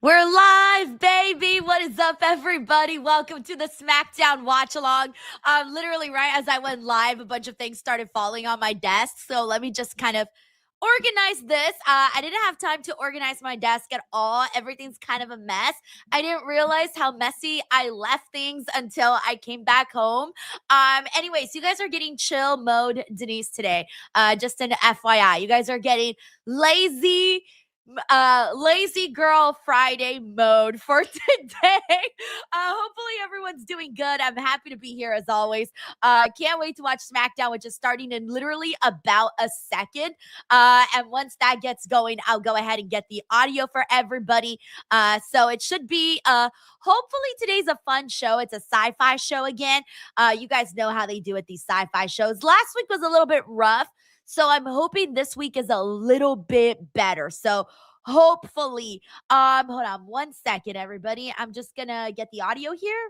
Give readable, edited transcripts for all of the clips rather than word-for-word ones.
We're live, baby. What is up, everybody? Welcome to the Smackdown watch along. Literally, right as I went live, a bunch of things started falling on my desk. So let me just kind of organize this. I didn't have time to organize my desk at all. Everything's kind of a mess. I didn't realize how messy I left things until I came back home. Anyways, you guys are getting chill mode Denise today. Just an FYI, you guys are getting lazy girl Friday mode for today. Hopefully everyone's doing good. I'm happy to be here as always. Can't wait to watch SmackDown, which is starting in literally about a second. And once that gets going, I'll go ahead and get the audio for everybody. So it should be hopefully today's a fun show. It's a sci-fi show again. You guys know how they do at these sci-fi shows. Last week was a little bit rough. So I'm hoping this week is a little bit better. So hopefully, hold on one second, everybody. I'm just gonna get the audio here.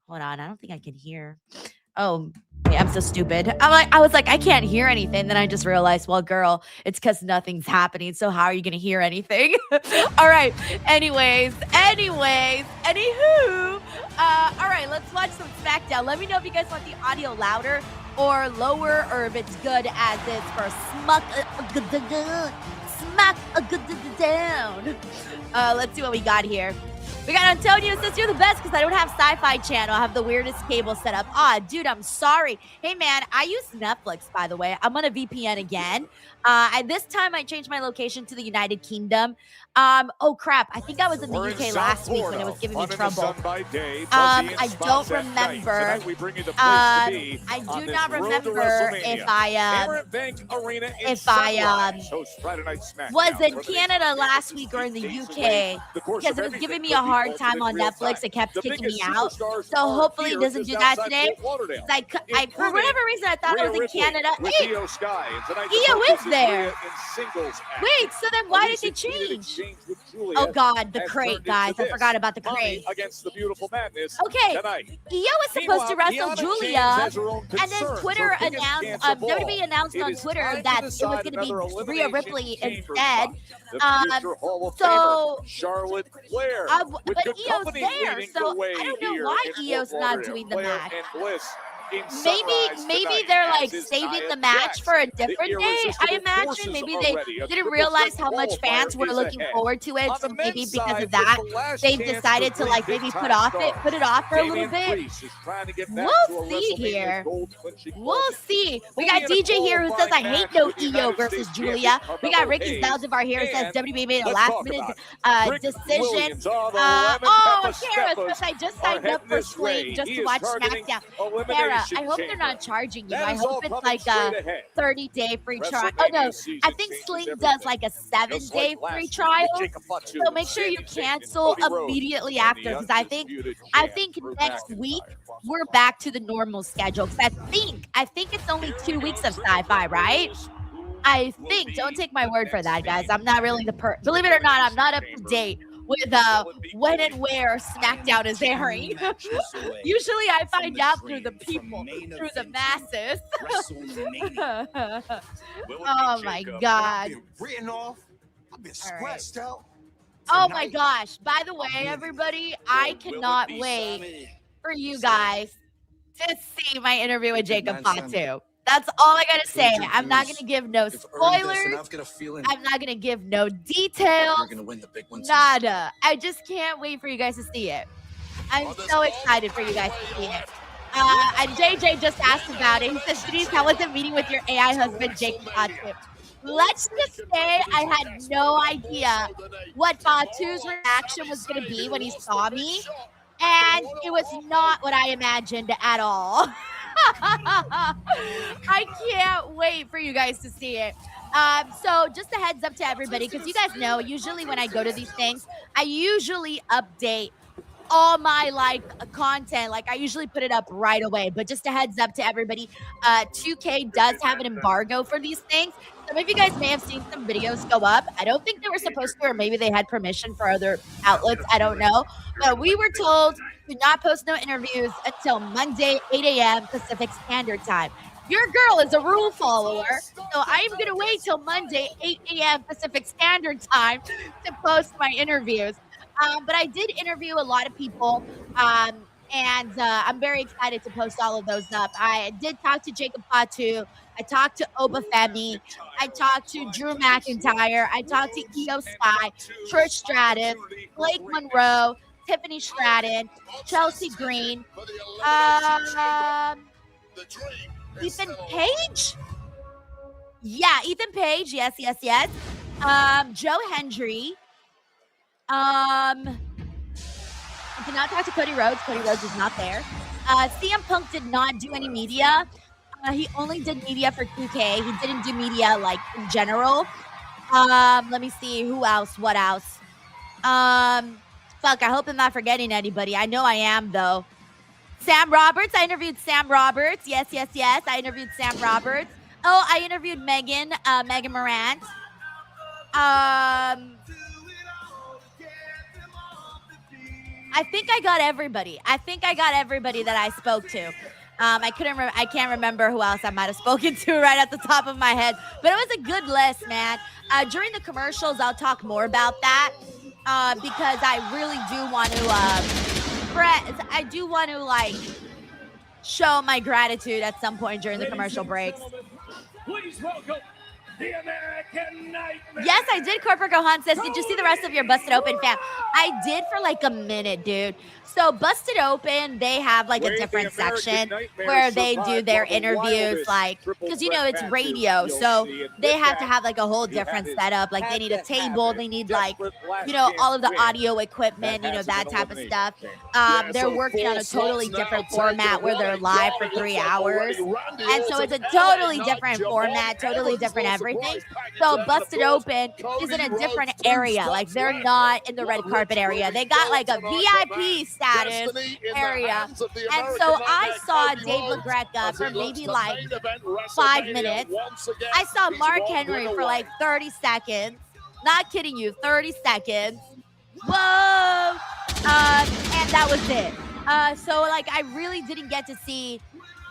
Hold on, I don't think I can hear. Oh, wait, I'm so stupid. I was like, I can't hear anything. Then I just realized, well, girl, it's because nothing's happening. So how are you gonna hear anything? All right. Anyways, anywho. All right, let's watch some SmackDown. Let me know if you guys want the audio louder or lower, or if it's good as it's for smack down. Let's see what we got here. We got Antonio says you're the best because I don't have Sci-Fi Channel. I have the weirdest cable set up. Dude, I'm sorry. Hey, man, I use Netflix, by the way. I'm on a VPN again. This time I changed my location to the United Kingdom. Oh, crap. I think I was in the UK last week when it was giving me trouble. I don't remember. I do not remember if I was in Canada last week or in the UK, because it was giving me a hard time on Netflix. It kept kicking me out. So hopefully it doesn't do that today. I for whatever reason, I thought it was in Canada. Hey, Io is there. Wait, so then why did they change? Oh God, the crate, guys! I forgot about the crate. Okay, Io was supposed to wrestle Julia, and then Twitter announced, WWE announced on Twitter that it was going to be Rhea Ripley instead. So Charlotte Flair, but Io's there, so I don't know why Io's not doing the match. Maybe they're like saving the match for a different day. I imagine maybe they didn't realize how much fans were looking forward to it, so maybe because of that they've decided to like maybe put it off for a little bit. We'll see here. We'll see. We got DJ here who says I hate no Io versus Julia. We got Ricky Zaldivar here who says WWE made a last minute decision. Kara says I just signed up for Sling just to watch SmackDown. Kara, I hope they're not charging you. I hope it's like a 30-day free trial. Oh no, I think Sling does like a 7-day free trial. So make sure you cancel immediately after, because I think next week we're back to the normal schedule. Because I think it's only 2 weeks of sci-fi, right? I think. Don't take my word for that, guys. I'm not really believe it or not, I'm not up to date with when and where SmackDown is airing. Usually I find out through the people, through the masses. Oh my God. Oh my gosh. By the way, everybody, I cannot wait for you guys to see my interview with Jacob Fatu. That's all I gotta say. I'm not gonna give no spoilers. I'm not gonna give no details. Nada. I just can't wait for you guys to see it. I'm so excited for you guys to see it. And JJ just asked about it. He says, Denise, how was it meeting with your AI husband, Jacob Fatu? Let's just say I had no idea what Fatu's reaction was gonna be when he saw me. And it was not what I imagined at all. I can't wait for you guys to see it. So just a heads up to everybody, because you guys know, usually when I go to these things, I usually update all my content. Like I usually put it up right away, but just a heads up to everybody, 2K does have an embargo for these things. Some of you guys may have seen some videos go up. I don't think they were supposed to, or maybe they had permission for other outlets. I don't know. But we were told to not post no interviews until Monday, 8 a.m. Pacific Standard Time. Your girl is a rule follower, so I'm going to wait till Monday, 8 a.m. Pacific Standard Time to post my interviews. But I did interview a lot of people, and I'm very excited to post all of those up. I did talk to Jacob Fatu. I talked to Obafemi. I talked to Drew McIntyre. I talked to Io Sky, Trish Stratus, Blake Monroe, Tiffany Stratton, Chelsea Green, Ethan Page? Yeah, Ethan Page. Yes. Joe Hendry. I did not talk to Cody Rhodes. Cody Rhodes is not there. CM Punk did not do any media. He only did media for 2K. He didn't do media like in general. Let me see. Who else? What else? Fuck, I hope I'm not forgetting anybody. I know I am, though. Sam Roberts. I interviewed Sam Roberts. Yes. I interviewed Sam Roberts. Oh, I interviewed Megan Morant. I think I got everybody. That I spoke to. I can't remember who else I might have spoken to right at the top of my head, but it was a good list, man. During the commercials, I'll talk more about that because I really do want to like show my gratitude at some point during the commercial breaks. Please welcome the American Nightmare. Yes, I did. Corporate Gohan says, did you see the rest of your Busted Open, fam? I did for like a minute, dude. So Busted Open, they have like a different section where they do their interviews, like, because you know it's radio, so they have to have like a whole different setup. Like they need a table, they need like, you know, all of the audio equipment, you know, that type of stuff. They're working on a totally different format where they're live for 3 hours, and so it's a totally different format, totally different everything. So Busted Open is in a different area. Like they're not in the red carpet area. They got like a VIP status area. And so I saw Dave LaGreca for maybe like 5 minutes. I saw Mark Henry for like 30 seconds. Not kidding you, 30 seconds. Whoa! And that was it. So like I really didn't get to see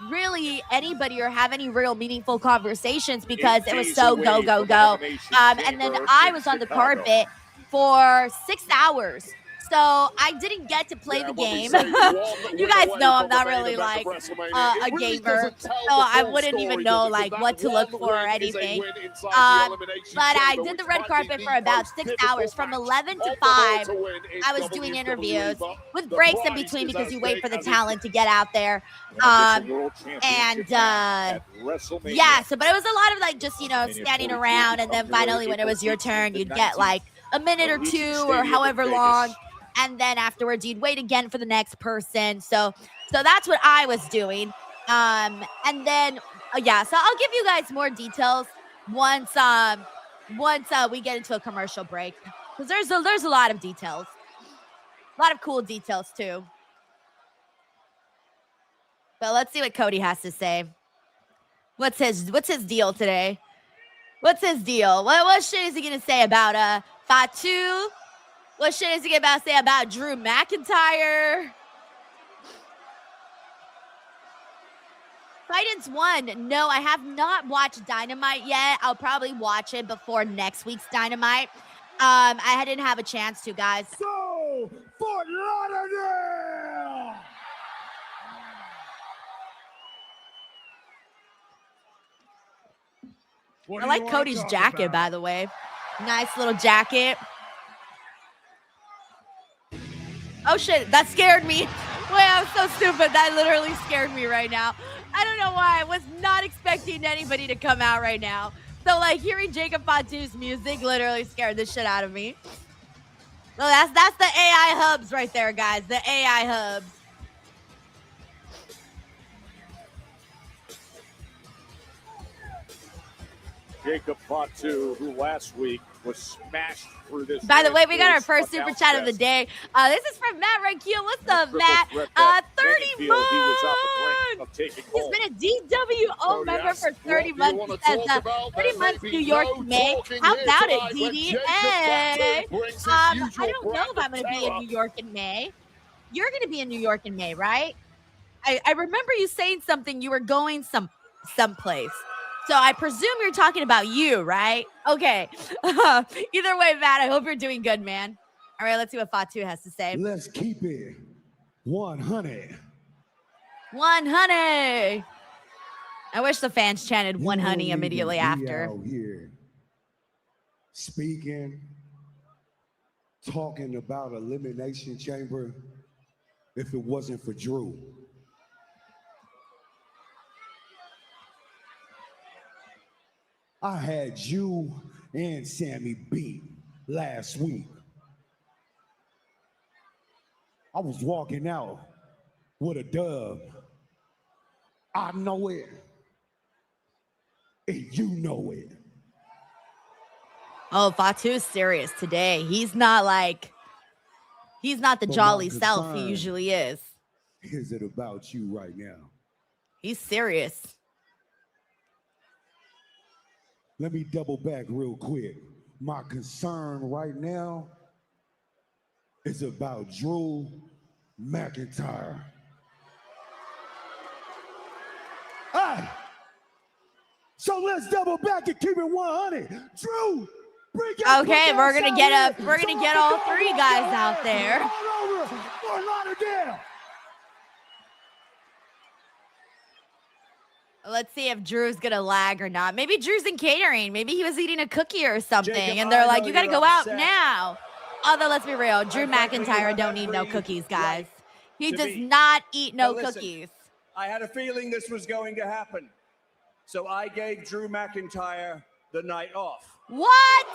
really anybody or have any real meaningful conversations because it was so go. And then I was on the carpet for 6 hours. So I didn't get to play the game. You guys know I'm not really like a gamer, so I wouldn't even know like what to look for or anything. But I did the red carpet for about 6 hours, from 11 to 5. I was doing interviews with breaks in between because you wait for the talent to get out there. Yeah. So, but it was a lot of like just standing around, and then finally when it was your turn, you'd get like a minute or two or however long. And then afterwards, you'd wait again for the next person. So that's what I was doing. And then, so I'll give you guys more details once we get into a commercial break, because there's a lot of details, a lot of cool details too. But let's see what Cody has to say. What's his deal today? What's his deal? What shit is he gonna say about Fatu? What shit is he about to say about Drew McIntyre? Titans 1. No, I have not watched Dynamite yet. I'll probably watch it before next week's Dynamite. I didn't have a chance to, guys. So, Fort Lauderdale! I like Cody's jacket, by the way. Nice little jacket. Oh shit, that scared me. Wait, I'm so stupid. That literally scared me right now. I don't know why. I was not expecting anybody to come out right now. So like hearing Jacob Fatu's music literally scared the shit out of me. So that's the AI hubs right there, guys. The AI hubs. Jacob Fatu, who last week was smashed through this. By the way, we got our first super chat of the day. This is from Matt Rankeel. What's up, Matt? 30 months. He's been a DWO member for 30 months. He says 30 months New York in May. How about it, DD? Hey. I don't know if I'm going to be in New York in May. You're going to be in New York in May, right? I remember you saying something. You were going some someplace. So I presume you're talking about you, right? Okay. Either way, Matt, I hope you're doing good, man. All right, let's see what Fatu has to say. Let's keep it 100. 100. I wish the fans chanted 100 immediately after. Out here speaking, talking about Elimination Chamber if it wasn't for Drew. I had you and Sammy beat last week. I was walking out with a dub. I know it. And you know it. Oh, Fatu's serious today. He's not the jolly self he usually is. Is it about you right now? He's serious. Let me double back real quick. My concern right now is about Drew McIntyre. Hey! So let's double back and keep it 100. Drew, bring your okay, we're gonna get all three guys out there. All over Fort Lauderdale. Let's see if Drew's gonna lag or not. Maybe Drew's in catering. Maybe he was eating a cookie or something, Jacob, and they're like, "You gotta go out upset. now." Although, let's be real, Drew McIntyre don't eat no cookies, guys. He does not eat no cookies. I had a feeling this was going to happen, so I gave Drew McIntyre the night off. What?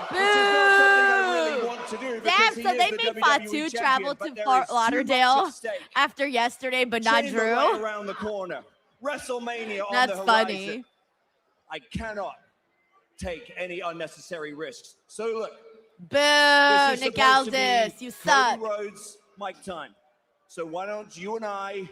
Boo! Which is not something I really want to do. Damn, so they made Fatu travel to Fort Lauderdale after yesterday, but not Drew. Around the corner. WrestleMania on That's the horizon. funny. I cannot take any unnecessary risks. So look. Boo, Nick Aldis, you suck. Cody Rhodes, Mike time. So why don't you and I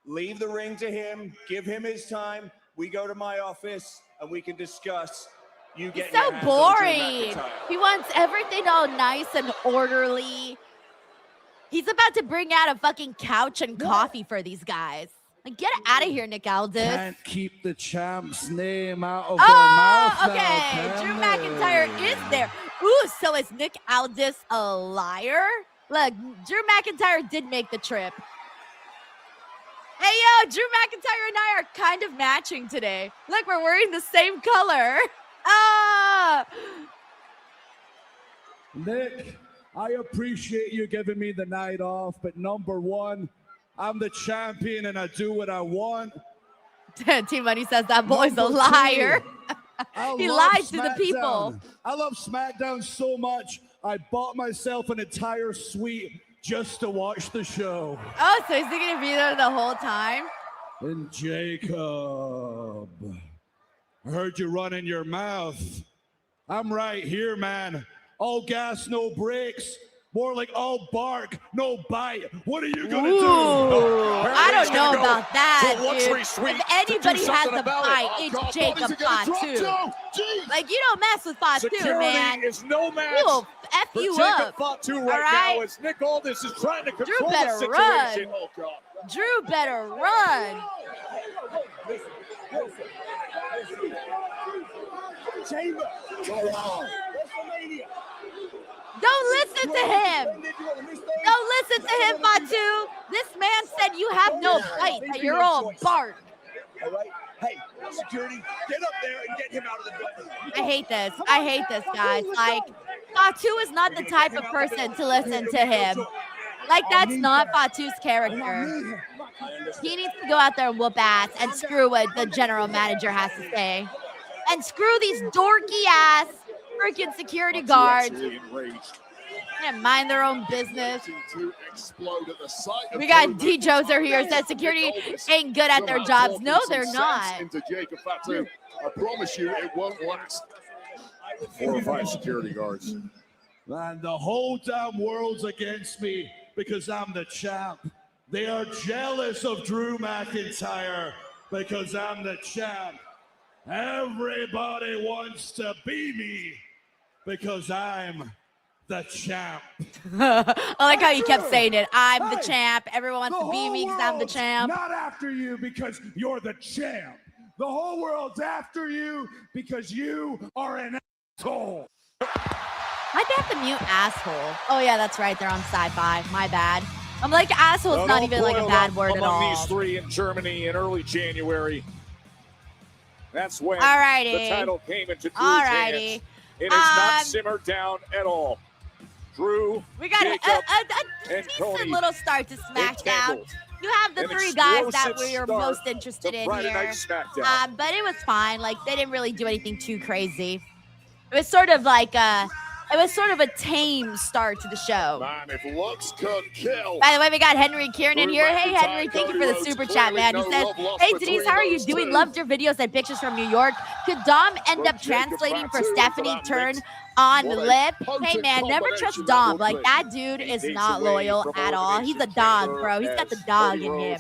leave the ring to him, give him his time. We go to my office and we can discuss. You get so boring. He wants everything all nice and orderly. He's about to bring out a fucking couch and coffee for these guys. Like, get out of here, Nick Aldis. Can't keep the champ's name out of their mouth. Okay. Drew McIntyre is there. Ooh, so is Nick Aldis a liar? Look, Drew McIntyre did make the trip. Hey, yo, Drew McIntyre and I are kind of matching today. Look, we're wearing the same color. Ah! Nick, I appreciate you giving me the night off, but number one, I'm the champion and I do what I want. T-Money says that boy's a liar. He lied to the people. I love SmackDown so much, I bought myself an entire suite just to watch the show. Oh, so he's going to be there the whole time? And Jacob, I heard you running your mouth. I'm right here, man. All gas, no brakes. More like all bark, no bite. What are you gonna do? I don't know about that, dude. If anybody has a bite, it's Jacob Fatu. Like, you don't mess with Fatu, man. Is no match. He will F you up. Fatu all right? now as Nick Aldis is trying to control Drew better the run. situation. Oh, God. Drew better run. Don't listen to him. Don't listen to him, Fatu. This man said you have no fight, that you're all bark. All right. Hey, security, get up there and get him out of the building. I hate this. I hate this, guys. Like, Fatu is not the type of person to listen to him. Like, that's not Fatu's character. He needs to go out there and whoop ass and screw what the general manager has to say. And screw these dorky ass freaking security guards. Yeah, mind their own business. We got D. Joser here, says security ain't good at their jobs. No, they're not. I promise you it won't last. 4 or 5 security guards. And the whole damn world's against me because I'm the champ. They are jealous of Drew McIntyre because I'm the champ. Everybody wants to be me because I'm the champ. I like how you kept saying it. I'm the champ. Everyone wants to be me because I'm the world's champ. Not after you because you're the champ. The whole world's after you because you are an asshole. Why'd they have to mute asshole? Oh yeah, that's right. They're on sci-fi. My bad. I'm like, asshole is not even like a bad word at all. Among these three in Germany in early January. That's when Alrighty. the title came into Drew's hands. It has not simmered down at all. Drew, we got Jacob, a and decent Cody little start to SmackDown. entangled. You have the An three guys that explosive we are start most interested to in Friday here. Night SmackDown. But it was fine. Like, they didn't really do anything too crazy. It was sort of like a tame start to the show. Man, if looks could kill. By the way, we got Henry Kieran in We're here. back Hey, in Henry, time. thank you Cody for the Rhodes super chat, man. He clearly says, no love hey, lost Denise, between how are you those doing? two. Loved your videos and pictures from New York. Could Dom end up translating for Stephanie Turn on Lip? Hey, man, never trust Dom. Like, that dude is not loyal at all. He's a dog, bro. He's got the dog in him.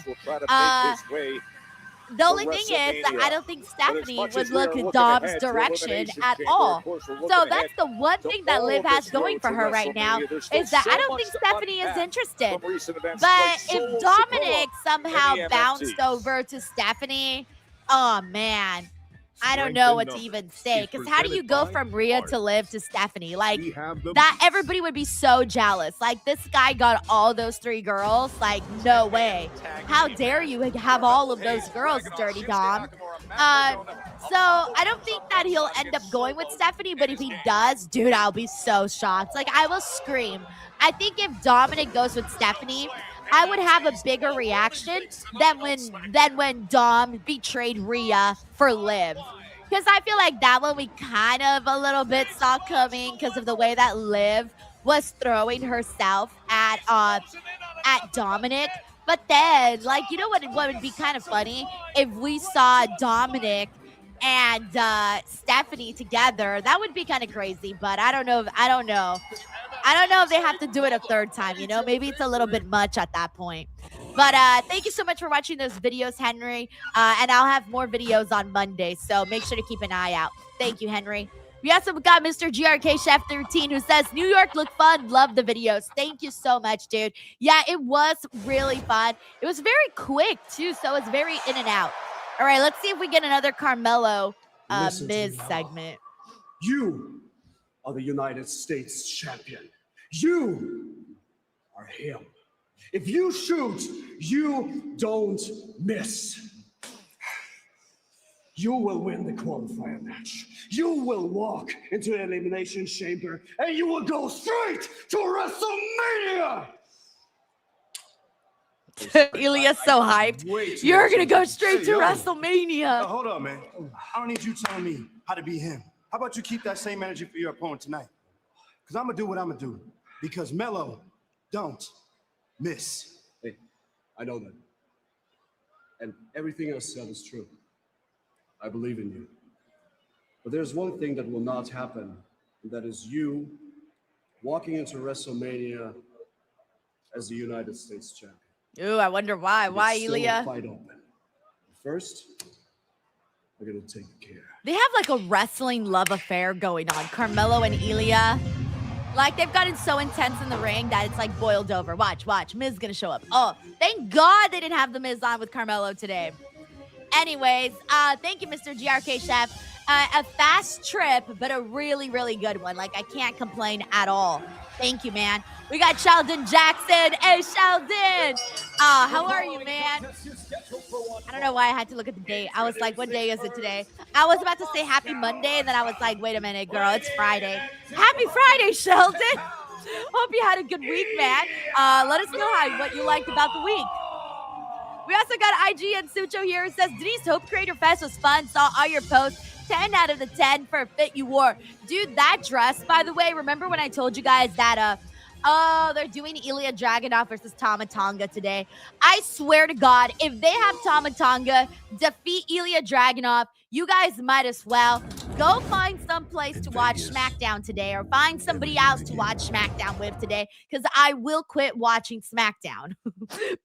The only thing is that I don't think Stephanie would look in Dom's direction at all. So that's the one thing that Liv has going for her right now, is that I don't think Stephanie is interested. But if Dominic somehow bounced over to Stephanie, oh man, I don't know what to even say. Because how do you go from Rhea to Liv to Stephanie? Like, that everybody would be so jealous. Like, this guy got all those three girls. Like, no way. How dare you have all of those girls, Dirty Dom? So I don't think that he'll end up going with Stephanie. But if he does, dude, I'll be so shocked. Like, I will scream. I think if Dominic goes with Stephanie, I would have a bigger reaction than when Dom betrayed Rhea for Liv. Because I feel like that one we kind of a little bit saw coming because of the way that Liv was throwing herself at Dominic. But then, like, you know what would be kind of funny? If we saw Dominic and Stephanie together, that would be kind of crazy. But I don't know if they have to do it a third time, you know? Maybe it's a little bit much at that point. But thank you so much for watching those videos, Henry. And I'll have more videos on Monday, so make sure to keep an eye out. Thank you, Henry. We also got Mr. GRK Chef 13 who says, New York looked fun. Love the videos. Thank you so much, dude. Yeah, it was really fun. It was very quick, too, so it's very in and out. All right, let's see if we get another Carmelo Miz segment. You are the United States champion. You are him. If you shoot, you don't miss. You will win the qualifier match. You will walk into the elimination chamber and you will go straight to WrestleMania. Ilya's so hyped. You're going to go straight to WrestleMania. Hold on, man. I don't need you telling me how to be him. How about you keep that same energy for your opponent tonight? Because I'm going to do what I'm going to do. Because Melo don't miss. Hey, I know that. And everything I said is true. I believe in you. But there's one thing that will not happen, and that is you walking into WrestleMania as the United States champion. Ooh, I wonder why. Why, Ilya? Fight open. First, we're gonna take care. They have like a wrestling love affair going on, Carmelo and Ilya. Like, they've gotten so intense in the ring that it's like boiled over. Watch. Miz is gonna show up. Oh, thank God they didn't have the Miz on with Carmelo today. Anyways, thank you, Mr. GRK Chef. A fast trip, but a really, really good one. Like, I can't complain at all. Thank you, man. We got Sheldon Jackson. Hey, Sheldon. How are you, man? I don't know why I had to look at the date. I was like, what day is it today? I was about to say happy Monday, and then I was like, wait a minute, girl, it's Friday. Happy Friday, Sheldon. Hope you had a good week, man. Let us know what you liked about the week. We also got IG and Sucho here. It says, Denise, hope Creator Fest was fun. Saw all your posts. 10 out of the 10 for a fit you wore. Dude, that dress, by the way, remember when I told you guys that, they're doing Ilya Dragunov versus Tama Tonga today. I swear to God, if they have Tama Tonga defeat Ilya Dragunov, you guys might as well go find some place to watch SmackDown today, or find somebody else to watch SmackDown with today, because I will quit watching SmackDown.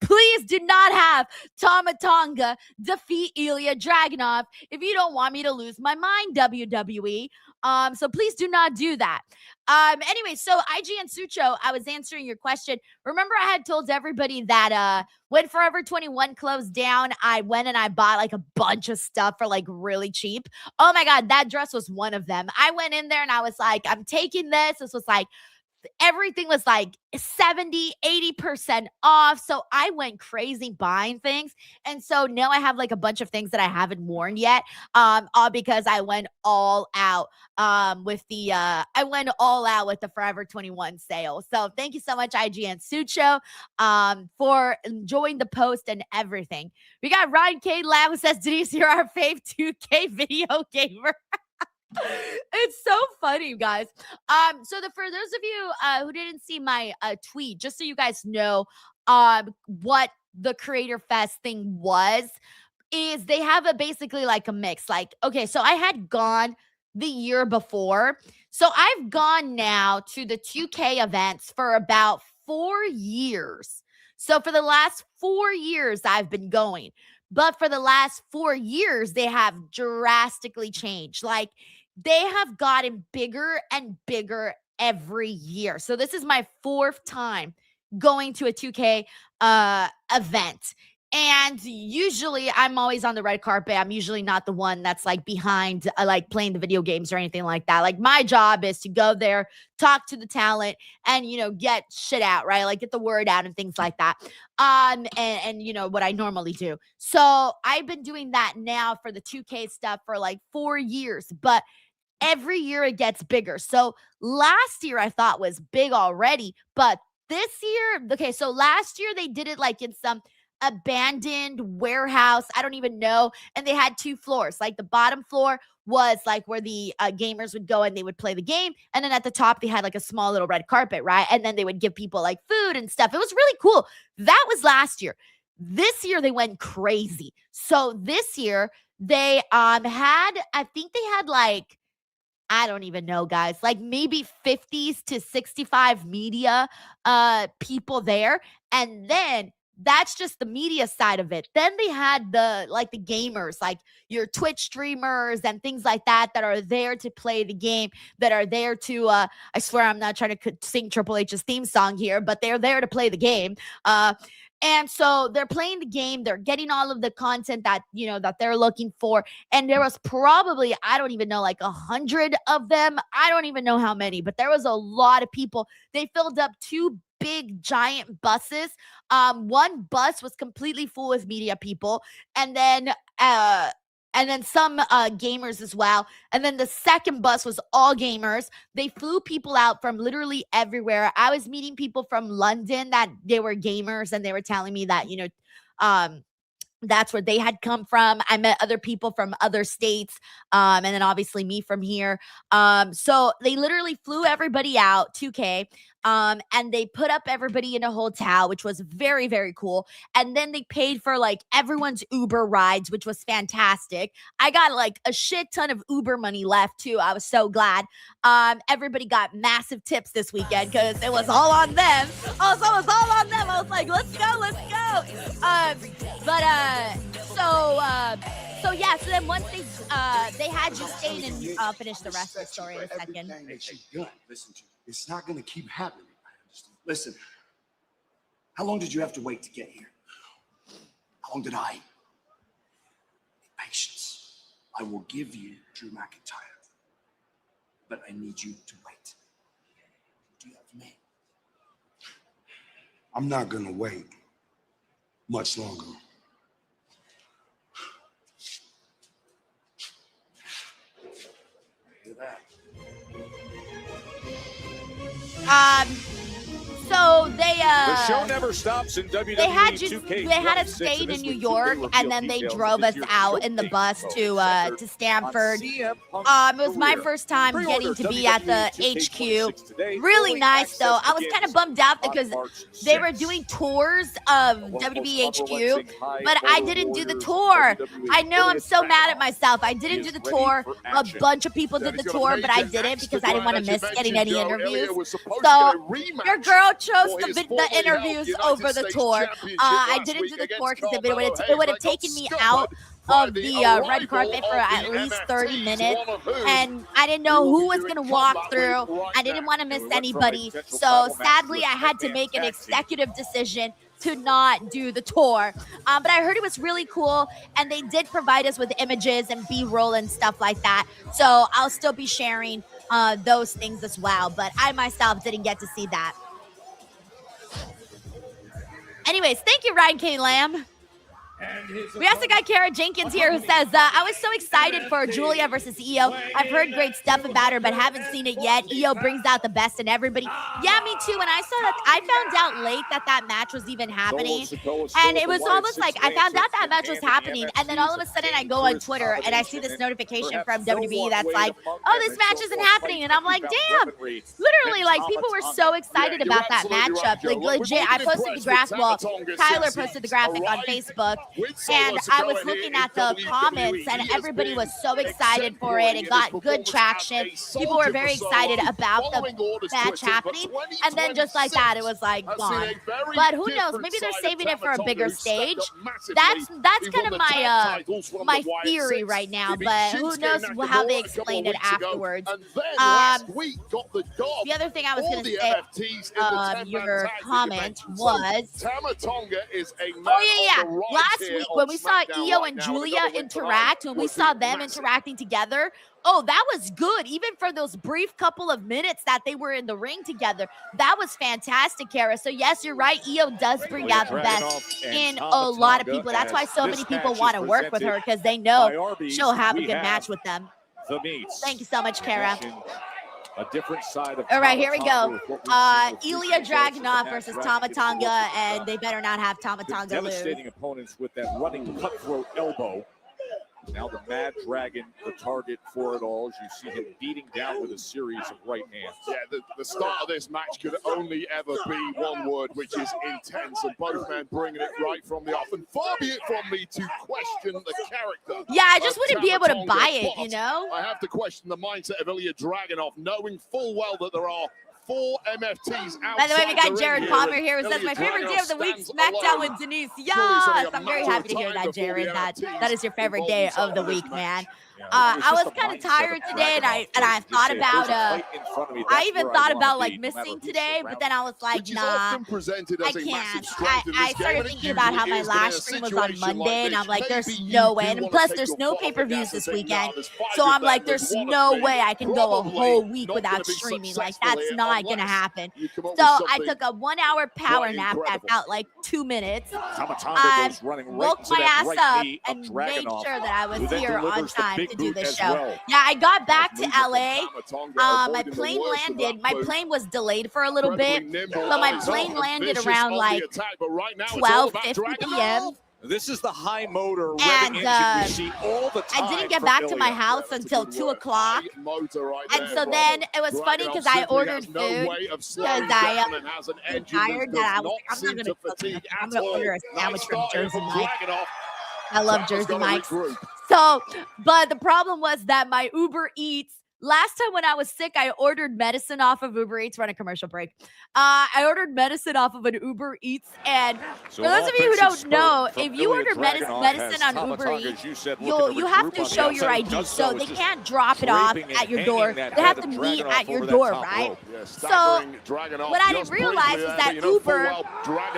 Please do not have Tama Tonga defeat Ilya Dragunov if you don't want me to lose my mind, WWE. So please do not do that. Anyway, so IG and Sucho, I was answering your question. Remember, I had told everybody that when Forever 21 closed down, I went and I bought like a bunch of stuff for like really cheap. Oh my God, that dress was one of them. I went in there and I was like, I'm taking this. This was like, everything was like 70-80% off. So I went crazy buying things. And so now I have like a bunch of things that I haven't worn yet. All because I went all out with the Forever 21 sale. So thank you so much, IG and Sucho, for enjoying the post and everything. We got Ryan K. Lau who says, Denise, you're our fave 2K video gamer. It's so funny, guys. So for those of you who didn't see my tweet, just so you guys know what the Creator Fest thing was, is they have basically like a mix. Like, okay, so I had gone the year before. So I've gone now to the 2K events for about 4 years. So for the last 4 years, I've been going. But for the last 4 years, they have drastically changed. Like, they have gotten bigger and bigger every year. So this is my 4th time going to a 2K event. And usually I'm always on the red carpet. I'm usually not the one that's like behind, like playing the video games or anything like that. Like, my job is to go there, talk to the talent, and, you know, get shit out, right? Like, get the word out and things like that. And you know, what I normally do. So I've been doing that now for the 2K stuff for like 4 years, but every year it gets bigger. So last year I thought was big already, but this year, okay, so last year they did it like in some abandoned warehouse. I don't even know. And they had 2 floors. Like, the bottom floor was like where the gamers would go and they would play the game. And then at the top, they had like a small little red carpet, right? And then they would give people like food and stuff. It was really cool. That was last year. This year they went crazy. So this year they I think they had like, I don't even know, guys, like maybe 50s to 65 media people there. And then that's just the media side of it. Then they had the gamers, like your Twitch streamers and things like that are there to play the game, that are there to, I swear I'm not trying to sing Triple H's theme song here, but they're there to play the game. And so they're playing the game. They're getting all of the content that, you know, that they're looking for. And there was probably, I don't even know, like 100 of them. I don't even know how many, but there was a lot of people. They filled up 2 big giant buses. One bus was completely full with media people, and then some gamers as well. And then the second bus was all gamers. They flew people out from literally everywhere. I was meeting people from London that they were gamers, and they were telling me that, you know, that's where they had come from. I met other people from other states, and then obviously me from here. So they literally flew everybody out, 2K, and they put up everybody in a hotel, which was very, very cool. And then they paid for like everyone's Uber rides, which was fantastic. I got like a shit ton of Uber money left too. I was so glad. Everybody got massive tips this weekend because it was all on them. Also, it was all on them. I was like, let's go, let's go. So yeah, so then once they had you staying, and I'll finish the rest of the story in a second. Listen to me. It's not going to keep happening. Listen, how long did you have to wait to get here? How long did I? Patience. I will give you Drew McIntyre, but I need you to wait. Do you have me? I'm not going to wait much longer. Hear that? So they the show never stops in WWE. They had us stayed in New York, and then they drove us out in the bus to Stamford. It was my first time getting to be at the HQ. Really nice, though. I was kind of bummed out because they were doing tours of WWE HQ, but I didn't do the tour. I know, I'm so mad at myself. I didn't do the tour. A bunch of people did the tour, but I didn't because I didn't want to miss getting any interviews. So your girl chose most of the interviews over the tour. I didn't do the tour because it would have taken me out of the red carpet for at least 30 minutes, and I didn't know who was going to walk through. I didn't want to miss anybody, so sadly I had to make an executive decision to not do the tour. But I heard it was really cool, and they did provide us with images and B-roll and stuff like that, so I'll still be sharing those things as well, but I myself didn't get to see that. Anyways, thank you, Ryan K. Lamb. We also got Kara Jenkins here who says, I was so excited for Julia versus Io. I've heard great stuff about her, but haven't seen it yet. Io brings out the best in everybody. Yeah, me too. When I saw that, I found out late that match was even happening. And it was almost like I found out that match was happening. And then all of a sudden I go on Twitter and I see this notification from WWE that's like, oh, this match isn't happening. And I'm like, damn. Literally, like, people were so excited about that matchup. Like, legit, I posted the graphic. Well, Tyler posted the graphic on Facebook. And I was looking at the comments, and everybody was so excited for it. It got good traction. People were very excited about the match happening. And then just like that, it was like gone. But who knows? Maybe they're saving it for a bigger stage. That's kind of my theory right now. But who knows how they explain it afterwards. The other thing I was going to say, your comment was, oh yeah. Last week when we saw Io and Julia interact, when we saw them interacting together, oh, that was good. Even for those brief couple of minutes that they were in the ring together, that was fantastic, Kara. So yes, you're right. Io does bring out the best in a lot of people. That's why so many people want to work with her, because they know she'll have a good match with them. Thank you so much, Kara. A different side of all right, here we go. Ilya Dragunov versus Tama Tonga, and they better not have Tama Tonga lose. Devastating opponents with that running cutthroat elbow. Now the Mad Dragon, the target for it all, as you see him beating down with a series of right hands. Yeah, the start of this match could only ever be one word, which is intense, and both men bringing it right from the off. And far be it from me to question the character. Yeah, I just wouldn't be able to buy it, you know? I have to question the mindset of Ilya Dragunov, knowing full well that there are 4 MFTs outside. By the way, we got Jared Palmer here who says, my favorite day of the week, SmackDown with Denise. Yes, I'm very happy to hear that, Jared. That is your favorite day of the week, man. I was kind of tired today, and I thought about I even thought about like missing today, but then I was like, nah, I can't. I started thinking about how my last stream was on Monday, and I'm like, there's no way. And plus, there's no pay-per-views this weekend, so I'm like, there's no way I can go a whole week without streaming. Like, that's not gonna happen. So I took a 1-hour power nap that felt like 2 minutes. I woke my ass up and made sure that I was here on time to do this show. Yeah, I got back to LA. My plane landed. My plane was delayed for a little bit, so my plane landed around like 12:50 p.m. This is the high motor and you see all the time. I didn't get back to my house until 2 o'clock. And so then it was funny because I ordered food because I was tired that I'm not going to cook. I'm going to order a sandwich from Jersey Mike's. I love Jersey Mike's. So, but the problem was that my Uber Eats, last time when I was sick, I ordered medicine off of Uber Eats. Run a commercial break. I ordered medicine off of an Uber Eats, and for those of you who don't know, if you order medicine on Uber Eats, you have to show your ID. So they can't drop it off at your door. They have to meet at your door, right? So what I didn't realize is that Uber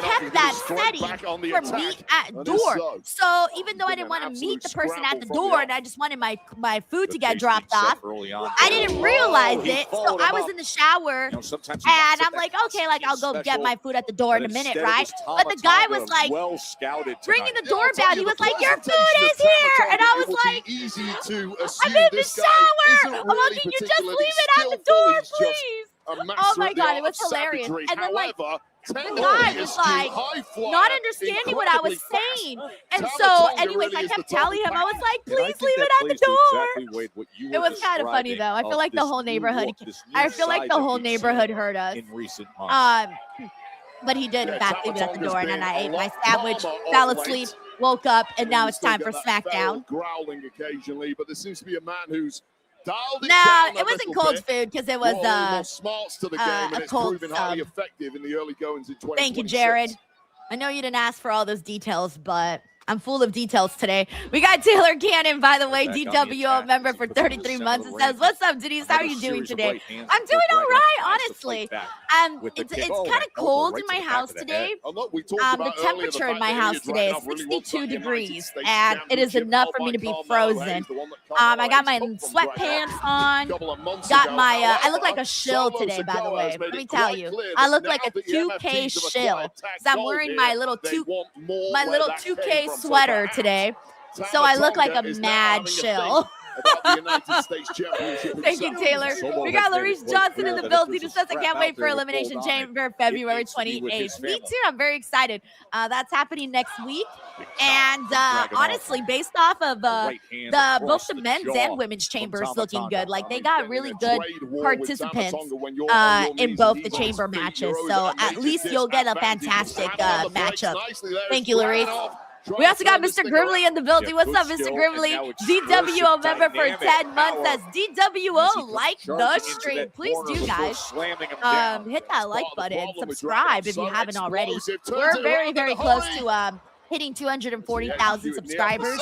kept that setting for meet at door. So even though I didn't want to meet the person at the door, and I just wanted my food to get dropped off, I didn't realize it, so I was in the shower, and I'm like, okay, like, I'll go get my food at the door in a minute, right? But the guy was like, ringing the doorbell. He was like, your food is here! And I was like, I'm in the shower! I'm like, can you just leave it at the door, please? Oh my God, it was hilarious. And then, like, the guy was like not understanding what I was saying. And so anyways, I kept telling him, I was like, please leave it at the door. It was kind of funny though. I feel like the whole neighborhood heard us. But he did in fact leave it at the door, and then I ate my sandwich, fell asleep, woke up, and now it's time for SmackDown. Growling occasionally, but there seems to be a man who's dialed it No, down it wasn't cold food because it was more smarts to the game, and a it's cold proven highly sub. effective in the early goings in 2026. Thank you, Jared. I know you didn't ask for all those details, but I'm full of details today. We got Taylor Cannon, by the way, DWO member for 33 months. It says, what's up, Denise? How are you doing today? I'm doing all right, honestly. It's kind of cold in my house today. The temperature in my house today is 62 degrees, and it is enough for me to be frozen. I got my sweatpants on. Got my, I look like a shill today, by the way. Let me tell you. I look like a 2K shill. So I'm wearing my little 2K sweater today, so I look like a mad shill. Thank you, Taylor. We got Larice Johnson in the building who says, I can't wait for Elimination Chamber February 28th. Me too. I'm very excited. That's happening next week. And honestly, based off of both the men's and women's chambers looking good, like they got really good participants in both the chamber matches. So at least you'll get a fantastic matchup. Thank you, Larice. We also got Mr. Grimley in the building. What's up, Mr. Grimley? DWO member for 10 months says, DWO, like the stream. Please do, guys. Hit that like button. Subscribe if you haven't already. We're very, very close to hitting 240,000 subscribers.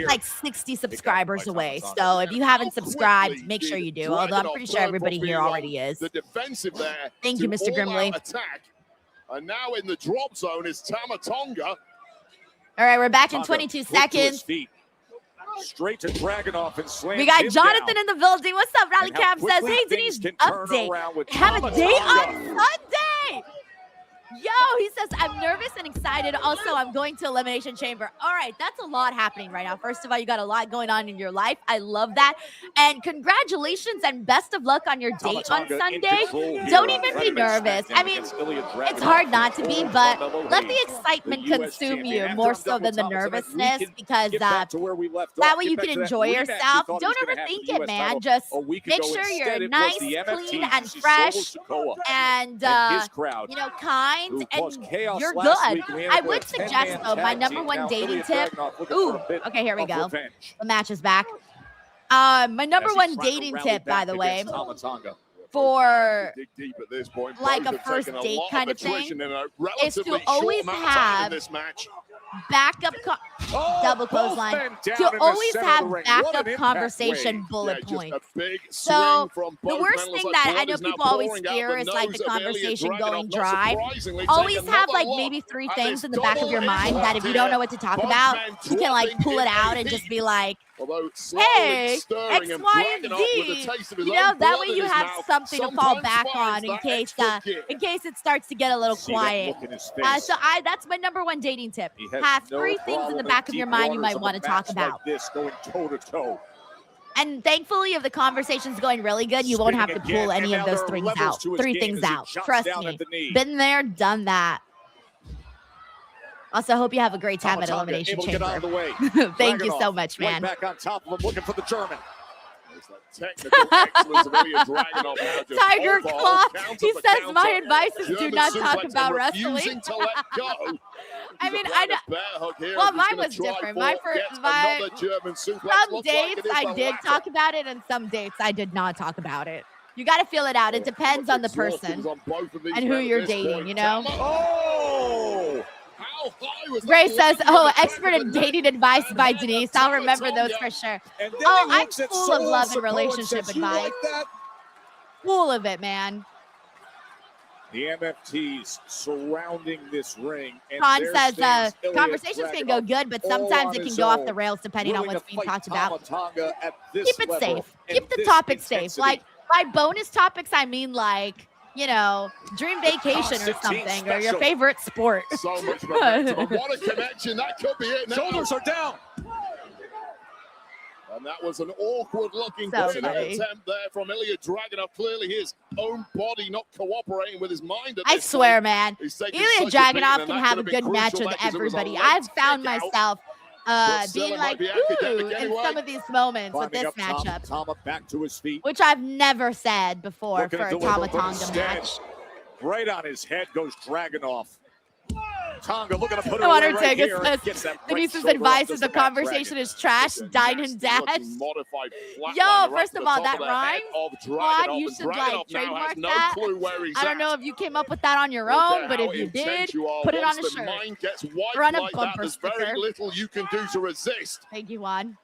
Like 60 subscribers away. So if you haven't subscribed, make sure you do. Although I'm pretty sure everybody here already is. Thank you, Mr. Grimley. And now in the drop zone is Tamatonga. All right, we're back in 22 seconds. Straight to Dragunov and slam. We got Jonathan in the building. What's up? Rally Cap says, hey, Denise, update. Have a date on Sunday. Yo, he says, I'm nervous and excited. Also, I'm going to Elimination Chamber. All right, that's a lot happening right now. First of all, you got a lot going on in your life. I love that. And congratulations and best of luck on your date on Sunday. Don't even be nervous. I mean, it's hard not to be, but let the excitement consume you more so than the nervousness, because that way you can enjoy yourself. Don't overthink it, man. Just make sure you're nice, clean, and fresh, and, you know, kind. And you're good. I would suggest, though, my #1 dating tip. Ooh, okay, here we go. The match is back. My #1 dating tip, by the way, for like a first date kind of thing, is to always have backup double clothesline, to always have backup conversation bullet points. So the worst thing that I know people always fear is like the conversation going dry. Always have like maybe 3 things in the back of your mind that if you don't know what to talk about, you can like pull it out and just be like, hey, X, Y, and Z. You know, that way you have something to fall back on in case it starts to get a little quiet. So that's my #1 dating tip. Have 3 things in the back of your mind you might want to talk about. And thankfully, if the conversation's going really good, you won't have to pull any of those 3 things out. Trust me. Been there, done that. Also, hope you have a great time at Elimination Chamber. Thank you so much, man. Back on top of him, looking for the German. Tiger Claw. He says, my advice is do not talk about wrestling. I mean, I know. Well, mine was different. Some dates I did talk about it, and some dates I did not talk about it. You got to feel it out. It depends on the person and who you're dating, you know? Oh! Ray says, oh, expert in dating advice by Denise. I'll remember those for sure. Oh, I'm full of love and relationship advice. Full of it, man. The MFTs surrounding this ring. Ron says, conversations can go good, but sometimes it can go off the rails depending on what's being talked about. Keep it safe. Keep the topic safe. Like, by bonus topics, I mean like, you know, dream vacation or something, or your favorite sport. So much momentum. What a connection. That could be it now. Shoulders are down. And that was an awkward-looking attempt there from Ilya Dragunov. Clearly his own body not cooperating with his mind. I swear, man. Ilya Dragunov can have a good match with everybody. I've found myself being like, ooh, in some of these moments with this matchup. Tama back to his feet. Which I've never said before for a Tama Tonga match. Right on his head goes Dragunov. Tonga looking to put it No, away right Undertaker here. says Gets that right Denise's shoulder advice up, is does the Mad Dragon. conversation is trash, It's a dine and dash. nasty-looking modified Yo, flatliner right first to of the all, top that of the head rhymes. of Juan, Dragunov, you and should Dragunov like now trademark has no that. clue where he's I don't at. know if you came up with that on your I don't own, care but how if you intent did, you are, put it on once a the shirt. mind gets wiped Or on a like that, bumper there's very sticker. little you can do to resist. Thank you, Juan.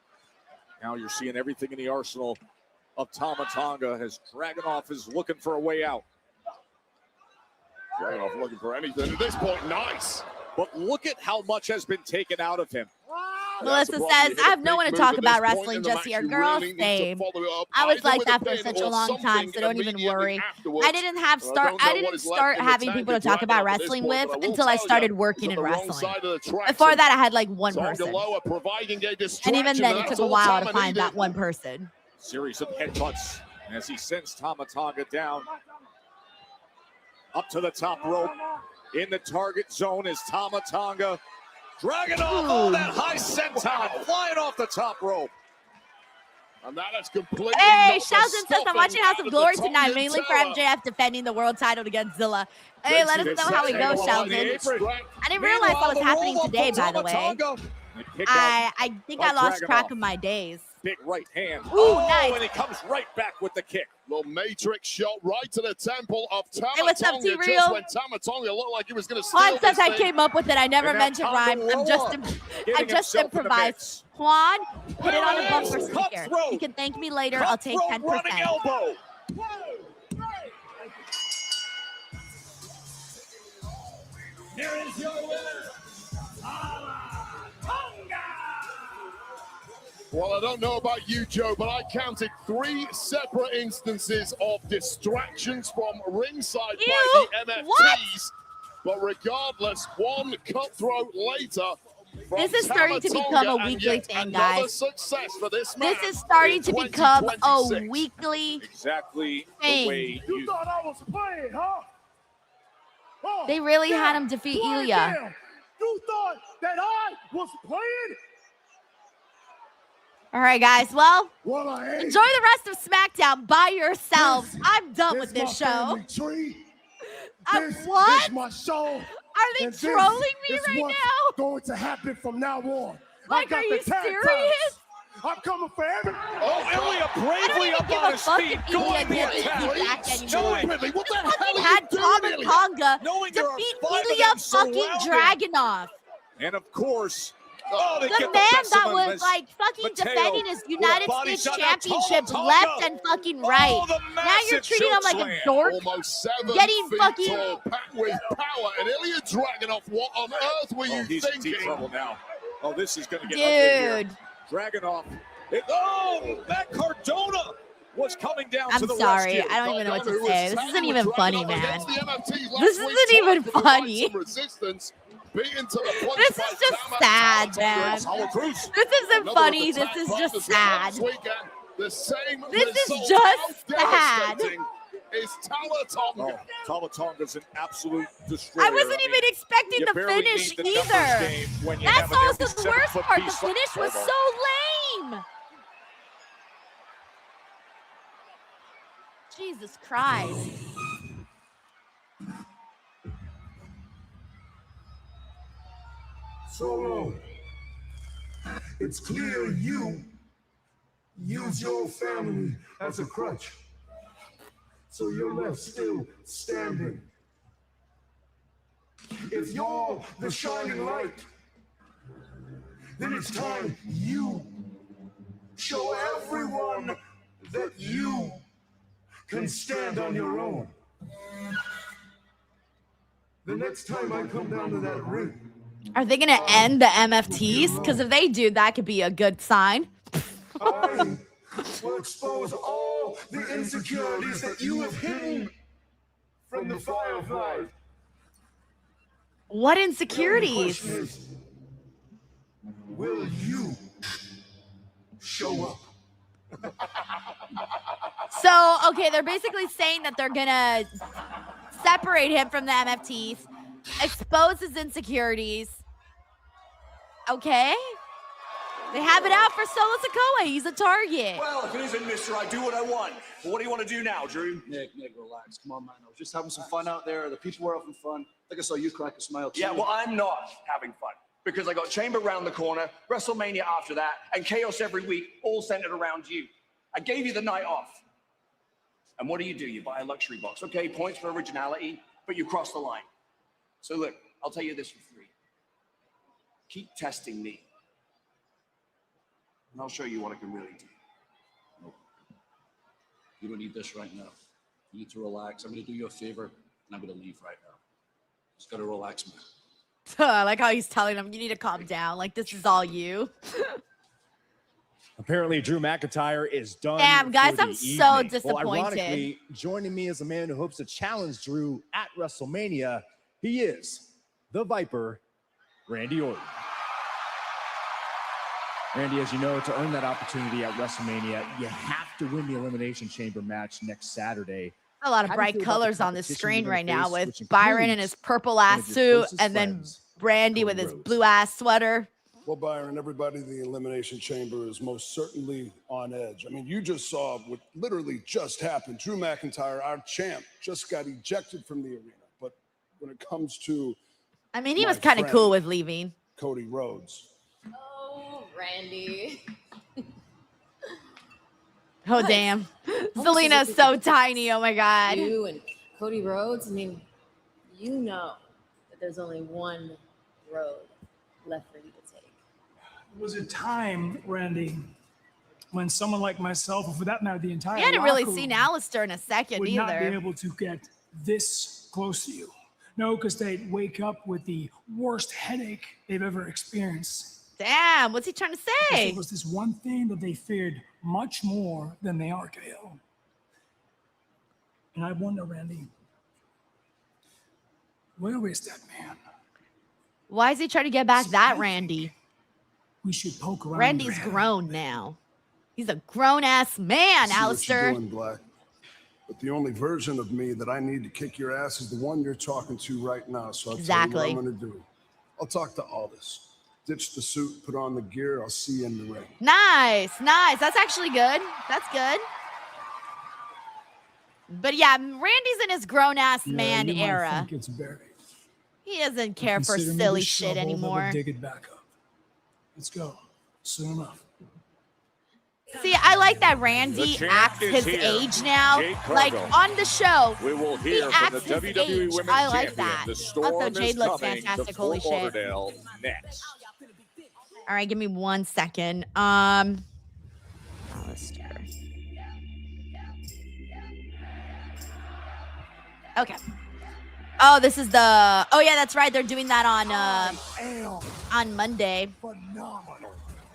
Now you're seeing everything in the arsenal of Tama Tonga as Dragunov is looking for a way out. Dragunov looking for anything. At this point, nice. But look at how much has been taken out of him. Melissa says, I have no one to talk about wrestling just here. Girl, same. I was like that for such a long time, so don't even worry. I didn't start having people to talk about wrestling with until I started working in wrestling. Before that, I had like one person. And even then, it took a while to find that one person. Series of headbutts as he sends Tama Tonga down. Up to the top rope. In the target zone is Tama Tonga. Dragunov, oh, that high senton flying off the top rope. And that is completely. Hey, Sheldon says I'm watching House of Glory tonight, mainly for MJF defending the world title against Zilla. Hey, let us know how it goes, Sheldon. I didn't realize that was happening today, by the way. I think I lost track of my days. Big right hand. Ooh, nice. And he comes right back with the kick. Little matrix shot right to the temple of Tama Hey, what's up, Tonga. T-Real? Just when Tama Tonga looked like he was going to steal Juan says this I thing. came up with it. I never And mentioned now rhyme. I just improvised. Juan, put it on a bumper sticker. You can thank me later. I'll take 10%. Running elbow. Here is your winner, Tama Tonga. Well, I don't know about you, Joe, but I counted 3 separate instances of distractions from ringside by the MFTs. What? But regardless, one cutthroat later. This is starting to become a weekly thing, guys. Success for this man This is starting to become a 2026. weekly Exactly thing. the way You thought I was playing, huh? Oh, They really had him defeat try Ilya. again. You thought that I was playing? All right, guys. Well, Well, I ain't. enjoy the rest of SmackDown by yourselves. I'm done with this show. What? my show. Are they And this trolling me is right what's now? going to happen from now on. Like, I got are the you tag serious? titles. I'm coming for every. Oh, Ilya bravely I up don't on even his give a feet. fuck if Going Ilya for gets attack. beat back anymore. Ridley, what the They hell fucking are had you doing, Tama Ilya? Tonga Knowing there are defeat 5 of Ilya them fucking surrounded. Dragunov. And of course, oh, they The get man best that of him was as like fucking Mateo defending his with a United body States shot. Now Championship Tonga. left and fucking right. Oh, the Now you're massive treating him like a choke dork. Almost 7 Getting feet fucking- tall, packed with power. And Ilya Dragunov, what on earth were you he's in deep thinking? trouble now. Oh, this is going to get ugly Dude. here. Dragunov. Matt Cardona was coming down to I'm the sorry. rescue. I don't even know what to Who say. was This isn't tagged even with funny, Dragunov man. against the MFTs last This week, isn't even trying to provide funny. some resistance, beaten to the punch This by is just Tama sad, Tonga. man. Apollo Crews. This isn't Another funny. of the This tag is partners just from sad. last weekend. The same This is result. just How sad. devastating is Tama Tonga. Oh, Tama Tonga's an absolute destroyer. I wasn't even expecting you the barely finish need the numbers either. game when you That's have an also every the worst 7-foot part. The piece like finish was Turbo. so lame. Jesus Christ. Solo, it's clear you use your family as a crutch. So you're left still standing. If you're the shining light, then it's time you show everyone that you can stand on your own. The next time I come down to that ring, Are they going to end the MFTs? Because if they do, that could be a good sign. I will expose all the insecurities that you have hidden from the Firefly. What The insecurities? question is, will you show up? So, okay, they're basically saying that they're going to separate him from the MFTs, expose his insecurities. Okay. They have it out for Solo Sikoa. He's a target. Well, if it isn't Mister, I do what I want. But what do you want to do now, Drew? Nick, relax. Come on, man. I was just having some fun out there. The people were having fun. I think I saw you crack a smile too. Yeah, well, I'm not having fun because I got Chamber round the corner, WrestleMania after that, and Chaos every week, all centered around you. I gave you the night off. And what do? You buy a luxury box. Okay, points for originality, but you cross the line. So look, I'll tell you this for free. Keep testing me. And I'll show you what I can really do. Nope. You don't need this right now. You need to relax. I'm going to do you a favor, and I'm going to leave right now. Just got to relax, man. I like how he's telling him, you need to calm down. Like, this is all you. Apparently, Drew McIntyre is done. Damn, guys, I'm so evening. disappointed. Well, ironically, joining me as a man who hopes to challenge Drew at WrestleMania, he is the Viper, Randy Orton. Randy, as you know, to earn that opportunity at WrestleMania, you have to win the Elimination Chamber match next Saturday. A lot of bright colors on the screen right now with Byron in his purple ass suit and then Randy with his blue ass sweater. Well, Byron, everybody in the Elimination Chamber is most certainly on edge. I mean, you just saw what literally just happened. Drew McIntyre, our champ, just got ejected from the arena. But when it comes to, I mean, he was kind of cool with leaving. Cody Rhodes. Oh, Randy. Oh, damn. Selena's so tiny. Oh, my God. You and Cody Rhodes, I mean, you know that there's only one road left for you to take. There was a time, Randy, when someone like myself, or for that matter, the entire You hadn't really locker seen room Alistair in a second would not be either. able to get this close to you. No, because they'd wake up with the worst headache they've ever experienced. Damn, what's he trying to say? It was this one thing that they feared much more than the RKO. And I wonder, Randy, where is that man? Why is he trying to get back that Randy? We should poke around. Randy's grown now. He's a grown-ass man, See what Alistair. you're doing, Black. But the only version of me that I need to kick your ass is the one you're talking to right now. So I'll tell you what I'm going to do. I'll talk to Aldis. Ditch the suit, put on the gear. I'll see you in the ring. Nice. That's actually good. That's good. But yeah, Randy's in his grown-ass man you might era. think it's buried. He doesn't care for Consider me silly the shit shovel that will anymore. Dig it back up. Let's go. Soon enough. See, I like that Randy acts his here. age now. Jade Like Cargill. on the show, We will he hear from acts the his WWE age. Women's I like Champion. that. The Storm Also, Jade is looks coming fantastic. to Holy Fort shit. Lauderdale next. All right, give me 1 second. Alistair. Okay. Oh, this is the. Oh yeah, that's right. They're doing that on Monday.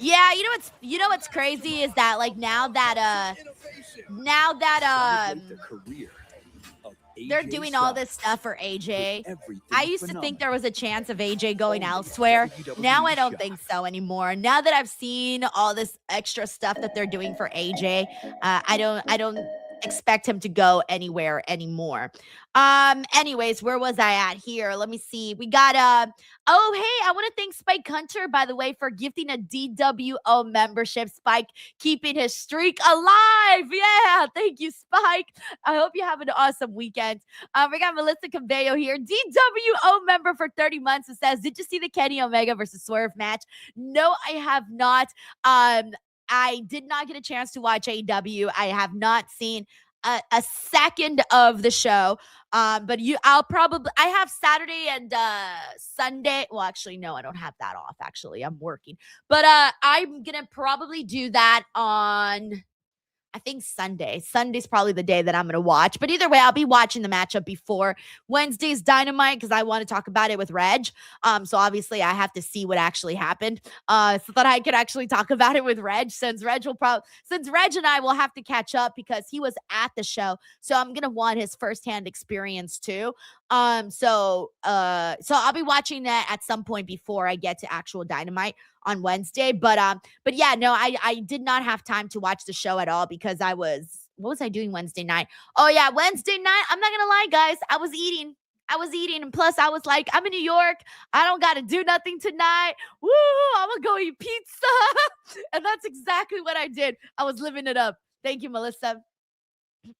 Yeah, you know what's crazy is that like now that they're doing all this stuff for AJ. I used to think there was a chance of AJ going elsewhere. Now I don't think so anymore. Now that I've seen all this extra stuff that they're doing for AJ, I don't expect him to go anywhere anymore. Anyways, where was I at here? Let me see. We got oh hey, I want to thank Spike Hunter, by the way, for gifting a DWO membership. Spike keeping his streak alive. Yeah, thank you, Spike. I hope you have an awesome weekend. We got Melissa Cabello here, DWO member for 30 months, who says, did you see the Kenny Omega versus Swerve match? No, I have not. I did not get a chance to watch AEW. I have not seen a second of the show. But I have Saturday and Sunday. Well, actually, no, I don't have that off. Actually, I'm working. But I'm going to probably do that on, I think Sunday. Sunday's probably the day that I'm going to watch. But either way, I'll be watching the matchup before Wednesday's Dynamite because I want to talk about it with Reg. So obviously I have to see what actually happened so that I could actually talk about it with Reg, since Reg and I will have to catch up because he was at the show. So I'm going to want his firsthand experience too. So I'll be watching that at some point before I get to actual Dynamite on Wednesday. But yeah, no, I did not have time to watch the show at all because what was I doing Wednesday night? Oh yeah, Wednesday night, I'm not gonna lie, guys, I was eating. I was eating, and plus I was like, I'm in New York. I don't got to do nothing tonight. Woo, I'm going to go eat pizza. And that's exactly what I did. I was living it up. Thank you, Melissa.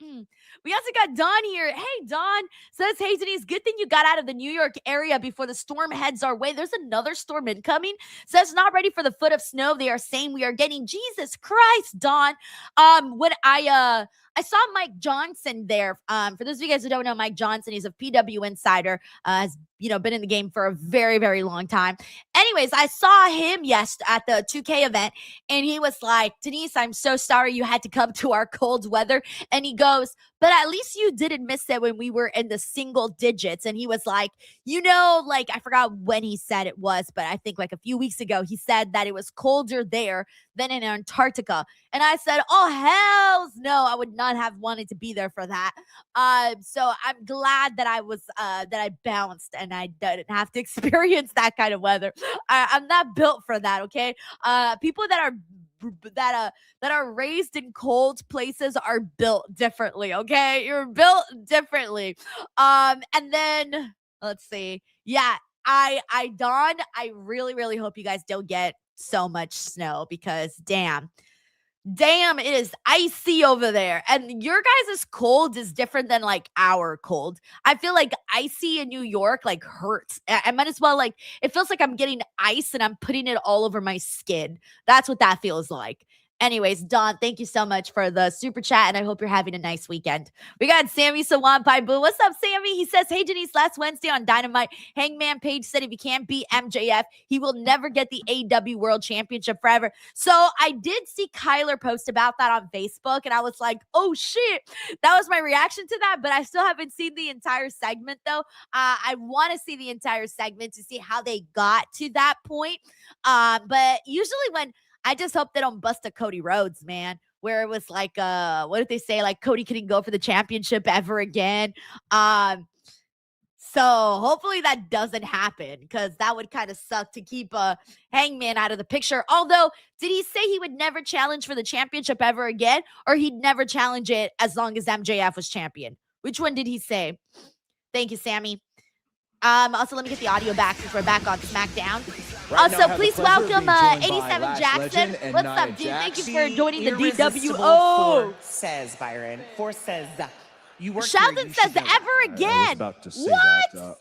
We also got Dawn here. Hey, Dawn says, hey, Denise, good thing you got out of the New York area before the storm heads our way. There's another storm incoming. Says not ready for the foot of snow. They are saying we are getting Jesus Christ, Dawn. When I saw Mike Johnson there. For those of you guys who don't know, Mike Johnson, he's a PW insider, has been in the game for a very, very long time. Anyways, I saw him at the 2K event, and he was like, Denise, I'm so sorry you had to come to our cold weather. And he goes, but at least you didn't miss it when we were in the single digits. And he was like, I forgot when he said it was, but I think like a few weeks ago, he said that it was colder there than in Antarctica. And I said, oh, hells no, I would not have wanted to be there for that. So I'm glad that I bounced and I didn't have to experience that kind of weather. I'm not built for that, okay? People that are raised in cold places are built differently, okay? You're built differently. And then let's see. Yeah, Dawn, I really, really hope you guys don't get so much snow because damn, it is icy over there. And your guys' cold is different than like our cold. I feel like icy in New York like hurts. I might as well it feels like I'm getting ice and I'm putting it all over my skin. That's what that feels like. Anyways, Dawn, thank you so much for the super chat, and I hope you're having a nice weekend. We got Sammy Sawan Boo. What's up, Sammy? He says, hey, Denise, last Wednesday on Dynamite, Hangman Page said if he can't beat MJF, he will never get the AEW World Championship forever. So I did see Kyler post about that on Facebook, and I was like, oh, shit. That was my reaction to that, but I still haven't seen the entire segment, though. I want to see the entire segment to see how they got to that point. But usually when I just hope they don't bust a Cody Rhodes, man, where it was like, what did they say? Like Cody couldn't go for the championship ever again. So hopefully that doesn't happen because that would kind of suck to keep Hangman out of the picture. Although, did he say he would never challenge for the championship ever again, or he'd never challenge it as long as MJF was champion? Which one did he say? Thank you, Sammy. Also, let me get the audio back since we're back on SmackDown. Right also, please welcome 87 Jackson. What's up, dude? Thank you for joining the DWO. Says Byron. For says you work. Sheldon says ever again. What?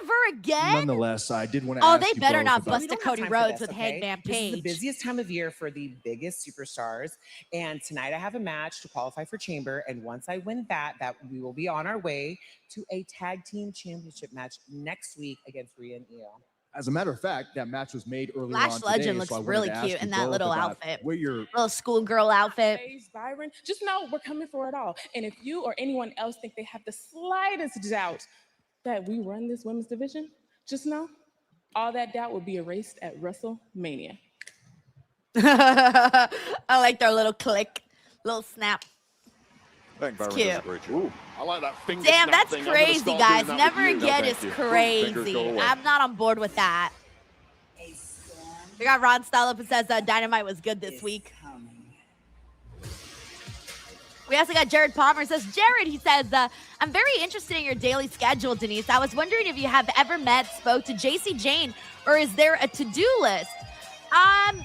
Ever again? Nonetheless, I did want to. Oh, ask they you better both not about- bust a Cody Rhodes with Hangman This is the Page. busiest time of year for the biggest superstars. And tonight I have a match to qualify for Chamber. And once I win that we will be on our way to a tag team championship match next week against Rhea and Io. As a matter of fact, that match was made earlier Lash on Legend today, looks so I wanted really to ask cute you in that both little about outfit. Where your little schoolgirl outfit. Byron, just know we're coming for it all. And if you or anyone else think they have the slightest doubt that we run this women's division, just know all that doubt will be erased at WrestleMania. I like their little click, little snap. I think Byron cute. does a great job. I like that finger Damn, snap that's thing. I'm gonna crazy, start guys. doing that Never with you. again No, is thank you. crazy. Fingers go away. I'm not on board with that. We got Ron Style up and says Dynamite was good this week. We also got Jared Palmer. Says Jared, he says, I'm very interested in your daily schedule, Denise. I was wondering if you have ever spoke to JC Jane, or is there a to-do list?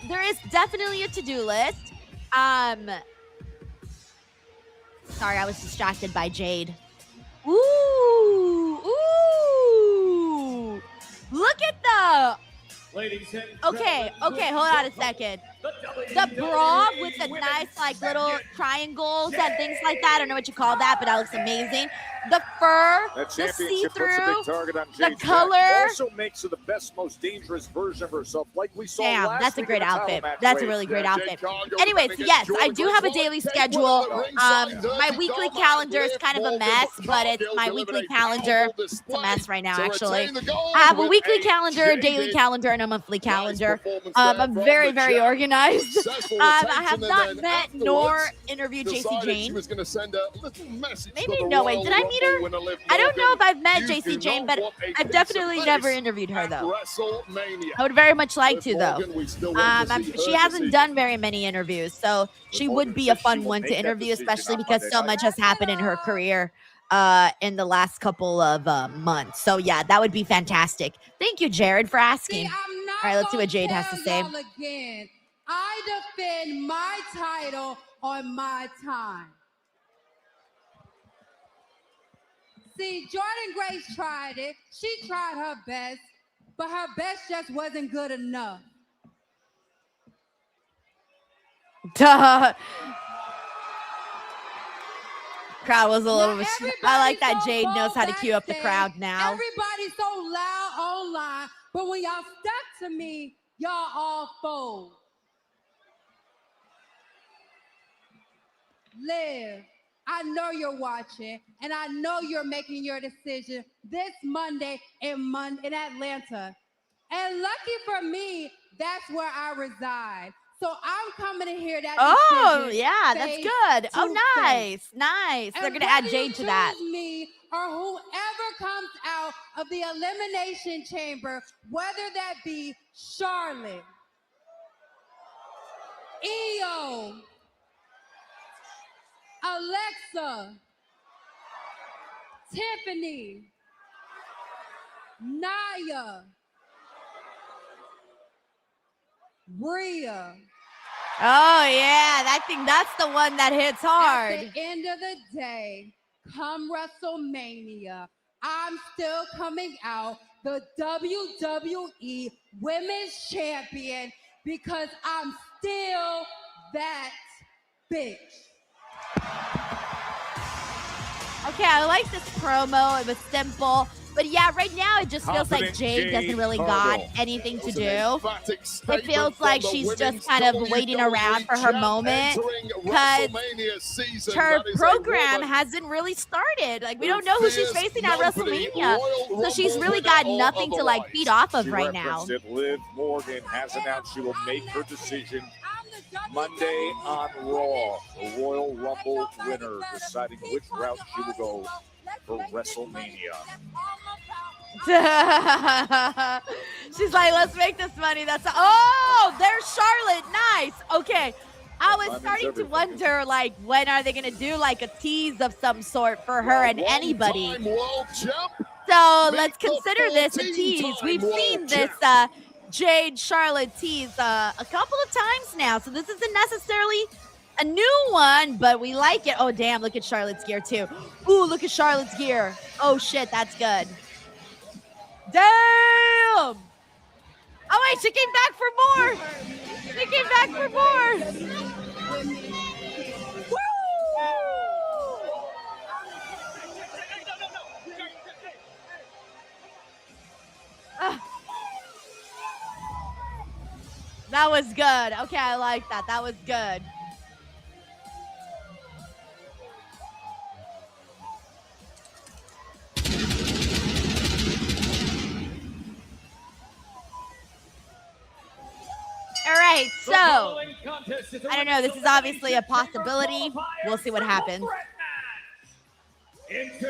There is definitely a to-do list. Sorry, I was distracted by Jade. Ooh. Look at the... Okay, hold on a second. The bra with the nice, little triangles and things like that. I don't know what you call that, but that looks amazing. The fur, That the championship puts a see-through, big target on the Jade color. Jack. Also makes her the best, most dangerous version of herself, like we saw Damn, last that's a week great in the title outfit. match That's a race. really great Yeah, outfit. Jade Cargill Anyways, against yes, Jordan I do have a Grizzly. daily Take schedule. one at ringside. My weekly calendar is kind of a mess, but it's my weekly calendar. It's a mess right now, actually. I have a weekly calendar, a daily calendar, and a monthly calendar. I'm very, very organized. I have not met nor interviewed JC Jane. Maybe, no, wait, did I meet her? I don't know if I've met JC Jane, but I've definitely never interviewed her, though. I would very much like to, though. She hasn't done very many interviews, so she would be a fun one to interview, especially because so much has happened in her career. in the last couple of months. So yeah, that would be fantastic. Thank you, Jared, for asking. All right, let's see what Jade has to say. Again, I defend my title on my time. See, Jordan Grace tried it. She tried her best, but her best just wasn't good enough. Duh. Crowd was a little bit. I like that Jade knows how to cue up the crowd now. Everybody's so loud online, but when y'all stuck to me, y'all all fold. Liv, I know you're watching, and I know you're making your decision this Monday in Atlanta. And lucky for me, that's where I reside. So I'm coming to hear that. Oh, yeah, that's good. Oh, nice. Nice. They're going to add Jade to that. Me or whoever comes out of the Elimination Chamber, whether that be Charlotte, Io, Alexa, Tiffany, Naya, Rhea. Oh, yeah. That's the one that hits hard. At the end of the day, come WrestleMania, I'm still coming out the WWE Women's Champion because I'm still that bitch. Okay, I like this promo. It was simple. But yeah, right now it just feels like Jade doesn't really got anything to do. It feels like she's just kind of waiting around for her moment because her program hasn't really started. Like, we don't know who she's facing at WrestleMania. So she's really got nothing to like feed off of right now. Liv Morgan has announced she will make her decision Monday on Raw. The Royal Rumble winner deciding which route she will go for WrestleMania. She's like, let's make this money. Oh, there's Charlotte. Nice. Okay. I was starting to wonder, like, when are they going to do like a tease of some sort for her and anybody? So let's consider this a tease. We've seen this Jade Charlotte tease a couple of times now. So this isn't necessarily a new one, but we like it. Oh, damn. Look at Charlotte's gear, too. Ooh, look at Charlotte's gear. Oh, shit. That's good. Damn. Oh, wait. She came back for more. She came back for more. Woo! That was good. Okay, I like that. That was good. All right, so I don't know. This is obviously a possibility. We'll see what happens.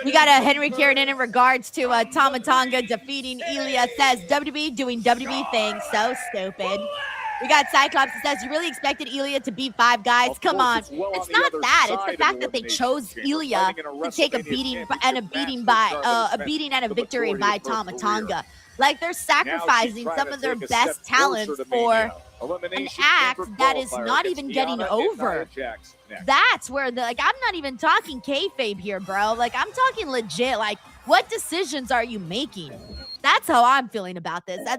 We got a Henry Kieran in regards to Tama Tonga defeating Ilya. Says WWE doing WWE things. So stupid. We got Cyclops that says, you really expected Ilya to beat five guys? Come on. It's not that. It's the fact that they chose Ilya to take a beating and a beating and a victory by Tama Tonga. Like, they're sacrificing some of their best talents for an act that is not even getting over. That's where I'm not even talking kayfabe here, bro. Like, I'm talking legit. Like, what decisions are you making? That's how I'm feeling about this. I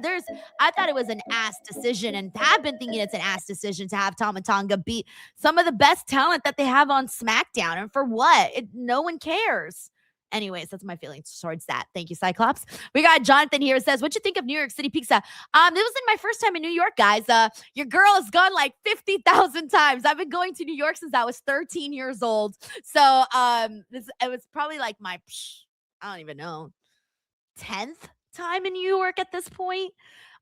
thought it was an ass decision, and have been thinking it's an ass decision to have Tama Tonga beat some of the best talent that they have on SmackDown. And for what? No one cares. Anyways, that's my feelings towards that. Thank you, Cyclops. We got Jonathan here. Says, what'd you think of New York City pizza? This wasn't my first time in New York, guys. Your girl has gone like 50,000 times. I've been going to New York since I was 13 years old. So it was probably like my, I don't even know, 10th time in New York at this point.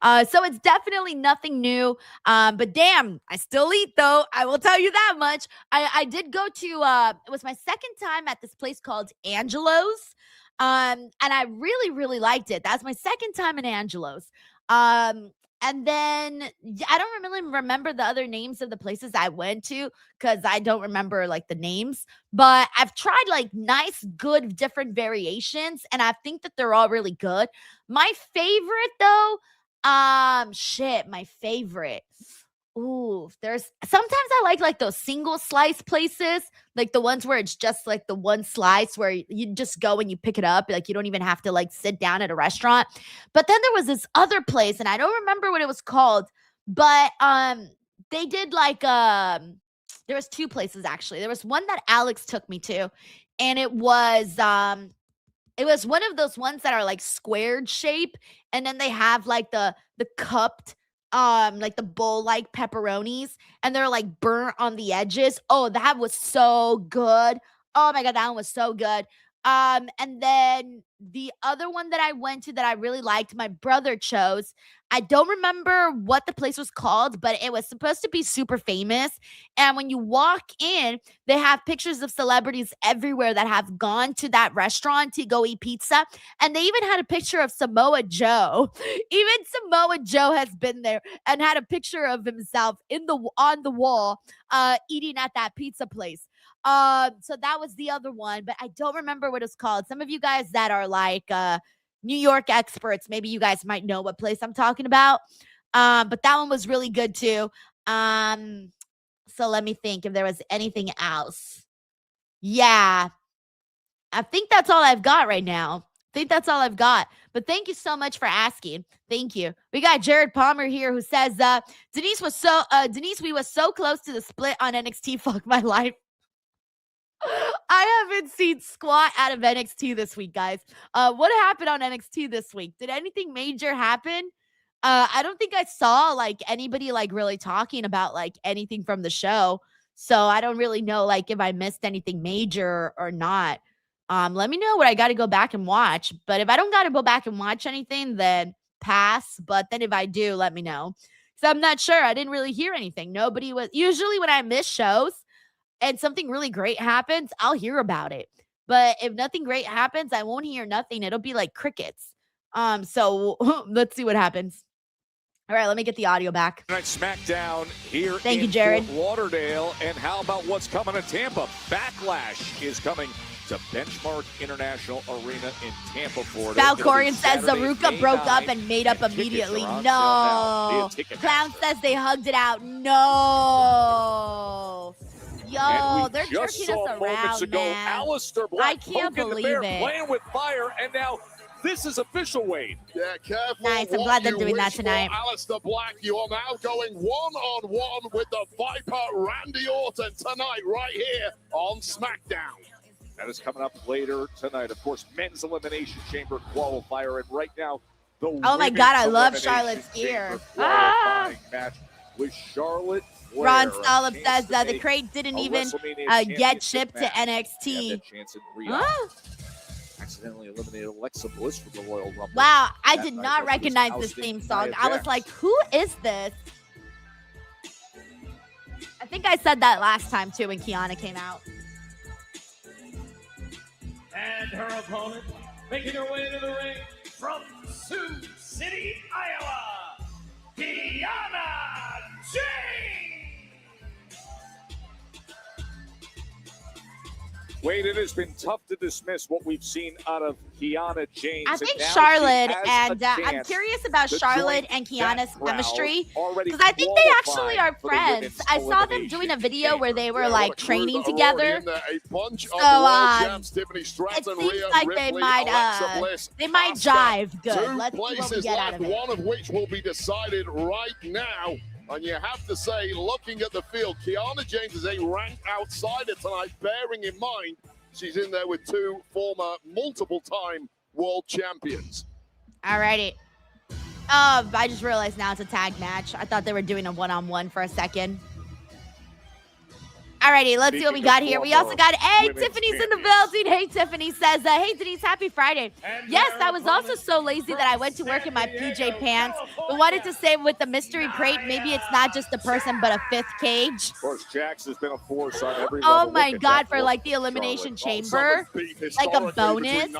So it's definitely nothing new. But damn, I still eat though. I will tell you that much. I did go to, it was my second time at this place called Angelo's. And I really, really liked it. That's my second time in Angelo's. And And then I don't really remember the other names of the places I went to because I don't remember like the names. But I've tried like nice, good, different variations, and I think that they're all really good. My favorite though, my favorite. Ooh, there's sometimes I like those single slice places, like the ones where it's just like the one slice where you just go and you pick it up, like you don't even have to like sit down at a restaurant. But then there was this other place, and I don't remember what it was called, but they did like there was two places actually. There was one that Alex took me to, and it was one of those ones that are like squared shape, and then they have like the cupped like the bowl like pepperonis, and they're like burnt on the edges. Oh, that was so good. Oh my god, that one was so good. And then the other one that I went to that I really liked, my brother chose. I don't remember what the place was called, but it was supposed to be super famous. And when you walk in, they have pictures of celebrities everywhere that have gone to that restaurant to go eat pizza. And they even had a picture of Samoa Joe. Even Samoa Joe has been there and had a picture of himself on the wall eating at that pizza place. So that was the other one, but I don't remember what it's called. Some of you guys that are like New York experts, maybe you guys might know what place I'm talking about. But that one was really good too. So let me think if there was anything else. Yeah, I think that's all I've got right now. But thank you so much for asking. Thank you. We got Jared Palmer here who says, Denise, we was so close to the split on NXT. Fuck my life. I haven't seen squat out of NXT this week, guys. What happened on NXT this week? Did anything major happen? I don't think I saw like anybody like really talking about like anything from the show. So I don't really know like if I missed anything major or not. Let me know what I got to go back and watch. But if I don't got to go back and watch anything, then pass. But then if I do, let me know. So I'm not sure. I didn't really hear anything. Nobody was usually when I miss shows and something really great happens, I'll hear about it. But if nothing great happens, I won't hear nothing. It'll be like crickets. So let's see what happens. All right, let me get the audio back. Tonight, SmackDown here Thank in you, Jared. Fort Lauderdale. And how about what's coming to Tampa? Backlash is coming to Benchmark International Arena in Tampa, Florida. Falcorian says Zaruka broke up and made up immediately. No. Clown says they hugged it out. No. Yo, they're jerking us around, man. Alistair Black, I can't believe it. Playing with fire, and now this is official, Wade. Yeah, careful. Nice, I'm glad they're doing that tonight. Alistair Black, you are now going one-on-one with the Viper Randy Orton tonight, right here on SmackDown. That is coming up later tonight. Of course, men's elimination chamber qualifier, and right now the oh my god, I love Charlotte's gear. Match with Charlotte. Ron Stolop says the crate didn't even get shipped to NXT. Accidentally eliminated Alexa Bliss from the Royal Rumble. Wow, I did not recognize this theme song. I was like, who is this? I think I said that last time too when Kiana came out. And her opponent, making her way to the ring from Sioux City, Iowa, Kiana James. Wade, it has been tough to dismiss what we've seen out of Kiana James. I think Charlotte, and I'm curious about Charlotte and Kiana's chemistry because I think they actually are friends. I saw them doing a video where they were like training together. So it seems like they might jive good. Let's see what we get out of it. One of which will be decided right now. And you have to say, looking at the field, Kiana James is a ranked outsider tonight, bearing in mind she's in there with two former multiple-time world champions. All righty. I just realized now it's a tag match. I thought they were doing a one-on-one for a second. Alrighty, let's see what we got here. We also got, hey, Tiffany's in the building. Hey, Tiffany says, hey, Denise, happy Friday. Yes, I was also so lazy that I went to work in my PJ pants, but wanted to say with the mystery crate, maybe it's not just a person, but a fifth cage. Of course, Jax has been a force on every oh level. my God, for like the elimination chamber, like a bonus.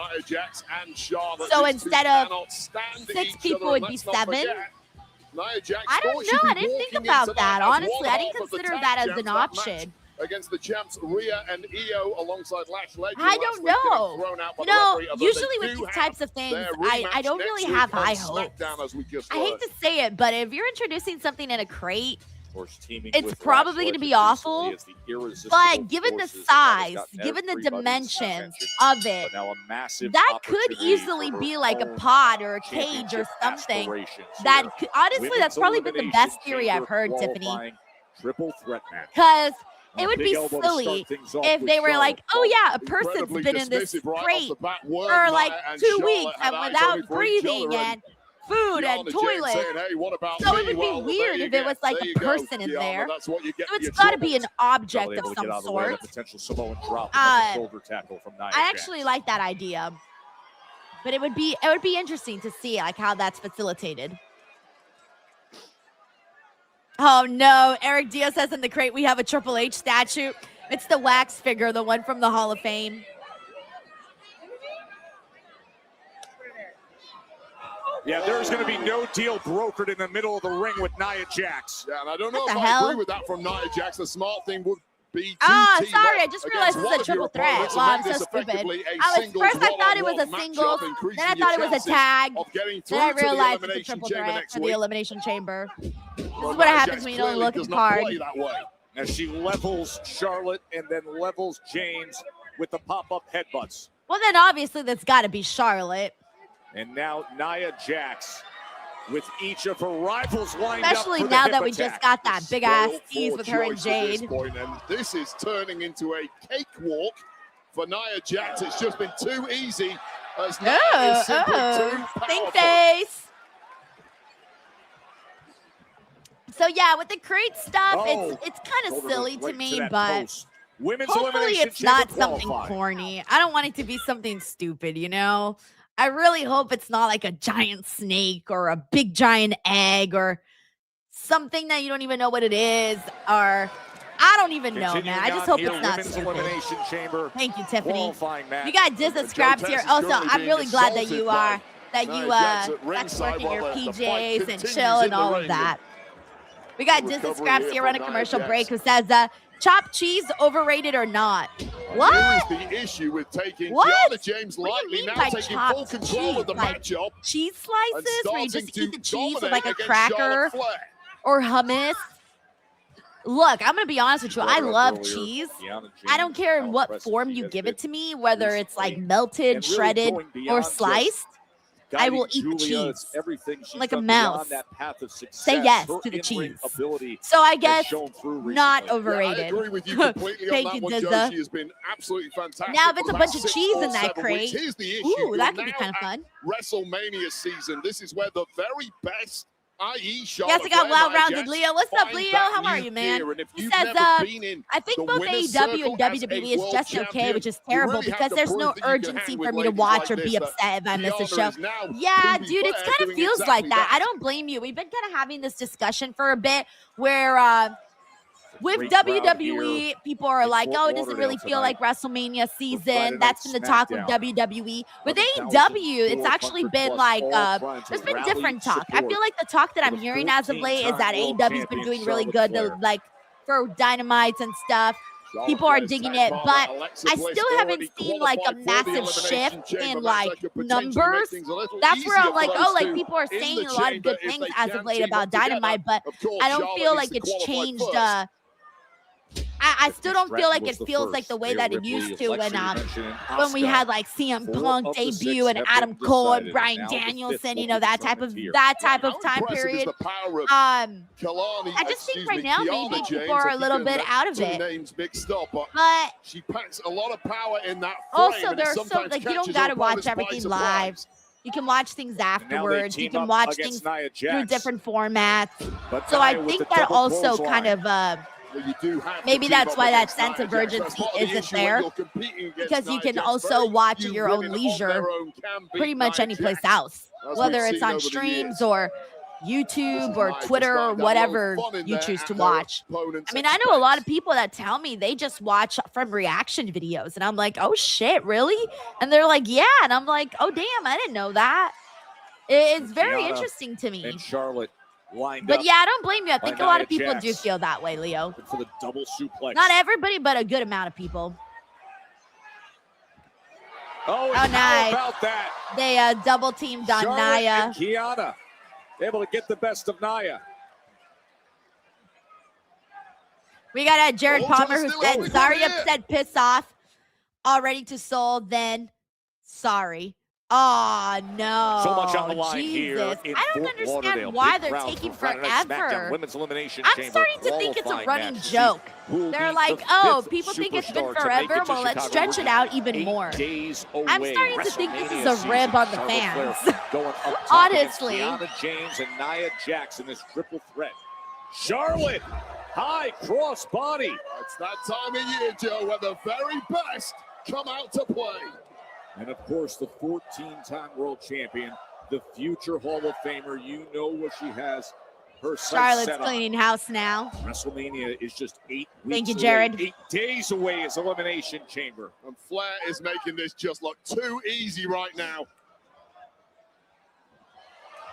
So instead of 6 people, it would be 7. Nia Jax I don't know. I didn't think about that. Honestly, I didn't consider that as an option. Against the champs Rhea and Io alongside Lash Legend. I don't know. You know, usually with these types of things, I don't really have high hopes. I hate to say it, but if you're introducing something in a crate, it's probably going to be awful. But given the size, given the dimensions of it, that could easily be like a pod or a cage or something. That honestly, that's probably been the best theory I've heard, Tiffany. Triple threat match. Because it would be silly if they were like, oh yeah, a person's been in this crate for like 2 weeks and without breathing and food and toilet. So it would be weird if it was like a person in there. So it's got to be an object of some sort. I actually like that idea, but it would be interesting to see like how that's facilitated. Oh no, Eric Diaz says in the crate we have a Triple H statue. It's the wax figure, the one from the Hall of Fame. Yeah, there's going to be no deal brokered in the middle of the ring with Nia Jax. Yeah, and I don't know if I agree with that from Nia Jax. The smart thing would be to sorry, I just realized it's a triple threat. Wow, I'm so stupid. First I thought it was a singles, then I thought it was a tag, then I realized it's a triple threat for the Elimination Chamber. This is what happens when you don't look at the card. As she levels Charlotte and then levels James with the pop-up headbutts. Well, then obviously that's got to be Charlotte. And now Nia Jax with each of her rivals lined especially up for now the that hip we attack. just got that big ass tease with her and Jade. And this is turning into a cakewalk for Nia Jax. It's just been too easy. As Nia is simply too powerful. Think face. So yeah, with the crate stuff, it's kind of silly to me, but hopefully it's not something corny. I don't want it to be something stupid, you know? I really hope it's not like a giant snake or a big giant egg or something that you don't even know what it is, or I don't even know, man. I just hope it's not stupid. Thank you, Tiffany. You got Dizza Scraps here. Also, I'm really glad that you working your PJs and chill and all of that. We got Dizza Scraps here on a commercial break who says, chopped cheese overrated or not? What? Here is the issue with taking Kiana James lightly, now taking full control of the matchup. Cheese slices where you just eat the cheese with like a cracker or hummus? Look, I'm going to be honest with you. I love cheese. I don't care in what form you give it to me, whether it's like melted, shredded, or sliced. I will eat the cheese like a mouse. Say yes to the cheese. So I guess not overrated. I agree with you completely Thank you, on that one, Dizza. Joe. She has been absolutely fantastic. Now if it's a bunch of cheese in that crate, here's the issue. ooh, that could be kind of fun. WrestleMania season. This is where the very best, i.e. Charlotte Yes, I got Flair, well-rounded Leo. What's up, Leo? How are you, man? He says, I think both AEW and WWE is just okay, which is terrible because there's no urgency for me to watch or be upset if I miss a show. Yeah, dude, it kind of feels like that. I don't blame you. We've been kind of having this discussion for a bit where with WWE, people are like, oh, it doesn't really feel like WrestleMania season. That's been the talk with WWE. With AEW, it's actually been like, there's been different talk. I feel like the talk that I'm hearing as of late is that AEW's been doing really good, like for Dynamites and stuff. People are digging it, but I still haven't seen like a massive shift in like numbers. That's where I'm like, oh, like people are saying a lot of good things as of late about Dynamite, but I don't feel like it's changed. I still don't feel like it feels like the way that it used to when we had like CM Punk debut and Adam Cole and Bryan Danielson, you know, that type of time period. I just think right now maybe people are a little bit out of it. But she packs a lot of power in that frame, also there's so like you don't gotta watch everything live. You can watch things afterwards. You can watch things through different formats. So I think that also kind of maybe that's why that sense of urgency isn't there, because you can also watch at your own leisure pretty much any place else, whether it's on streams or YouTube or Twitter or whatever you choose to watch. I mean, I know a lot of people that tell me they just watch from reaction videos, and I'm like, oh shit, really? And they're like, yeah, and I'm like, oh damn, I didn't know that. It's very interesting to me. And Charlotte lined But up. yeah, I don't blame you. I think a lot of Nia people do Jax. feel that way, Leo. For the double suplex. Not everybody, but a good amount of people. Oh, and how nice. about that? They double teamed on Charlotte Nia. and Kiana able to get the best of Nia. We got Jared Palmer who still said, open sorry, here. upset, piss off. Already to soul, then sorry. Oh, no. So much on the line here Jesus. in I don't Fort understand Lauderdale. why Big they're crowd taking for Friday Night SmackDown forever. Women's Elimination I'm Chamber starting to think it's a qualifying running match to joke. see who will They're be like, the oh, fifth people think it's been superstar to make forever. it to Well, let's Chicago. stretch it out even 8 more. days I'm away. starting to think this is a WrestleMania rib on the season. Charlotte fans. Flair going up top Honestly. against Kiana James and Nia Jax in this triple threat. Charlotte, high cross body. It's that time of year, Joe, where the very best come out to play. And of course, the 14-time world champion, the future Hall of Famer. You know what she has her sights Charlotte's set on. cleaning house now. WrestleMania is just 8 weeks Thank you, away. Jared. 8 days away is Elimination Chamber. And Flair is making this just look too easy right now.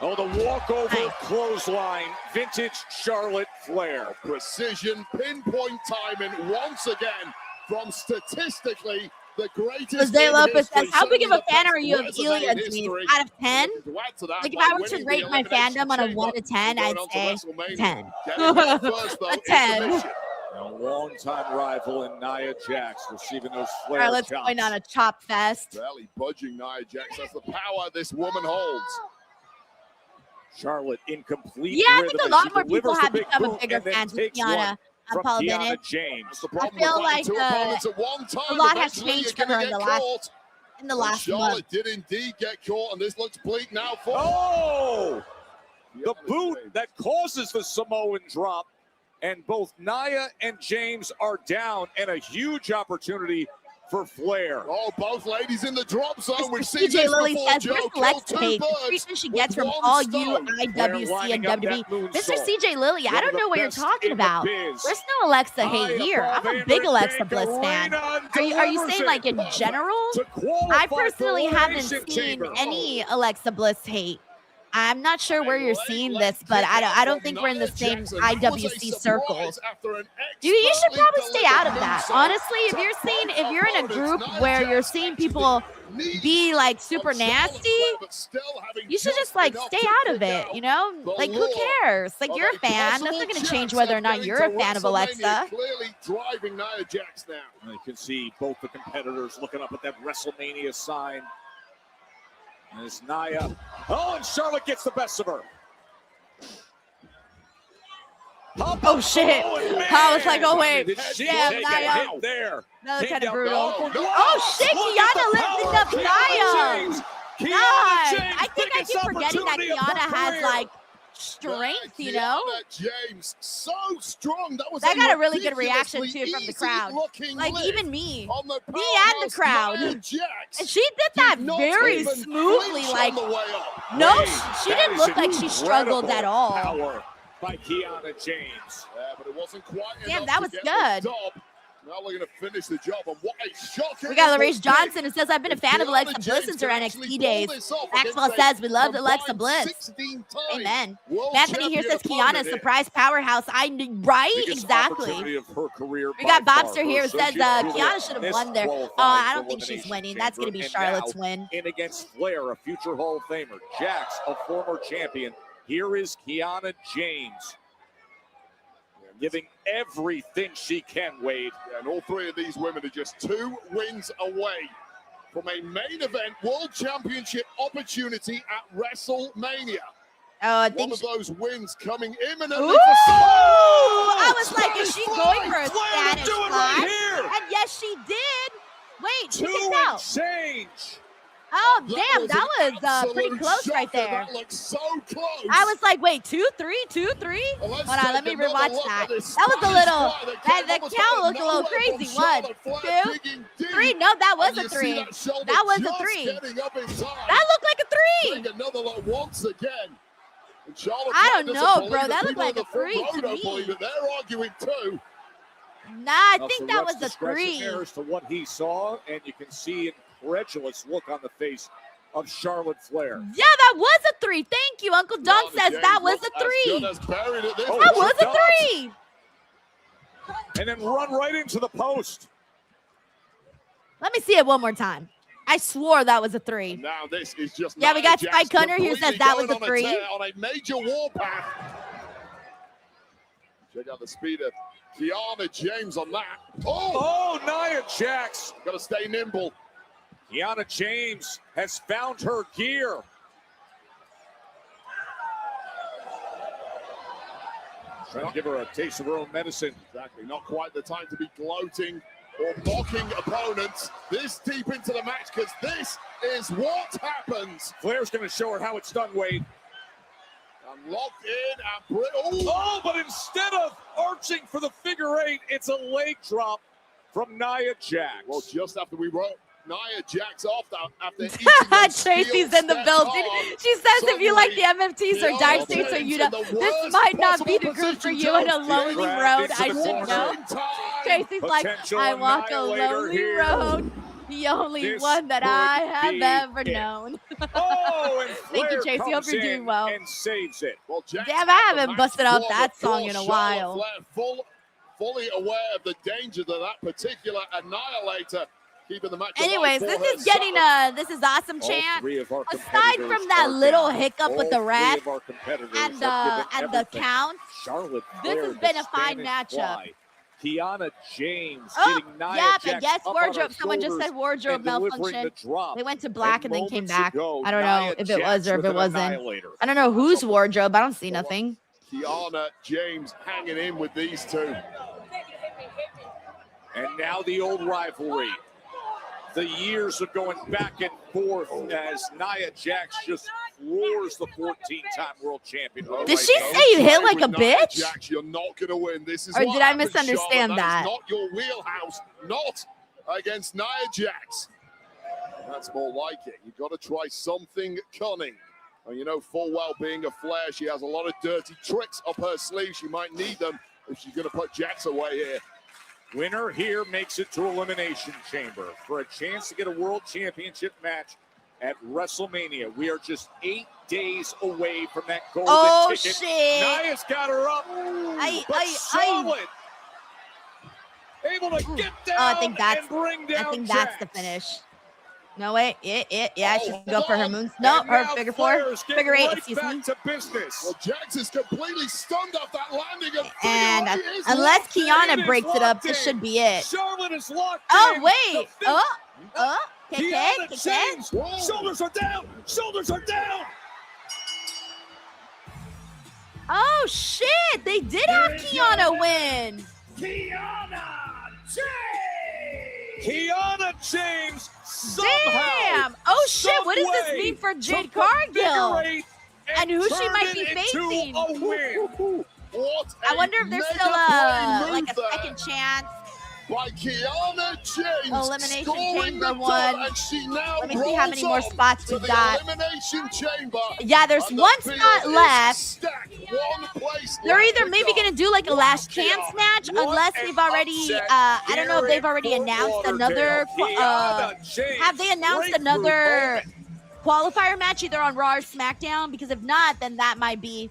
Oh, the walkover clothesline, vintage Charlotte Flair. Precision, pinpoint timing once again from statistically the greatest. Jose in Lopez history, says, how big of a certainly the fan best are you of resume Ilya in Dream? history. Out of 10? To add to that, Like, if by I were to winning the rate my Elimination fandom on a Chamber 1 to 10, and I'd going on to say WrestleMania. 10. Getting there first, though, A is the 10. mission. A longtime rival in Nia Jax receiving those Flair Charlotte's chops. going on a chop fest. Barely budging Nia Jax. That's the power this woman holds. Charlotte in complete Yeah, I rhythm think a as lot she more people delivers the have big become a boot bigger and then fan of takes Kiana one and from Paul Kiana Bennett. James. That's the I problem feel with fighting like two opponents at one time. a lot has Eventually, changed you're for her gonna in the get last caught. And month. Charlotte did indeed get caught, and this looks bleak now for Oh! The boot that causes the Samoan drop. And both Nia and James are down, and a huge opportunity for Flair. Oh, both ladies in the drop zone. We've seen CJ this Lilly before, says, Joe. where's Kill Alexa two Page? The birds treatment she with gets from one all stone. you IWC and WWE. Mr. CJ Lilly, I don't know what you're talking about. There's no Alexa hate here. I'm a big Alexa Bliss fan. Are you saying like in general? I personally haven't seen any Alexa Bliss hate. I'm not sure where you're seeing this, but I don't think we're in the same IWC circles. You should probably stay out of that. Honestly, if you're in a group where you're seeing people be like super nasty, you should just like stay out of it, you know? Like, who cares? Like, you're a fan. That's not going to change whether or not you're a fan of Alexa. Clearly driving Nia Jax now. And you can see both the competitors looking up at that WrestleMania sign. And it's Nia. Oh, and Charlotte gets the best of her. Oh shit! I was like, oh wait, Did she damn, take a Nia. hit there? That was Came kind of down brutal. low. Oh shit, Look at Kiana the lifting power up of Kiana James. Nia. Kiana God, James, I think I biggest keep forgetting that opportunity of her Kiana has career. like strength, you know? Kiana James, so strong. That got a really good reaction too from the crowd. Like even me and the crowd. And she did that very smoothly. Like no, she didn't look like she struggled at all. Power by Kiana James. Yeah, but it wasn't quite Damn, enough that to was get good. the job. Now we're going to finish the job, and what a shocking. We got Larice Johnson who says, I've been a fan of Alexa Bliss since her NXT days. Maxwell says, we loved Alexa Bliss. Amen. Anthony here says, Kiana, surprise powerhouse. Right? Exactly. Of her career We got by Bobster far. here who So says, she's Kiana should have this won there. qualifies I don't for think she's Elimination winning. That's going to be Chamber. Charlotte's And win. now, in against Flair, a future Hall of Famer. Jax, a former champion. Here is Kiana James. Giving everything she can, Wade. Yeah, and all three of these women are just 2 wins away from a main event world championship opportunity at WrestleMania. Oh, I One think of those wins coming imminently Ooh! for I was like, is she going for a Spanish do it fly? right here. And yes, she did. Wait, Two check this out. and change. Oh, damn, that was pretty close right there. That looks so close. I was like, wait, 2-3, 2-3? Well, Hold on, let me rewatch that. That was a little, the count looked a little crazy. 1, 2, 3. No, that was a 3. That was a 3. That looked like a 3. Another look once again. I don't know, bro. That looked like a 3 to me. They're arguing too. Nah, I think that was a 3. As to what he saw, and you can see an incredulous look on the face of Charlotte Flair. Yeah, that was a 3. Thank you. Uncle Don says that was a 3. That was a 3. And then run right into the post. Let me see it one more time. I swore that was a 3. Now this is just yeah, we got Nia Spike Jax Hunter who says that was a 3. on a major warpath. Check out the speed of Kiana James on that. Oh, Nia Jax. Got to stay nimble. Kiana James has found her gear. Trying to give her a taste of her own medicine. Exactly. Not quite the time to be gloating or mocking opponents this deep into the match, because this is what happens. Flair's going to show her how it's done, Wade. I'm locked in and oh, but instead of arching for the figure 8, it's a leg drop from Nia Jax. Well, just after we wrote Nia Jax off after Tracy's in the building. She says if you like the MFTs or Dire Straits or Yuta, this might not be the group for you on a lonely road. I should know. Tracy's like, I walk a lonely road. The only one that I have ever known. Oh, and thank you, Tracy. Hope you're doing well. And saves it. Well, damn, I haven't busted out that song in a while. Fully aware of the dangers of that particular annihilator. Keeping the match. Anyways, this is getting this is awesome chant. Aside from that little hiccup with the ref and the count, this has been a fine matchup. Kiana James getting Nia Jax but yes, wardrobe. Someone just said wardrobe malfunction. They went to black and then came back. I don't know if it was or if it wasn't. I don't know whose wardrobe. I don't see nothing. Kiana James hanging in with these two. And now the old rivalry. The years of going back and forth as Nia Jax just floors the 14-time world champion. Did she say you hit like a bitch? Jax, you're not going to win. This is or did I misunderstand that? That is not your wheelhouse. Not against Nia Jax. That's more like it. You've got to try something cunning. And you know full well, being a Flair, she has a lot of dirty tricks up her sleeve. She might need them if she's going to put Jax away here. Winner here makes it to Elimination Chamber for a chance to get a World Championship match at WrestleMania. We are just 8 days away from that golden ticket. Shit. Nia's got her up. Solid. Able to get down I think that's Jax. the finish. No, wait. Yeah, she can go for her moons. No, her figure 4. Figure 8, excuse me. To business. Well, Jax is completely stunned off that landing. And unless Kiana breaks it up, this should be it. Charlotte is locked in. Wait. Kiana James. Shoulders are down. Shoulders are down. Oh, shit. They did have Kiana win. Kiana James. Kiana James somehow. Damn. Oh, shit. What does this mean for Jade Cargill? And who she might be facing? I wonder if there's still like a second chance. By Kiana James. Elimination Chamber 1. And she now let me see how many more spots we've got. Elimination Chamber. Yeah, there's one spot left. They're either maybe going to do like a last chance match, unless they've already, I don't know if they've already announced another, have they announced another qualifier match either on Raw or SmackDown? Because if not, then that might be.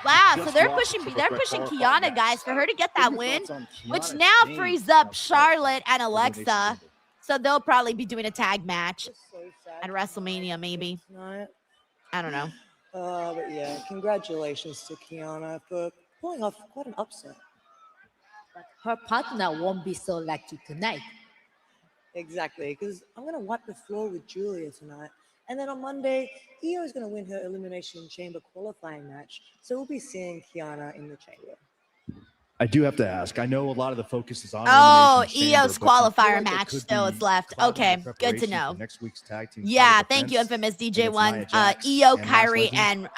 Wow, so they're pushing Kiana, guys, for her to get that win, which now frees up Charlotte and Alexa. So they'll probably be doing a tag match at WrestleMania, maybe. I don't know. But yeah, congratulations to Kiana for pulling off quite an upset. But her partner won't be so lucky tonight. Exactly, because I'm going to wipe the floor with Julia tonight. And then on Monday, Io is going to win her Elimination Chamber qualifying match. So we'll be seeing Kiana in the chamber. I do have to ask. I know a lot of the focus is on Io's qualifier match still is left. Okay, good to know. Next week's tag team. Yeah, thank you, Infamous DJ1. Io, Kyrie, and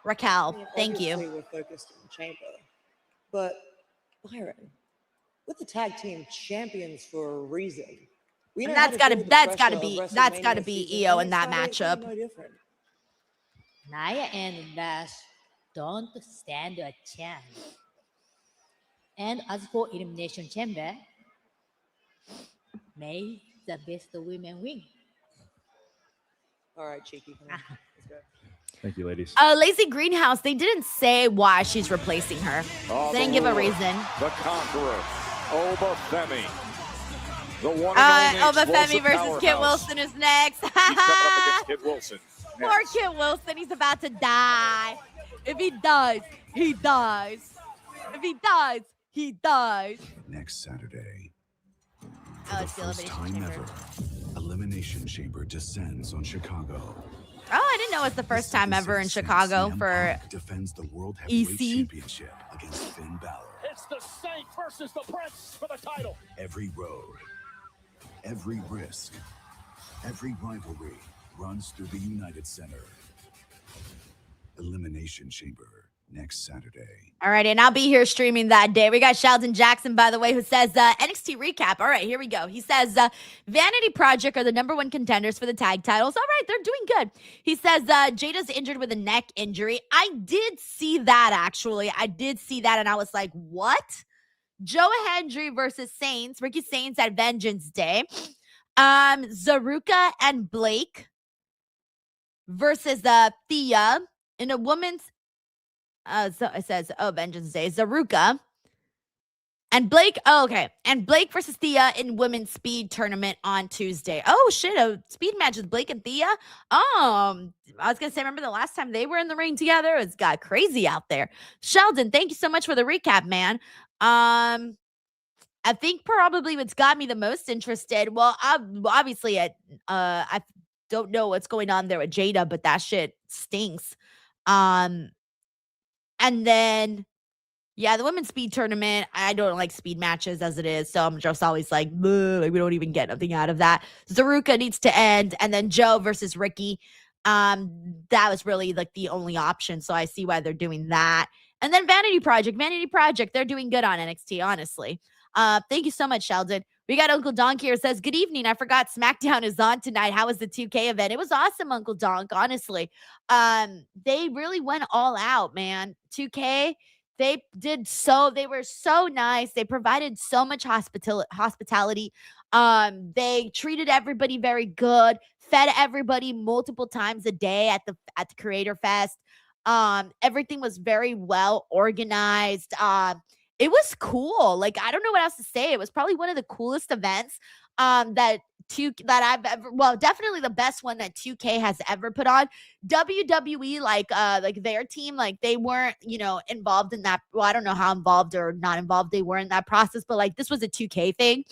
Raquel. Thank you. We're focused on the chamber. But Byron, with the tag team champions for a reason. And that's gotta be Io in that matchup. Nia and Nash don't stand a chance. And as for Elimination Chamber, May the best of women win. All right, Cheeky, come on. Let's go. Thank you, ladies. Lazy Greenhouse, they didn't say why she's replacing her. They didn't give a reason. The Conqueror, Obafemi. The one and only Obafemi explosive versus Kit powerhouse. Wilson is next. He's coming up against Kit Wilson. Poor next. Kit Wilson, he's about to die. If he does, he dies. If he dies, he dies. Next Saturday, Oh, for it's the the first Elimination time Chamber. ever, Elimination Chamber descends on Chicago. Oh, I didn't know it's the first time ever in Chicago CM for Punk defends the World Heavyweight EC. Championship against Finn Balor. It's the Saint versus the Prince for the title. Every road, every risk, every rivalry runs through the United Center. Elimination Chamber next Saturday. All right, and I'll be here streaming that day. We got Sheldon Jackson, by the way, who says NXT recap. All right, here we go. He says Vanity Project are the #1 contenders for the tag titles. All right, they're doing good. He says Jada's injured with a neck injury. I did see that, actually. I did see that, and I was like, what? Joe Hendry versus Saints. Ricky Saints at Vengeance Day. Zaruka and Blake versus Thea in a woman's so it says, Vengeance Day. Zaruka and Blake. Oh, okay. And Blake versus Thea in women's speed tournament on Tuesday. Oh, shit. A speed match with Blake and Thea. I was going to say, remember the last time they were in the ring together? It's got crazy out there. Sheldon, thank you so much for the recap, man. I think probably what's got me the most interested. Well, obviously, I don't know what's going on there with Jada, but that shit stinks. And then, yeah, the women's speed tournament, I don't like speed matches as it is, so I'm just always like, we don't even get nothing out of that. Zaruka needs to end, and then Joe versus Ricky. That was really like the only option, so I see why they're doing that. And then Vanity Project, they're doing good on NXT, honestly. Thank you so much, Sheldon. We got Uncle Donk here. Says, good evening. I forgot SmackDown is on tonight. How was the 2K event? It was awesome, Uncle Donk, honestly. They really went all out, man. 2K, they were so nice. They provided so much hospitality. They treated everybody very good, fed everybody multiple times a day at the Creator Fest. Everything was very well organized. It was cool. Like, I don't know what else to say. It was probably one of the coolest events that I've ever, well, definitely the best one that 2K has ever put on. WWE, like their team, like they weren't, involved in that. Well, I don't know how involved or not involved they were in that process, but like this was a 2K thing.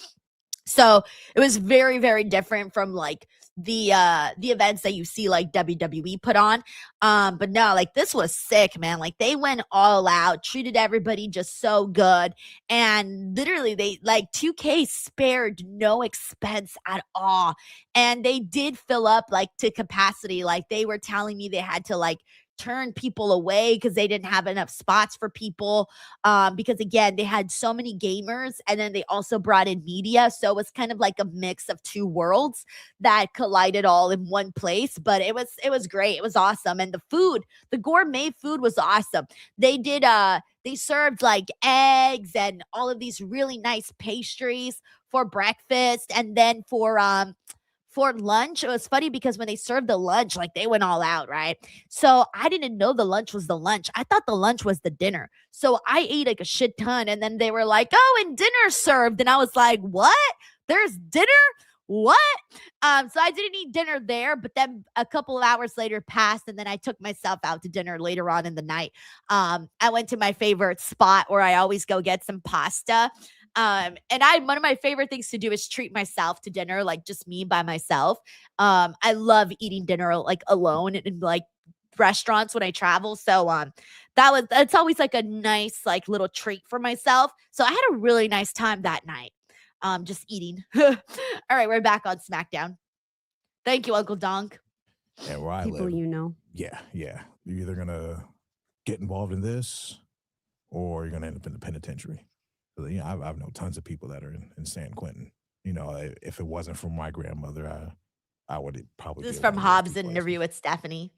So it was very, very different from like the events that you see like WWE put on. But no, like this was sick, man. Like they went all out, treated everybody just so good. And literally they like 2K spared no expense at all. And they did fill up like to capacity. Like they were telling me they had to like turn people away because they didn't have enough spots for people, because again they had so many gamers, and then they also brought in media, so it was kind of like a mix of two worlds that collided all in one place. But it was great. It was awesome. And the gourmet food was awesome. They served like eggs and all of these really nice pastries for breakfast, and then for lunch, it was funny because when they served the lunch, like they went all out, right? So I didn't know the lunch was the lunch. I thought the lunch was the dinner. So I ate like a shit ton. And then they were like, oh, and dinner served. And I was like, what? There's dinner? What? So I didn't eat dinner there, but then a couple of hours later passed, and then I took myself out to dinner later on in the night. I went to my favorite spot where I always go get some pasta. And one of my favorite things to do is treat myself to dinner, like just me by myself. I love eating dinner like alone in like restaurants when I travel. So it's always like a nice like little treat for myself. So I had a really nice time that night. Just eating. All right, we're back on SmackDown. Thank you, Uncle Donk. And where I People live, you know. Yeah. You're either gonna get involved in this, or you're gonna end up in the penitentiary. I've known tons of people that are in San Quentin. If it wasn't for my grandmother, I would probably. This is from Hobbs' interview with Stephanie.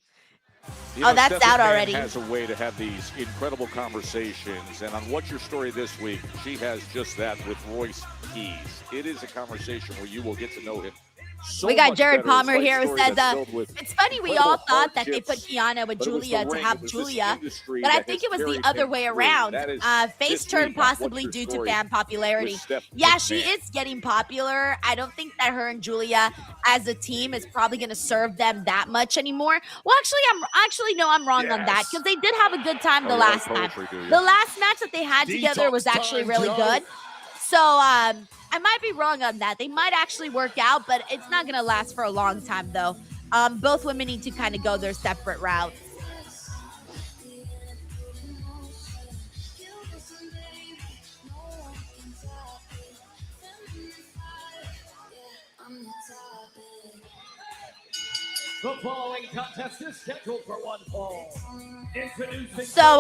You know, that's Stephanie out Mann already. has a way to have these incredible conversations, and on What's Your Story this week, she has just that with Royce Keys. It is a conversation where you will get to know him. So we got much Jared better. Palmer It's here like a who story says, that's filled with it's funny we incredible all thought that they put hardships, Kiana with but it was the Julia to ring. have It was this Julia, industry but I that think has it was the carried other him way through. around. That is Face this turn week on What's possibly Your due to Story fan popularity. with Steph Yeah, she McMahon. is getting popular. I don't think that her and Julia as a team is probably going to serve them that much anymore. Well, I'm wrong on that because they did have a good time the last time. The last match that they had together was actually really good. So I might be wrong on that. They might actually work out, but it's not going to last for a long time, though. Both women need to kind of go their separate routes. The following contest is scheduled for one fall. Introducing So,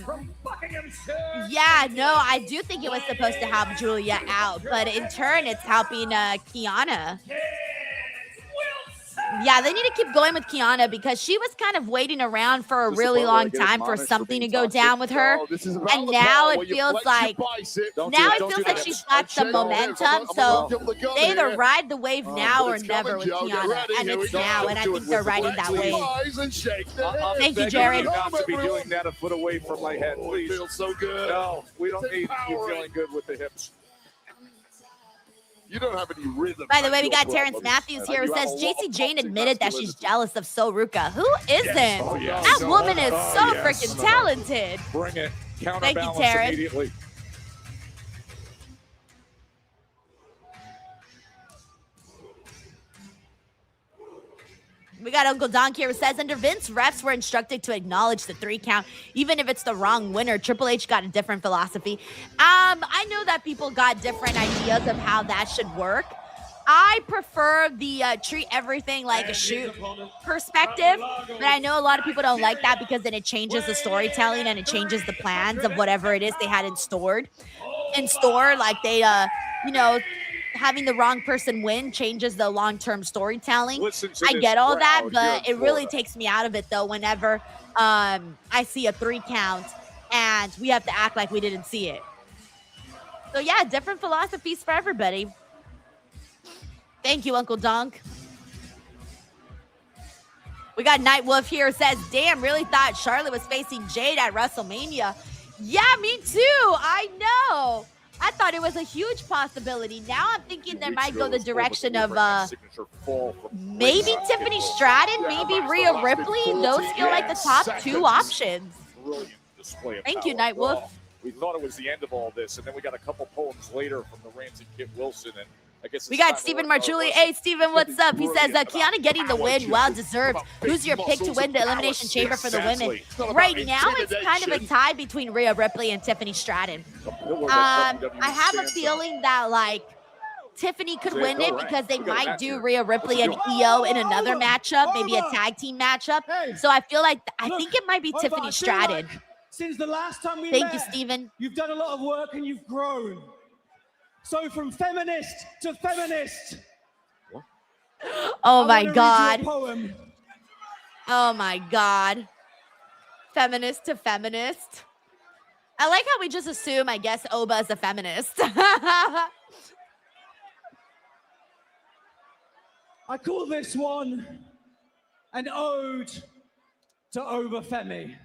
from Buckinghamshire. yeah, no, I do think it was supposed to help Julia out, but in turn, it's helping Kiana. Yeah, they need to keep going with Kiana because she was kind of waiting around for a really long time for something to go down with her. And now it feels like she's got some momentum. So they either ride the wave now or never with Kiana. And it's now, and I think they're riding that wave. Thank you, Jared. Not to be doing that a foot away from my head, please. Feels so good. No, we don't need you feeling good with the hips. You don't have any rhythm. By the way, we got Terrence Matthews here who says JC Jane admitted that she's jealous of So Ruka. Who isn't? That woman is so freaking talented. Bring it. Thank you, Counterbalance Terrence. immediately. We got Uncle Donk here who says, under Vince, refs were instructed to acknowledge the 3 count, even if it's the wrong winner. Triple H got a different philosophy. I know that people got different ideas of how that should work. I prefer the treat everything like a shoot perspective, but I know a lot of people don't like that because then it changes the storytelling and it changes the plans of whatever it is they had in store. Like they, having the wrong person win changes the long-term storytelling. I get all that, but it really takes me out of it though whenever I see a 3 count and we have to act like we didn't see it. So yeah, different philosophies for everybody. Thank you, Uncle Dunk. We got Night Wolf here who says, damn, really thought Charlotte was facing Jade at WrestleMania. Yeah, me too. I know. I thought it was a huge possibility. Now I'm thinking they might go the direction of maybe Tiffany Stratton, maybe Rhea Ripley. Those feel like the top 2 options. Brilliant display of Thank you, power. Nightwolf. We thought it was the end of all this, and then we got a couple poems later from the Reigns and Kit Wilson, and I guess We got Stephen Marchuli. Hey, Stephen, what's up? He says, Kiana getting the win, well deserved. Who's your pick to win the Elimination Chamber for the women? Right now, it's kind of a tie between Rhea Ripley and Tiffany Stratton. I have a feeling that, like, Tiffany could win it because they might do Rhea Ripley and Io in another matchup, maybe a tag team matchup. So I feel like, I think it might be Tiffany Stratton. Since the last time we Thank met, you, Stephen. You've done a lot of work and you've grown. So from feminist to feminist. Oh my God. Poem. Oh my God. Feminist to feminist. I like how we just assume, I guess, Oba is a feminist. I call this one an ode to Obafemi.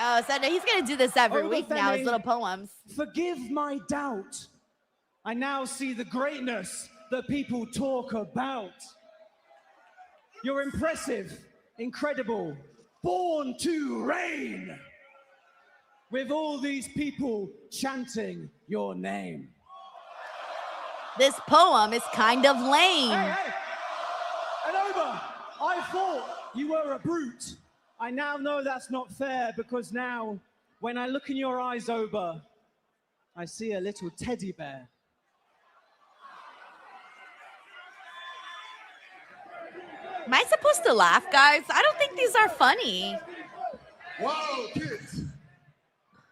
Oh, so he's going to do this every week now, his little poems. Forgive my doubt. I now see the greatness that people talk about. You're impressive, incredible, born to reign. With all these people chanting your name. This poem is kind of lame. Hey. And Oba, I thought you were a brute. I now know that's not fair because now, when I look in your eyes, Oba, I see a little teddy bear. Am I supposed to laugh, guys? I don't think these are funny. Wow, kids.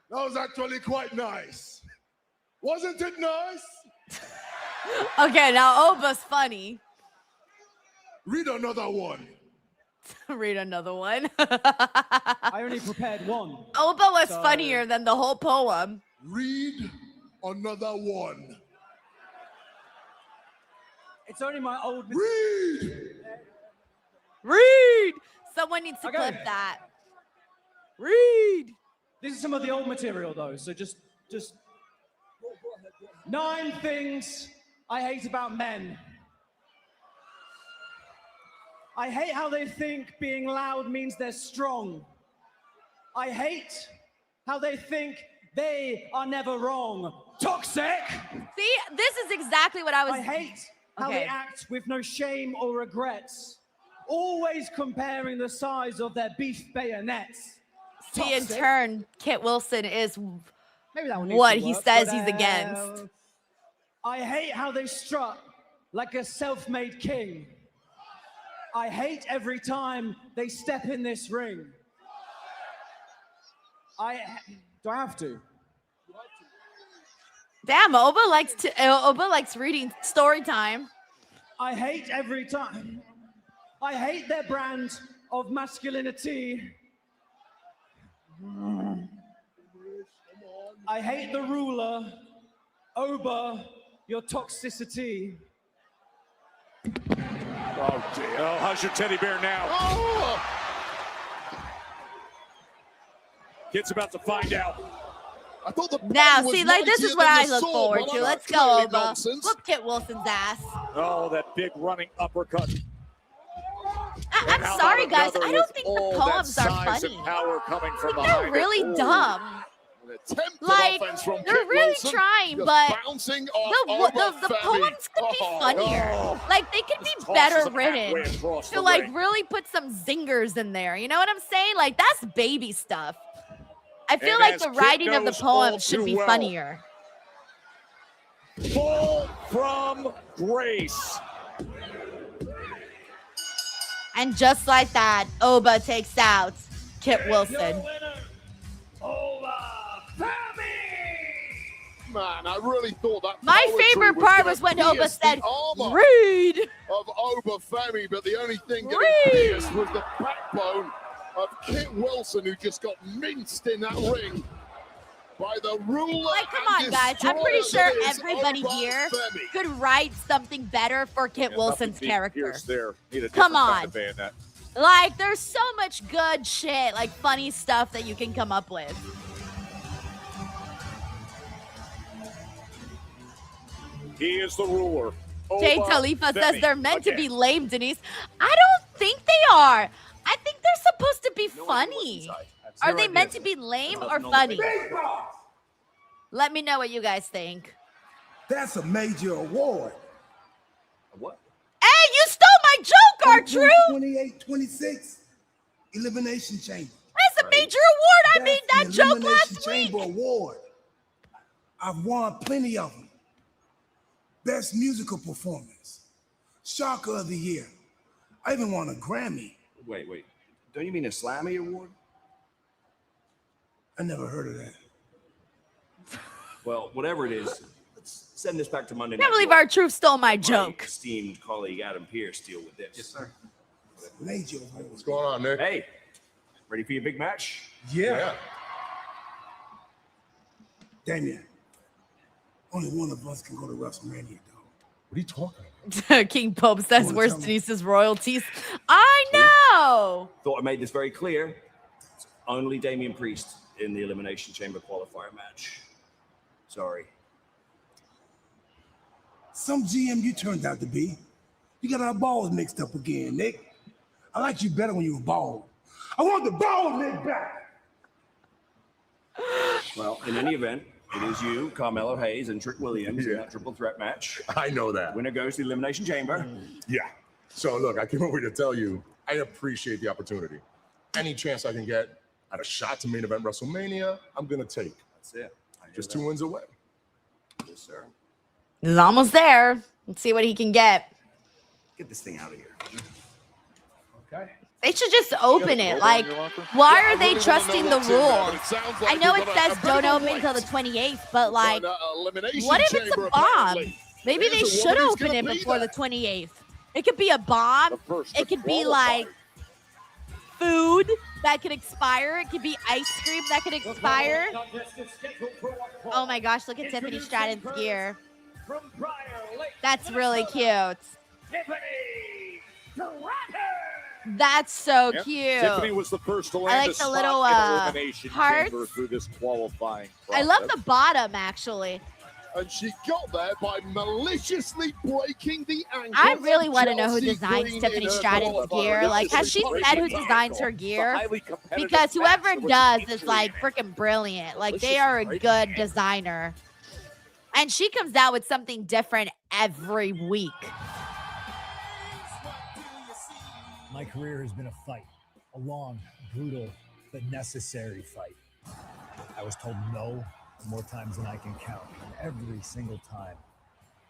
That was actually quite nice. Wasn't it nice? Okay, now Oba's funny. Read another one. Read another one. I only prepared one. Oba was funnier than the whole poem. Read another one. It's only my old. Read. Someone needs to Okay. clip that. Read. This is some of the old material, though, so just 9 things I hate about men. I hate how they think being loud means they're strong. I hate how they think they are never wrong. Toxic! See, this is exactly what I was. I hate how they act with no shame or regrets, always comparing the size of their beef bayonets. See, in Toxic. turn, Kit Wilson is Maybe that one needs what to he work, says but, he's against. I hate how they strut like a self-made king. I hate every time they step in this ring. Do I have to? Damn, Oba likes reading story time. I hate every time. I hate their brand of masculinity. I hate the ruler. Oba, your toxicity. Oh, dear. Oh, how's your teddy bear now? Oh! Kid's about to find out. I thought the Now, was see, like this mightier is what than I the look sword, forward but to. I'm Let's not go, clearly Oba. nonsense. Whoop Kit Wilson's ass. Oh, that big running uppercut. I'm How sorry, about guys. another I don't with think the all that poems are size funny. and power coming from They're behind it. really Ooh. dumb. An attempted Like, offense from they're Kit really Wilson, trying, just but bouncing off the poems could be funnier. Like, they could be tosses better him halfway written across to, the like, ring. really put some zingers in there. You know what I'm saying? Like, that's baby stuff. I feel And like as the Kit writing of the knows all poems should too be well, funnier. Fall from grace. And just like that, Oba takes out Kit Wilson. Man, I really thought that My poetry favorite part gonna was when Oba pierce said, the armor "Read." of Oba Femi, but the only thing getting Read. pierced was the backbone of Kit Wilson, who just got minced in that ring by the ruler. Like, come on, guys. I'm pretty sure everybody here could write something better for Kit Wilson's character. There. Need a Come different on. kind of bayonet. Like, there's so much good shit, like funny stuff that you can come up with. He is the ruler. Jay Oba Talifa says Femi they're meant to again. be lame, Denise. I don't think they are. I think they're supposed to be funny. Are they meant to be lame or funny? Let me know what you guys think. That's a major award. What? Hey, you stole my joke, R-Truth! 28-26 Elimination Chamber. That's a major award. I made that the joke Elimination last week. Chamber Award. I've won plenty of them. Best musical performance. Shocker of the year. I even won a Grammy. Wait. Don't you mean a Slammy award? I never heard of that. Well, whatever it is, let's send this back to Monday I Night can't believe Raw. R-Truth stole my My joke. esteemed colleague Adam Pearce deal with this. Yes, sir. Major. What's going on, Nick? Hey, ready for your big match? Yeah. Damien, only one of us can go to WrestleMania, though. What are you talking about? King Pope says, "Where's Denise's royalties?" I know. Thought I made this very clear. It's only Damian Priest in the Elimination Chamber qualifier match. Sorry. Some GM you turned out to be. You got our balls mixed up again, Nick. I liked you better when you were bald. I want the bald Nick back. Well, in any event, it is you, Carmelo Hayes, and Trick Williams in that triple threat match. I know that. Winner goes to the Elimination Chamber. Yeah. So look, I came over to tell you, I appreciate the opportunity. Any chance I can get at a shot to main event WrestleMania, I'm gonna take. That's it. Just 2 wins away. Yes, sir. He's almost there. Let's see what he can get. Get this thing out of here. Okay. They should just open it. Like, why are they trusting the rules? I know it says don't open until the 28th, but like, what if it's a bomb? Maybe they should open it before the 28th. It could be a bomb. It could be like, food that could expire. It could be ice cream that could expire. Oh my gosh, look at Tiffany Stratton's gear. That's really cute. That's so cute. Tiffany was the first to land I like a the little spot in elimination hearts. chamber through this qualifying I love the bottom, actually. And she got there by maliciously breaking the ankle. I really want to know who Chelsea designs Green Tiffany in her Stratton's qualifying. gear. Like, has she said who designs her gear? Because whoever does is like freaking brilliant. Like, they are a good designer. And she comes out with something different every week. My career has been a fight, a long, brutal, but necessary fight. I was told no more times than I can count, and every single time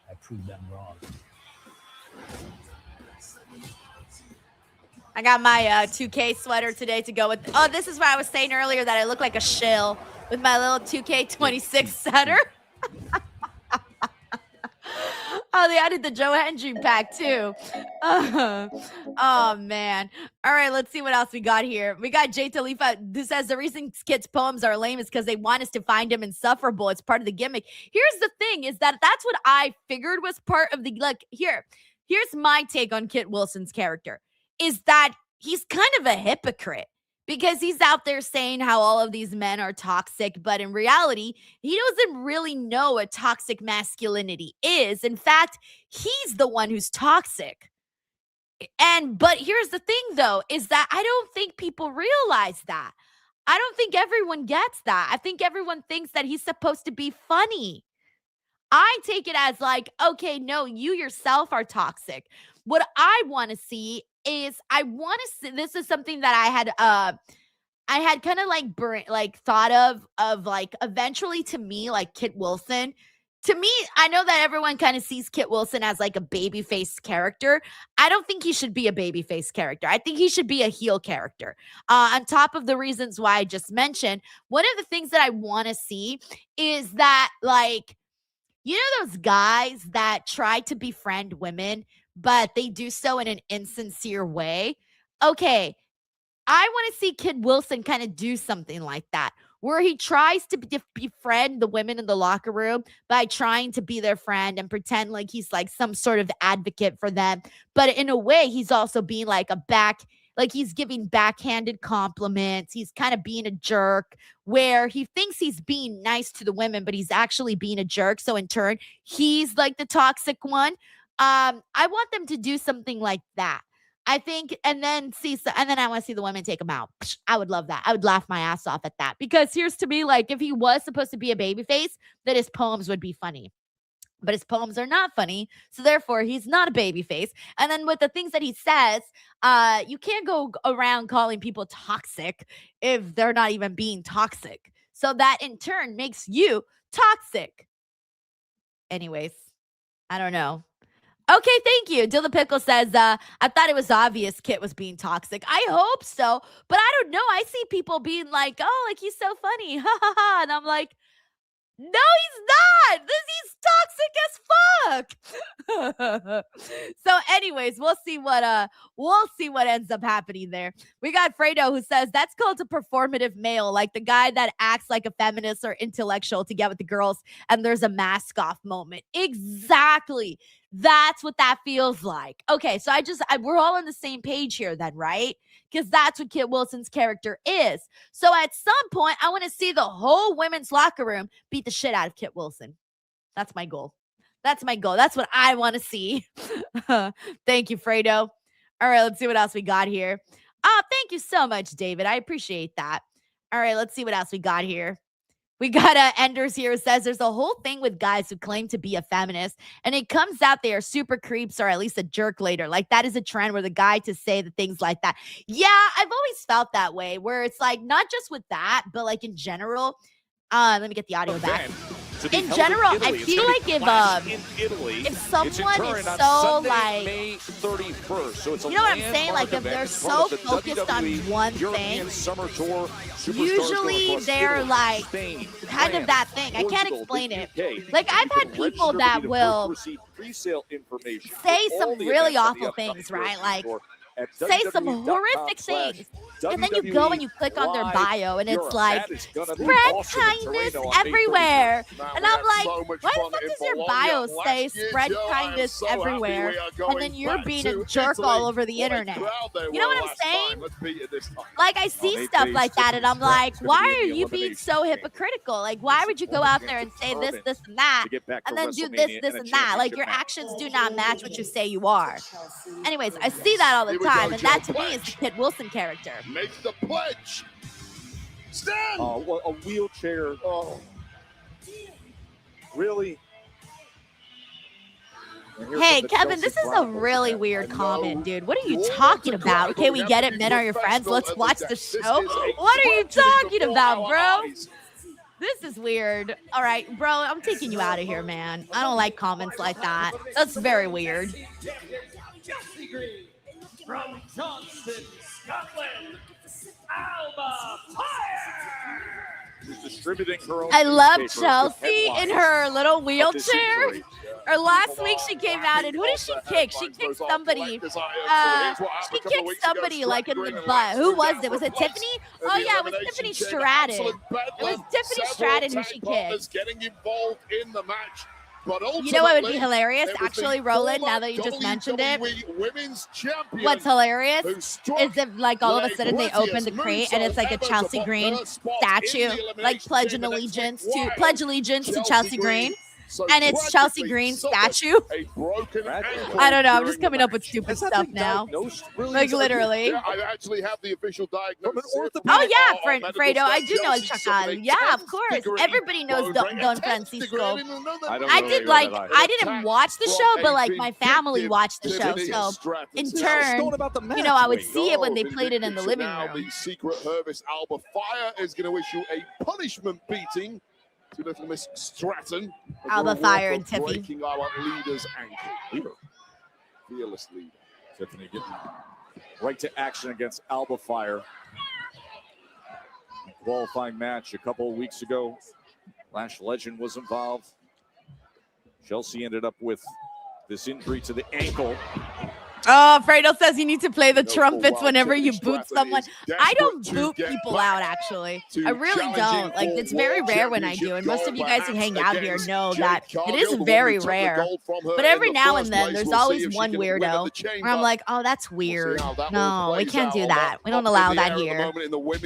I proved them wrong. I got my 2K sweater today to go with. Oh, this is what I was saying earlier, that I look like a shill with my little 2K26 setter. Oh, they added the Joe Hendry pack too. Oh man. All right, let's see what else we got here. We got Jay Talifa, who says the reason Kit's poems are lame is because they want us to find him insufferable. It's part of the gimmick. Here's the thing, is that that's what I figured was part of the, like, here's my take on Kit Wilson's character, is that he's kind of a hypocrite. Because he's out there saying how all of these men are toxic, but in reality, he doesn't really know what toxic masculinity is. In fact, he's the one who's toxic. But here's the thing, though, is that I don't think people realize that. I don't think everyone gets that. I think everyone thinks that he's supposed to be funny. I take it as like, okay, no, you yourself are toxic. What I want to see is this is something that I had kind of like thought of like eventually, to me, like Kit Wilson. To me, I know that everyone kind of sees Kit Wilson as like a babyface character. I don't think he should be a babyface character. I think he should be a heel character. On top of the reasons why I just mentioned, one of the things that I want to see is that, like, you know, those guys that try to befriend women, but they do so in an insincere way. Okay, I want to see Kit Wilson kind of do something like that, where he tries to befriend the women in the locker room by trying to be their friend and pretend like he's like some sort of advocate for them. But in a way, he's also being like he's giving backhanded compliments. He's kind of being a jerk, where he thinks he's being nice to the women, but he's actually being a jerk. So in turn, he's like the toxic one. I want them to do something like that. I think, and then I want to see the women take him out. I would love that. I would laugh my ass off at that, because here's to me, like, if he was supposed to be a babyface, then his poems would be funny. But his poems are not funny, so therefore he's not a babyface. And then with the things that he says, you can't go around calling people toxic if they're not even being toxic. So that in turn makes you toxic. Anyways, I don't know. Okay, thank you. Dill the Pickle says, I thought it was obvious Kit was being toxic. I hope so, but I don't know. I see people being like, oh, like, he's so funny. Ha ha ha. And I'm like, no, he's not. He's toxic as fuck. So anyways, we'll see what ends up happening there. We got Fredo, who says that's called a performative male, like the guy that acts like a feminist or intellectual to get with the girls, and there's a mask off moment. Exactly. That's what that feels like. Okay, so we're all on the same page here then, right? Because that's what Kit Wilson's character is. So at some point, I want to see the whole women's locker room beat the shit out of Kit Wilson. That's my goal. That's what I want to see. Thank you, Fredo. All right, let's see what else we got here. Oh, thank you so much, David. I appreciate that. All right, let's see what else we got here. We got Enders here who says there's a whole thing with guys who claim to be a feminist, and it comes out they are super creeps or at least a jerk later. Like, that is a trend where the guy to say the things like that. Yeah, I've always felt that way, where it's like not just with that, but like in general. Let me get the audio back. In general, I feel like if someone is so like, May 31st, so it's you know what I'm saying? Like, if they're so focused on one thing, usually they're like kind of that thing. I can't explain it. Like, I've had people that will say some really awful things, right? Like, say some horrific things. And then you go and you click on their bio, and it's like, spread kindness everywhere. And I'm like, why the fuck does your bio say spread kindness everywhere? And then you're being a jerk all over the internet. You know what I'm saying? Like, I see stuff like that, and I'm like, why are you being so hypocritical? Like, why would you go out there and say this, this, and that, and then do this, this, and that? Like, your actions do not match what you say you are. Anyways, I see that all the time, and that to me is the Kit Wilson character. Make the pledge. Stand. Oh, a wheelchair. Oh, really? Hey, Kevin, this is a really weird comment, dude. What are you talking about? Okay, we get it. Men are your friends. Let's watch the show. What are you talking about, bro? This is weird. All right, bro, I'm taking you out of here, man. I don't like comments like that. That's very weird. Chelsea Green from Johnston, Scotland, Alba Fire. She's distributing her own I love newspaper Chelsea in her little wheelchair. injury. Or last week she came out, and who did she kick? She kicked somebody. She kicked somebody like in the butt. Who was it? Was it Tiffany? Oh yeah, it was Tiffany Stratton. It was Tiffany Stratton who she kicked. Getting involved in the match. But you know what would be hilarious, actually, Roland, now that you just mentioned it? What's hilarious is if, like, all of a sudden they open the crate and it's like a Chelsea Green statue, like pledge allegiance to Chelsea Green. And it's Chelsea Green statue. I don't know. I'm just coming up with stupid stuff now. Like, literally. Yeah, I actually have the official diagnosis. Oh, yeah, Fredo. I do know it's Chacal. Yeah, of course. Everybody knows Don Francisco. I didn't watch the show, but, like, my family watched the show. So, in turn, you know, I would see it when they played it in the living room. The Secret Service Alba Fire is going to issue a punishment beating to little Miss Stratton. Alba Fire and Tiffany. Breaking our leader's ankle. Fearless leader. Tiffany getting right to action against Alba Fire. Qualifying match a couple of weeks ago. Lash Legend was involved. Chelsea ended up with this injury to the ankle. Oh, Fredo says you need to play the trumpets whenever you boot someone. I don't boot people out, actually. I really don't. Like, it's very rare when I do. And most of you guys who hang out here know that it is very rare. But every now and then, there's always one weirdo where I'm like, oh, that's weird. No, we can't do that. We don't allow that here.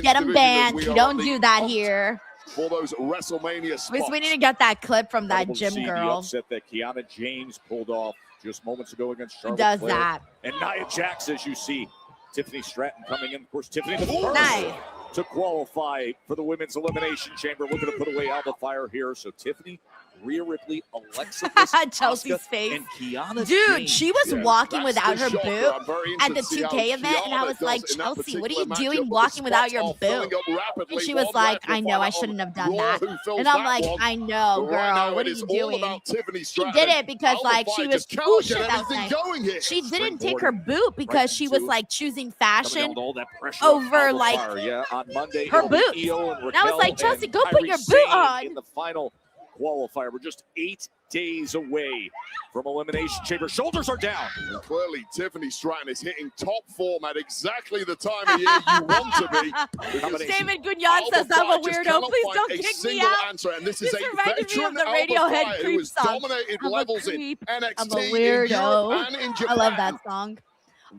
Get them banned. We don't do that here. For those WrestleMania spots. We need to get that clip from that gym The girl. upset that Kiana James pulled off just moments ago against Charlotte Does Flair. that. And Nia Jax, as you see, Tiffany Stratton coming in. Of course, Tiffany the first Nice. to qualify for the Women's Elimination Chamber. Looking to put away Alba Fire here. So Tiffany, Rhea Ripley, Alexa Bliss, Chelsea's Asuka, face. and Kiana Dude, James. she was walking without her boot at the see 2K how event, and I Kiana was like, does in that Chelsea, what are you particular doing matchup, but walking the without your spots are filling boot? up rapidly. And she was One like, left to I know, find I out shouldn't have done Raw that. who fills And I'm that like, one. I know, But right now, girl, what it are is you all doing? about Tiffany She Stratton. did it because, Alba like, Fire she was just cannot bullshit get that anything night. going here. She didn't take her boot because she was, like, choosing fashion Coming all that pressure on over, Alba like, Fire. Yeah, on Monday, her it'll be boots. Io and And I was Raquel like, Chelsea, and go put Kairi your boot Sane on. in the final qualifier. We're just 8 days away from Elimination Chamber. Shoulders are down. And clearly, Tiffany Stratton is hitting top form at exactly the time of year you want to be. David Gugnon says I'm a weirdo. Please don't kick me out. Answer, and this is a reminded me of veteran the Alba Radiohead Fire who creep has song. dominated I'm a levels in creep. NXT, I'm a in Europe, weirdo. and in I Japan. love that song.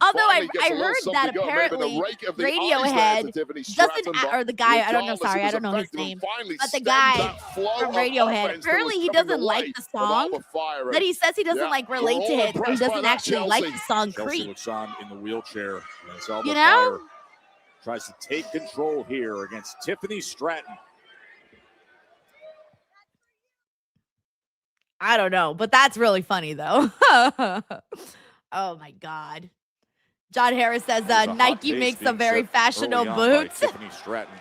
Although I heard that apparently Radiohead doesn't, or the guy, I don't know, sorry, I don't know his name, but the guy from Radiohead, apparently he doesn't like the song, that he says he doesn't like relate to it, or he doesn't actually like the song Chelsea Creep. looks on in the wheelchair. As Alba You know? Fire tries to take control here against Tiffany Stratton. I don't know, but that's really funny though. Oh my God. John Harris says There's a hot Nike pace makes being some very set fashionable early on by boots. Tiffany Stratton.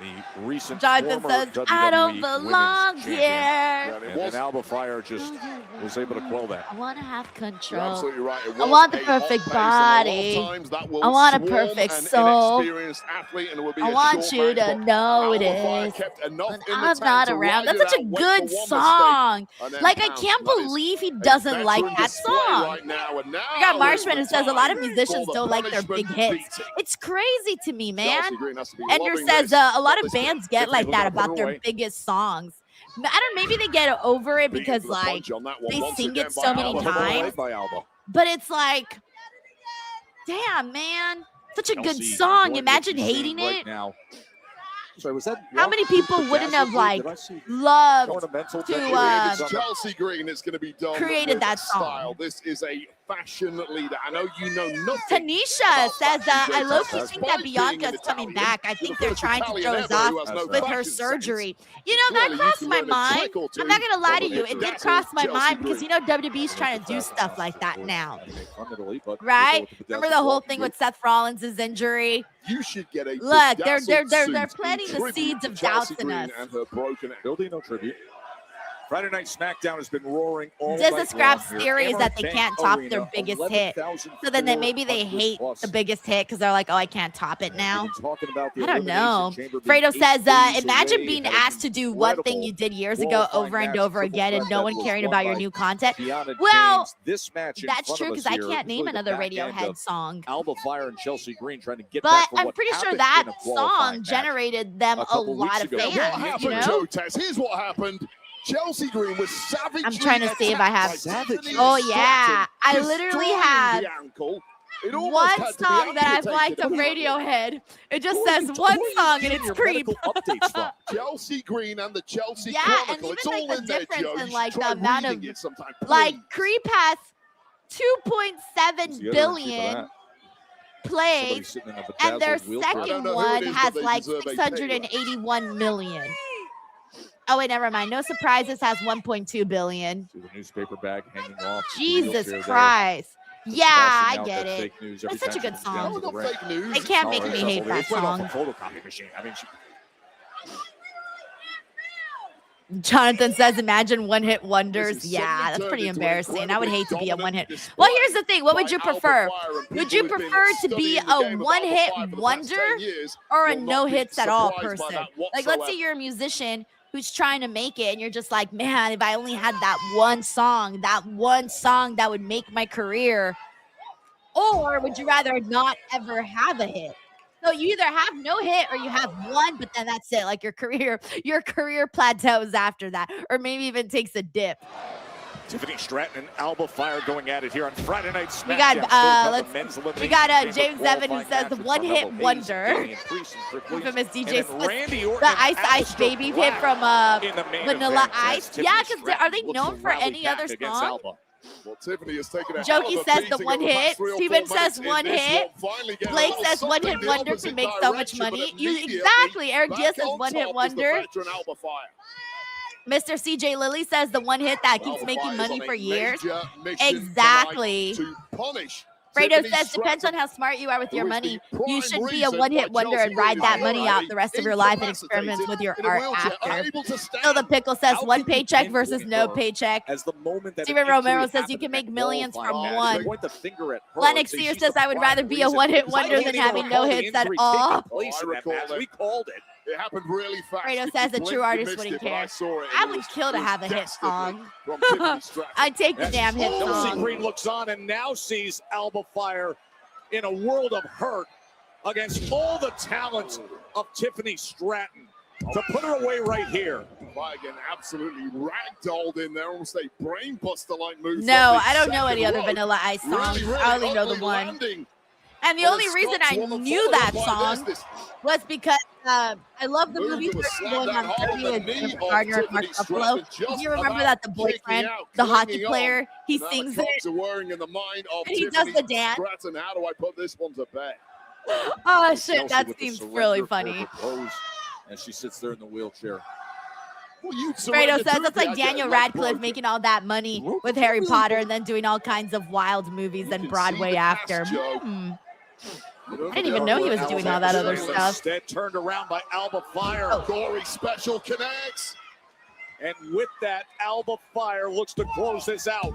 The recent Jonathan former says, WWE I don't Women's belong Champion. here. And then Alba Fire just was able to quell that. I want to have You're control. absolutely right. It I was want the a hot perfect pace, and a lot of body. times that will I want a swarm perfect an soul. inexperienced athlete, and it will be I a want short you match, to but know Alba Fire this. kept enough When in the I'm tank not to around. ride That's it such a out, wait good for one mistake, song. and then Like, I pounce. can't That is believe he a doesn't like veteran that display song. right now, and now We got is Marshman the who says a lot of time musicians for the don't like their big punishment hits. beating. It's crazy to me, man. Chelsea Green has to be Ender loving says this. a lot Got of this kid. bands get like that about their biggest songs. I don't. Maybe they get over it Beating because for the like punch on that one they once sing again it by so many Alba. times. By Alba. But it's like, damn, man, such a good Chelsea song. enjoying Imagine what she's hating seeing it. right now. Sorry, was that How many people wouldn't have like Did I see loved ornamental to If it's Chelsea Green, it's going to be done created with that song. style. This is a fashion leader. I know you know nothing. Tanisha says, I Jay low-key Tessa. think that Despite being Bianca's an coming Italian, back. I you're think the they're first trying to Italian throw us ever off who has no with her fashion sense. surgery. You know, Clearly, that you crossed can my learn a mind. trick or two I'm not going to lie to from you. the It did dazzle cross my Chelsea mind because, Green. you know, WWE's trying to do stuff like that now. But Right? Remember the whole thing with Seth Rollins' injury? You should get a Look, they're bedazzled suit planting in the tribute seeds to of Chelsea doubts in Green us. and her broken ankle. Building no tribute. Friday Night Smackdown has been roaring all Just night the Scraps long theory here. is that they Amaranth can't Bank top Arena, their biggest hit. 11,400 So then maybe they hate plus. the biggest hit because they're like, oh, I can't top it now. We've been talking about the I don't know. Elimination Chamber being Fredo 8 says, days imagine away. being Had an asked to do one thing incredible you did years ago qualifying over and match, over triple again and threat no that one was caring won about your by new content. Kiana Well, James. This match in that's front true of us because I here can't is name really the another back end Radiohead of song. Alba Fire and Chelsea Green trying to get But back for I'm what pretty sure happened that in a qualifying song match generated them a couple lot weeks of ago. fans. What You happened, know? Joe Tess? Here's what happened. Chelsea Green was savagely I'm trying to see if I have. attacked by Oh Tiffany yeah, Stratton, I literally destroying have the ankle. It almost one had to be song that I've liked amputated. of Radiohead. It just says one song and it's Creep. Chelsea Green and the Chelsea Yeah, and Chronicle. even It's like all the in there, difference Joe. in You like should the try amount of reading it sometime. like Please. Creep has 2.7 billion plays, and their second one has like 681 million. Oh wait, never mind. No Surprises has 1.2 billion. See the newspaper bag hanging off. the Jesus wheelchair there. Christ. Yeah, Smashing I out get that it. fake news every It's such a time good she comes down song. to the ring. They can't make All me right, hate that it's right off song. a photocopy machine. I mean, Jonathan says, imagine one-hit wonders. Yeah, that's pretty embarrassing. I would hate to be a one-hit. Well, here's the thing. What would you prefer? Would you prefer to be a one-hit wonder or a no-hits at all person? Like, let's say you're a musician who's trying to make it and you're just like, man, if I only had that one song that would make my career. Or would you rather not ever have a hit? So you either have no hit or you have one, but then that's it. Like your career plateaus after that, or maybe even takes a dip. Tiffany Stratton and Alba Fire going at it here on Friday Night Smackdown. We got James Evan who says the one-hit wonder. Infamous DJ the Ice Baby hit from Vanilla Ice. Yeah, because are they known for any other song? Well, Tiffany has taken a Jokey says the one hit. Steven says one hit. Blake says one hit wonder can make so much money. Exactly. Eric Diaz says one hit wonder. Mr. CJ Lilly says the one hit that keeps making money for years. Exactly. Fredo says, depends on how smart you are with your money. You should be a one-hit wonder and ride that money out the rest of your life and experiments with your art after. Phil the Pickle says one paycheck versus no paycheck. Steven Romero says you can make millions from one. Lennox Sear says I would rather be a one-hit wonder than having no hits at all. We called it. It happened really fast. Fredo says a true artist wouldn't care. I would kill to have a hit song. I'd take the damn hit Chelsea song. Green looks on and now sees Alba Fire in a world of hurt against all the talent of Tiffany Stratton. To put her away right here. Again, absolutely ragdolled in there, almost a brainbuster-like move. No, I don't know any other Vanilla Ice songs. I only know the one. And the only reason I knew that song was because I love the movie Going on 30 with Jennifer Gardner and Mark Ruffalo. Do you remember that the boyfriend, the hockey player, he sings it? And he does the dance. How do I put this one to bed? Oh, shit, that seems really funny. And she sits there in the wheelchair. Fredo says that's like Daniel Radcliffe making all that money with Harry Potter and then doing all kinds of wild movies and Broadway after. I didn't even know he was doing all that other stuff. Instead turned around by Alba Fire. Gory special connects. And with that, Alba Fire looks to close this out.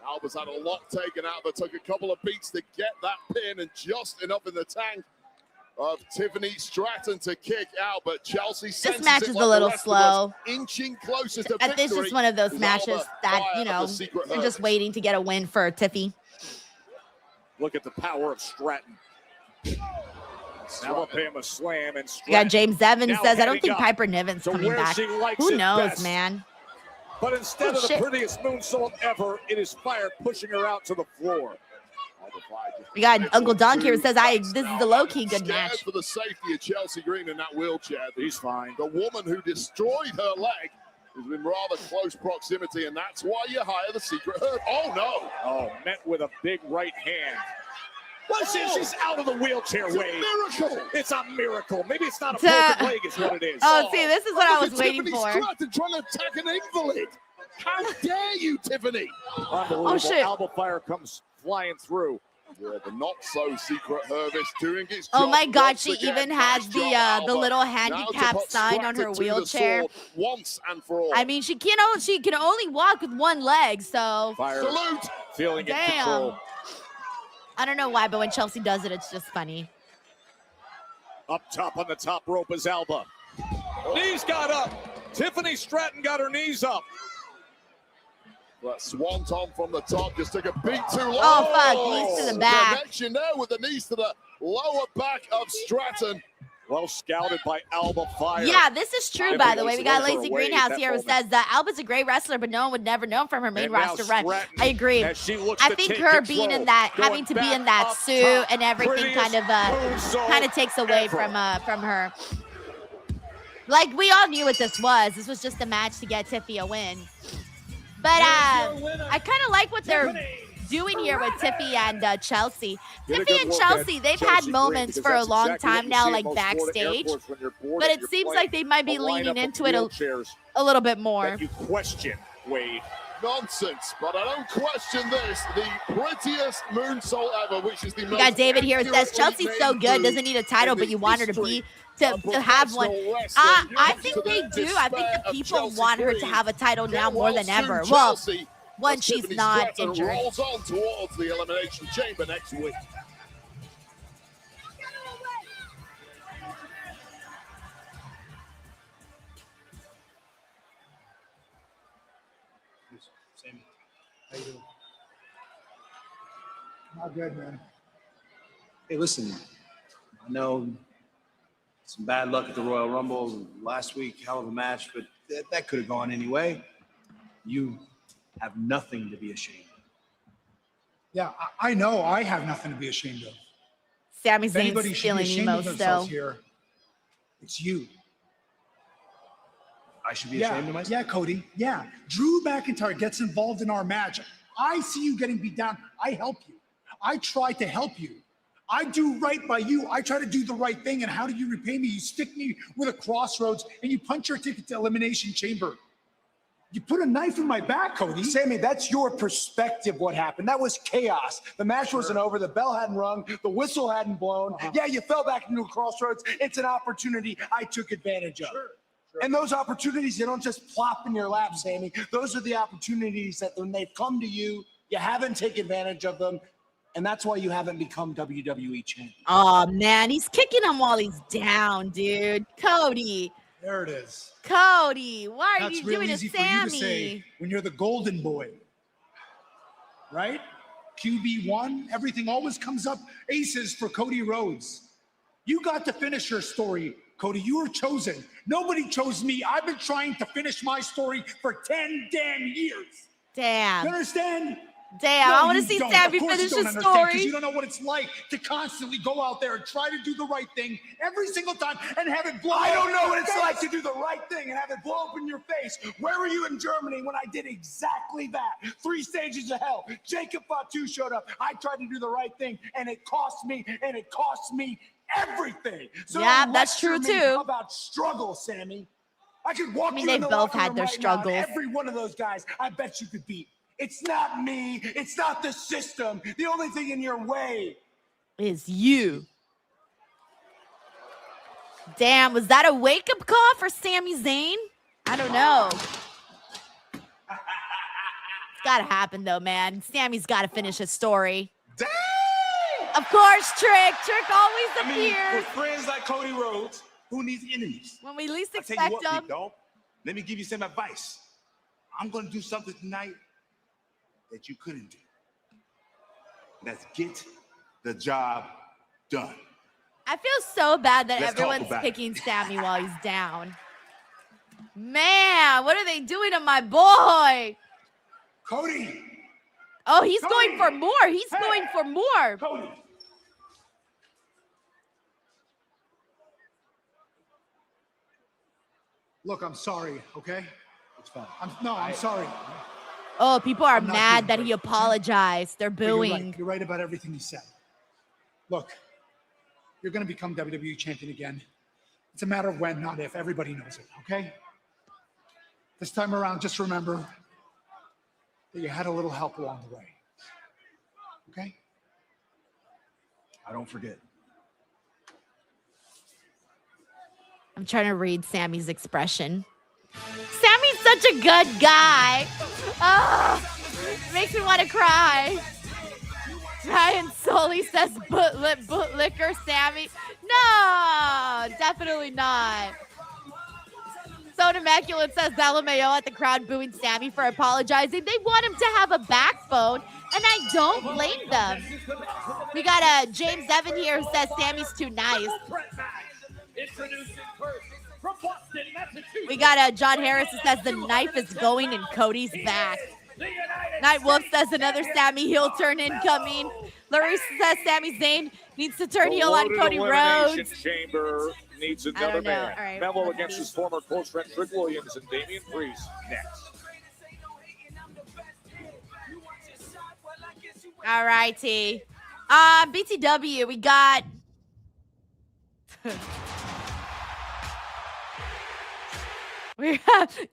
Alba's had a lot taken out, but took a couple of beats to get that pin and just enough in the tank of Tiffany Stratton to kick out. But Chelsea This match is a little slow. Inching closer to And this is one of those matches that, you know, you're just waiting to get a win for Tiffy. Look at the power of Stratton. Alabama slam and We got James Evans now says, I don't think heading up Piper Niven's to coming where back. she likes Who it knows, best. man? But instead Oh, of the shit. prettiest moonsault ever, it is Fire pushing her out to the floor. We got Uncle Dunk here who says, this is a low-key good Scared match. for the safety of Chelsea Green in that wheelchair. He's fine. The woman who destroyed her leg has been rather close proximity, and that's why you hire the secret herd. Oh, no. Oh, met with a big right hand. Well, she's out of the wheelchair, It's a Wade. miracle. It's a miracle. Maybe it's not a broken leg is what it is. Oh, see, this is what I was Look at waiting Tiffany for. Stratton trying to attack an invalid. How dare you, Tiffany? Unbelievable. Oh, shit. Alba Fire comes flying through. Yeah, the not-so-secret Hervis doing its Oh job my God, once she again. even has Nice job, the Alba. little Now to handicap put sign on Stratton her to the wheelchair. sword once and for all. I mean, she can only walk with one leg, so Fire Salute. feeling in damn. control. I don't know why, but when Chelsea does it, it's just funny. Up top on the top rope is Alba. Knees got up. Tiffany Stratton got her knees up. But Swanton from the top just took a beat too long. Oh, fuck, knees to the back. Connection there with the knees to the lower back of Stratton. Well scouted by Alba Fire. Yeah, this is true, Tiffany by the way. was We got looking Lacey for a way Greenhouse at here who that says that Alba's a great wrestler, but no one would never know him from her main And now roster run. Stratton, I agree. as she looks I to think take her control, being in that, going having to be back in that up suit top. and everything kind Prettiest moonsault of takes away from her. Like, we all knew what this was. This was just a match to get Tiffy a win. But I kind of like what they're doing here with Tiffy and Chelsea. Did a Tiffy good and work Chelsea, at they've Chelsea had Green, moments because for a that's long exactly what time you now, see at like most Florida backstage. airports when you're bored But and it you're seems playing like they might be a leaning lineup of into it wheelchairs a little bit more. that you question, Wade. Nonsense, but I don't question this. The prettiest moonsault ever, which is the We got David here who says Chelsea's so good, doesn't need a title, but you want her to be to have one. I think they do. I think the people want her to have a title now more than ever. Well, when she's not injured. Rolls on towards the Elimination Chamber next week. Sammy, how you doing? Not good, man. Hey, listen, I know some bad luck at the Royal Rumble last week, hell of a match, but that could have gone anyway. You have nothing to be ashamed of. Yeah, I know I have nothing to be ashamed of. Sami If anybody Zayn's should be feeling ashamed emo of themselves still. here, it's you. I should be ashamed of myself? Yeah, Cody. Yeah. Drew McIntyre gets involved in our match. I see you getting beat down. I help you. I try to help you. I do right by you. I try to do the right thing. And how do you repay me? You stick me with a crossroads and you punch your ticket to Elimination Chamber. You put a knife in my back, Cody. Sammy, that's your perspective, what happened. That was chaos. The match wasn't over. The bell hadn't rung. The whistle hadn't blown. Yeah, you fell back into a crossroads. It's an opportunity I took advantage of. And those opportunities, they don't just plop in your lap, Sammy. Those are the opportunities that when they've come to you, you haven't taken advantage of them. And that's why you haven't become WWE champion. Oh, man, he's kicking him while he's down, dude. Cody. There it is. Cody, why are That's you real doing to easy for you to say Sammy? when you're the golden boy, right? QB1, everything always comes up. Aces for Cody Rhodes. You got to finish your story, Cody. You were chosen. Nobody chose me. I've been trying to finish my story for 10 damn years. Damn. You understand? Damn, No, I want to you see don't. Sammy Of course finish you don't his understand, 'cause story. you don't know what it's like to constantly go out there and try to do the right thing every single time and have it blow I up don't in know your what it's face. like to do the right thing and have it blow up in your face. Where were you in Germany when I did exactly that? 3 stages of hell. Jacob Fatu showed up. I tried to do the right thing, and it cost me everything. So Yeah, don't that's true, lecture me too. about struggle, Sammy. I could walk I mean, you in they've the both locker had room their right now, and struggles. every one of those guys, I bet you could beat. It's not me. It's not the system. The only thing in your way is you. Damn, was that a wake-up call for Sami Zayn? I don't know. It's gotta happen though, man. Sammy's gotta finish his story. Damn! Of course, Trick. Trick always appears. With friends like Cody Rhodes, who needs enemies? When we least I tell expect you what, them. big dog, let me give you some advice. I'm gonna do something tonight that you couldn't do. Let's get the job done. I feel so bad that Let's talk everyone's about it. picking Sammy while he's down. Man, what are they doing to my boy? Cody. Oh, he's Cody. going for more. He's going for more. Cody. Look, I'm sorry, okay? It's fine. I'm sorry. Oh, people are I'm not mad doing that he apologized. They're But you're right. booing. You're right about everything you said. Look, you're going to become WWE champion again. It's a matter of when, not if. Everybody knows it, okay? This time around, just remember that you had a little help along the way. Okay? I don't forget. I'm trying to read Sammy's expression. Sammy's such a good guy. Oh, makes me want to cry. Ryan Soley says bootlicker Sammy. No, definitely not. Stone Immaculate says LMAO at the crowd booing Sammy for apologizing. They want him to have a backbone, and I don't blame them. We got James Evan here who says Sammy's too nice. Introducing first from Boston, Massachusetts. We got John Harris who says the knife is going in Cody's back. Night Wolf says another Sammy heel turn incoming. Larissa says Sami Zayn needs to turn heel on Cody Rhodes. Chamber needs another know. man. All right. Melo against his former close friend Trick Williams and Damian Priest next. All righty. BTW, we got...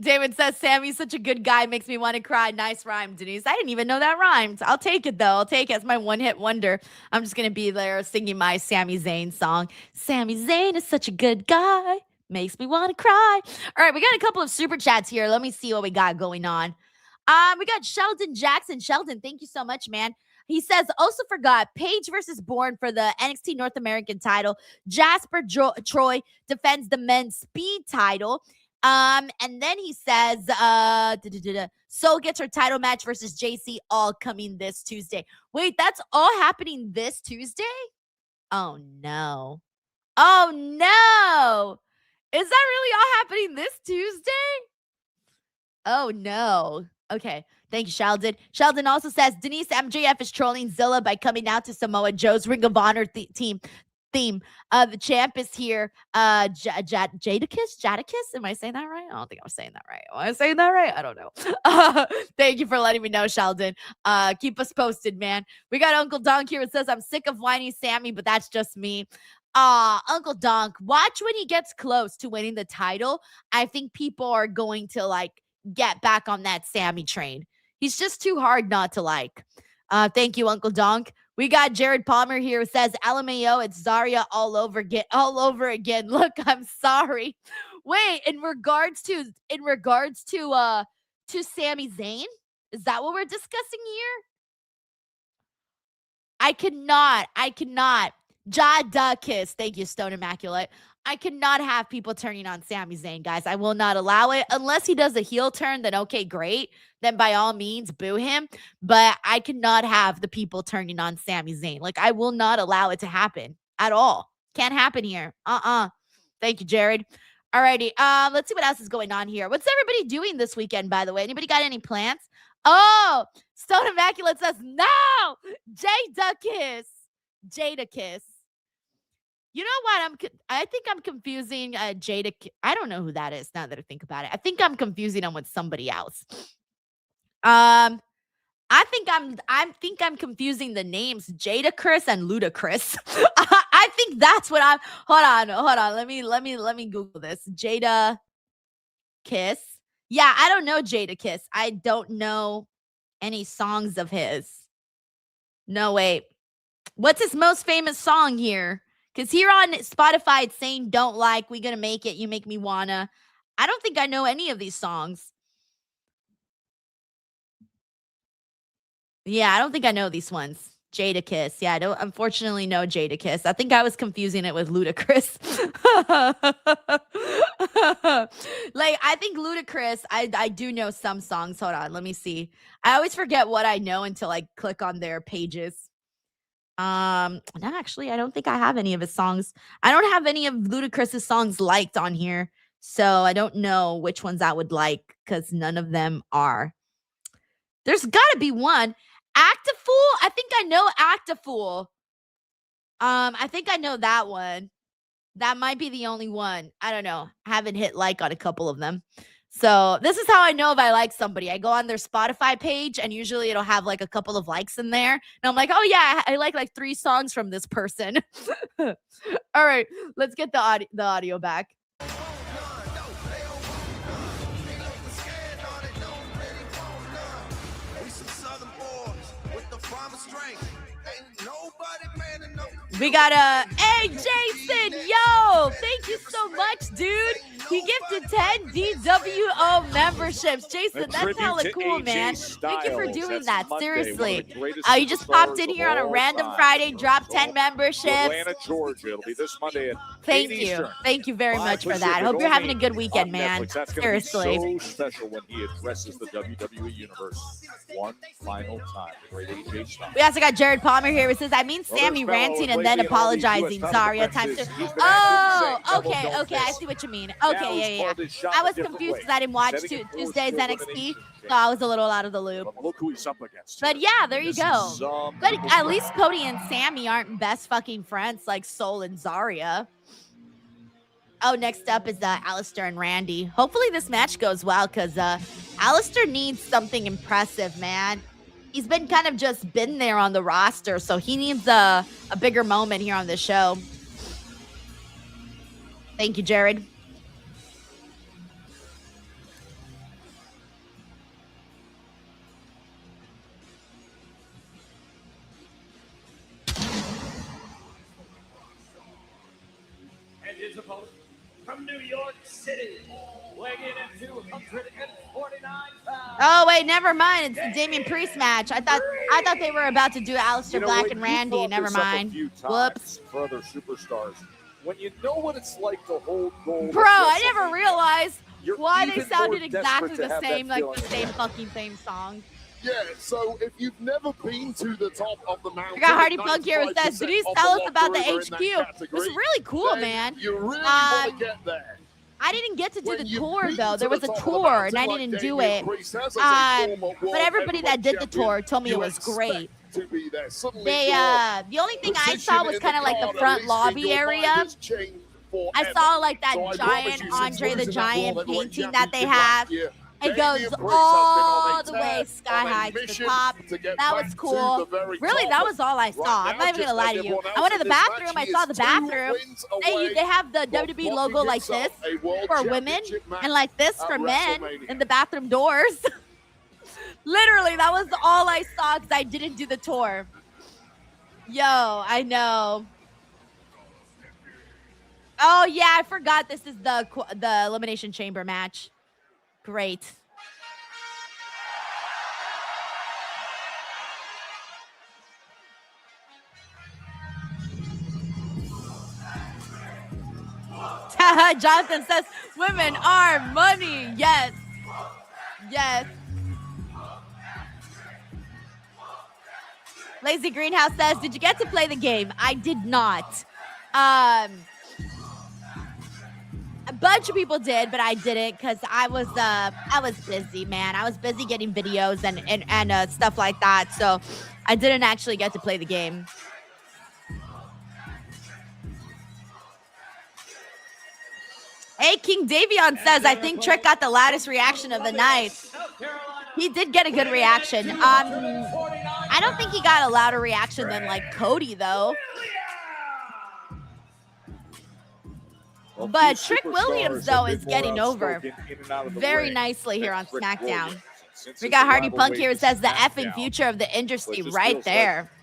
David says Sammy's such a good guy, makes me want to cry. Nice rhyme, Denise. I didn't even know that rhymed. I'll take it though. I'll take it as my one-hit wonder. I'm just gonna be there singing my Sami Zayn song. Sami Zayn is such a good guy, makes me want to cry. All right, we got a couple of super chats here. Let me see what we got going on. We got Sheldon Jackson. Sheldon, thank you so much, man. He says, also forgot Paige versus Bourne for the NXT North American title. Jasper Troy defends the men's speed title. And then he says, Soul gets her title match versus JC, all coming this Tuesday. Wait, that's all happening this Tuesday? Oh, no. Oh, no. Is that really all happening this Tuesday? Oh, no. Okay. Thank you, Sheldon. Sheldon also says, Denise MJF is trolling Zilla by coming out to Samoa Joe's Ring of Honor theme. The champ is here. Jadakiss? Am I saying that right? I don't think I'm saying that right. Am I saying that right? I don't know. Thank you for letting me know, Sheldon. Keep us posted, man. We got Uncle Donk here. It says, I'm sick of whiny Sammy, but that's just me. Uncle Donk, watch when he gets close to winning the title. I think people are going to get back on that Sammy train. He's just too hard not to like. Thank you, Uncle Donk. We got Jared Palmer here who says, LMAO, it's Zarya all over again. Look, I'm sorry. Wait, in regards to Sami Zayn? Is that what we're discussing here? I cannot. Jadakiss. Thank you, Stone Immaculate. I cannot have people turning on Sami Zayn, guys. I will not allow it. Unless he does a heel turn, then okay, great. Then by all means, boo him. But I cannot have the people turning on Sami Zayn. I will not allow it to happen at all. Can't happen here. Thank you, Jared. Alrighty. Let's see what else is going on here. What's everybody doing this weekend, by the way? Anybody got any plans? Oh, Stone Immaculate says, no! Jadakiss. You know what? I think I'm confusing Jada. I don't know who that is now that I think about it. I think I'm confusing him with somebody else. I think I'm confusing the names Jada Chris and Ludacris. I think that's what I'm. Hold on. Let me Google this. Jada Kiss. Yeah, I don't know Jada Kiss. I don't know any songs of his. No, wait. What's his most famous song here? Because here on Spotify, it's saying "Don't Like," "We Gonna Make It," "You Make Me Wanna." I don't think I know any of these songs. Yeah, I don't think I know these ones. Jadakiss. Yeah, I don't unfortunately know Jadakiss. I think I was confusing it with Ludacris. Like, I think Ludacris, I do know some songs. Hold on, let me see. I always forget what I know until I click on their pages. No, actually, I don't think I have any of his songs. I don't have any of Ludacris's songs liked on here. So I don't know which ones I would like because none of them are. There's got to be one. Act a Fool? I think I know Act a Fool. I think I know that one. That might be the only one. I don't know. I haven't hit like on a couple of them. So this is how I know if I like somebody. I go on their Spotify page and usually it'll have like a couple of likes in there. And I'm like, oh yeah, I like 3 songs from this person. All right, let's get the audio back. We got hey Jason, yo, thank you so much, dude. He gifted 10 DWO memberships. Jason, that's hella cool, man. Thank you for doing that. Seriously. You just popped in here on a random Friday, dropped 10 memberships. Atlanta, Georgia. It'll be this Monday at Thank you. Thank you very much for that. I hope you're having a good weekend, man. Seriously. Be so special when he addresses the WWE Universe one final time. Great AJ Styles. We also got Jared Palmer here who says, I mean Sammy ranting and then apologizing. Sorry, at times. Oh, okay. I see what you mean. Okay, yeah. I was confused because I didn't watch Tuesday's NXT, so I was a little out of the loop. Look who he's up against. But yeah, there you go. But at least Cody and Sammy aren't best fucking friends like Sol and Zarya. Oh, next up is Alistair and Randy. Hopefully this match goes well because Alistair needs something impressive, man. He's been kind of just been there on the roster, so he needs a bigger moment here on the show. Thank you, Jared. And his opponent from New York City, weighing in at 249 pounds. Oh wait, never mind. It's the Damian Priest match. I thought they were about to do Aleister Black and Randy. Never mind. Whoops. For other superstars, when you know what it's like to hold gold. Bro, I never realized why they sounded exactly the same, like the same fucking theme song. Yeah, so if you've never been to the top of the mountain, I got Hardy Punk here who says, Denise, tell us about the HQ. It was really cool, man. You really want to get there. I didn't get to do the tour, though. There was a tour, and I didn't do it. But everybody that did the tour told me it was great. The only thing I saw was kind of like the front lobby area. I saw like that giant Andre the Giant painting that they have. It goes all the way sky high to the top. That was cool. Really, that was all I saw. I'm not even gonna lie to you. I went to the bathroom. I saw the bathroom. They have the WWE logo like this for women and like this for men in the bathroom doors. Literally, that was all I saw because I didn't do the tour. Yo, I know. Oh yeah, I forgot this is the Elimination Chamber match. Great. Jonathan says, women are money. Yes. Yes. Lazy Greenhouse says, did you get to play the game? I did not. A bunch of people did, but I didn't because I was busy, man. I was busy getting videos and stuff like that, so I didn't actually get to play the game. Hey, King Davion says, I think Trick got the loudest reaction of the night. He did get a good reaction. I don't think he got a louder reaction than like Cody though. But Trick Williams, though, is getting over very nicely here on SmackDown. We got Hardy Punk here who says the effing future of the industry right there.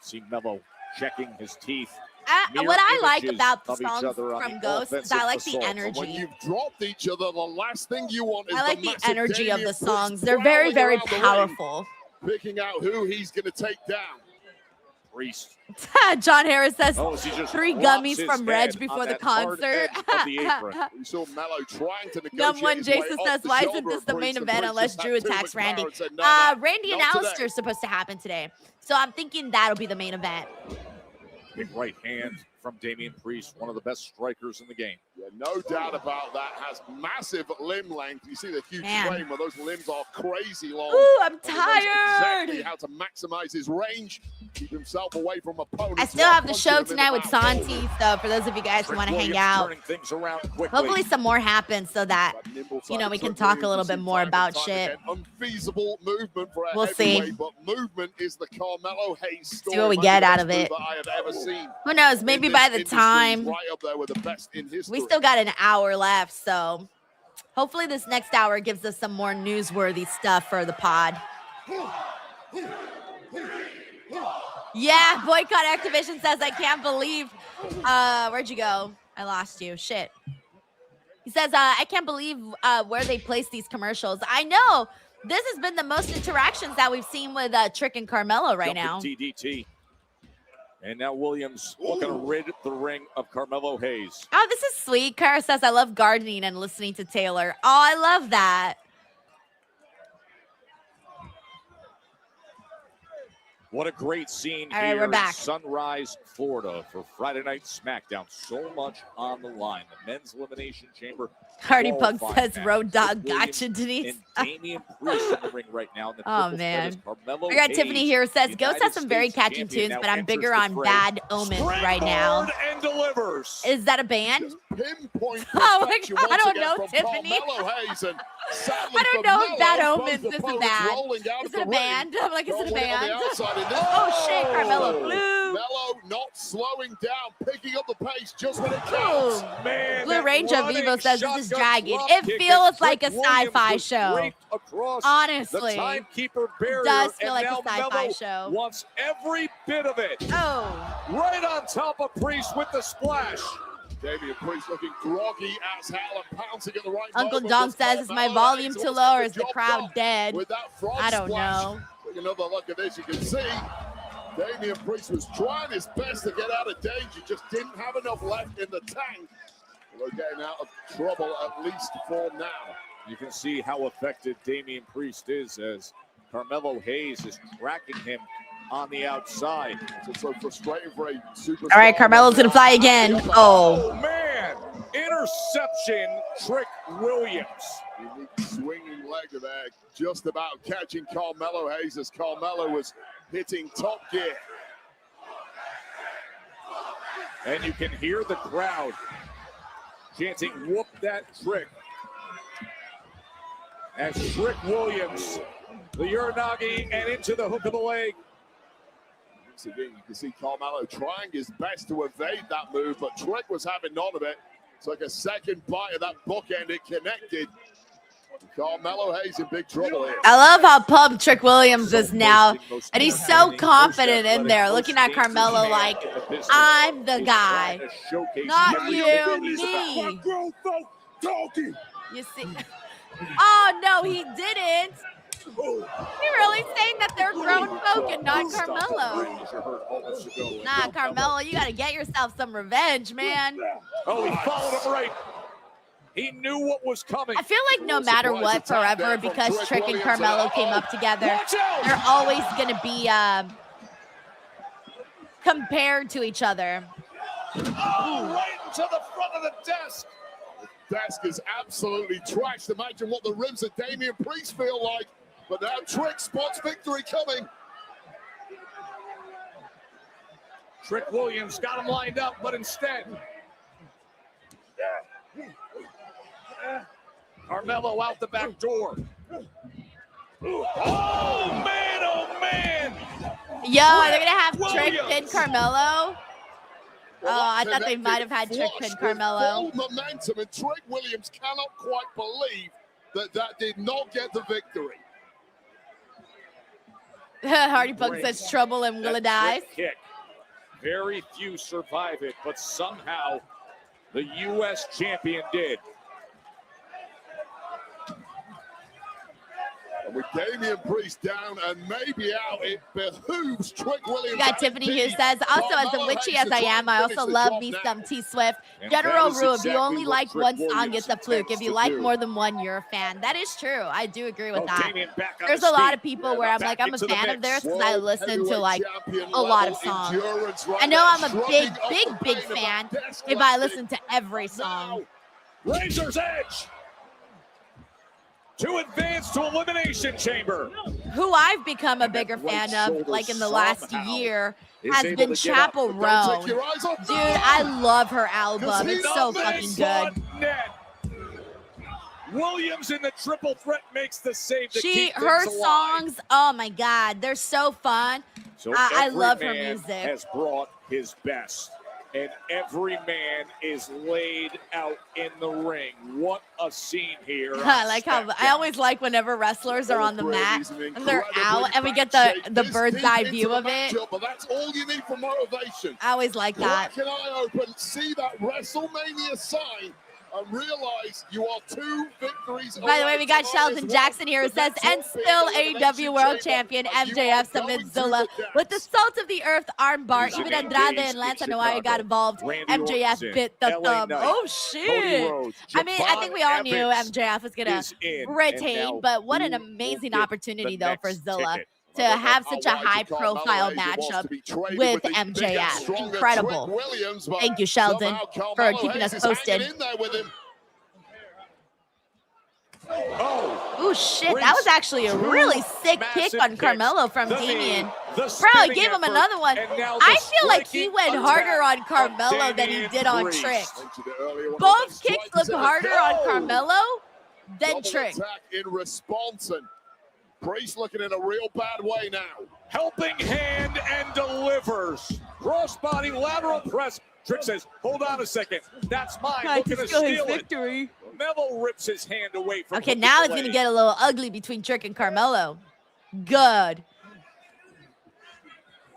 See Mello checking his teeth. What I like Images about the of each songs other on from the Ghost is offensive I like the assault. energy. When you've dropped each other, the last thing you want is I like the massive energy of Damian the Priest songs. They're very, prowling very around the ring, powerful. picking out who he's going to take down. Priest. John Harris says Oh, he just 3 drops gummies his from Reg head before on the that hard concert. edge of the apron. We saw Mello trying to negotiate Number one, his way Jason off says, the why isn't shoulder this of the Priest, main and event Priest unless just Drew had two attacks Randy? McLaren, said, no, Randy and not today. Alistair is supposed to happen today. So I'm thinking that'll be the main event. Big right hand from Damian Priest, one of the best strikers in the game. Yeah, no doubt about that. Has massive limb length. You see the huge frame where those limbs are crazy long. Ooh, I'm And he knows tired. exactly how to maximize his range, keep himself away from opponents. I still have the show tonight with Santi, so for those of you guys who want to hang out, hopefully some more happens so that, you know, we can talk a little bit more about shit. Unfeasible movement for a We'll see. heavyweight, but movement is the Carmelo Hayes story. See what we get out of it. That I have ever seen. Who knows? Maybe by the time right up there with the best in history. we still got an hour left, so hopefully this next hour gives us some more newsworthy stuff for the pod. Yeah, Boycott Activision says, I can't believe. Where'd you go? I lost you. Shit. He says, I can't believe where they place these commercials. I know. This has been the most interactions that we've seen with Trick and Carmelo right now. DDT. And now Williams looking to rid the ring of Carmelo Hayes. Oh, this is sweet. Kara says, I love gardening and listening to Taylor. Oh, I love that. What a great scene All right, here we're back. in Sunrise, Florida for Friday Night SmackDown. So much on the line. The men's elimination chamber. Hardy Punk qualifying says, match. Road Dog Williams gotcha, Denise. And Damian Priest in the ring right now. In the Oh, triple man. threat is Carmelo I got Hayes, Tiffany here says, Ghost United has some very States catchy champion, tunes, now but I'm enters bigger the on fray. Bad Omens right now. Springboard and delivers. Is that a band? Pinpoint Oh my perfection God, I once don't again know, from Tiffany. Carmelo Hayes, and sadly I don't for know if Bad Melo, Omens both is a opponents band. rolling out Is of it a the band? ring. I'm like, is it a Going on the band? outside in this. Oh shit, Carmelo Blue. Melo not slowing down, picking up the pace just when it Ooh. counts. Man, Blue that Ranger running Vivo says this is shotgun dragging. drop It kick feels that like a Trick Williams sci-fi was show. draped across Honestly. the timekeeper barrier, does feel and like a now sci-fi Melo show. wants every bit of it. Oh. Right on top of Priest with the splash. Damian Priest looking groggy as hell and pouncing at the right Uncle moment. Dom Was says, is my Carmelo volume Hayes too wants low to or get is the job crowd done dead? with that frog I don't splash. know. Take another look at this. You can see Damian Priest was trying his best to get out of danger, just didn't have enough left in the tank. We're getting out of trouble, at least for now. You can see how effective Damian Priest is as Carmelo Hayes is tracking him on the outside. It's so frustrating for a superstar. All right, Carmelo's going to fly again. Oh. Oh, man. Interception, Trick Williams. Unique swinging leg of that, just about catching Carmelo Hayes as Carmelo was hitting top gear. And you can hear the crowd chanting, whoop that Trick. As Trick Williams, the Uranagi, and into the hook of the leg. Once again, you can see Carmelo trying his best to evade that move, but Trick was having none of it. It's like a second bite of that bookend, it connected. Carmelo Hayes in big trouble here. I love how pumped Trick Williams is now. And he's so confident in there, looking at Carmelo like, I'm the guy. Not you, me. You see? Oh, no, he didn't. You're really saying that they're grown folk and not Carmelo? Nah, Carmelo, you got to get yourself some revenge, man. Oh, he followed him right. He knew what was coming. I feel like no matter what, forever, because Trick and Carmelo came up together, they're always going to be compared to each other. Oh, right into the front of the desk. The desk is absolutely trashed. Imagine what the ribs of Damian Priest feel like. But now Trick spots victory coming. Trick Williams got him lined up, but instead, Carmelo out the back door. Oh, man, oh, man. Yo, they're going to have Trick pin Carmelo. Oh, I thought they might have had Trick pin Carmelo. Full momentum, and Trick Williams cannot quite believe that did not get the victory. Hardy Punk says trouble and Willa dies. Kick. Very few survive it, but somehow the U.S. champion did. With Damian Priest down and maybe out, it behooves Trick Williams. We got Tiffany who says, also as a witchy as I am, I also love me some T-Swift. General rule, if you only like one song, it's a fluke. If you like more than one, you're a fan. That is true. I do agree with that. There's a lot of people where I'm like, I'm a fan of theirs because I listen to like a lot of songs. I know I'm a big fan if I listen to every song. Razor's Edge to advance to Elimination Chamber. Who I've become a bigger fan of, like in the last year, has been Chapel Roan. Dude, I love her album. It's so fucking good. Williams in the triple threat makes the save. Her songs, oh my God, they're so fun. So I love her man music. Has brought his best. And every man is laid out in the ring. What a scene here. I like how I always like whenever wrestlers are on the mat and they're out and we get the bird's eye view of it. But that's all you need for motivation. I always like that. Crack an eye open, see that WrestleMania sign, and realize you are 2 victories. By the way, we got Sheldon Jackson here who says, and still AEW World Champion MJF submits Zula with the salt of the earth armbar. Even Andrade and Lance Anoa'i got involved. MJF bit the thumb. Oh, shit. I mean, I think we all knew MJF was going to retain, but what an amazing opportunity, though, for Zilla to have such a high-profile matchup with MJF. Incredible. Thank you, Sheldon, for keeping us posted. Oh, shit. That was actually a really sick kick on Carmelo from Damian. Bro, he gave him another one. I feel like he went harder on Carmelo than he did on Trick. Both kicks look harder on Carmelo than Trick. In response, and Priest looking in a real bad way now. Helping hand and delivers. Crossbody lateral press. Trick says, hold on a second. That's mine. Looking to steal it. Mello rips his hand away from Okay, now it's going to get a little ugly between Trick and Carmelo. Good.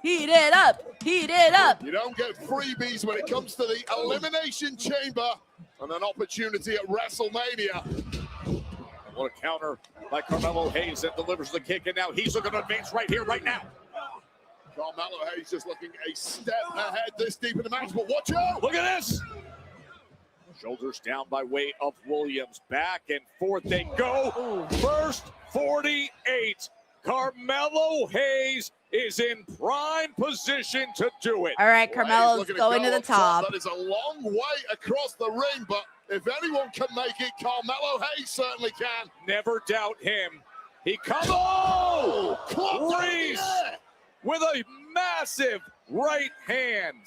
Heat it up. Heat it up. You don't get freebies when it comes to the Elimination Chamber and an opportunity at WrestleMania. What a counter by Carmelo Hayes that delivers the kick, and now he's looking to advance right here, right now. Carmelo Hayes just looking a step ahead this deep in the match, but watch out! Look at this! Shoulders down by way of Williams. Back and forth they go. Ooh. First 48. Carmelo Hayes is in prime position to do it. All right, Carmelo's going to the top. That is a long way across the ring, but if anyone can make it, Carmelo Hayes certainly can. Never doubt him. He comes. Oh! Reese with a massive right hand.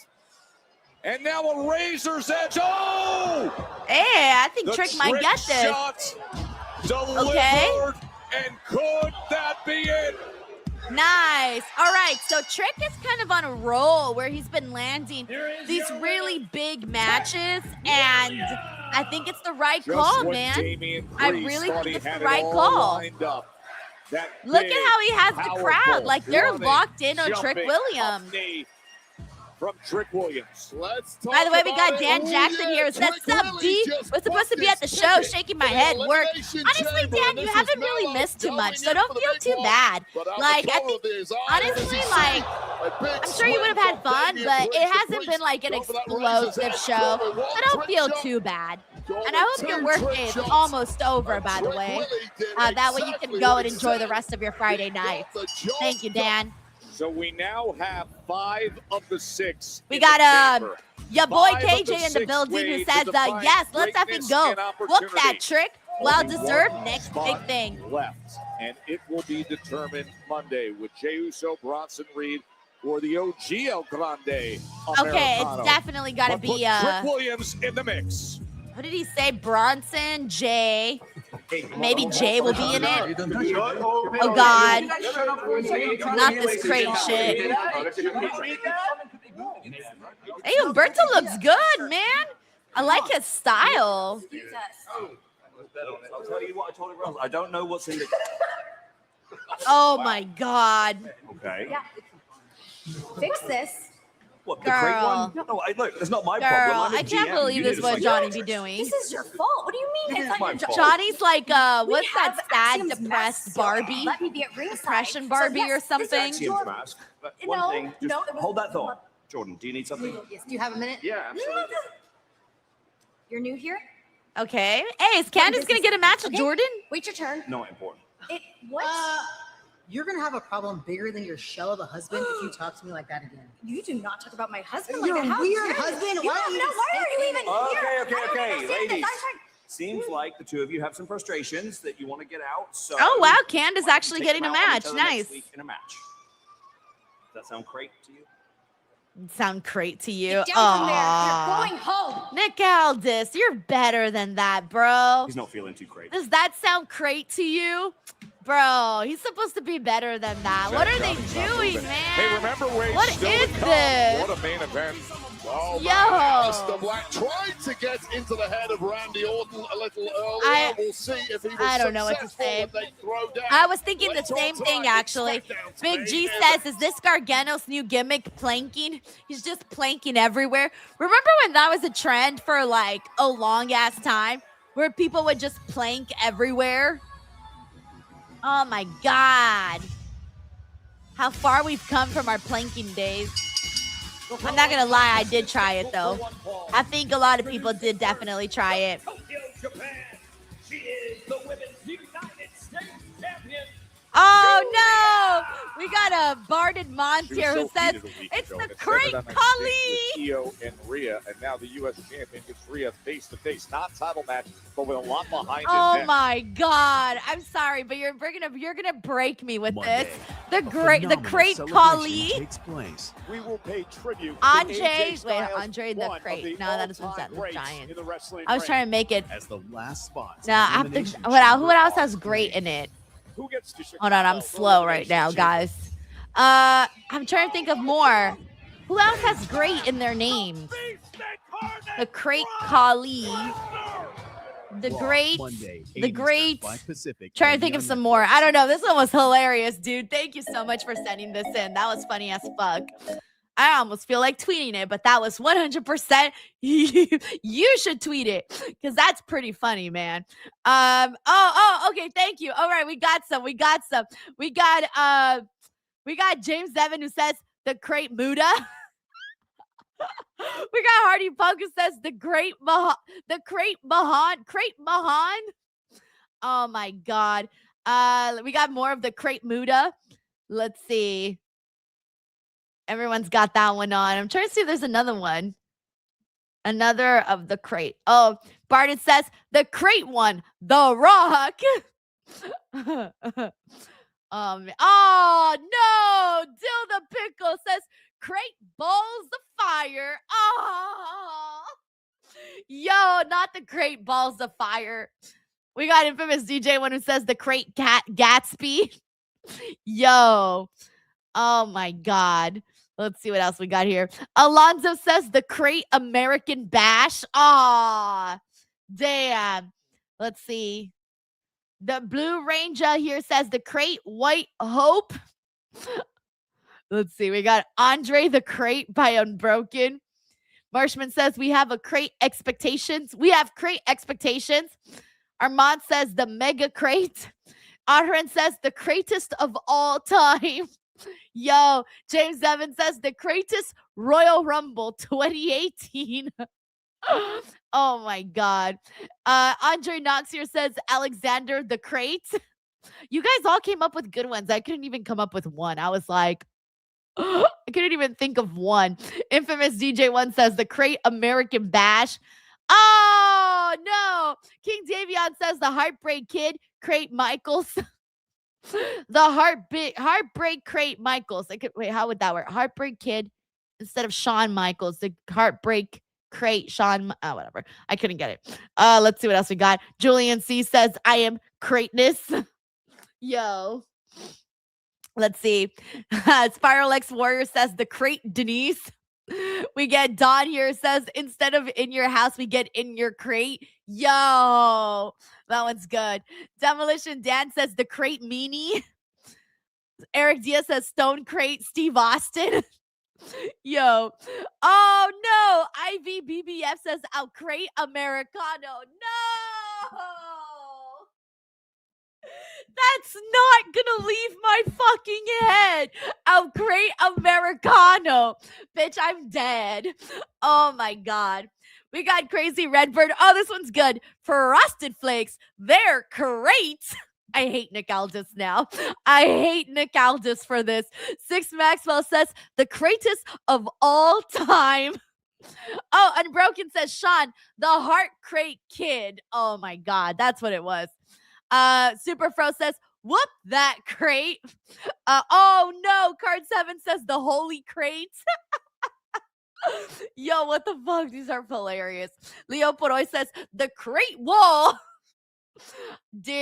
And now a razor's edge. Oh! Hey, I think Trick might get this. Shot delivered. And could that be it? Nice. All right, so Trick is kind of on a roll where he's been landing these really big matches, and I think it's the right call, man. I really think it's the right call. Look at how he has the crowd. Like, they're locked in on Trick Williams. From Trick Williams. By the way, we got Dan Jackson here. Says, "Sup, D? We're supposed to be at the show, shaking my head. Work." Honestly, Dan, you haven't really missed too much, so don't feel too bad. Like, I think, honestly, like, I'm sure you would have had fun, but it hasn't been like an explosive show. So don't feel too bad. And I hope your work day is almost over, by the way. That way you can go and enjoy the rest of your Friday night. Thank you, Dan. So we now have 5 of the 6. We got your boy KJ in the building who says, yes, let's effing go. Whoop that Trick. Well deserved. Next big thing. Left. And it will be determined Monday with Jey Uso, Bronson Reed, or the OG El Grande. Okay, it's definitely got to be Trick Williams in the mix. What did he say? Bronson, Jay. Maybe Jay will be in it. Oh, God. Not this crate shit. Hey, Humberto looks good, man. I like his style. I'll tell you what I told him. I don't know what's in the... Oh, my God. Okay. Yeah. Fix this. What, the great one? No, look, it's not my problem. I'm a I can't GM. believe You this need is to what psych- Johnny be doing. This is your fault. What do you mean? It It's is not my your job. fault. Johnny's like, We what's that have sad, Axiom's depressed mask, so Barbie? Let me be at ringside. Depression So, Barbie yes, or this is something? Axiom's mask. But one No, thing, just no, it was- hold that thought. Jordan, do you need something? Yes. Do you have a minute? Yeah, absolutely. You're new here? Okay. Hey, is Candace gonna get a match with Jordan? Wait your turn. Not important. What? You're gonna have a problem bigger than your shell of a husband if you talk to me like that again. You do not talk about my husband You're like that. a How weird dare you? husband. You Why don't don't you know. just Why are you say even it? here? Okay, I don't ladies. understand this. I'm trying- Seems like the two of you have some frustrations that you want to get out. So Oh wow, Candace why don't you actually take getting them a out on each match. other next Nice. week in a match. Does that sound great to you? Sound great to you? Get down from there. Aw. You're going home. Nick Aldis, you're better than that, bro. He's not feeling too great. Does that sound great to you? Bro, he's supposed to be better than that. What are they doing, man? Hey, remember Wade? What still is to come. this? What a main event. Oh, Yo. man, Alistair Black tried to get into the head of Randy Orton a little earlier. We'll see if he was I don't know what to successful say. when they throw down. I was thinking the Later on same thing, tonight, actually. SmackDown Big G today. says, is this Gargano's new gimmick, planking? He's just planking everywhere. Remember when that was a trend for like a long-ass time? Where people would just plank everywhere? Oh my God. How far we've come from our planking days. I'm not gonna lie, I did try it though. I think a lot of people did definitely try it. Tokyo, Japan. She is the Women's United States Champion. Oh no! We got a Barded Mons She was here who so says heated a week it's ago, the and it Great started on that Khali. stage with Io and Rhea, and now the U.S. champion gets Rhea face to face, not title match, but with a lot behind it. Oh next. my God! I'm sorry, but you're gonna break me with Monday, this. The Great celebration Khali. takes place. We will pay tribute Andre, to AJ wait, Styles, Andre the one of Great. the No, that is all-time the greats Giant. in the wrestling I was ring. trying to make it. As the last spot. No, I have to. Who else has great in it? Who gets to Hold on, I'm slow right now, guys. I'm trying to think of more. Who else has great in their names? The Great Khali. The Great. Monday, The Great. by Pacific. Trying to think of some more. I don't know. This one was hilarious, dude. Thank you so much for sending this in. That was funny as fuck. I almost feel like tweeting it, but that was 100%. You should tweet it because that's pretty funny, man. Okay. Thank you. All right, we got some. We got James Devin who says the Great Muda. We got Hardy Punk who says the Great Mahan. Oh my God. We got more of the Great Muda. Let's see. Everyone's got that one on. I'm trying to see if there's another one. Another of the crate. Oh, Barton says the crate one, The Rock. Oh no, Dill the Pickle says crate balls of fire. Oh, yo, not the crate balls of fire. We got infamous DJ one who says the crate cat Gatsby. Yo, oh my God. Let's see what else we got here. Alonzo says the Great American Bash. Aw, damn. Let's see. The Blue Ranger here says the Great White Hope. Let's see. We got Andre the Crate by Unbroken. Marshman says we have a Crate Expectations. We have Crate Expectations. Armand says the Mega Crate. Adrian says the greatest of all time. Yo, James Evans says the greatest Royal Rumble 2018. Oh my God. Andre Knox here says Alexander the Crate. You guys all came up with good ones. I couldn't even come up with one. I was like, I couldn't even think of one. Infamous DJ1 says the Crate American Bash. Oh no. King Davion says the Heartbreak Kid, Crate Michaels. The Heartbreak Crate Michaels. Wait, how would that work? Heartbreak Kid instead of Shawn Michaels. The Heartbreak Crate Shawn. Whatever. I couldn't get it. Let's see what else we got. Julian C says I am greatness. Yo. Let's see. Spiral X Warrior says the Crate Denise. We get Don here says instead of in your house, we get in your crate. Yo, that one's good. Demolition Dan says the Crate Meanie. Eric Diaz says Stone Crate Steve Austin. Yo. Oh, no. IVBBF says, I'll create Americano. No. That's not gonna leave my fucking head. A great Americano. Bitch, I'm dead. Oh my God. We got Crazy Redbird. Oh, this one's good. Frosted Flakes. They're great. I hate Nick Aldis now. I hate Nick Aldis for this. Six Maxwell says, the greatest of all time. Oh, Unbroken says, Sean, the Heart Crate Kid. Oh my God. That's what it was. Super Fro says, whoop that crate. Oh no, Card 7 says the holy crate. Yo, what the fuck? These are hilarious. Leo Poroy says the crate wall. Dude,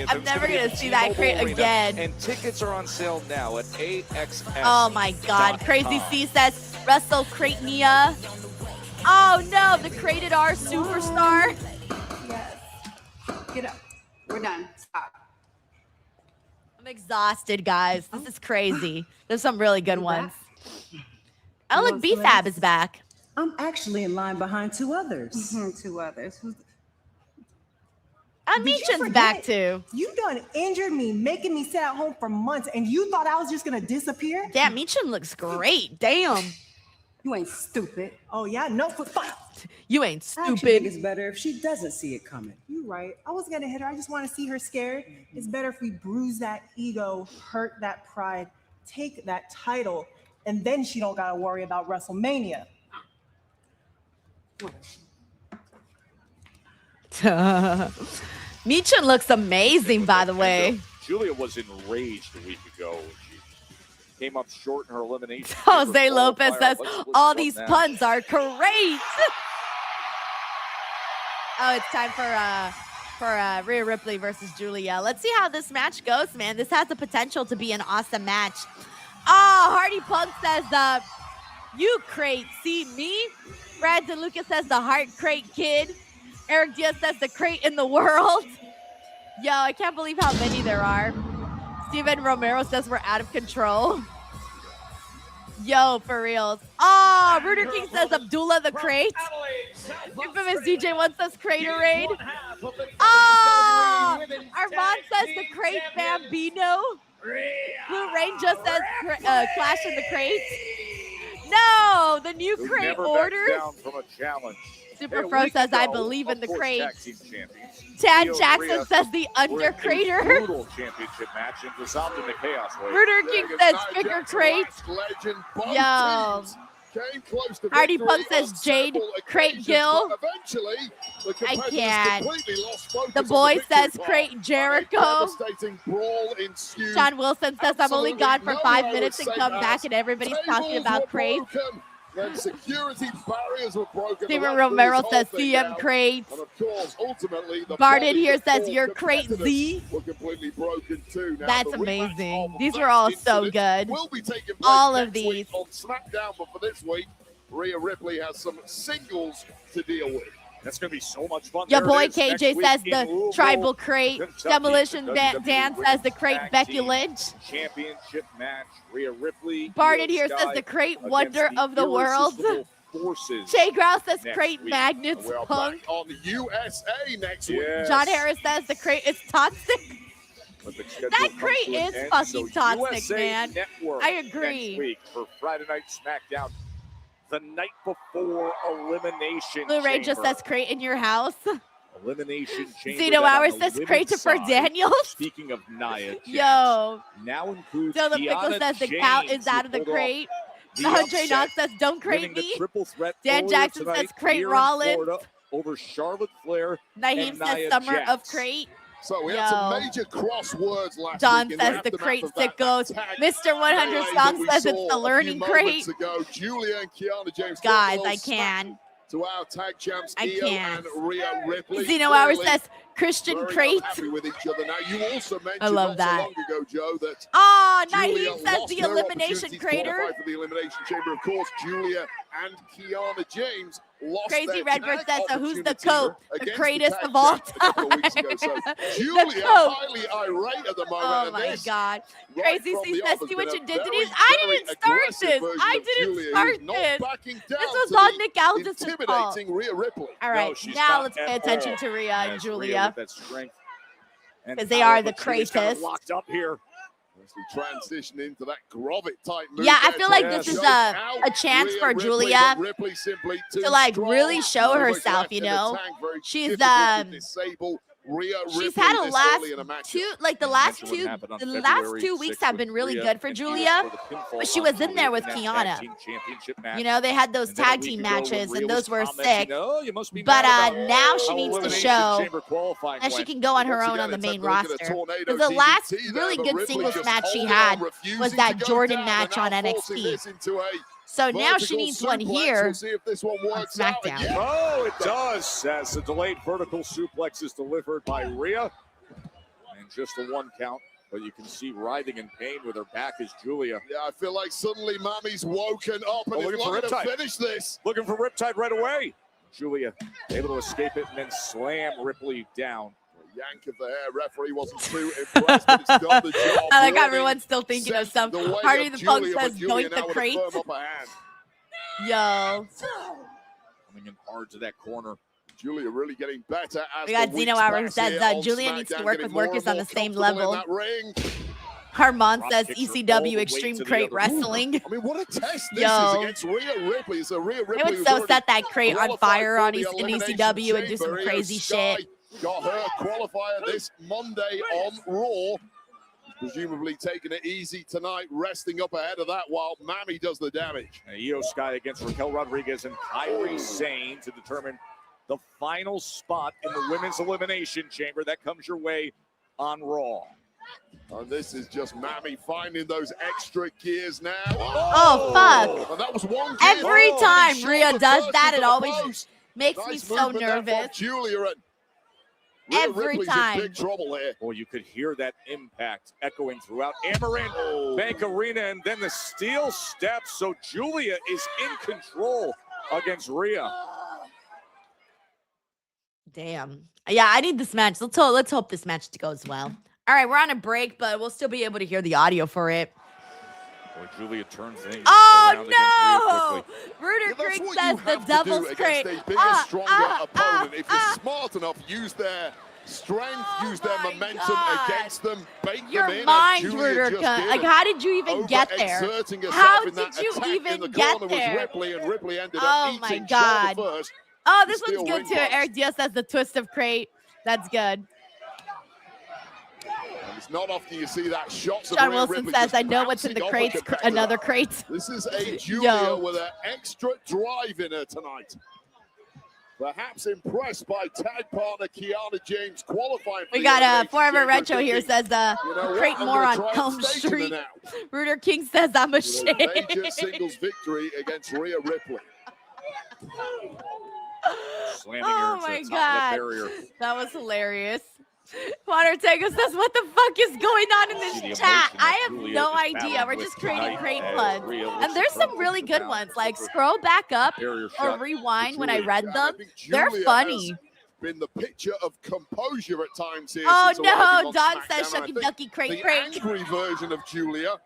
I'm never gonna see that crate again. And tickets are on sale now at AXS. Oh my God. Crazy C says Wrestle Crate Nia. Oh no, the Crated R superstar. Yes. Get up. We're done. Stop. I'm exhausted, guys. This is crazy. There's some really good ones. Oh, look, BFAB is back. I'm actually in line behind two others. Two others. Meechan's back too. You done injured me, making me sit at home for months, and you thought I was just gonna disappear? Damn, Meechan looks great. Damn. You ain't stupid. Oh yeah, no for fuck. You ain't I actually stupid. think it's better if she doesn't see it coming. You're right. I wasn't gonna hit her. I just want to see her scared. It's better if we bruise that ego, hurt that pride, take that title, and then she don't gotta worry about WrestleMania. Meechan looks amazing, by the way. Julia was enraged a week ago. She came up short in her elimination. Jose Lopez says, all these puns are great. Oh, it's time for Rhea Ripley versus Julia. Let's see how this match goes, man. This has the potential to be an awesome match. Oh, Hardy Punk says, you crate, see me? Brandon Lucas says, the Heart Crate Kid. Eric Diaz says, the crate in the world. Yo, I can't believe how many there are. Steven Romero says, we're out of control. Yo, for reals. Oh, Rooter King says, Abdullah the Crate. Infamous DJ One says, Crater Raid. Oh, Armand says, the Crate Bambino. Blue Rain just says, Clash in the Crate. No, the new crate order. Down from a challenge. Super Fro says, I believe in the crate. Tad Jackson says, the under crater. Brutal championship match and resolved in the chaos way. Rooter King says, Figure Crate. Yo. Hardy Punk says, Jade Crate Gill. I can't. The boy says, Crate Jericho. Sean Wilson says, I'm only gone for 5 minutes and come back and everybody's talking about Crate. Then security barriers were broken. Steven Romero says CM Crate. And of course, ultimately, the Barden here says you're Crate Z. were completely broken too. Now, That's the rematch amazing. of These that were all so incident good. Will be taking place All of next week these. on SmackDown, but for this week, Rhea Ripley has some singles to deal with. That's going to be so much fun. Your There boy it is, next KJ week says in the Louisville, Tribal Crate. Kentucky. Demolition The Dan WWE says the Crate Tag Becky Team Lynch. Championship match. Rhea Ripley. Barden Io here Sky says the Crate against Wonder of the World. Irresistible Forces Jay Grouse says next Crate week. Magnets We are Punk. back on the USA next week. Yes. John Harris says the Crate is toxic. But the schedule That comes crate to an is end, fucking so toxic, USA man. Network I agree. Next week for Friday Night SmackDown, the night before Elimination Blu-ray just Chamber. says Crate in your house. Elimination Chamber. Zeno that on Hours the says women's Christopher side, Daniels. Speaking of Nia Jax, Yo. now includes Dylan Pickle Kiana says the cow James, is out who of the pulled off crate. the Andre upset, Knox says don't crate winning the me. triple threat Dan earlier Jackson tonight says Crate here in Rollins. Florida over Charlotte Flair Naheem and says Nia Summer Jax. of Crate. So we had some major crosswords last Don week. in says the aftermath crate of that sickos. tag Mr. 100 melee Song that we says it's saw the a learning few crate. moments ago. Julia and Kiana James. Guys, Ford I can. to our tag champs, I Io can't. and Rhea Ripley. Zeno Hours Clearly, says Christian very Crate. unhappy with each other now. You also mentioned I love not that. so long ago, Joe, that Oh, Julia Naheem says lost the her Elimination opportunity to Crater. qualify for the Elimination Chamber. Of course, Julia and Kiana James lost Crazy their Redbird tag says, so who's the opportunity cope? The against greatest tag of all champs a couple of weeks ago. So time. Julia cope. highly irate at the moment. Oh and my this, God. right Crazy from C the says, off, see has what been you a did, very, Denise. I very didn't start aggressive this. version I of didn't Julia, start who's not this. backing This down was to all the Nick Aldis' fault. intimidating Rhea Ripley. All right, No, she's now not let's at pay attention all. to Rhea and Yes, Rhea Julia. with that strength and Because they power, are the but Julia's kinda greatest. locked up here. As we transition into that Grovitt type move. Yeah, I there feel to like this is choke a out chance Rhea for Ripley, Julia but Ripley simply to too like strong. really show Too much herself, left you in the know. tank, very She's difficult to disable Rhea she's Ripley had a this last early in a matchup. two, like the last Mention what two, happened on the last February 2 weeks 6th have been with really Rhea, good for and she was Julia, for the pinfall but she on was in Julia there with that Kiana. tag team championship match. You know, they had those And then a tag week team ago when matches, Rhea and was those were commenting, sick. "Oh, you must be But mad about now she how needs to Elimination show Chamber qualifying that she went." can go on her Once own again, on the it's main like looking at a roster. tornado Because the last DDT there, really but good Ripley singles just match she holding had on, refusing was to that go Jordan down, match and on now forcing NXT. this into a So now she vertical needs one suplex. here We'll see if this one on works out. SmackDown. Yeah. Oh, it does, as the delayed vertical suplex is delivered by Rhea. And just a 1 count, but you can see writhing in pain with her back is Julia. Yeah, I feel like suddenly Mammy's woken up and is looking for looking to Riptide. finish this. Looking for Riptide right away. Julia able to escape it and then slam Ripley down. Yank of the hair. Referee wasn't too impressed, but it's done the job. I like Running everyone's still thinking of sent some. the way Hardy of the Punk Julia, but says, Julia "Doink the now with a crate." firm upper hand. Yo. Coming in hard to that corner. Julia really getting better as We got the Zeno weeks Hour who pass says here that on Julia needs to SmackDown, work getting with more workers and on more the same comfortable in level. that ring. Harmon Drop says kicks her all the ECW way Extreme to the Crate other- Wrestling. I mean, what a test this Yo. is against Rhea Ripley. So Rhea Ripley They would who's so already set that crate on qualified fire for on the in Elimination ECW and do some Chamber. Io crazy Sky shit. got her qualifier this Monday on Raw. Presumably taking it easy tonight, resting up ahead of that while Mammy does the damage. Io Sky against Raquel Rodriguez and Kairi Sane to determine the final spot in the Women's Elimination Chamber. That comes your way on Raw. And this is just Mammy finding those extra gears now. Oh, fuck. And that was one gear. Every Oh, time shot Rhea the does first that, into it the always post. makes Nice me so movement there from nervous. Julia and Rhea Every Ripley's time. in big trouble here. Boy, you could hear that impact echoing throughout Amarin Bank Arena, and then the steel steps. So Julia is in control against Rhea. Damn. Yeah, I need this match. Let's hope this match goes well. All right, we're on a break, but we'll still be able to hear the audio for it. Boy, Julia turns things around Oh, against Rhea quickly. no! Ruder Yeah, that's Creek what says you the have to Devil's do Crate. against a bigger, stronger opponent. If you're smart enough, use their strength, use their momentum against them, bake Your them in. mind, as Julia Ruder just cunt. did. Like, how did you even get there? Overexerting herself How in that did you attack even in the get corner there? was Ripley, and Ripley ended Oh up my eating God. shoulder first. Oh, this Steel one's good ring too. post. Eric Diaz says the twist of crate. That's good. And it's not often you see that shots of John Rhea Wilson Ripley says, just I know what's in the bouncing off crates. a competitor. Another crate. This is a Julia Yo. with an extra drive in her tonight. Perhaps impressed by tag partner Kiana James qualifying. We got a Forever Retro here says, crate I'm more gonna on try Elm and stay to the Street. now. Ruder King says, I'm a With a major shit. singles victory against Rhea Ripley. Slamming Oh her my into the top God. of the barrier. That was hilarious. Juan Ortega says, what the fuck is going on in See the this chat? emotion I that have Julia no is idea. battling We're with just creating tonight crate as puns. Rhea looks And to there's turn some really things good around. ones. Like, scroll back up Barrier or shut rewind when I Julia. read And them. I think They're Julia funny. has been the picture of composure at times here. Oh since arriving no, on Don SmackDown. says And I Shucky think Ducky crate the crate. angry version of Julia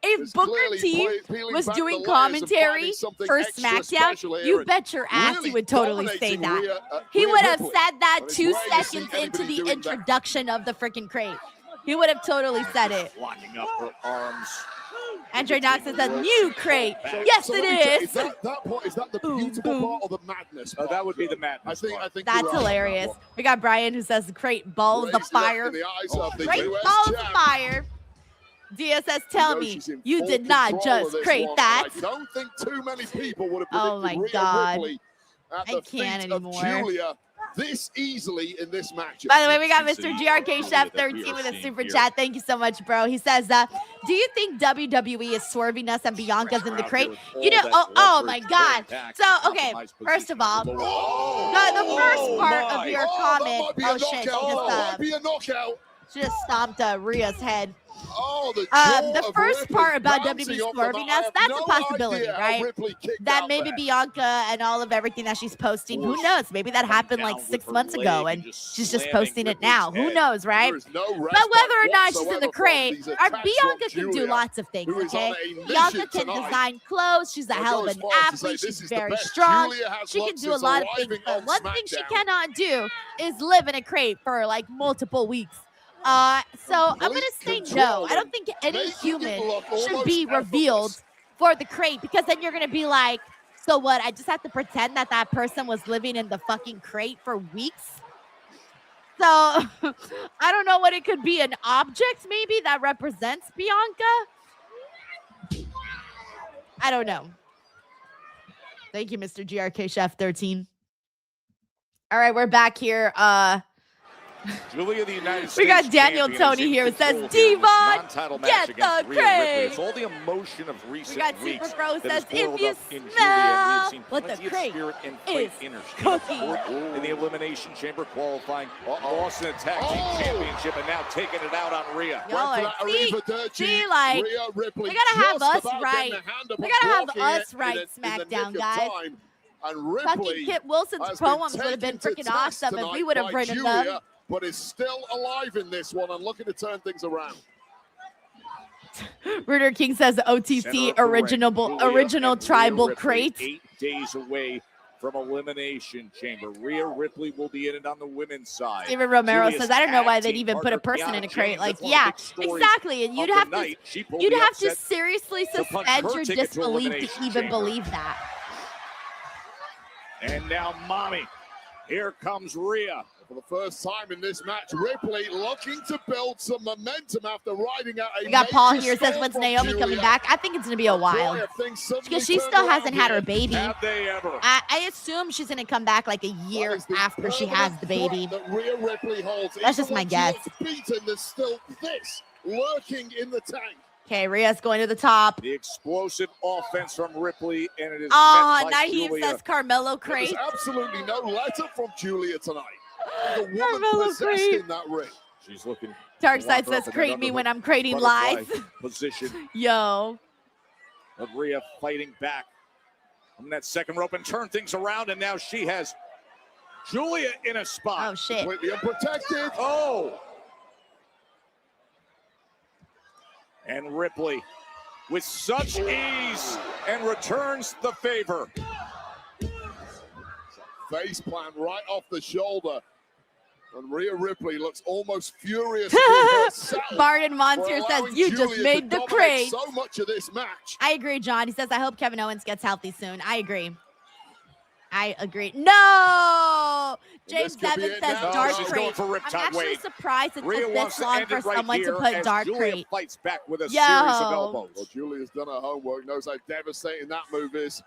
If is Booker clearly T peeling was back doing the layers and finding commentary something for extra SmackDown, special here you and bet your ass really he would totally say dominating that. Rhea, He Rhea would have Ripley. said that But it's 2 rare you see seconds into anybody the doing that. introduction of the freaking crate. He would have totally said it. Locking up her arms. Andre Knox says a new crate. So- Yes, so it let me tell you, is. Is that the beautiful part or the madness part? That would be the madness. I think That's you're right on that hilarious. one. We got Brian who says the crate balls of Raised it up fire. in the eyes of the Great US balls of champ. fire. DSS, tell You know me, she's in you full did not control of just this crate one, that. and I don't think too many people would have Oh predicted my Rhea God. Ripley at I the can't feet anymore. of Julia this easily in this match. By the way, we got Mr. GRK Chef 13 with a super chat. Thank you so much, bro. He says, do you think WWE is swerving us and Bianca's in the crate? You know, oh my God. So, okay, first of all, the first part of your comment, oh shit, she just stomped Rhea's head. Oh, the first part about WWE swerving us, that's a possibility, right? That maybe Bianca and all of everything that she's posting, who knows? Maybe that happened like 6 months ago and she's just posting it now. Who knows, right? But whether or not she's in the crate, Bianca can do lots of things, okay? Bianca can design clothes. She's a hell of an athlete. She's very strong. She can do a lot of things. But one thing she cannot do is live in a crate for like multiple weeks. So I'm going to say no. I don't think any human should be revealed for the crate, because then you're going to be like, so what? I just have to pretend that that person was living in the fucking crate for weeks? So I don't know what it could be. An object maybe that represents Bianca? I don't know. Thank you, Mr. GRK Chef 13. All right, we're back here. Julia, the United States we got Daniel Tony here. It says, Devon, get the crate. It's all the emotion of recent we got weeks. Super Pro says, if you smell what the crate is cooking. In the Elimination Chamber qualifying, lost in a tag team championship, and now taking it out on Rhea. See, like, we gotta have us right. We gotta have us right, SmackDown, guys. And fucking Kit Wilson's poems would have been freaking awesome if we would have written them. But is still alive in this one and looking to turn things around. Rooter King says OTC original tribal crate. 8 days away from Elimination Chamber. Rhea Ripley will be in it on the women's side. Steven Romero says, I don't know why they'd even put a person in a crate. Like, yeah, exactly. And you'd have to seriously suspend your disbelief to even believe that. And now, mommy, here comes Rhea. For the first time in this match, Ripley looking to build some momentum after riding out a we got Paul here says, when's Naomi coming back? I think it's going to be a while. Because she still hasn't had her baby. I assume she's going to come back like a year after she has the baby. That's just my guess. There's still this lurking in the tank. Okay, Rhea's going to the top. The explosive offense from Ripley, and it is Naheem says Carmelo crate. There's absolutely no letter from Julia tonight. The woman possessed in that ring. She's looking. Darkseid says crate me when I'm crating lies. Position. Yo. But Rhea fighting back on that second rope and turn things around, and now she has Julia in a spot. Oh, shit. Completely unprotected. Oh. And Ripley with such ease and returns the favor. Face plant right off the shoulder. And Rhea Ripley looks almost furious. Barton Montier says, you just made the crate. So much of this match. I agree, John. He says, I hope Kevin Owens gets healthy soon. I agree. No! James Devin says dark crate. I'm actually surprised it took this long for someone to put dark crate. Fights back with a series of elbows. Well, Julia's done her homework, knows how devastating that move is.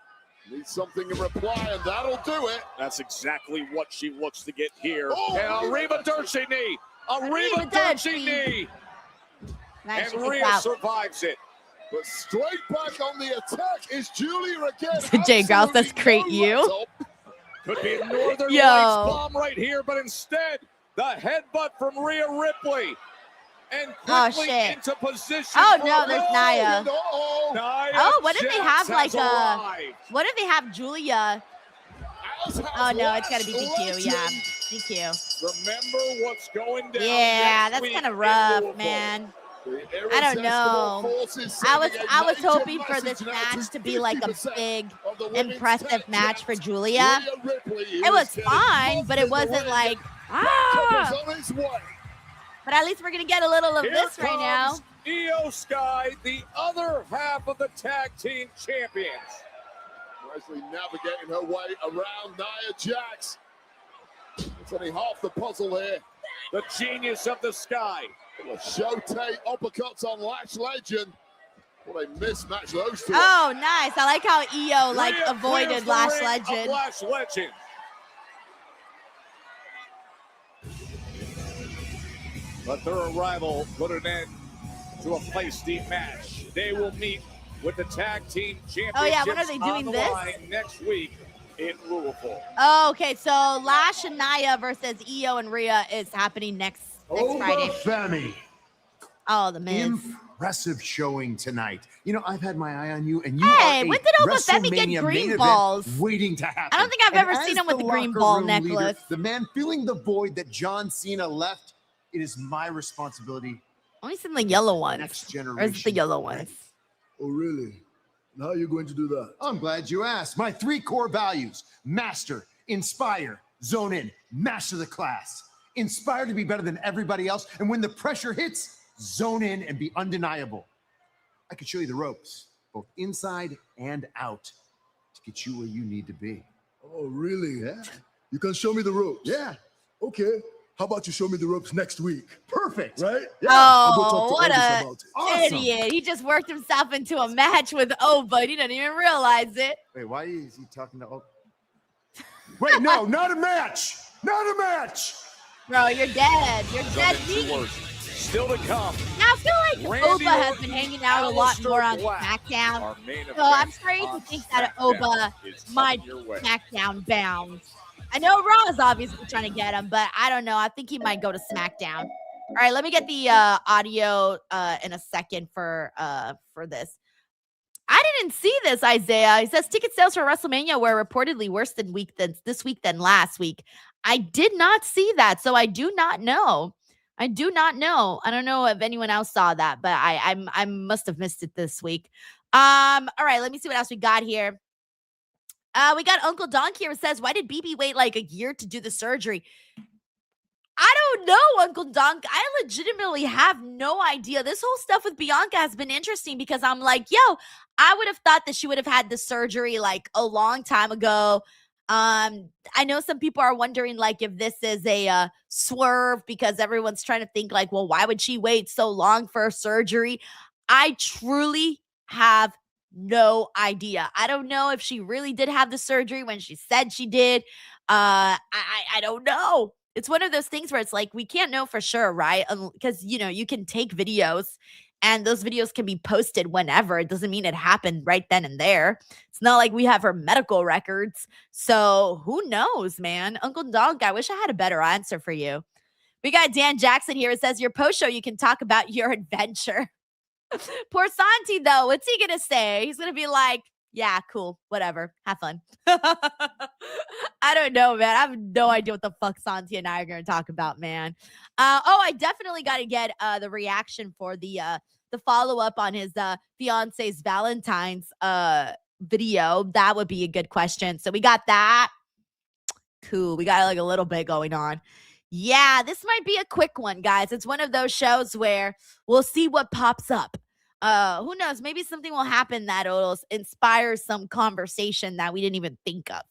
Needs something in reply, and that'll do it. That's exactly what she looks to get here. And a Reba Dirty knee. A Reba Dirty knee. And Rhea survives it. But straight back on the attack is Julia again. Jay Grouse says crate you. Could be a Northern Lights bomb right here, but instead, the headbutt from Rhea Ripley. And quickly into position. Oh no, there's Nia. Oh, what if they have like what if they have Julia? Oh no, it's gotta be DQ. Yeah, DQ. Remember what's going down. Yeah, that's kind of rough, man. I don't know. I was hoping for this match to be like a big, impressive match for Julia. It was fine, but it wasn't like But at least we're going to get a little of this right now. Io Sky, the other half of the tag team champions. Nicely navigating her way around Nia Jax. It's only half the puzzle here. The genius of the Sky. Shote uppercuts on Lash Legend. What a mismatch those two. Oh, nice. I like how Io avoided Lash Legend. Lash Legend. but their arrival put an end to a feisty match. They will meet with the tag team championships Oh yeah, when are they doing on the this? line next week in Louisville. Oh, okay, so Lash and Nia versus Io and Rhea is happening next Friday. Femi. Oh, the Miz. Impressive showing tonight. You know, I've had my eye on you, and you Hey, are when a did Oba Femi get WrestleMania green main balls? event waiting to happen. I don't think I've And ever as seen him with the green locker ball room leader, necklace. the man filling the void that John Cena left, it is my responsibility. Only seen the yellow ones. Next Or is it generation. the yellow ones? Oh, really? And how are you going to do that? I'm glad you asked. My 3 core values: master, inspire, zone in, master the class. Inspire to be better than everybody else, and when the pressure hits, zone in and be undeniable. I can show you the ropes, both inside and out, to get you where you need to be. Oh, really? Yeah. You can show me the ropes? Yeah. Okay. How about you show me the ropes next week? Perfect. Right? Oh, I'll go talk to what Elvis a about it. Awesome. idiot. He just worked himself into a match with Oba. He didn't even realize it. Wait, why is he talking to... Oh. Wait, no, not a match. Not a match. Bro, you're dead. You're dead meat. Still to come. Now, I feel like Randy Oba has Orton, been hanging out a lot Aleister more on Black, SmackDown. our main So I'm event starting to on think that SmackDown Oba is might coming your way. SmackDown bound. I know Raw is obviously trying to get him, but I don't know. I think he might go to SmackDown. All right, let me get the audio in a second for this. I didn't see this, Isaiah. He says ticket sales for WrestleMania were reportedly worse this week than last week. I did not see that, so I do not know. I do not know. I don't know if anyone else saw that, but I must have missed it this week. All right, let me see what else we got here. We got Uncle Donk here who says, why did BB wait like a year to do the surgery? I don't know, Uncle Donk. I legitimately have no idea. This whole stuff with Bianca has been interesting because I'm like, yo, I would have thought that she would have had the surgery like a long time ago. I know some people are wondering like if this is a swerve because everyone's trying to think like, well, why would she wait so long for a surgery? I truly have no idea. I don't know if she really did have the surgery when she said she did. I don't know. It's one of those things where it's like, we can't know for sure, right? Because, you know, you can take videos and those videos can be posted whenever. It doesn't mean it happened right then and there. It's not like we have her medical records. So who knows, man? Uncle Donk, I wish I had a better answer for you. We got Dan Jackson here. It says, your post show, you can talk about your adventure. Poor Santi, though. What's he going to say? He's going to be like, yeah, cool, whatever. Have fun. I don't know, man. I have no idea what the fuck Santi and I are going to talk about, man. I definitely got to get the reaction for the follow-up on his fiance's Valentine's video. That would be a good question. So we got that. Cool. We got like a little bit going on. Yeah, this might be a quick one, guys. It's one of those shows where we'll see what pops up. Who knows? Maybe something will happen that will inspire some conversation that we didn't even think of.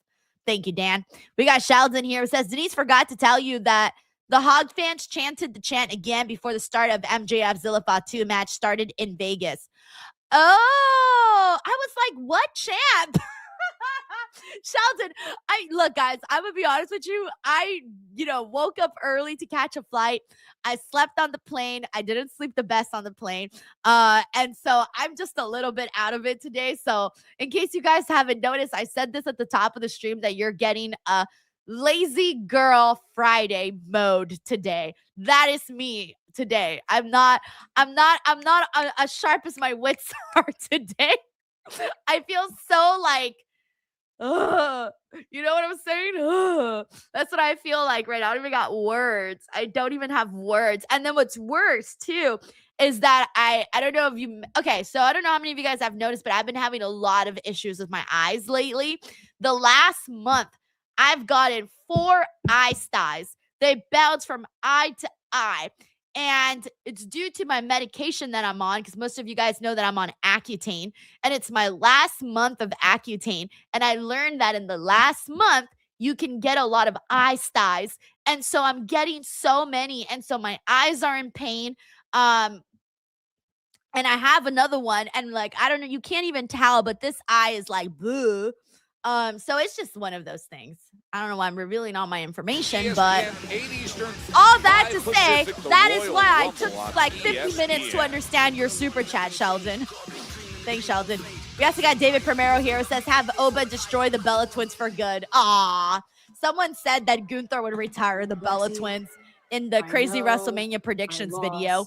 Thank you, Dan. We got Sheldon here who says, Denise forgot to tell you that the Hog fans chanted the chant again before the start of MJF Zilla Fatu match started in Vegas. Oh, I was like, what chant? Sheldon, look, guys, I'm gonna be honest with you. I woke up early to catch a flight. I slept on the plane. I didn't sleep the best on the plane. And so I'm just a little bit out of it today. So in case you guys haven't noticed, I said this at the top of the stream that you're getting a lazy girl Friday mode today. That is me today. I'm not as sharp as my wits are today. I feel so like, you know what I'm saying? That's what I feel like right now. I don't even got words. I don't even have words. And then what's worse too is that I don't know if you, okay, so I don't know how many of you guys have noticed, but I've been having a lot of issues with my eyes lately. The last month, I've gotten 4 eye styes. They bounce from eye to eye. And it's due to my medication that I'm on, because most of you guys know that I'm on Accutane, and it's my last month of Accutane. And I learned that in the last month, you can get a lot of eye styes. And so I'm getting so many. And so my eyes are in pain. And I have another one. And like, I don't know, you can't even tell, but this eye is like, bleh. So it's just one of those things. I don't know why I'm revealing all my information, ESPN, but 8 Eastern, all that to 5 say, Pacific, the that is Royal why I Rumble took on like 50 minutes to ESPN. understand your super chat, Sheldon. Thanks, Sheldon. We also got David Primero here who says, have Oba destroy the Bella Twins for good. Aw. Someone said that Gunther would retire the Bella Twins in the crazy WrestleMania predictions video.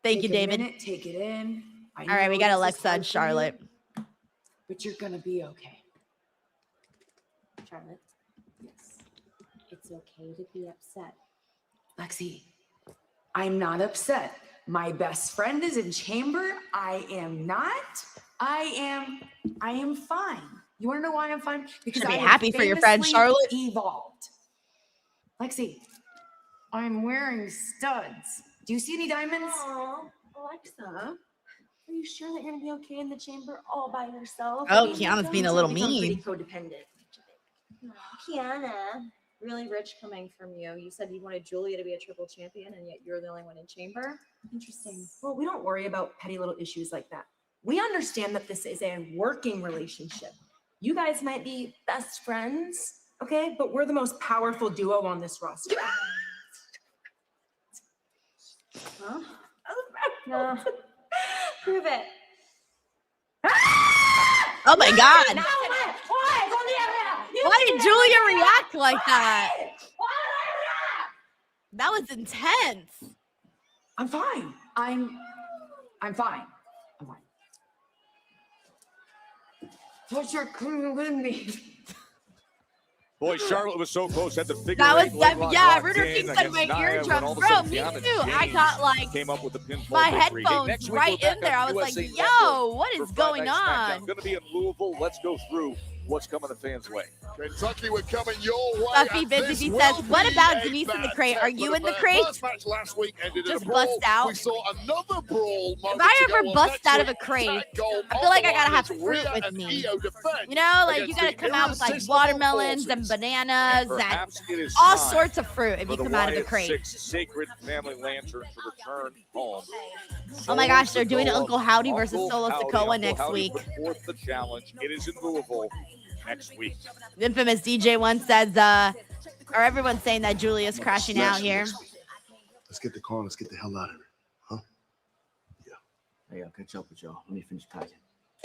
Thank you, David. Take it in. All right, we got Alexa and Charlotte. But you're gonna be okay. Charlotte, yes, it's okay to be upset. Lexi, I'm not upset. My best friend is in chamber. I am not. I am fine. You want to know why I'm fine? Because Should be I happy for your friend famously Charlotte. Evolved. Lexi, I'm wearing studs. Do you see any diamonds? Aw, Alexa, are you sure that you're gonna be okay in the chamber all by yourself? Oh, Kiana's being a little Become pretty mean. codependent. Kiana, really rich coming from you. You said you wanted Julia to be a triple champion, and yet you're the only one in chamber. Interesting. Well, we don't worry about petty little issues like that. We understand that this is a working relationship. You guys might be best friends, okay? But we're the most powerful duo on this roster. Huh? No. Prove it. Oh my God. No, Why did Julia react like that? That was intense. I'm fine. I'm fine. I'm fine. Thought you're coming with me. Boy, Charlotte was so close. Had the figure That was eight leg lock yeah. locked Ruder in King said against my Nia, when eardrums, all of a bro. sudden Me Deanna too. I James got like came up with the pinfall my victory. Hey, headphones next week right we're in there. back I on was like, USA yo, Network what for is Friday going Night SmackDown. on? Going to be in Louisville. Let's go through what's coming the fans' way. Kentucky, we're coming your way. Buffy and Busy this Bee will says, what be about a Denise in the bad crate? Are test you for in the the crate? First match last week ended in Just a brawl. bust out. We saw another brawl. If I ever moments ago. bust Next out of a week, crate, tag goal I feel on like the I gotta line have as fruit Rhea with and me. Io defend You know, like you against gotta the come out with like irresistible watermelons and forces. bananas and Perhaps it is all time sorts of fruit if for you the come out of the Wyatt crate. Six Sacred Family Lantern to return home. Oh my gosh, they're doing Solo Uncle Howdy Sikoa. versus Uncle Solo Howdy. Sikoa Uncle next Howdy week. put forth the challenge. It is in Louisville next week. The infamous DJ one says, or everyone's saying that Julia's crashing out here. Let's get the car. Let's get the hell out of here. Huh? Hey, I'll catch up with y'all. Let me finish packing.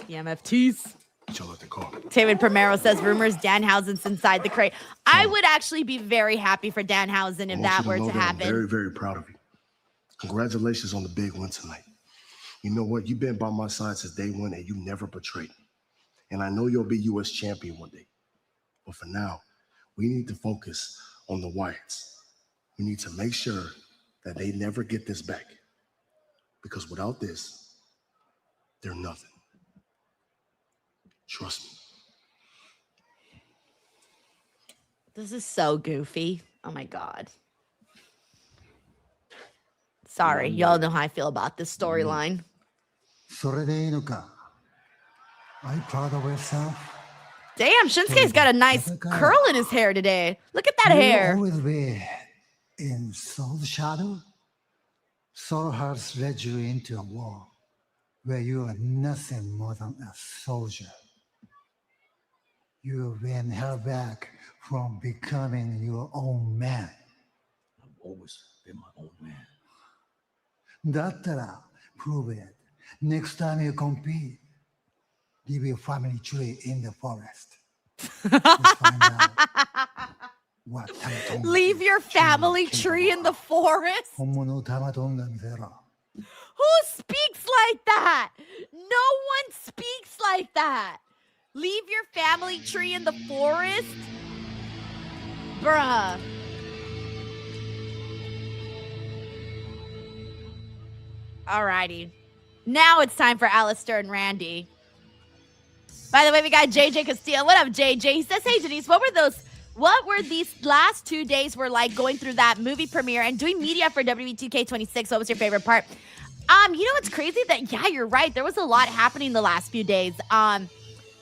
The MFTs. Chill out the car. David Primero says, rumors Danhausen's inside the crate. I would actually be very happy for Danhausen if that were to I'm happen. very, very proud of you. Congratulations on the big win tonight. You know what? You've been by my side since day one, and you never betrayed me. And I know you'll be U.S. champion one day. But for now, we need to focus on the Wyatts. We need to make sure that they never get this back. Because without this, they're nothing. Trust me. This is so goofy. Oh my God. Sorry, y'all know how I feel about this storyline. それでいいのか? Are you proud of yourself? Damn, Shinsuke's got a nice curl in his hair today. Look at that Will you hair. always be in Soul's shadow? Soul has led you into a war where you are nothing more than a soldier. You've been held back from becoming your own man. I've always been my own man. だったら prove it. Next time you compete, leave your family tree in the forest. Leave your family tree in the forest? 本物を玉飛んだ見せろ。 Who speaks like that? No one speaks like that. Leave your family tree in the forest? Bruh. Alrighty. Now it's time for Alistair and Randy. By the way, we got JJ Castillo. What up, JJ? He says, hey, Denise, what were these last 2 days were like going through that movie premiere and doing media for WWE 2K26? What was your favorite part? You know what's crazy? That, yeah, you're right. There was a lot happening the last few days.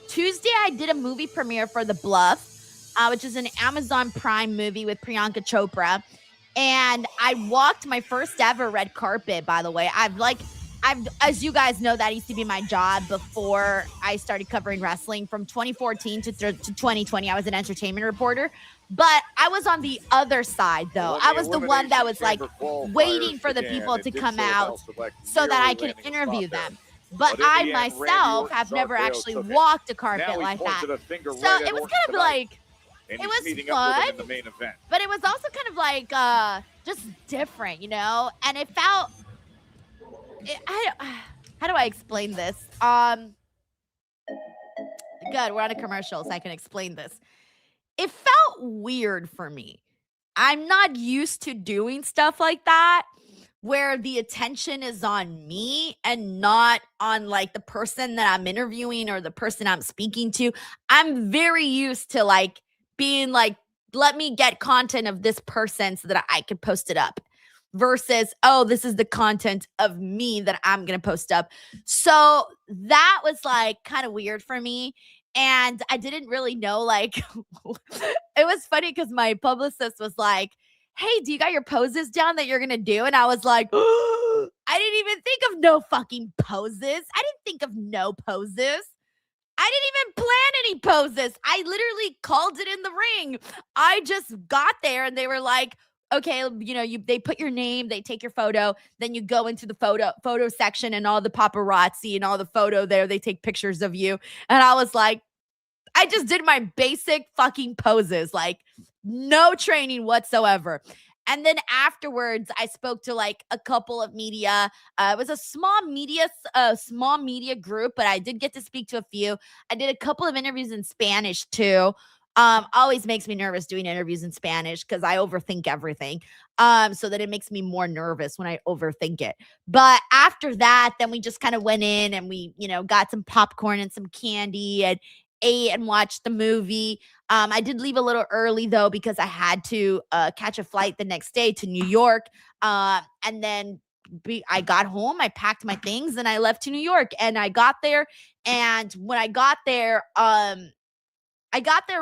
Tuesday, I did a movie premiere for The Bluff, which is an Amazon Prime movie with Priyanka Chopra. And I walked my first ever red carpet, by the way. I've as you guys know, that used to be my job before I started covering wrestling. From 2014 to 2020, I was an entertainment reporter. But I was on the other side, though. I was the one that was like waiting for the people to come out so that I could interview them. But I myself have never actually walked a carpet like that. So it was kind of like, it was fun, but it was also kind of like just different, you know? And it felt, how do I explain this? Good, we're on a commercial, so I can explain this. It felt weird for me. I'm not used to doing stuff like that where the attention is on me and not on like the person that I'm interviewing or the person I'm speaking to. I'm very used to like being like, let me get content of this person so that I can post it up versus, oh, this is the content of me that I'm going to post up. So that was like kind of weird for me. And I didn't really know, like, it was funny because my publicist was like, hey, do you got your poses down that you're going to do? And I was like, I didn't even think of no fucking poses. I didn't think of no poses. I didn't even plan any poses. I literally called it in the ring. I just got there and they were like, okay, you know, they put your name, they take your photo, then you go into the photo section and all the paparazzi and all the photo there, they take pictures of you. And I was like, I just did my basic fucking poses, like no training whatsoever. And then afterwards, I spoke to like a couple of media. It was a small media group, but I did get to speak to a few. I did a couple of interviews in Spanish too. Always makes me nervous doing interviews in Spanish because I overthink everything. So that it makes me more nervous when I overthink it. But after that, then we just kind of went in and we, you know, got some popcorn and some candy and ate and watched the movie. I did leave a little early though because I had to catch a flight the next day to New York. And then I got home, I packed my things, and I left to New York. And I got there, and when I got there,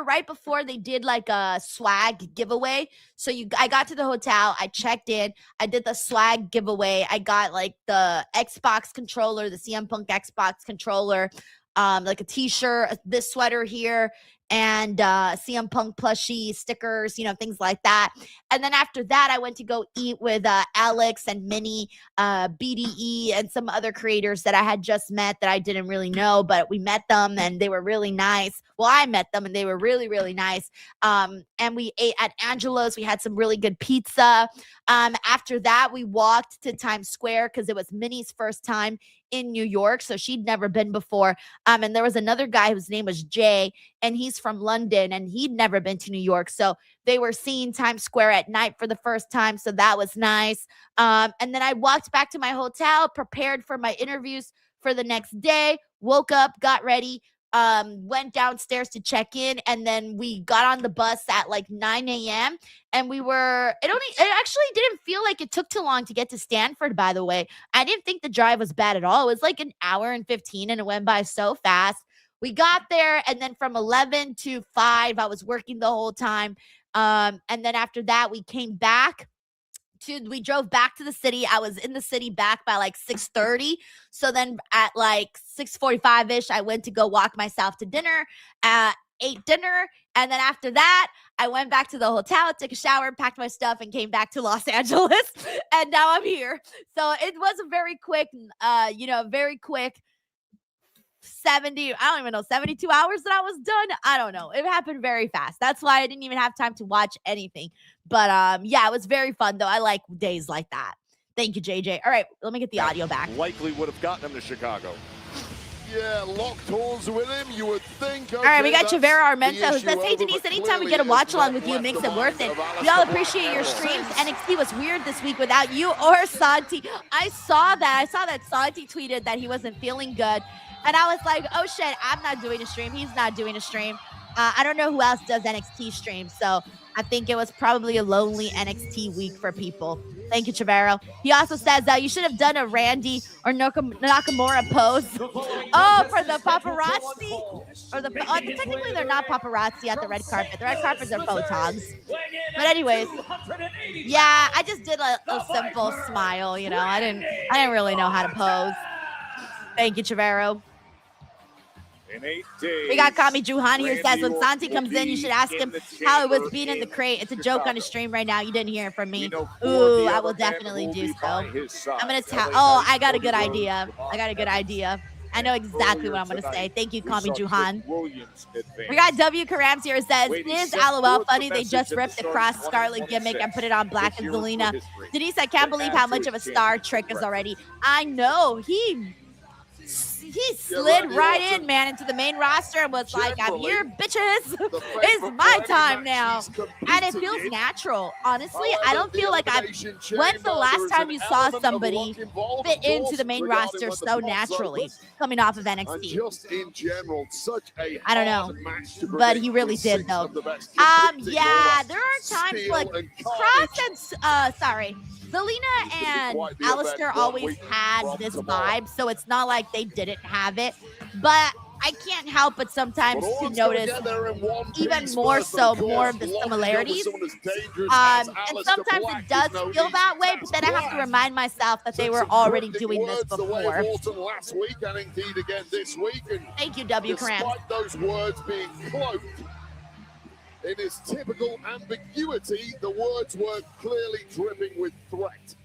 right before they did like a swag giveaway. So I got to the hotel, I checked in, I did the swag giveaway. I got like the Xbox controller, the CM Punk Xbox controller, like a t-shirt, this sweater here, and CM Punk plushie stickers, you know, things like that. And then after that, I went to go eat with Alex and Minnie, BDE, and some other creators that I had just met that I didn't really know, but we met them and they were really nice. Well, I met them and they were really, really nice. And we ate at Angelo's. We had some really good pizza. After that, we walked to Times Square because it was Minnie's first time in New York, so she'd never been before. And there was another guy whose name was Jay, and he's from London, and he'd never been to New York. So they were seeing Times Square at night for the first time, so that was nice. And then I walked back to my hotel, prepared for my interviews for the next day, woke up, got ready, went downstairs to check in, and then we got on the bus at like 9 a.m. and it actually didn't feel like it took too long to get to Stanford, by the way. I didn't think the drive was bad at all. It was like an hour and 15 and it went by so fast. We got there, and then from 11 to 5, I was working the whole time. And then after that, we drove back to the city. I was in the city back by like 6:30. So then at like 6:45-ish, I went to go walk myself to dinner, ate dinner. And then after that, I went back to the hotel, took a shower, packed my stuff, and came back to Los Angeles. And now I'm here. So it was a very quick, very quick 72 hours that I was done. I don't know. It happened very fast. That's why I didn't even have time to watch anything. But yeah, it was very fun though. I like days like that. Thank you, JJ. All right, let me get the audio back. Likely would have gotten him to Chicago. Yeah, locked horns with him, you would think. All right, we got Chavera Armenta who says, hey, Denise, anytime we get a watch along with you, it makes it worth it. We all appreciate your streams. NXT was weird this week without you or Santi. I saw that Santi tweeted that he wasn't feeling good. And I was like, oh shit, I'm not doing a stream. He's not doing a stream. I don't know who else does NXT streams. So I think it was probably a lonely NXT week for people. Thank you, Chavero. He also says you should have done a Randy or Nakamura pose. Oh, for the paparazzi? Or technically, they're not paparazzi at the red carpet. The red carpets are photogs. But anyways, yeah, I just did a simple smile. You know, I didn't really know how to pose. Thank you, Chavero. In 8 days, We got Kami Juhani who says, when Santi comes in, you should ask him how it was being in the crate. It's a joke on the stream right now. You didn't hear it from me. Ooh, I will definitely do so. I'm going to tell. Oh, I got a good idea. I know exactly what I'm going to say. Thank you, Kami Juhan. We got W. Karams here who says, is LOL funny? They just ripped the Cross Scarlet gimmick and put it on Black and Zelina. Denise, I can't believe how much of a star Trick is already. I know. He slid right in, man, into the main roster and was like, I'm here, bitches. It's my time now. And it feels natural. Honestly, I don't feel like when's the last time you saw somebody fit into the main roster so naturally coming off of NXT? Just in general, such a I don't know, but he really did though. Yeah, there are times like Cross and Zelina and Alistair always had this vibe, so it's not like they didn't have it. But I can't help but sometimes to notice even more of the similarities. And sometimes it does feel that way, but then I have to remind myself that they were already doing this before. Last week and indeed again this week. And thank you, W. Cram. Despite those words being cloaked in its typical ambiguity, the words were clearly dripping with threat.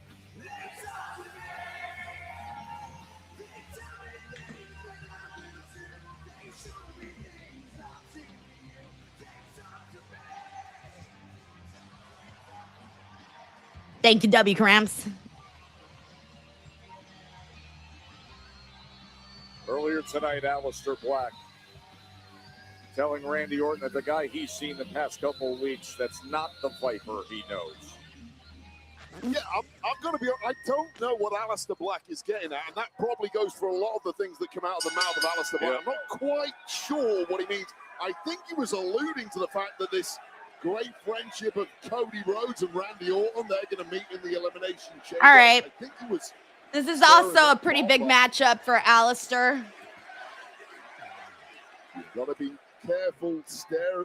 Thank you, W. Cramps. Earlier tonight, Aleister Black telling Randy Orton that the guy he's seen the past couple of weeks, that's not the Viper he knows. Yeah, I'm going to be. I don't know what Aleister Black is getting at, and that probably goes for a lot of the things that come out of the mouth of Aleister Black. Yeah. I'm not quite sure what he means. I think he was alluding to the fact that this great friendship of Cody Rhodes and Randy Orton, they're going to meet in the Elimination Chamber. All right. I think he was. This is also a pretty big matchup for Aleister. You've got to be careful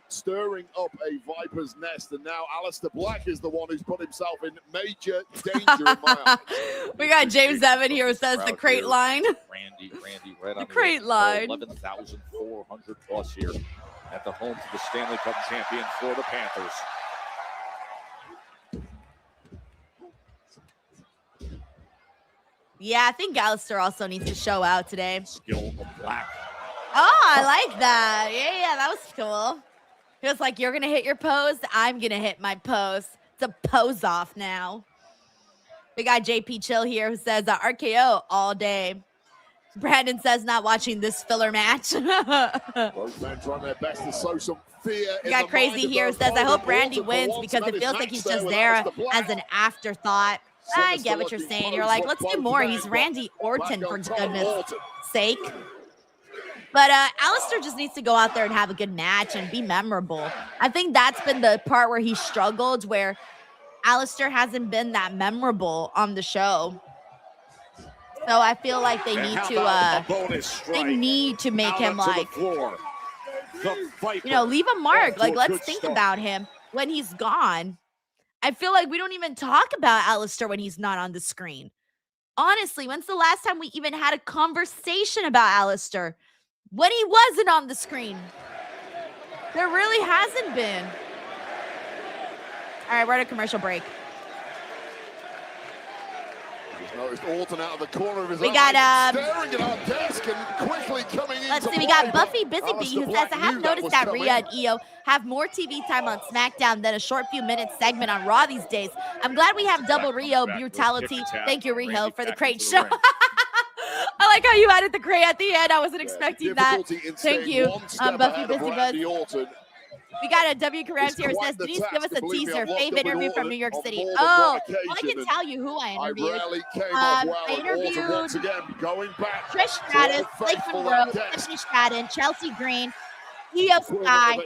stirring up a viper's nest, and now Aleister Black is the one who's put himself in major danger in my eyes. We got James Evan here who says the crate line. Randy, right on the crate line. 11,400 plus here at the home to the Stanley Cup champion for the Panthers. Yeah, I think Aleister also needs to show out today. Skill of Black. Oh, I like that. Yeah, that was cool. He was like, you're going to hit your pose. I'm going to hit my pose. It's a pose off now. We got JP Chill here who says RKO all day. Brandon says not watching this filler match. Both men trying their best to sow some fear. We got Crazy here who says, I hope Randy wins because it feels like he's just there as an afterthought. I get what you're saying. You're like, let's do more. He's Randy Orton, for goodness sake. But Aleister just needs to go out there and have a good match and be memorable. I think that's been the part where he struggled, where Aleister hasn't been that memorable on the show. So I feel like they need to make him like, leave a mark. Like, let's think about him when he's gone. I feel like we don't even talk about Aleister when he's not on the screen. Honestly, when's the last time we even had a conversation about Aleister? When he wasn't on the screen. There really hasn't been. All right, we're at a commercial break. Noticed Orton out of the corner of his we got staring at our desk and quickly coming in. Let's see, we got Buffy Busy Bee who says, I have noticed that Rhea and Io have more TV time on SmackDown than a short few minutes segment on Raw these days. I'm glad we have double Rio brutality. Thank you, Rio, for the crate show. I like how you added the crate at the end. I wasn't expecting that. Thank you, Buffy Busy Buzz. We got a W. Karams here who says, Denise, give us a teaser. Fave interview from New York City. Oh, well, I can tell you who I interviewed. I interviewed Trish Stratus, Blake Monroe, Tiffany Stratton, Chelsea Green, Io Sky,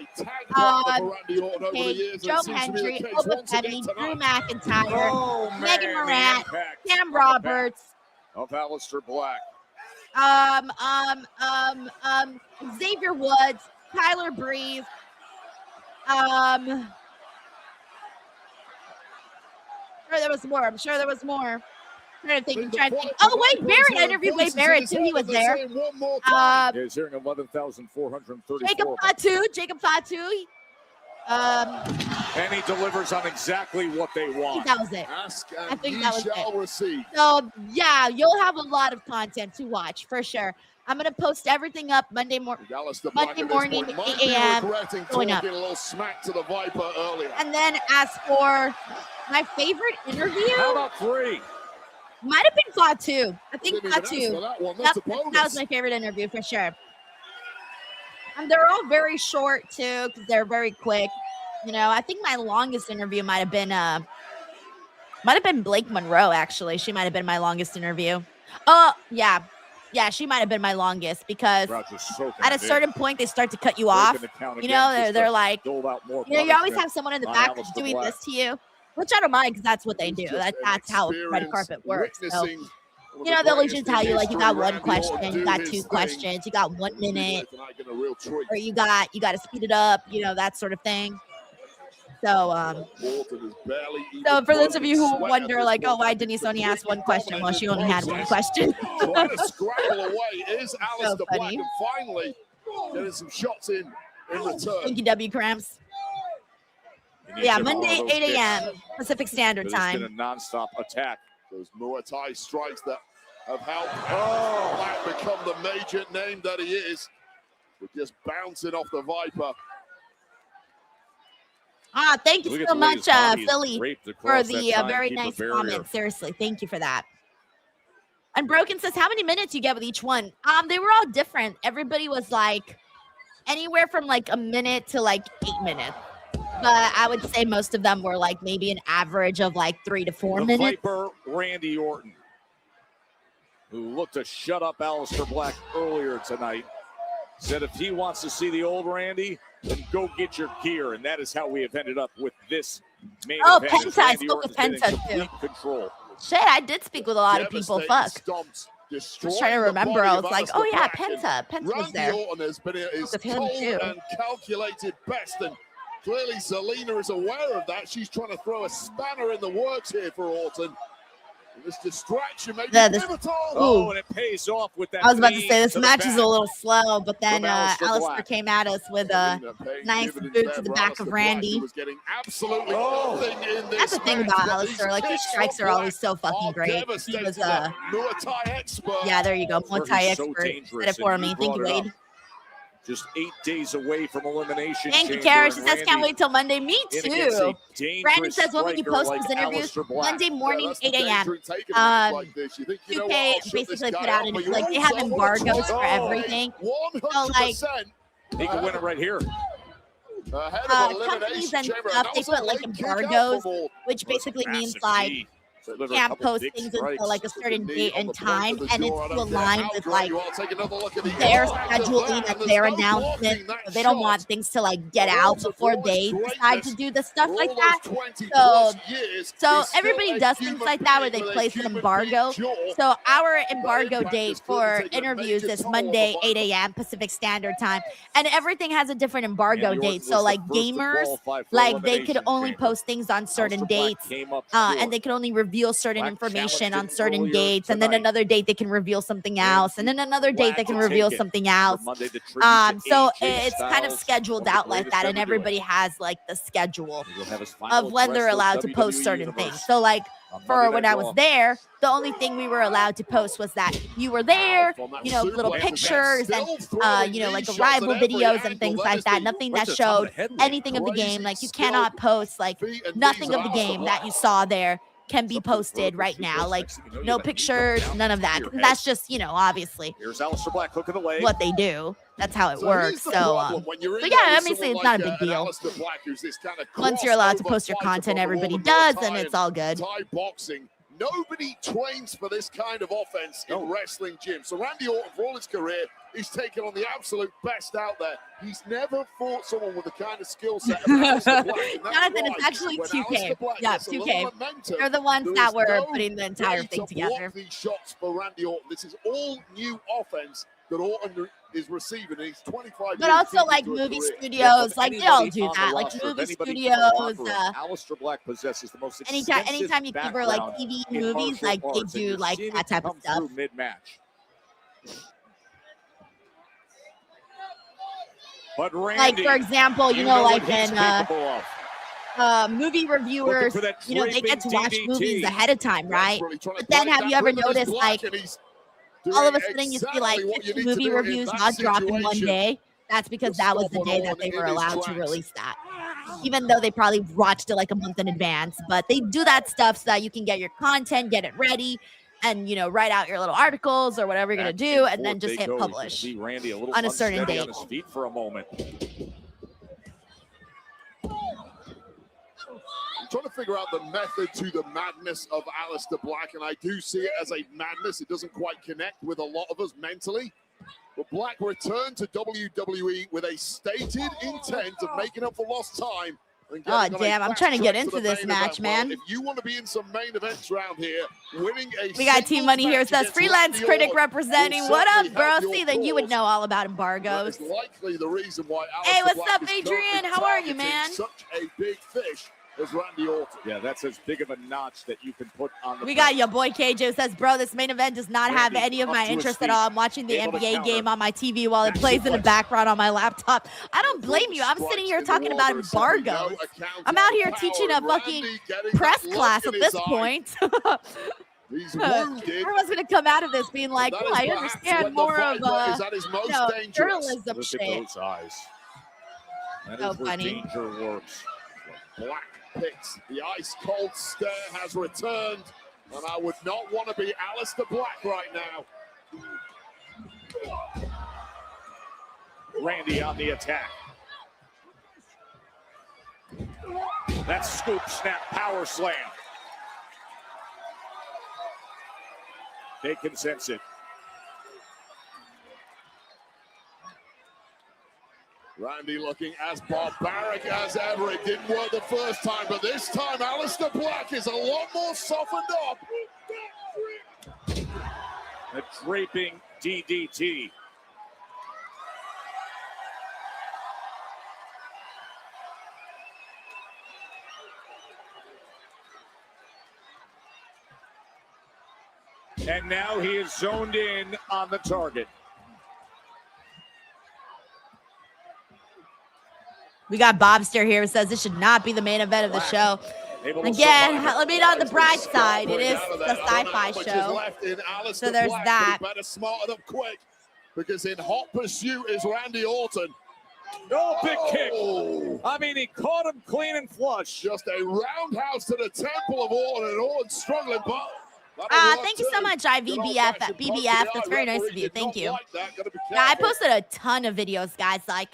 Page, Joe Hendry, Oba Femi, Drew McIntyre, Megan Morant, Cam Roberts, of Aleister Black. Xavier Woods, Tyler Breeze, I'm sure there was more. I'm trying to think. Oh, Wade Barrett. I interviewed Wade Barrett too. He was there. He's hearing 11,434. Jacob Fatu. And he delivers on exactly what they want. That was it. I think that was it. Receive. So yeah, you'll have a lot of content to watch for sure. I'm gonna post everything up Monday morning, 8 a.m. Going up. A little smack to the Viper earlier. And then as for my favorite interview, how about 3? Might have been Fatu. I think Fatu. That was my favorite interview for sure. And they're all very short too, because they're very quick. You know, I think my longest interview might have been Blake Monroe. Actually, she might have been my longest interview. Oh yeah, she might have been my longest because at a certain point they start to cut you off. You know, they're like, you always have someone in the back that's doing this to you, which I don't mind because that's what they do. That's how red carpet works. So, you know, they'll usually tell you like you got 1 question, you got 2 questions, you got 1 minute, or you got to speed it up. You know, that sort of thing. So, for those of you who wonder, like, oh, why Denise only asked 1 question? Well, she only had 1 question. Trying to scramble away is Aleister Black, and finally getting some shots in return. Thank you, W Cramps. Yeah, Monday, 8 a.m. Pacific Standard Time. It's been a nonstop attack. Those Muay Thai strikes that have helped Black become the major name that he is. We're just bouncing off the Viper. Thank you so much, Philly, for the very nice comment. Seriously, thank you for that. And Broken says, how many minutes you get with each one? They were all different. Everybody was like anywhere from like a minute to like 8 minutes. But I would say most of them were like maybe an average of like 3 to 4 minutes. Viper, Randy Orton, who looked to shut up Aleister Black earlier tonight, said if he wants to see the old Randy, then go get your gear. And that is how we have ended up with this main event. Penta. I spoke with Penta too. Control. Shit, I did speak with a lot of people. Fuck. I was trying to remember. I was like, oh yeah, Penta. Penta was there. Orton has been his with him cold too. and calculated best, and clearly Zelina is aware of that. She's trying to throw a spanner in the works here for Orton. And this distraction maybe pivotal. Oh, and it pays off with that. I was about to say this match is a little slow, but then Aleister came at us with a nice boot to the back of Randy. That's the thing about Aleister. Like, his strikes are always so fucking great. He was yeah, there you go, Muay Thai expert. Said it for me. Thank you, Wade. Just 8 days away from elimination. Thank you, Kara. She says, can't wait till Monday. Me too. Brandon says, when will you post those interviews? Monday morning, 8 a.m. UK basically put out an, like, they have embargoes for everything. So, like, he can win it right here. Companies and stuff, they put, like, embargoes, which basically means, like, you can't post things until like a certain date and time, and it's to align with like their scheduling and their announcement. They don't want things to like get out before they decide to do the stuff like that. So everybody does things like that where they place an embargo. So our embargo date for interviews is Monday, 8 a.m. Pacific Standard Time, and everything has a different embargo date. So like gamers, like they could only post things on certain dates, and they could only reveal certain information on certain dates, and then another date they can reveal something else, and then another date they can reveal something else. So it's kind of scheduled out like that, and everybody has like the schedule of when they're allowed to post certain things. So like for when I was there, the only thing we were allowed to post was that you were there, you know, little pictures and you know, like arrival videos and things like that. Nothing that showed anything of the game. Like you cannot post like nothing of the game that you saw there can be posted right now, like no pictures, none of that. That's just, you know, obviously what they do. That's how it works. So yeah, obviously it's not a big deal. Once you're allowed to post your content, everybody does, and it's all good. Nobody trains for this kind of offense in wrestling gyms. So Randy Orton, for all his career, he's taken on the absolute best out there. He's never fought someone with the kind of skill set of Aleister Black. Jonathan, it's actually 2K. Yeah, 2K. They're the ones that were putting the entire thing together. These shots for Randy Orton. This is all new offense that Orton is receiving. He's 25 but also like movie studios, like they all do that. Like movie studios. Aleister Black possesses the most anytime you cover like TV movies, like they do like that type of stuff. Mid-match. But Randy, like for example, you know like in movie reviewers, you know, they get to watch movies ahead of time, right? But then have you ever noticed like all of a sudden you see like 50 movie reviews not drop in one day? That's because that was the day that they were allowed to release that. Even though they probably watched it like a month in advance, but they do that stuff so that you can get your content, get it ready, and you know, write out your little articles or whatever you're gonna do, and then just hit publish on a certain date. On his feet for a moment. I'm trying to figure out the method to the madness of Aleister Black, and I do see it as a madness. It doesn't quite connect with a lot of us mentally. But Black returned to WWE with a stated intent of making up for lost time. Oh, damn. I'm trying to get into this match, man. If you want to be in some main events around here, winning a we got Team Money here. Says freelance critic representing. What up, bro? See, then you would know all about embargoes. Likely the reason why hey, what's up, Adrian? How are you, man? Such a big fish. As Randy Orton. Yeah, that's as big of a notch that you can put on the. We got your boy KJ says, bro, this main event does not have any of my interest at all. I'm watching the NBA game on my TV while it plays in the background on my laptop. I don't blame you. I'm sitting here talking about embargoes. I'm out here teaching a fucking press class at this point. Everyone's gonna come out of this being like, oh, I understand more of journalism shit. That so is where funny. Danger works. Black picks. The ice cold stare has returned, and I would not want to be Aleister Black right now. Randy on the attack. That scoop snap power slam. They can sense it. Randy looking as barbaric as ever. It didn't work the first time, but this time Aleister Black is a lot more softened up. A draping DDT. And now he is zoned in on the target. We got Bobster here who says this should not be the main event of the show. Again, let me on the bright side. It is the sci-fi show. So there's that. Better smarten up quick, because in hot pursuit is Randy Orton. No big kick. I mean, he caught him clean and flush. Just a roundhouse to the temple of Orton, and Orton struggling, but thank you so much, BBF. That's very nice of you. Thank you. Yeah, I posted a ton of videos, guys, like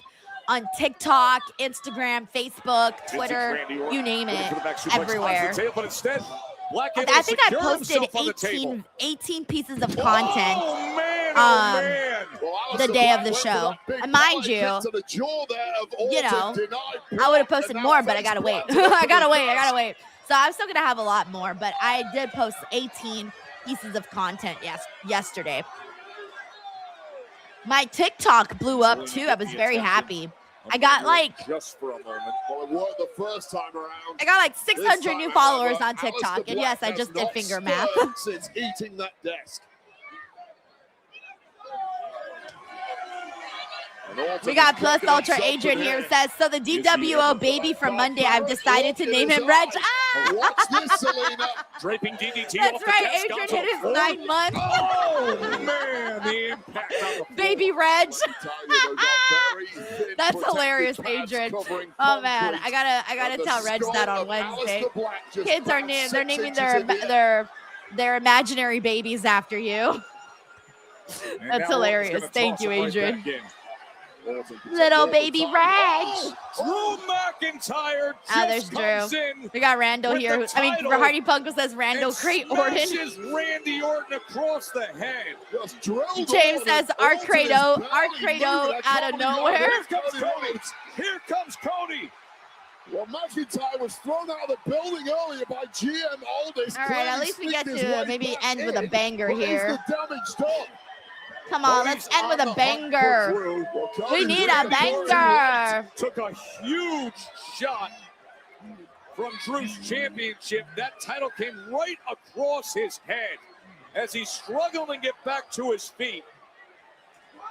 on TikTok, Instagram, Facebook, Twitter, you name it, everywhere. But instead, Black I think I posted 18 pieces of content the day of the show. And mind you, you know, I would have posted more, but I gotta wait. I gotta wait. So I'm still gonna have a lot more, but I did post 18 pieces of content yesterday. My TikTok blew up too. I was very happy. I got like just for a moment. Well, it worked the first time around. I got like 600 new followers on TikTok, and yes, I just did finger math. Since eating that desk. We got Plus Ultra Adrian here says, so the DWO baby from Monday, I've decided to name him Reg. Watch this, Selena. Draping DDT. That's right, Adrian hit his 9 months. Oh, man, the impact on the baby Reg. That's hilarious, Adrian. Oh man, I gotta tell Reg that on Wednesday. Kids are they're naming their imaginary babies after you. That's hilarious. Thank you, Adrian. Little baby Reg. Drew McIntyre There's just comes Drew. in. We got Randall with here. the I mean, title Hardy Punk says Randall and Great Orton. smashes Randy Orton across the head. James says our Credo out of nowhere. Here comes Cody. Here comes Cody. Well, McIntyre was thrown out of the building earlier by GM Aldis. All right, at least we get to maybe end with a banger here. Come on, let's end with a banger. We need a banger. Took a huge shot from Drew's championship. That title came right across his head as he struggled to get back to his feet.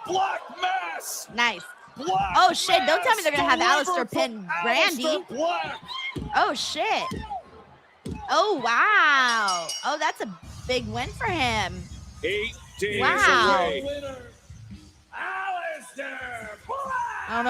Black Mass. Nice. Black Oh shit, don't tell me they're gonna have delivered Aleister pin from Randy. Aleister Black. Oh shit. Oh wow. Oh, that's a big win for him. 8 days Wow. away. I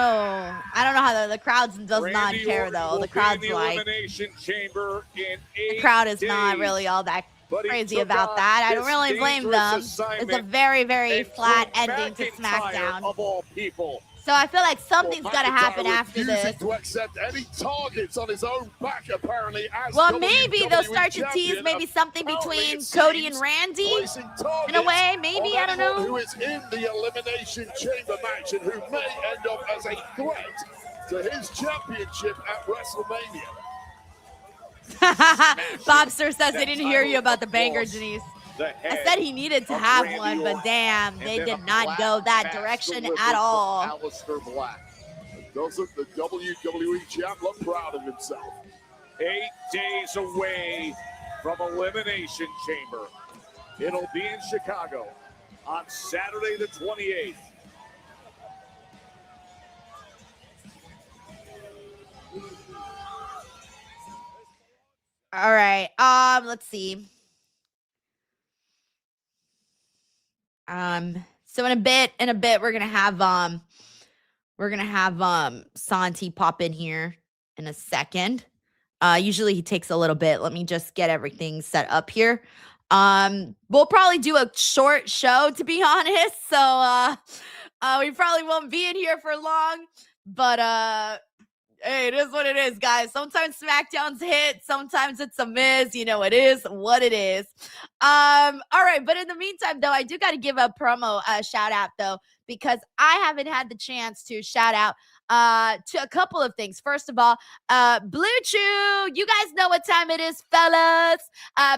don't know how the crowd does not Randy care Orton though. will The be crowd's in the like, Elimination Chamber in 8 the crowd is days. not really all that But he crazy took about on that. I don't this really blame dangerous them. It's a assignment very, very and flat Drew ending to McIntyre, SmackDown. Of all people. So I feel like something's got to happen after refusing this. to accept any targets on his own back, apparently. As Well, maybe they'll WWE start to tease champion. maybe something Apparently, between it Cody seems and Randy. placing In a way, targets maybe, on I don't anyone know. Who is in the Elimination Chamber match and who may end up as a threat to his championship at WrestleMania. Bobster says they didn't hear you about the banger, Denise. I said he needed to have one, but damn, they did not go that direction at all. Aleister Black. Doesn't the WWE champ look proud of himself? 8 days away from Elimination Chamber. It'll be in Chicago on Saturday the 28th. All right. Let's see. So in a bit, we're gonna have Santi pop in here in a second. Usually he takes a little bit. Let me just get everything set up here. We'll probably do a short show, to be honest. So we probably won't be in here for long, but hey, it is what it is, guys. Sometimes SmackDown's hit, sometimes it's a miss. You know, it is what it is. All right, but in the meantime, though, I do got to give a promo shout out, though, because I haven't had the chance to shout out to a couple of things. First of all, Blue Chew, you guys know what time it is, fellas.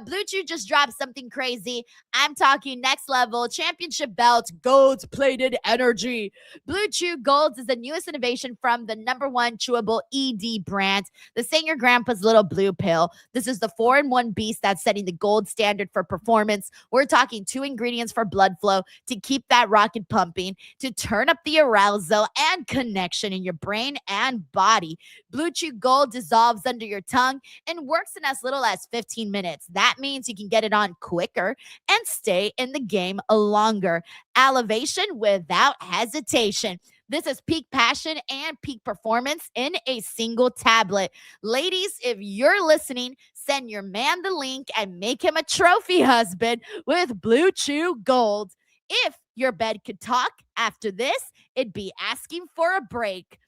Blue Chew just dropped something crazy. I'm talking next level championship belt, gold-plated energy. Blue Chew Golds is the newest innovation from the #1 chewable ED brand, the Senior Grandpa's Little Blue Pill. This is the 4-in-1 beast that's setting the gold standard for performance. We're talking 2 ingredients for blood flow to keep that rocket pumping, to turn up the arousal and connection in your brain and body. Blue Chew Gold dissolves under your tongue and works in as little as 15 minutes. That means you can get it on quicker and stay in the game longer. Elevation without hesitation. This is peak passion and peak performance in a single tablet. Ladies, if you're listening, send your man the link and make him a trophy husband with Blue Chew Gold. If your bed could talk after this, it'd be asking for a break.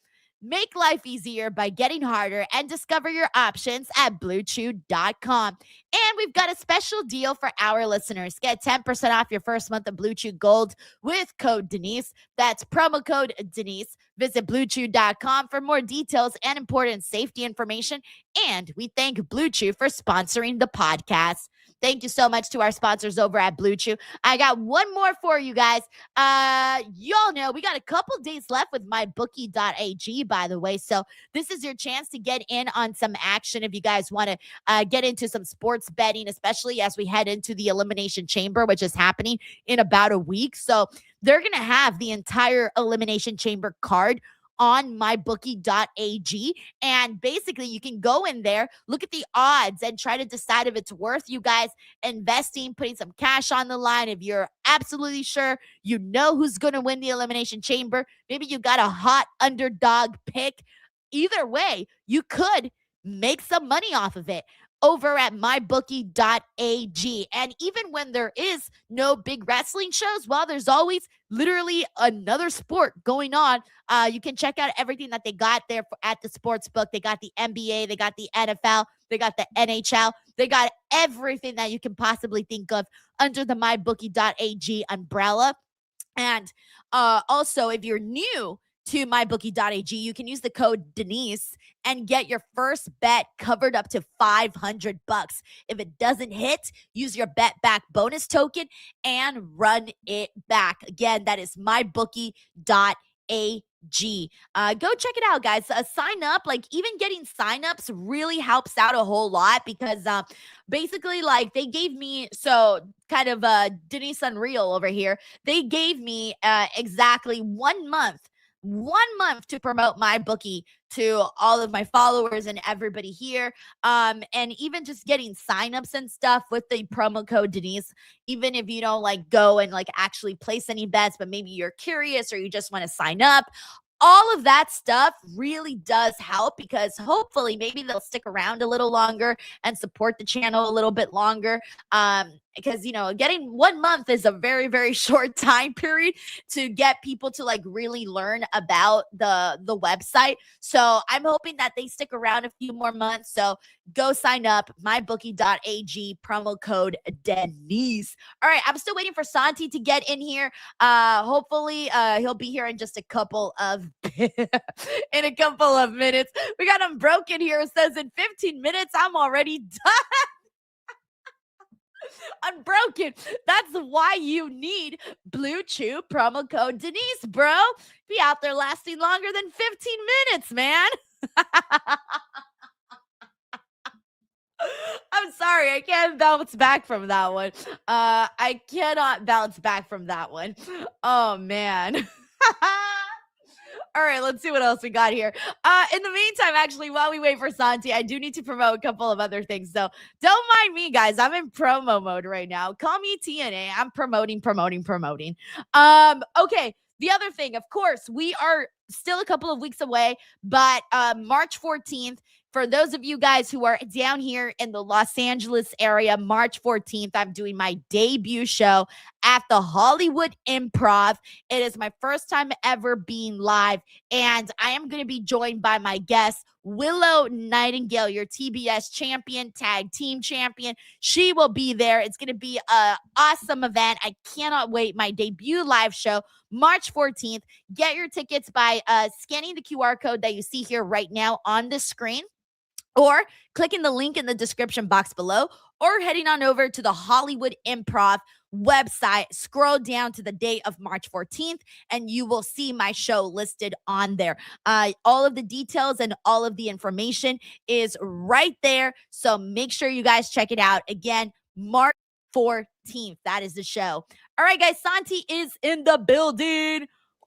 Make life easier by getting harder and discover your options at BlueChew.com. And we've got a special deal for our listeners. Get 10% off your first month of Blue Chew Gold with code Denise. That's promo code Denise. Visit BlueChew.com for more details and important safety information. And we thank Blue Chew for sponsoring the podcast. Thank you so much to our sponsors over at Blue Chew. I got one more for you guys. Y'all know we got a couple days left with mybookie.ag, by the way. So this is your chance to get in on some action if you guys want to get into some sports betting, especially as we head into the Elimination Chamber, which is happening in about a week. So they're going to have the entire Elimination Chamber card on mybookie.ag, and basically you can go in there, look at the odds, and try to decide if it's worth you guys investing, putting some cash on the line. If you're absolutely sure you know who's going to win the Elimination Chamber, maybe you got a hot underdog pick. Either way, you could make some money off of it over at mybookie.ag. And even when there is no big wrestling shows, well, there's always literally another sport going on. You can check out everything that they got there at the sports book. They got the NBA, they got the NFL, they got the NHL, they got everything that you can possibly think of under the mybookie.ag umbrella. And also, if you're new to mybookie.ag, you can use the code Denise and get your first bet covered up to $500. If it doesn't hit, use your bet back bonus token and run it back. Again, that is mybookie.ag. Go check it out, guys. Sign up. Like, even getting signups really helps out a whole lot, because basically, like, they gave me, so kind of Denise Unreal over here, they gave me exactly 1 month to promote my bookie to all of my followers and everybody here. And even just getting signups and stuff with the promo code Denise, even if you don't like go and like actually place any bets, but maybe you're curious or you just want to sign up, all of that stuff really does help, because hopefully maybe they'll stick around a little longer and support the channel a little bit longer. Because, you know, getting 1 month is a very, very short time period to get people to like really learn about the website. So I'm hoping that they stick around a few more months. So go sign up, mybookie.ag, promo code Denise. All right, I'm still waiting for Santi to get in here. Hopefully he'll be here in just a couple of minutes. We got him broken here. It says in 15 minutes, I'm already done. Unbroken. That's why you need Blue Chew promo code Denise, bro. Be out there lasting longer than 15 minutes, man. I'm sorry, I can't bounce back from that one. I cannot bounce back from that one. Oh, man. All right, let's see what else we got here. In the meantime, actually, while we wait for Santi, I do need to promote a couple of other things. So don't mind me, guys. I'm in promo mode right now. Call me TNA. I'm promoting. Okay, the other thing, of course, we are still a couple of weeks away, but March 14th, for those of you guys who are down here in the Los Angeles area, March 14th, I'm doing my debut show at the Hollywood Improv. It is my first time ever being live, and I am going to be joined by my guest, Willow Nightingale, your TBS champion, tag team champion. She will be there. It's going to be an awesome event. I cannot wait. My debut live show, March 14th. Get your tickets by scanning the QR code that you see here right now on the screen, or clicking the link in the description box below, or heading on over to the Hollywood Improv website. Scroll down to the date of March 14th, and you will see my show listed on there. All of the details and all of the information is right there, so make sure you guys check it out. Again, March 14th, that is the show. All right, guys, Santi is in the building.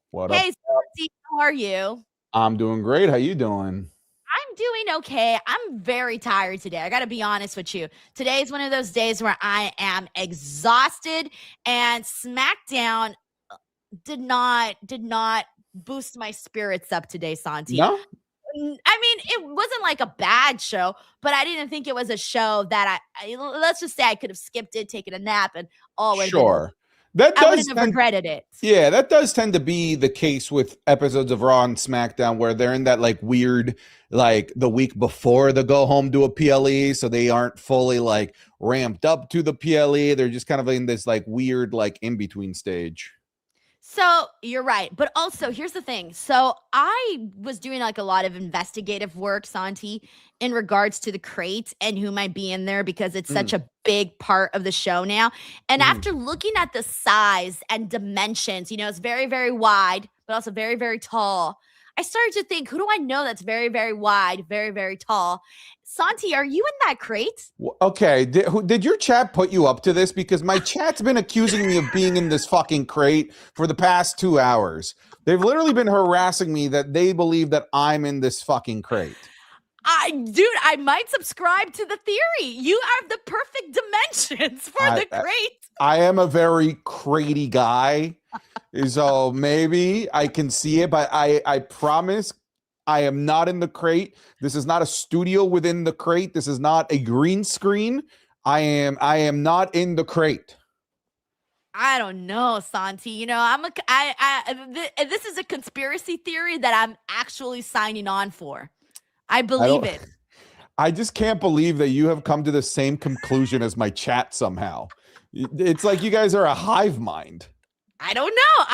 What Hey, up? Santi, how are you? I'm doing great. How you doing? I'm doing okay. I'm very tired today. I got to be honest with you. Today is one of those days where I am exhausted, and SmackDown did not boost my spirits up today, Santi. No? I mean, it wasn't like a bad show, but I didn't think it was a show that I let's just say I could have skipped it, taken a nap, and all would have been Sure. That I does wouldn't have tend- regretted it. Yeah, that does tend to be the case with episodes of Raw and SmackDown, where they're in that like weird, like the week before the go home to a PLE, so they aren't fully like ramped up to the PLE. They're just kind of in this like weird, like in between stage. So you're right. But also, here's the thing. So I was doing like a lot of investigative work, Santi, in regards to the crate and who might be in there, because it's such a big part of the show now. And after looking at the size and dimensions, you know, it's very, very wide, but also very, very tall. I started to think, who do I know that's very, very wide, very, very tall? Santi, are you in that crate? Okay, did your chat put you up to this? Because my chat's been accusing me of being in this fucking crate for the past 2 hours. They've literally been harassing me that they believe that I'm in this fucking crate. Dude, I might subscribe to the theory. You have the perfect dimensions for the crate. I am a very cratey guy, so maybe I can see it, but I promise I am not in the crate. This is not a studio within the crate. This is not a green screen. I am not in the crate. I don't know, Santi. You know, this is a conspiracy theory that I'm actually signing on for. I believe it. I just can't believe that you have come to the same conclusion as my chat somehow. It's like you guys are a hive mind. I don't know.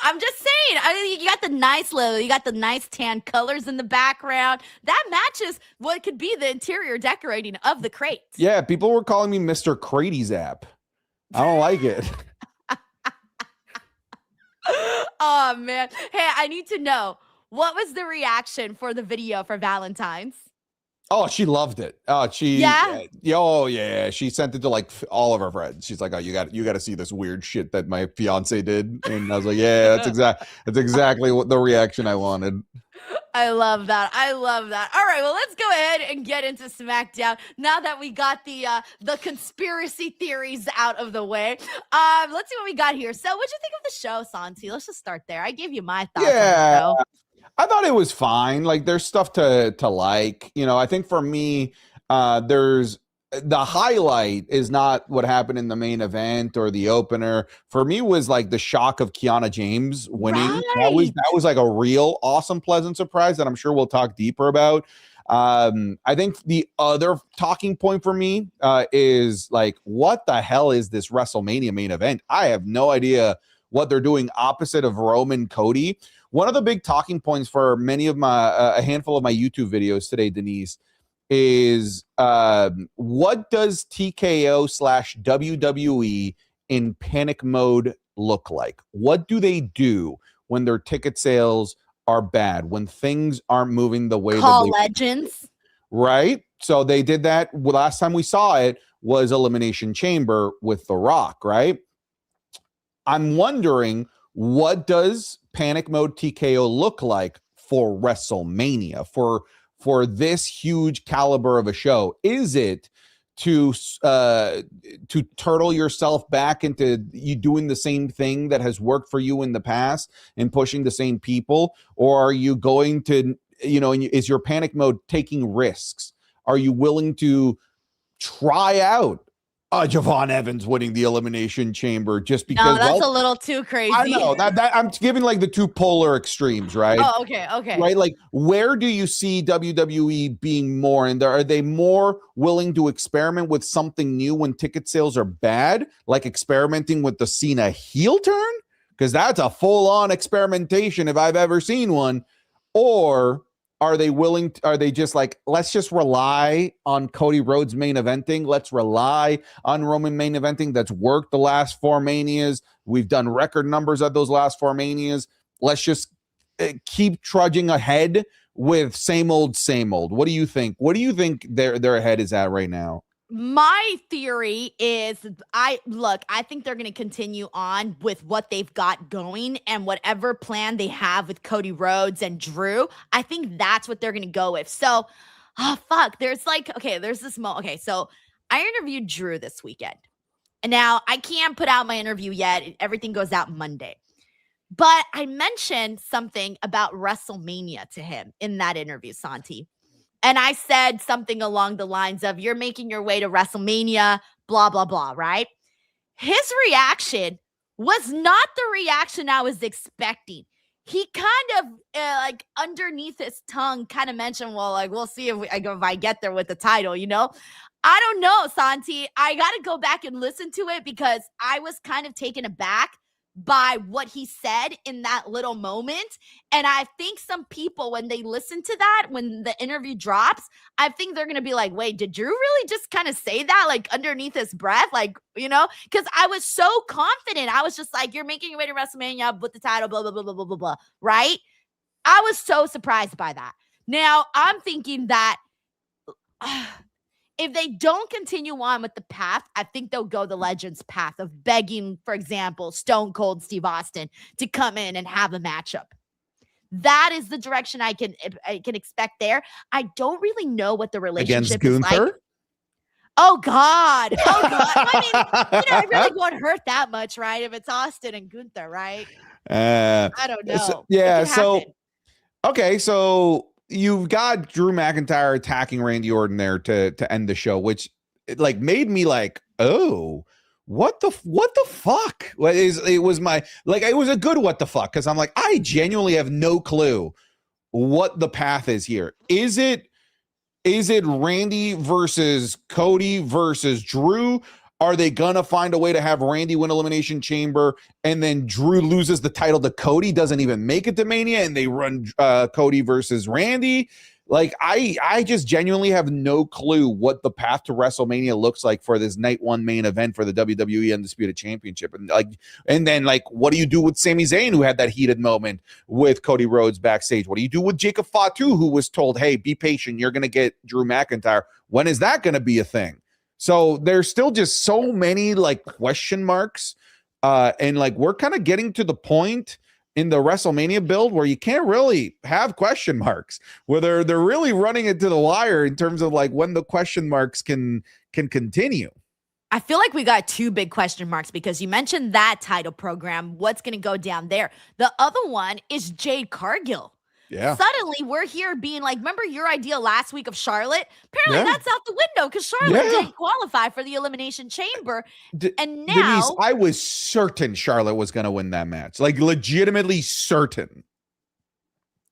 I'm just saying. I mean, you got the nice logo. You got the nice tan colors in the background. That matches what could be the interior decorating of the crate. Yeah, people were calling me Mr. Crady Zap. I don't like it. Oh, man. Hey, I need to know, what was the reaction for the video for Valentine's? Oh, she loved it. Yeah. She sent it to like all of her friends. She's like, "Oh, you got to see this weird shit that my fiance did." And I was like, "Yeah, that's exactly what the reaction I wanted." I love that. All right, well, let's go ahead and get into SmackDown now that we got the conspiracy theories out of the way. Let's see what we got here. So, what'd you think of the show, Santi? Let's just start there. I gave you my thoughts on the show. I thought it was fine. Like, there's stuff to like. You know, I think for me, there's the highlight is not what happened in the main event or the opener. For me, was like the shock of Kiana James winning. Right. That was like a real awesome, pleasant surprise that I'm sure we'll talk deeper about. I think the other talking point for me is like, what the hell is this WrestleMania main event? I have no idea what they're doing opposite of Roman Cody. One of the big talking points for many of a handful of my YouTube videos today, Denise, is what does TKO/WWE in panic mode look like? What do they do when their ticket sales are bad, when things aren't moving the way Call legends? Right? So they did that. Last time we saw it was Elimination Chamber with The Rock, right? I'm wondering, what does panic mode TKO look like for WrestleMania, for this huge caliber of a show? Is it to turtle yourself back into you doing the same thing that has worked for you in the past and pushing the same people? Or are you going to, is your panic mode taking risks? Are you willing to try out Javon Evans winning the Elimination Chamber just because? No, that's a little too crazy. I know that I'm giving like the two polar extremes, right? Oh, okay. Right, like where do you see WWE being more? And are they more willing to experiment with something new when ticket sales are bad, like experimenting with the Cena heel turn? Because that's a full-on experimentation if I've ever seen one. Or are they willing are they just like, let's just rely on Cody Rhodes main eventing? Let's rely on Roman main eventing that's worked the last 4 Manias. We've done record numbers at those last 4 Manias. Let's just keep trudging ahead with same old. What do you think? What do you think their head is at right now? My theory is, I think they're going to continue on with what they've got going, and whatever plan they have with Cody Rhodes and Drew, I think that's what they're going to go with. So, there's this moment. Okay, so I interviewed Drew this weekend. And now I can't put out my interview yet. Everything goes out Monday. But I mentioned something about WrestleMania to him in that interview, Santi. And I said something along the lines of, you're making your way to WrestleMania, blah, blah, blah, right? His reaction was not the reaction I was expecting. He kind of, like, underneath his tongue kind of mentioned, well, like, we'll see if I get there with the title, I don't know, Santi. I got to go back and listen to it because I was kind of taken aback by what he said in that little moment. And I think some people, when they listen to that, when the interview drops, I think they're going to be like, wait, did Drew really just kind of say that, like, underneath his breath? Like, because I was so confident. I was just like, you're making your way to WrestleMania with the title, blah, blah, blah, blah, blah, blah, blah, right? I was so surprised by that. Now, I'm thinking that if they don't continue on with the path, I think they'll go the Legends path of begging, for example, Stone Cold Steve Austin to come in and have a matchup. That is the direction I can expect there. I don't really know what the relationship is like. Oh God. I mean, it really won't hurt that much, right? If it's Austin and Gunther, right? I don't know. So you've got Drew McIntyre attacking Randy Orton there to end the show, which like made me like, oh, what the fuck? It was a good what the fuck, because I'm like, I genuinely have no clue what the path is here. Is it Randy versus Cody versus Drew? Are they gonna find a way to have Randy win Elimination Chamber and then Drew loses the title to Cody, doesn't even make it to Mania, and they run Cody versus Randy? Like, I just genuinely have no clue what the path to WrestleMania looks like for this night one main event for the WWE Undisputed Championship. And then what do you do with Sami Zayn, who had that heated moment with Cody Rhodes backstage? What do you do with Jacob Fatu, who was told, hey, be patient, you're going to get Drew McIntyre? When is that going to be a thing? So there's still just so many question marks. And we're kind of getting to the point in the WrestleMania build where you can't really have question marks, where they're really running it to the wire in terms of when the question marks can continue. I feel like we got two big question marks because you mentioned that title program. What's going to go down there? The other one is Jade Cargill. Yeah. Suddenly, we're here being remember your idea last week of Charlotte? Apparently, that's out the window because Charlotte didn't qualify for the Elimination Chamber. And now... Denise, I was certain Charlotte was going to win that match. Legitimately certain.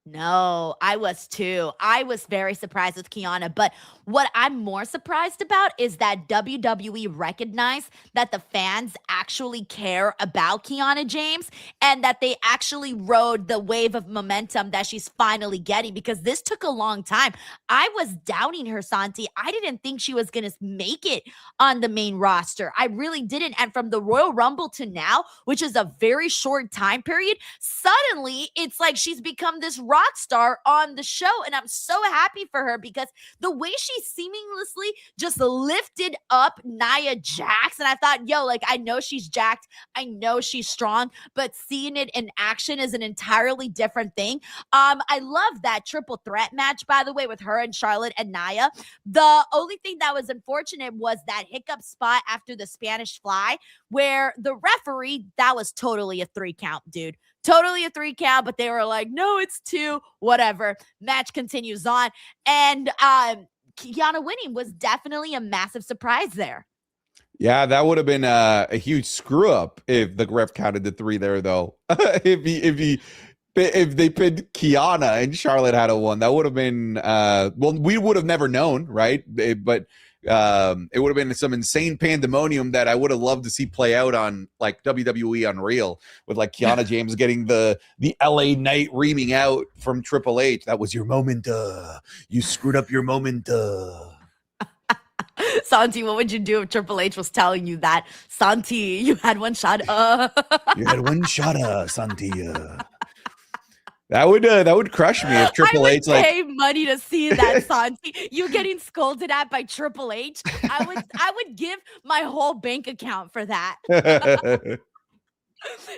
No, I was too. I was very surprised with Kiana, but what I'm more surprised about is that WWE recognized that the fans actually care about Kiana James and that they actually rode the wave of momentum that she's finally getting, because this took a long time. I was doubting her, Santi. I didn't think she was going to make it on the main roster. I really didn't. And from the Royal Rumble to now, which is a very short time period, suddenly it's like she's become this rock star on the show. And I'm so happy for her because the way she seamlessly just lifted up Nia Jax, and I thought, I know she's jacked, I know she's strong, but seeing it in action is an entirely different thing. I love that triple threat match, by the way, with her and Charlotte and Nia. The only thing that was unfortunate was that hiccup spot after the Spanish Fly, where the referee, that was totally a 3 count, dude. Totally a 3 count, but they were like, no, it's 2, whatever. Match continues on. And Kiana winning was definitely a massive surprise there. Yeah, that would have been a huge screw up if the ref counted to 3 there, though. if they pinned Kiana and Charlotte had a 1, that would have been we would have never known, right? But it would have been some insane pandemonium that I would have loved to see play out on WWE Unreal, with Kiana James getting the LA Knight reaming out from Triple H. That was your moment. You screwed up your moment. Santi, what would you do if Triple H was telling you that? Santi, you had one shot. You had one shot, Santi. That would crush me if Triple H pay money to see that, Santi. You getting scolded at by Triple H. I would give my whole bank account for that.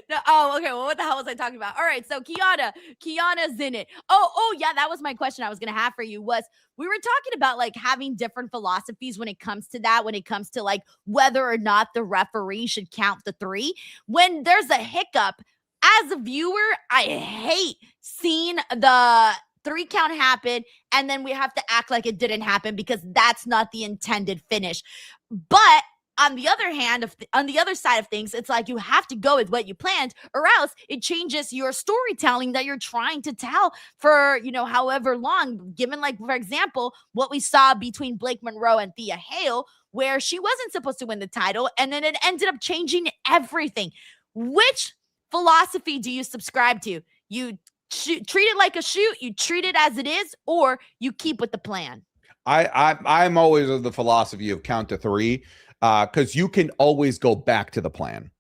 No, okay. Well, what the hell was I talking about? All right, so Kiana's in it. Oh, yeah, that was my question I was gonna have for you. Was we were talking about having different philosophies when it comes to that, when it comes to whether or not the referee should count the 3. When there's a hiccup, as a viewer, I hate seeing the 3 count happen and then we have to act like it didn't happen because that's not the intended finish. But on the other hand, on the other side of things, it's you have to go with what you planned, or else it changes your storytelling that you're trying to tell for, however long. Given, for example, what we saw between Blake Monroe and Thea Hale, where she wasn't supposed to win the title, and then it ended up changing everything. Which philosophy do you subscribe to? You treat it like a shoot, you treat it as it is, or you keep with the plan? I'm always of the philosophy of count to 3. Because you can always go back to the plan.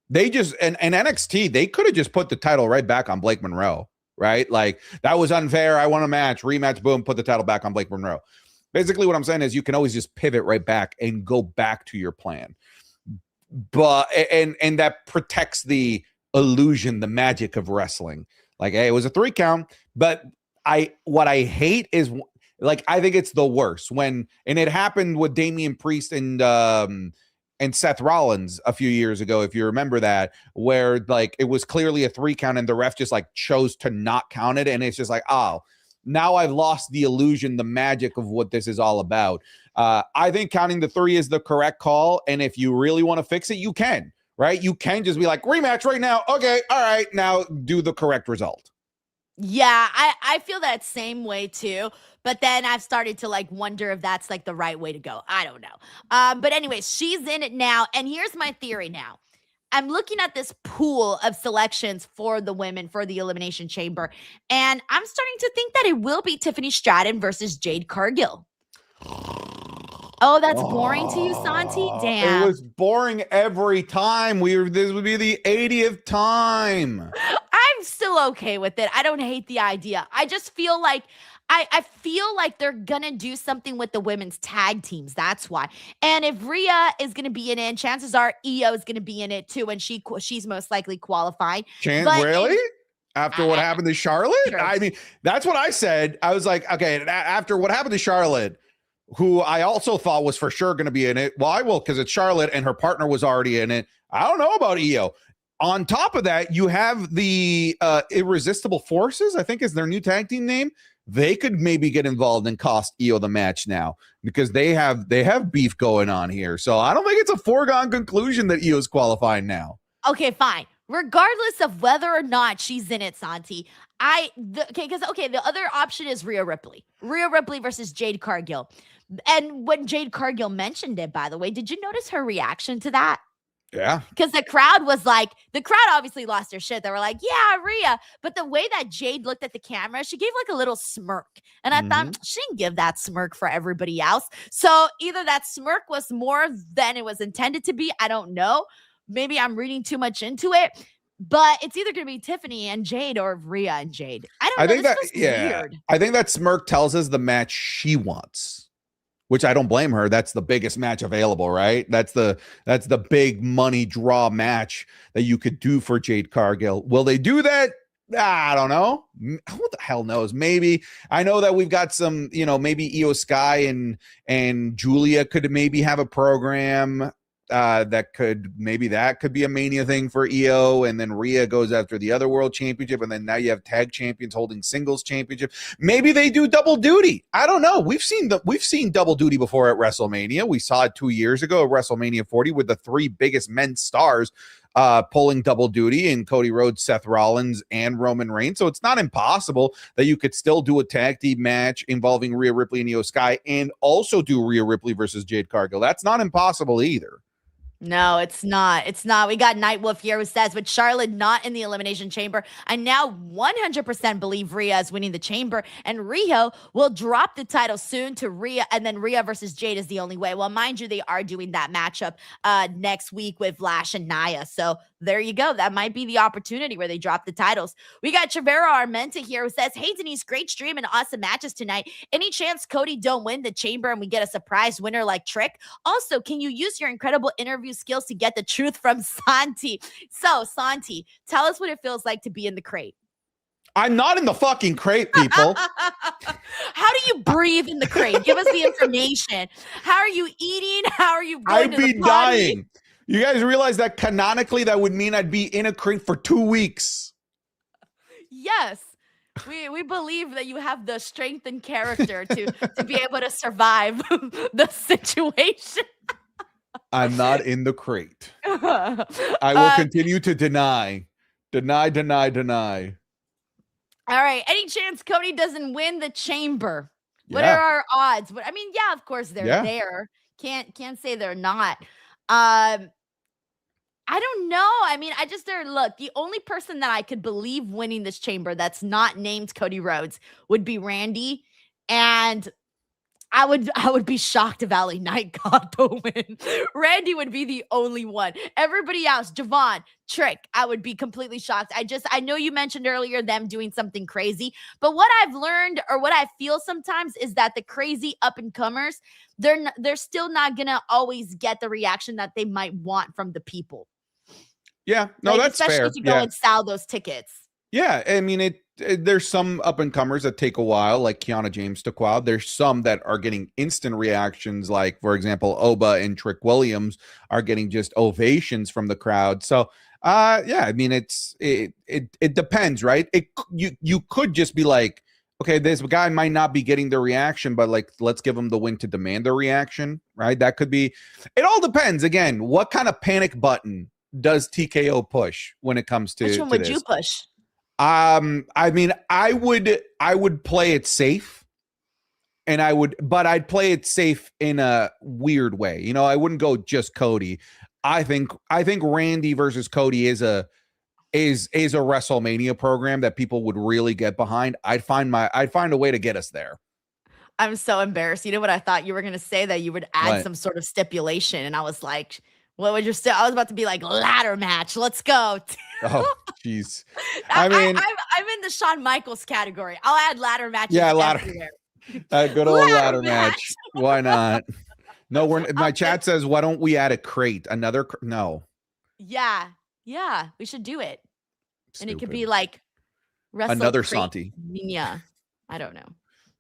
They just and NXT, they could have just put the title right back on Blake Monroe, right? That was unfair. I won a match, rematch, boom, put the title back on Blake Monroe. Basically, what I'm saying is you can always just pivot right back and go back to your plan. But and that protects the illusion, the magic of wrestling. Hey, it was a 3 count, but what I hate is I think it's the worst and it happened with Damian Priest and Seth Rollins a few years ago, if you remember that, where it was clearly a 3 count and the ref just chose to not count it, and it's just now I've lost the illusion, the magic of what this is all about. I think counting the 3 is the correct call. And if you really want to fix it, you can, right? You can just be like, rematch right now. Okay, all right, now do the correct result. Yeah, I feel that same way too. But then I've started to like wonder if that's like the right way to go. I don't know. But anyways, she's in it now. And here's my theory now. I'm looking at this pool of selections for the women for the Elimination Chamber. And I'm starting to think that it will be Tiffany Stratton versus Jade Cargill. Oh, that's boring to you, Santi? Damn. It was boring every time. This would be the 80th time. I'm still okay with it. I don't hate the idea. I just feel like I feel like they're gonna do something with the women's tag teams. That's why. And if Rhea is gonna be in it, chances are Io is gonna be in it too, and she's most likely qualified. Really? After what happened to Charlotte? Sure. I mean, that's what I said. I was like, okay, after what happened to Charlotte, who I also thought was for sure going to be in it. Why? Well, because it's Charlotte and her partner was already in it. I don't know about Io. On top of that, you have the Irresistible Forces, I think is their new tag team name. They could maybe get involved and cost Io the match now because they have beef going on here. So I don't think it's a foregone conclusion that Io's qualifying now. Okay, fine. Regardless of whether or not she's in it, Santi, the other option is Rhea Ripley. Rhea Ripley versus Jade Cargill. And when Jade Cargill mentioned it, by the way, did you notice her reaction to that? Yeah. Because the crowd obviously lost their shit. They were like, yeah, Rhea. But the way that Jade looked at the camera, she gave like a little smirk. And I thought she didn't give that smirk for everybody else. So either that smirk was more than it was intended to be. I don't know. Maybe I'm reading too much into it. But it's either going to be Tiffany and Jade or Rhea and Jade. I don't know. Think that, weird. I think that smirk tells us the match she wants, which I don't blame her. That's the biggest match available, right? That's the big money draw match that you could do for Jade Cargill. Will they do that? I don't know. Who the hell knows? Maybe. I know that we've got some, maybe Io Sky and Julia could maybe have a program that could be a Mania thing for Io, and then Rhea goes after the other world championship, and then now you have tag champions holding singles championship. Maybe they do double duty. I don't know. We've seen double duty before at WrestleMania. We saw it 2 years ago at WrestleMania 40 with the 3 biggest men's stars pulling double duty in Cody Rhodes, Seth Rollins, and Roman Reigns. So it's not impossible that you could still do a tag team match involving Rhea Ripley and Io Sky and also do Rhea Ripley versus Jade Cargill. That's not impossible either. No, it's not. It's not. We got Nightwolf here who says, with Charlotte not in the Elimination Chamber, I now 100% believe Rhea is winning the Chamber, and Riho will drop the title soon to Rhea, and then Rhea versus Jade is the only way. Well, mind you, they are doing that matchup next week with Lash and Nia, so there you go. That might be the opportunity where they drop the titles. We got Chavero Armenta here who says, hey, Denise, great stream and awesome matches tonight. Any chance Cody don't win the Chamber and we get a surprise winner like Trick? Also, can you use your incredible interview skills to get the truth from Santi? So, Santi, tell us what it feels like to be in the crate. I'm not in the fucking crate, people. How do you breathe in the crate? Give us the information. How are you eating? How are you going I'd be dying. You guys realize that canonically that would mean I'd be in a crate for 2 weeks. Yes. We believe that you have the strength and character to be able to survive the situation. I'm not in the crate. I will continue to deny. All right. Any chance Cody doesn't win the Chamber? What are our odds? I mean, yeah, of course they're there. Can't say they're not. I don't know. I mean, look, the only person that I could believe winning this Chamber that's not named Cody Rhodes would be Randy. And I would be shocked if LA Knight got the win. Randy would be the only one. Everybody else, Javon, Trick, I would be completely shocked. I know you mentioned earlier them doing something crazy, but what I've learned or what I feel sometimes is that the crazy up-and-comers, they're still not going to always get the reaction that they might want from the people. Yeah, no, that's fair. Especially to go and sell those tickets. Yeah, I mean, there's some up-and-comers that take a while, like Kiana James took a while. There's some that are getting instant reactions, like, for example, Oba and Trick Williams are getting just ovations from the crowd. So, yeah, I mean, it depends, right? You could just be like, okay, this guy might not be getting the reaction, but like, let's give him the win to demand the reaction, right? That could be, it all depends. Again, what kind of panic button does TKO push when it comes to Which one would you push? I mean, I would play it safe, and but I'd play it safe in a weird way. You know, I wouldn't go just Cody. I think Randy versus Cody is a WrestleMania program that people would really get behind. I'd find a way to get us there. I'm so embarrassed. You know what I thought you were going to say, that you would add What? some sort of stipulation, and I was like, what would I was about to be like, ladder match. Let's go. Oh, jeez. I mean, I'm in the Shawn Michaels category. I'll add ladder matches. yeah, ladder. everywhere. A good old Ladder ladder match. Why not? No, my chat says, why don't we add a crate? No. Yeah, we should do it. And it could be Stupid. like Another Crate Santi. Mania. I don't know.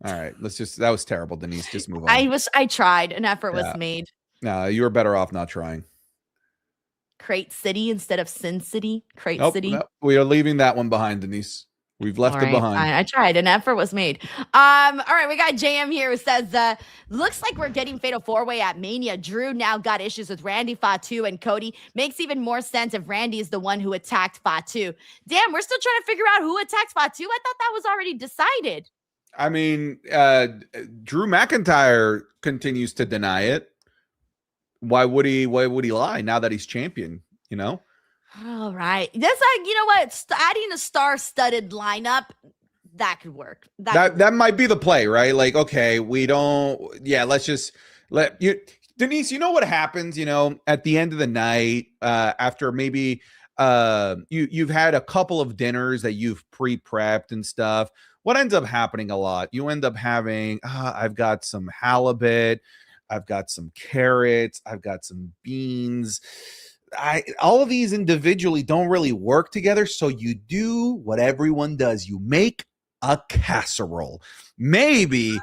All right, that was terrible, Denise. Just move on. I tried. An effort was Yeah. made. No, you were better off not trying. Crate City instead of Sin City. Crate Nope, City. nope, we are leaving that one behind, Denise. We've left All it right, behind. fine. I tried. An effort was made. All right, we got JM here who says, looks like we're getting Fatal 4-Way at Mania. Drew now got issues with Randy, Fatu, and Cody. Makes even more sense if Randy is the one who attacked Fatu. Damn, we're still trying to figure out who attacked Fatu. I thought that was already decided. I mean, Drew McIntyre continues to deny it. Why would he lie now that he's champion, you know? All right. That's like, you know what? Adding a star-studded lineup, that could work. That might be the play, right? Like, okay, let's just let you, Denise, you know what happens, you know, at the end of the night, after maybe you've had a couple of dinners that you've pre-prepped and stuff. What ends up happening a lot? You end up having, I've got some halibut, I've got some carrots, I've got some beans. All of these individually don't really work together. So you do what everyone does. You make a casserole. Maybe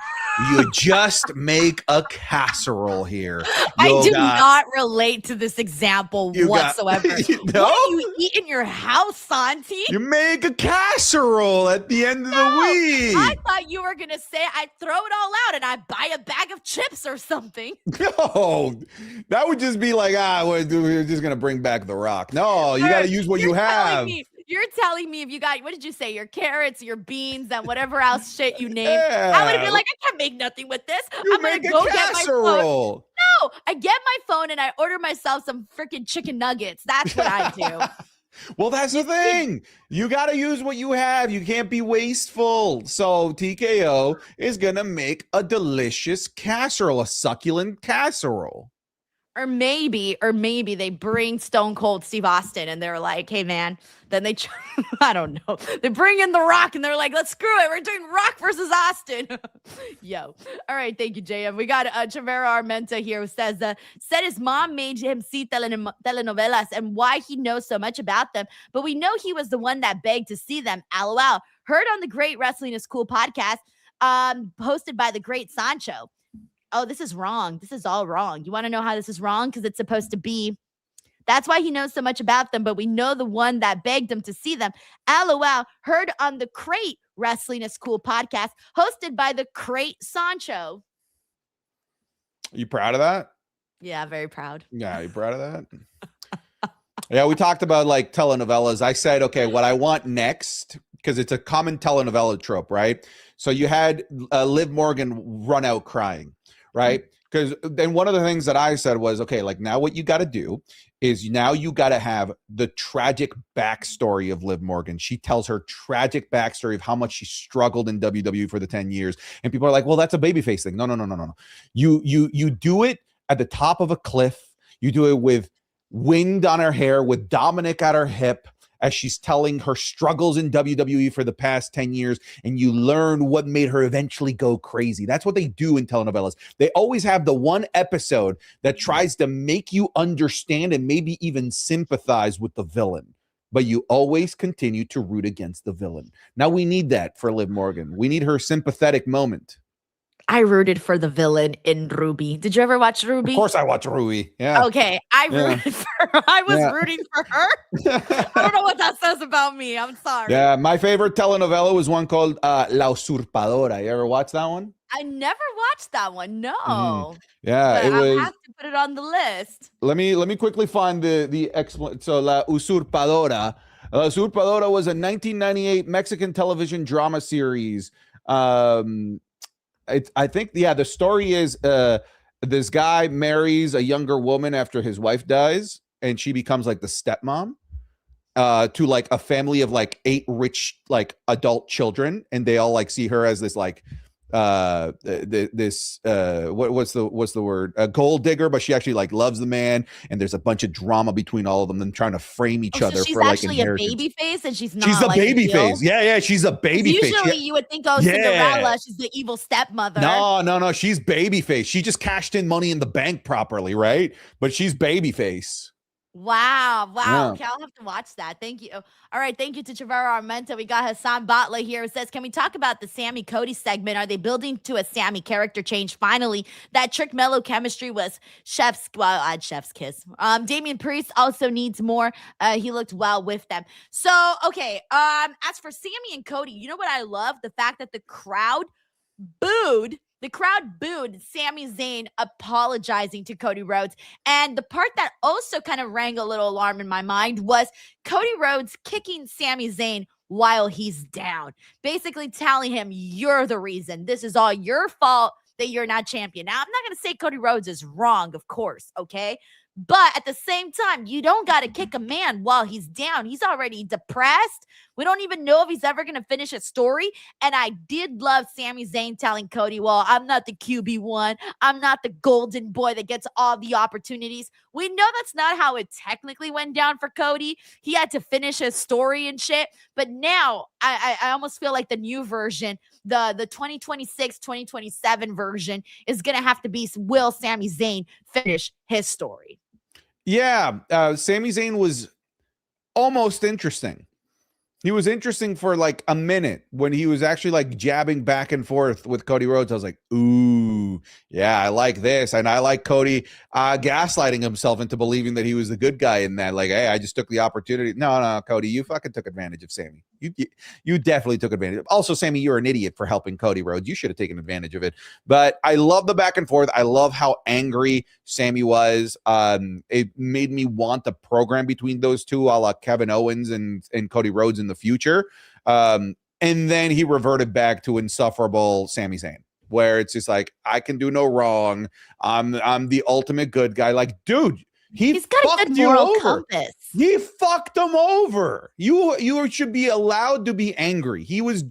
you just make a casserole here. I do not relate to this example whatsoever. No? What do you eat in your house, Santi? You make a casserole at the end of the week. I thought you were going to say I throw it all out and I buy a bag of chips or something. No, that would just be like, we're just going to bring back The Rock. No, you got to use what you have. You're telling me if you got, what did you say? Your carrots, your beans, and whatever else shit you named. Yeah. I would have been like, I can't make nothing with this. I'm going to make a go get my phone. casserole. No, I get my phone and I order myself some freaking chicken nuggets. That's what I do. Well, that's the thing. You got to use what you have. You can't be wasteful. So TKO is going to make a delicious casserole, a succulent casserole. Or maybe they bring Stone Cold Steve Austin and they're like, hey, man. Then they, I don't know. They bring in The Rock and they're like, let's screw it. We're doing Rock versus Austin. Yo. All right. Thank you, JM. We got Chavera Armenta here who says, said his mom made him see telenovelas and why he knows so much about them. But we know he was the one that begged to see them. LOL. Heard on the Great Wrestling is Cool podcast, hosted by the great Sancho. Oh, this is wrong. This is all wrong. You want to know how this is wrong? Because it's supposed to be, that's why he knows so much about them, but we know the one that begged him to see them. LOL, heard on the Crate Wrestling is Cool podcast, hosted by the Crate Sancho. You proud of that? Yeah, very proud. Yeah, you proud of that? Yeah, we talked about like telenovelas. I said, okay, what I want next, because it's a common telenovela trope, right? So you had Liv Morgan run out crying, right? Because then one of the things that I said was, okay, like now what you got to do is now you got to have the tragic backstory of Liv Morgan. She tells her tragic backstory of how much she struggled in WWE for the 10 years. And people are like, well, that's a babyface thing. No. You do it at the top of a cliff. You do it with wind on her hair, with Dominic at her hip, as she's telling her struggles in WWE for the past 10 years, and you learn what made her eventually go crazy. That's what they do in telenovelas. They always have the one episode that tries to make you understand and maybe even sympathize with the villain, but you always continue to root against the villain. Now we need that for Liv Morgan. We need her sympathetic moment. I rooted for the villain in Ruby. Did you ever watch Ruby? Of course I watch Ruby. Yeah. Okay, I rooted for her. I was Yeah. rooting for her. I don't know what that says about me. I'm sorry. Yeah, my favorite telenovela was one called La Usurpadora. You ever watch that one? I never watched that one. No. Yeah, But it I'll was. have to put it on the list. Let me quickly find the explanation. So La Usurpadora. La Usurpadora was a 1998 Mexican television drama series. I think, yeah, the story is this guy marries a younger woman after his wife dies, and she becomes like the stepmom to like a family of like 8 rich like adult children, and they all like see her as this like what's the word, a gold digger, but she actually like loves the man, and there's a bunch of drama between all of them trying to frame each other So she's for like actually inheritance. a baby face, and she's not. She's a like, baby evil? face. Yeah, she's a baby face. Usually, Yeah. you would think, Yeah. Cinderella, she's the evil stepmother. No, she's babyface. She just cashed in Money in the Bank properly, right? But she's babyface. Wow. Yeah. Okay, I'll have to watch that. Thank you. All right, thank you to Trevor Armenta. We got Hassan Butler here who says, can we talk about the Sammy Cody segment? Are they building to a Sammy character change? Finally, that Trick Mellow chemistry was chef's kiss. Damian Priest also needs more. He looked well with them. So, okay, as for Sammy and Cody, you know what I love? The fact that the crowd booed Sami Zayn apologizing to Cody Rhodes. And the part that also kind of rang a little alarm in my mind was Cody Rhodes kicking Sami Zayn while he's down, basically telling him, you're the reason. This is all your fault that you're not champion. Now, I'm not going to say Cody Rhodes is wrong, of course, okay? But at the same time, you don't got to kick a man while he's down. He's already depressed. We don't even know if he's ever going to finish a story. And I did love Sami Zayn telling Cody, well, I'm not the QB1. I'm not the golden boy that gets all the opportunities. We know that's not how it technically went down for Cody. He had to finish his story and shit. But now I almost feel like the new version, the 2026, 2027 version is going to have to be, will Sami Zayn finish his story? Yeah, Sami Zayn was almost interesting. He was interesting for like a minute when he was actually like jabbing back and forth with Cody Rhodes. I was like, ooh, yeah, I like this. And I like Cody gaslighting himself into believing that he was the good guy in that. Like, hey, I just took the opportunity. No, Cody, you fucking took advantage of Sammy. You definitely took advantage of. Also, Sammy, you're an idiot for helping Cody Rhodes. You should have taken advantage of it. But I love the back and forth. I love how angry Sammy was. It made me want the program between those two, a la Kevin Owens and Cody Rhodes in the future. And then he reverted back to insufferable Sami Zayn, where it's just like, I can do no wrong. I'm the ultimate good guy. Like, dude, he's got a good moral compass. He fucked him over. You should be allowed to be angry. He was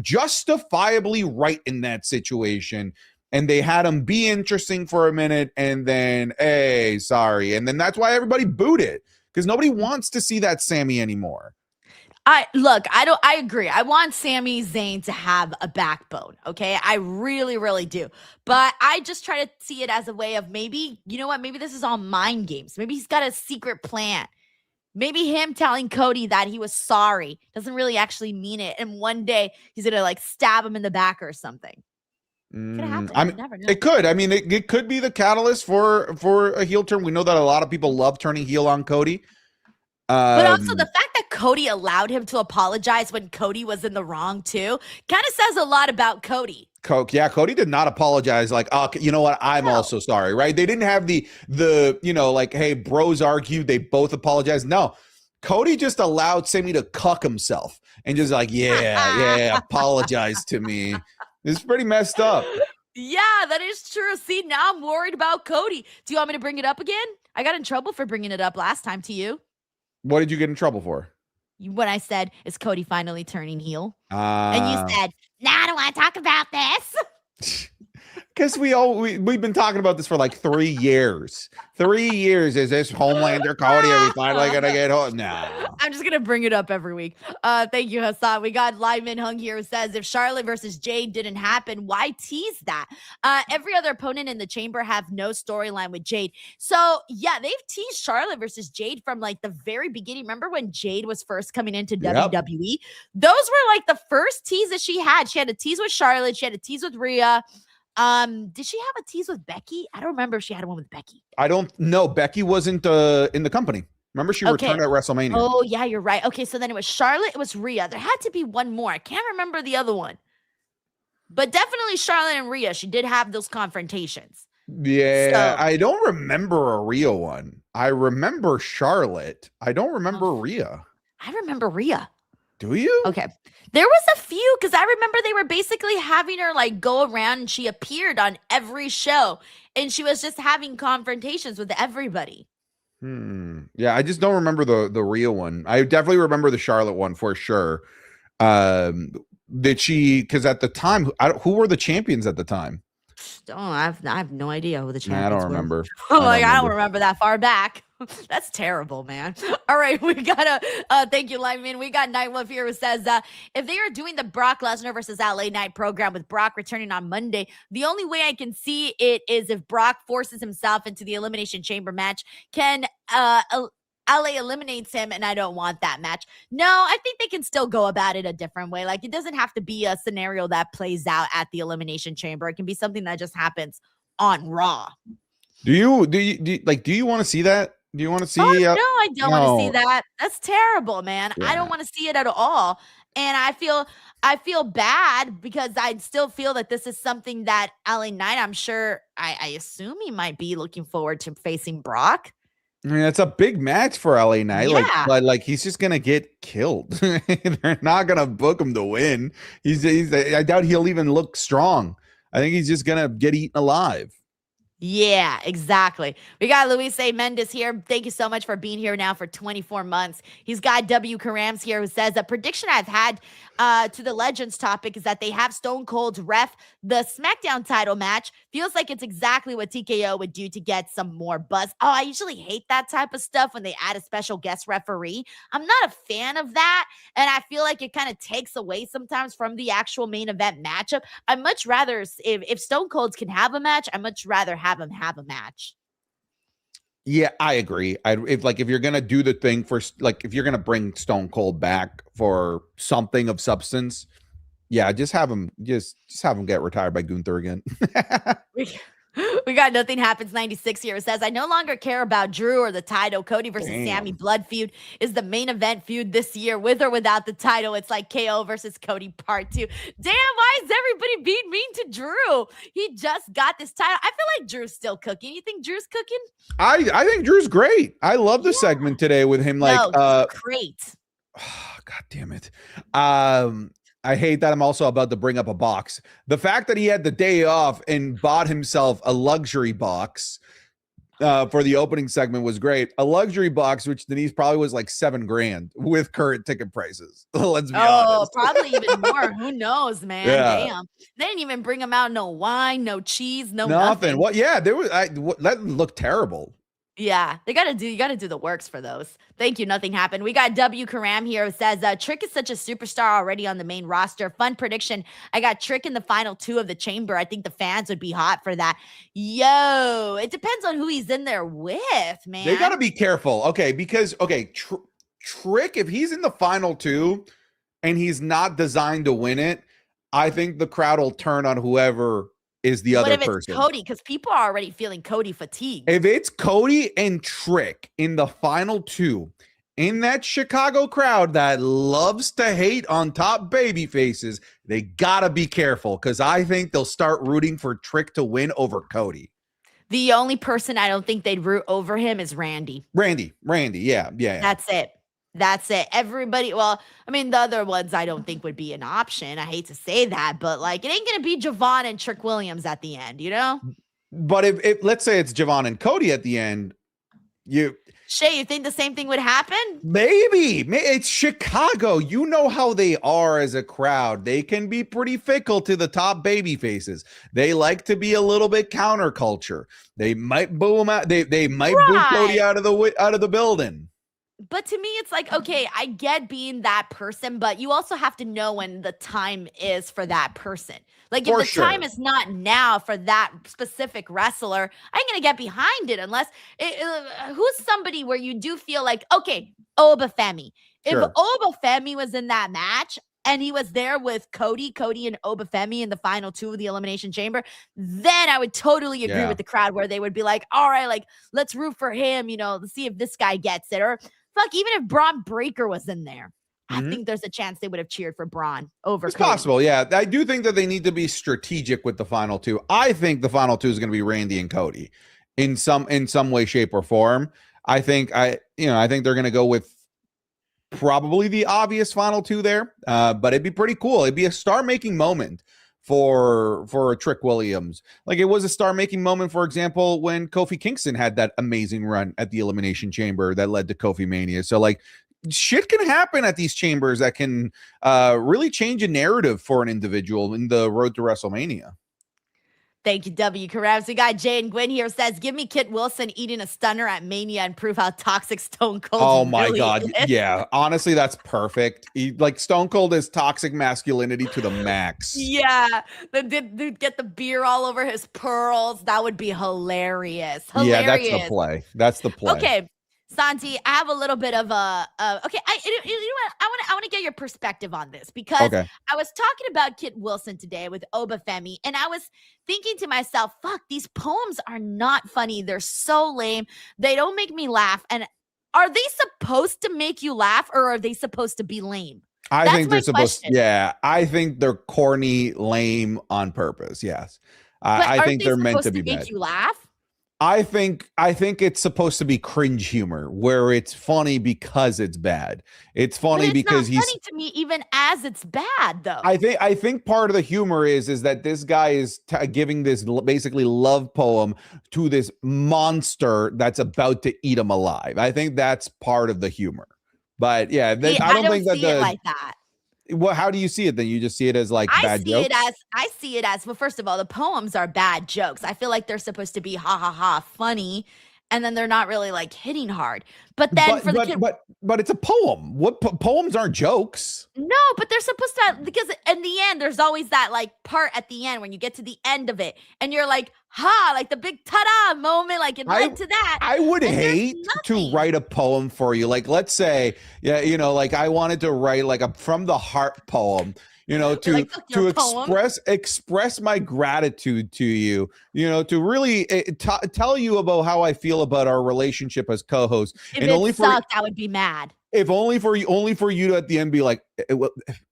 justifiably right in that situation. And they had him be interesting for a minute, and then, hey, sorry. And then that's why everybody booed it, because nobody wants to see that Sammy anymore. I agree. I want Sami Zayn to have a backbone. Okay. I really, really do. But I just try to see it as a way of maybe, you know what? Maybe this is all mind games. Maybe he's got a secret plan. Maybe him telling Cody that he was sorry doesn't really actually mean it. And one day he's going to like stab him in the back or something. Could happen. I mean, never know. it could. I mean, it could be the catalyst for a heel turn. We know that a lot of people love turning heel on Cody. But also the fact that Cody allowed him to apologize when Cody was in the wrong too kind of says a lot about Cody. Cody did not apologize. Like, oh, you know what? I'm also sorry, right? They didn't have the like, hey, bros argued. They both apologized. No, Cody just allowed Sammy to cuck himself and just like, yeah, apologize to me. It's pretty messed up. Yeah, that is true. See, now I'm worried about Cody. Do you want me to bring it up again? I got in trouble for bringing it up last time to you. What did you get in trouble for? When I said, is Cody finally turning heel? And you said, nah, I don't want to talk about this. Because we've been talking about this for like 3 years. 3 years. Is this Homelander Cody? Are we finally gonna get home? No. I'm just gonna bring it up every week. Thank you, Hassan. We got Lyman Hung here who says if Charlotte versus Jade didn't happen, why tease that? Every other opponent in the chamber have no storyline with Jade. So yeah, they've teased Charlotte versus Jade from like the very beginning. Remember when Jade was first coming into WWE? Those were like the first tease that she had. She had a tease with Charlotte. She had a tease with Rhea. Did she have a tease with Becky? I don't remember if she had one with Becky. I don't know. Becky wasn't in the company. Remember, she returned at WrestleMania. Oh, yeah, you're right. Okay, so then it was Charlotte, it was Rhea. There had to be one more. I can't remember the other one. But definitely Charlotte and Rhea. She did have those confrontations. Yeah, I don't remember a Rhea one. I remember Charlotte. I don't remember Rhea. I remember Rhea. Do you? Okay. There was a few because I remember they were basically having her like go around and she appeared on every show and she was just having confrontations with everybody. Yeah, I just don't remember the Rhea one. I definitely remember the Charlotte one for sure. Did she? Because at the time, who were the champions at the time? I have no idea who the champions were. I don't remember. I don't remember that far back. That's terrible, man. All right, we got thank you, Lyman. We got Night Wolf here who says, if they are doing the Brock Lesnar versus LA Knight program with Brock returning on Monday, the only way I can see it is if Brock forces himself into the Elimination Chamber match. Can LA eliminates him, and I don't want that match. No, I think they can still go about it a different way. Like, it doesn't have to be a scenario that plays out at the Elimination Chamber. It can be something that just happens on Raw. Do you want to see that? Do you want to see? No, I don't want to see that. That's terrible, man. Yeah. I don't want to see it at all. And I feel bad because I still feel that this is something that LA Knight, I'm sure, I assume he might be looking forward to facing Brock. I mean, it's a big match for LA Knight. Yeah. Like he's just gonna get killed. They're not gonna book him to win. I doubt he'll even look strong. I think he's just gonna get eaten alive. Yeah, exactly. We got Luis A. Mendes here. Thank you so much for being here now for 24 months. He's got W. Karams here who says, a prediction I've had to the Legends topic is that they have Stone Cold ref the SmackDown title match. Feels like it's exactly what TKO would do to get some more buzz. Oh, I usually hate that type of stuff when they add a special guest referee. I'm not a fan of that, and I feel like it kind of takes away sometimes from the actual main event matchup. I'd much rather, if Stone Cold can have a match, I'd much rather have him have a match. Yeah, I agree. If you're gonna do the thing for, like, if you're gonna bring Stone Cold back for something of substance, yeah, just have him have him get retired by Gunther again. We got Nothing Happens 96 here. It says, I no longer care about Drew or the title. Cody versus Sammy Blood feud is the main event feud this year, with or without the title. It's like KO versus Cody part 2. Damn, why is everybody being mean to Drew? He just got this title. I feel like Drew's still cooking. You think Drew's cooking? I think Drew's great. I love the segment today with him. Great. God damn it. I hate that I'm also about to bring up a box. The fact that he had the day off and bought himself a luxury box for the opening segment was great. A luxury box, which Denise probably was like $7,000 with current ticket prices. Let's be honest. Probably even more. Who knows, man? Yeah. Damn. They didn't even bring him out no wine, no cheese, no Nothing. nothing. What? Yeah, there was. That looked terrible. Yeah, you got to do the works for those. Thank you. Nothing happened. We got W. Karam here who says, Trick is such a superstar already on the main roster. Fun prediction. I got Trick in the final 2 of the chamber. I think the fans would be hot for that. Yo, it depends on who he's in there with, man. They got to be careful. Okay, because, Trick, if he's in the final 2 and he's not designed to win it, I think the crowd will turn on whoever is the other person. What if it's Cody? Because people are already feeling Cody fatigue. If it's Cody and Trick in the final 2, in that Chicago crowd that loves to hate on top baby faces, they gotta be careful, because I think they'll start rooting for Trick to win over Cody. The only person I don't think they'd root over him is Randy. Randy, yeah. That's it. Everybody, well, I mean, the other ones I don't think would be an option. I hate to say that, but like, it ain't going to be Javon and Trick Williams at the end, you know? But if let's say it's Javon and Cody at the end, Shay, you think the same thing would happen? Maybe. It's Chicago. You know how they are as a crowd. They can be pretty fickle to the top baby faces. They like to be a little bit counterculture. They might boo him out. They might boo Cody out of the building. But to me, it's like, okay, I get being that person, but you also have to know when the time is for that person. Like, if the time is not now for that specific wrestler, I ain't going to get behind it unless who's somebody where you do feel like, okay, Obafemi. If Obafemi was in that match and he was there with Cody and Obafemi in the final 2 of the Elimination Chamber, then I would totally agree with the crowd where they would be like, all right, like, let's root for him, let's see if this guy gets it. Or fuck, even if Braun Breaker was in there, I think there's a chance they would have cheered for Braun over It's Cody. possible, yeah. I do think that they need to be strategic with the final 2. I think the final 2 is going to be Randy and Cody in some way, shape, or form. I think they're going to go with probably the obvious final 2 there, but it'd be pretty cool. It'd be a star-making moment for Trick Williams. Like, it was a star-making moment, for example, when Kofi Kingston had that amazing run at the Elimination Chamber that led to Kofi Mania. So, like, shit can happen at these chambers that can really change a narrative for an individual in the road to WrestleMania. Thank you, W. Karabs. We got Jay and Gwen here says, give me Kit Wilson eating a stunner at Mania and prove how toxic Stone Cold Oh my really God. is. Yeah. Honestly, that's perfect. Like, Stone Cold is toxic masculinity to the max. Yeah. Dude get the beer all over his pearls. That would be hilarious. Yeah, that's the play. That's the play. Okay. Santi, I have a little bit of a okay. You know what? I want to get your perspective on this because I was talking about Kit Wilson today with Obafemi, and I was thinking to myself, "Fuck, these poems are not funny. They're so lame. They don't make me laugh. And are they supposed to make you laugh, or are they supposed to be lame?" I think they're supposed. Yeah, I think they're corny, lame on purpose. Yes, I think they're meant to be make bad. you laugh. I think it's supposed to be cringe humor where it's funny because it's bad. It's funny because he's funny to me even as it's bad though. I think part of the humor is that this guy is giving this basically love poem to this monster that's about to eat him alive. I think that's part of the humor. But yeah, I don't think that see it like that. Well, how do you see it then? You just see it as like bad jokes? I see it as, well, first of all, the poems are bad jokes. I feel like they're supposed to be ha ha ha funny, and then they're not really like hitting hard. But then but it's a poem. What poems aren't jokes? No, but they're supposed to, because in the end, there's always that like part at the end when you get to the end of it, and you're like, ha, like the big ta-da moment, like it led to that. I would hate to write a poem for you. Like, let's say, like I wanted to write like a from the heart poem, to express my gratitude to you, to really tell you about how I feel about our relationship as co-hosts. If and only sucked, I would be mad. If only for you to at the end be like,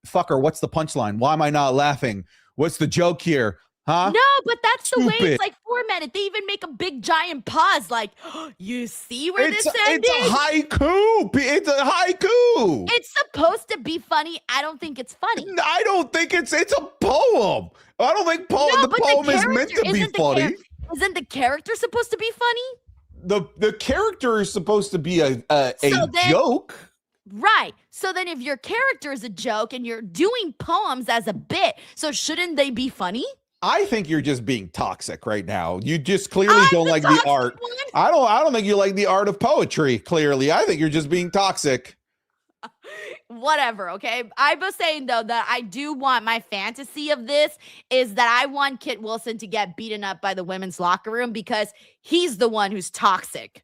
fucker, what's the punchline? Why am I not laughing? What's the joke here? Huh? No, but that's the way it's like formatted. They even make a big giant pause, like, oh, you see where this ended? It's a haiku. It's a haiku. It's supposed to be funny. I don't think it's funny. I don't think it's a poem. I don't think the poem is meant to be funny. Isn't the character supposed to be funny? The character is supposed to be a joke. Right. So then if your character is a joke and you're doing poems as a bit, so shouldn't they be funny? I think you're just being toxic right now. You just clearly don't like the art. I don't think you like the art of poetry, clearly. I think you're just being toxic. Whatever, okay? I was saying, though, that I do want my fantasy of this is that I want Kit Wilson to get beaten up by the women's locker room because he's the one who's toxic.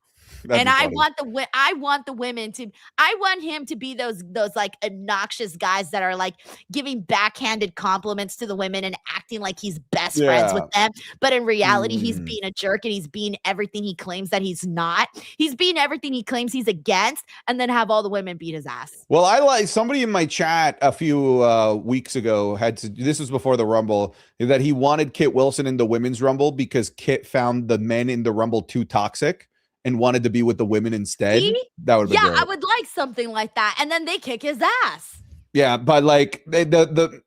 And I want the women to, I want him to be those like obnoxious guys that are like giving backhanded compliments to the women and acting like he's best friends with them. But in reality, he's being a jerk and he's being everything he claims that he's not. He's being everything he claims he's against, and then have all the women beat his ass. Well, I like somebody in my chat a few weeks ago this was before the Rumble, that he wanted Kit Wilson in the women's Rumble because Kit found the men in the Rumble too toxic and wanted to be with the women instead. That would be great. I would like something like that. And then they kick his ass. Yeah, but like the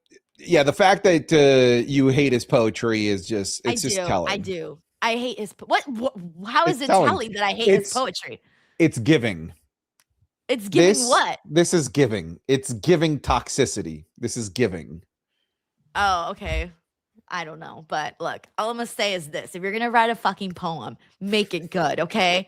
fact that you hate his poetry is just telling. I do. I hate his how is it telling that I hate his poetry? It's giving. It's giving what? This is giving. It's giving toxicity. This is giving. Oh, okay. I don't know, but look, all I'm gonna say is this: if you're gonna write a fucking poem, make it good, okay?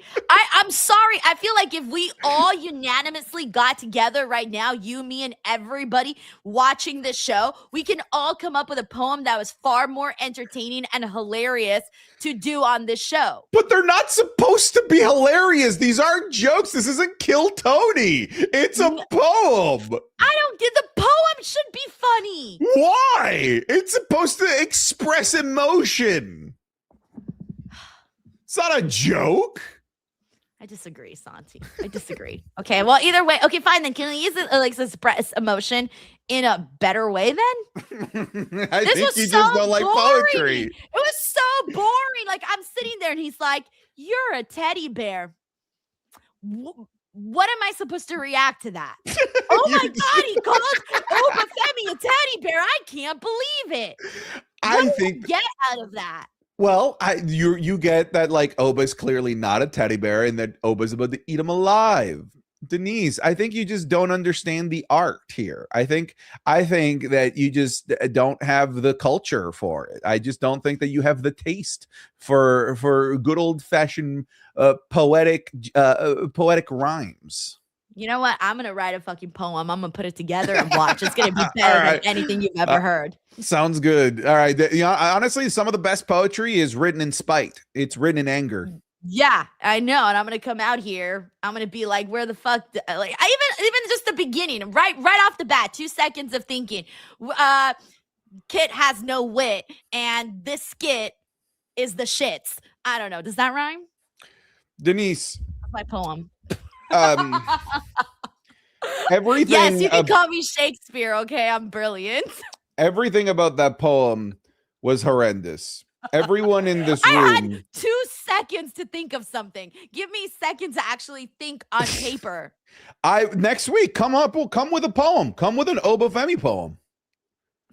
I'm sorry. I feel like if we all unanimously got together right now, you, me, and everybody watching this show, we can all come up with a poem that was far more entertaining and hilarious to do on this show. But they're not supposed to be hilarious. These aren't jokes. This isn't Kill Tony. It's a poem. I don't get the poem should be funny. Why? It's supposed to express emotion. It's not a joke. I disagree, Santi. I disagree. Okay, well, either way, okay, fine then. Can we use it like express emotion in a better way then? I think you just don't like poetry. It was so boring. Like, I'm sitting there and he's like, "You're a teddy bear." What am I supposed to react to that? Oh my God, he called Obafemi a teddy bear. I can't believe it. I What do think you get out of that? Well, you get that like Oba's clearly not a teddy bear and that Oba's about to eat him alive. Denise, I think you just don't understand the art here. I think that you just don't have the culture for it. I just don't think that you have the taste for good old fashioned poetic rhymes. You know what? I'm gonna write a fucking poem. I'm gonna put it together and watch. It's gonna be better than anything you've ever heard. Sounds good. All right. Honestly, some of the best poetry is written in spite. It's written in anger. Yeah, I know. And I'm gonna come out here. I'm gonna be like, where the fuck? Like, even just the beginning, right off the bat, 2 seconds of thinking. Kit has no wit, and this skit is the shits. I don't know. Does that rhyme? Denise, That's my poem. Everything. Yes, you can call me Shakespeare. Okay, I'm brilliant. Everything about that poem was horrendous. Everyone in this room. I had 2 seconds to think of something. Give me seconds to actually think on paper. Next week, come with a poem. Come with an Obafemi poem.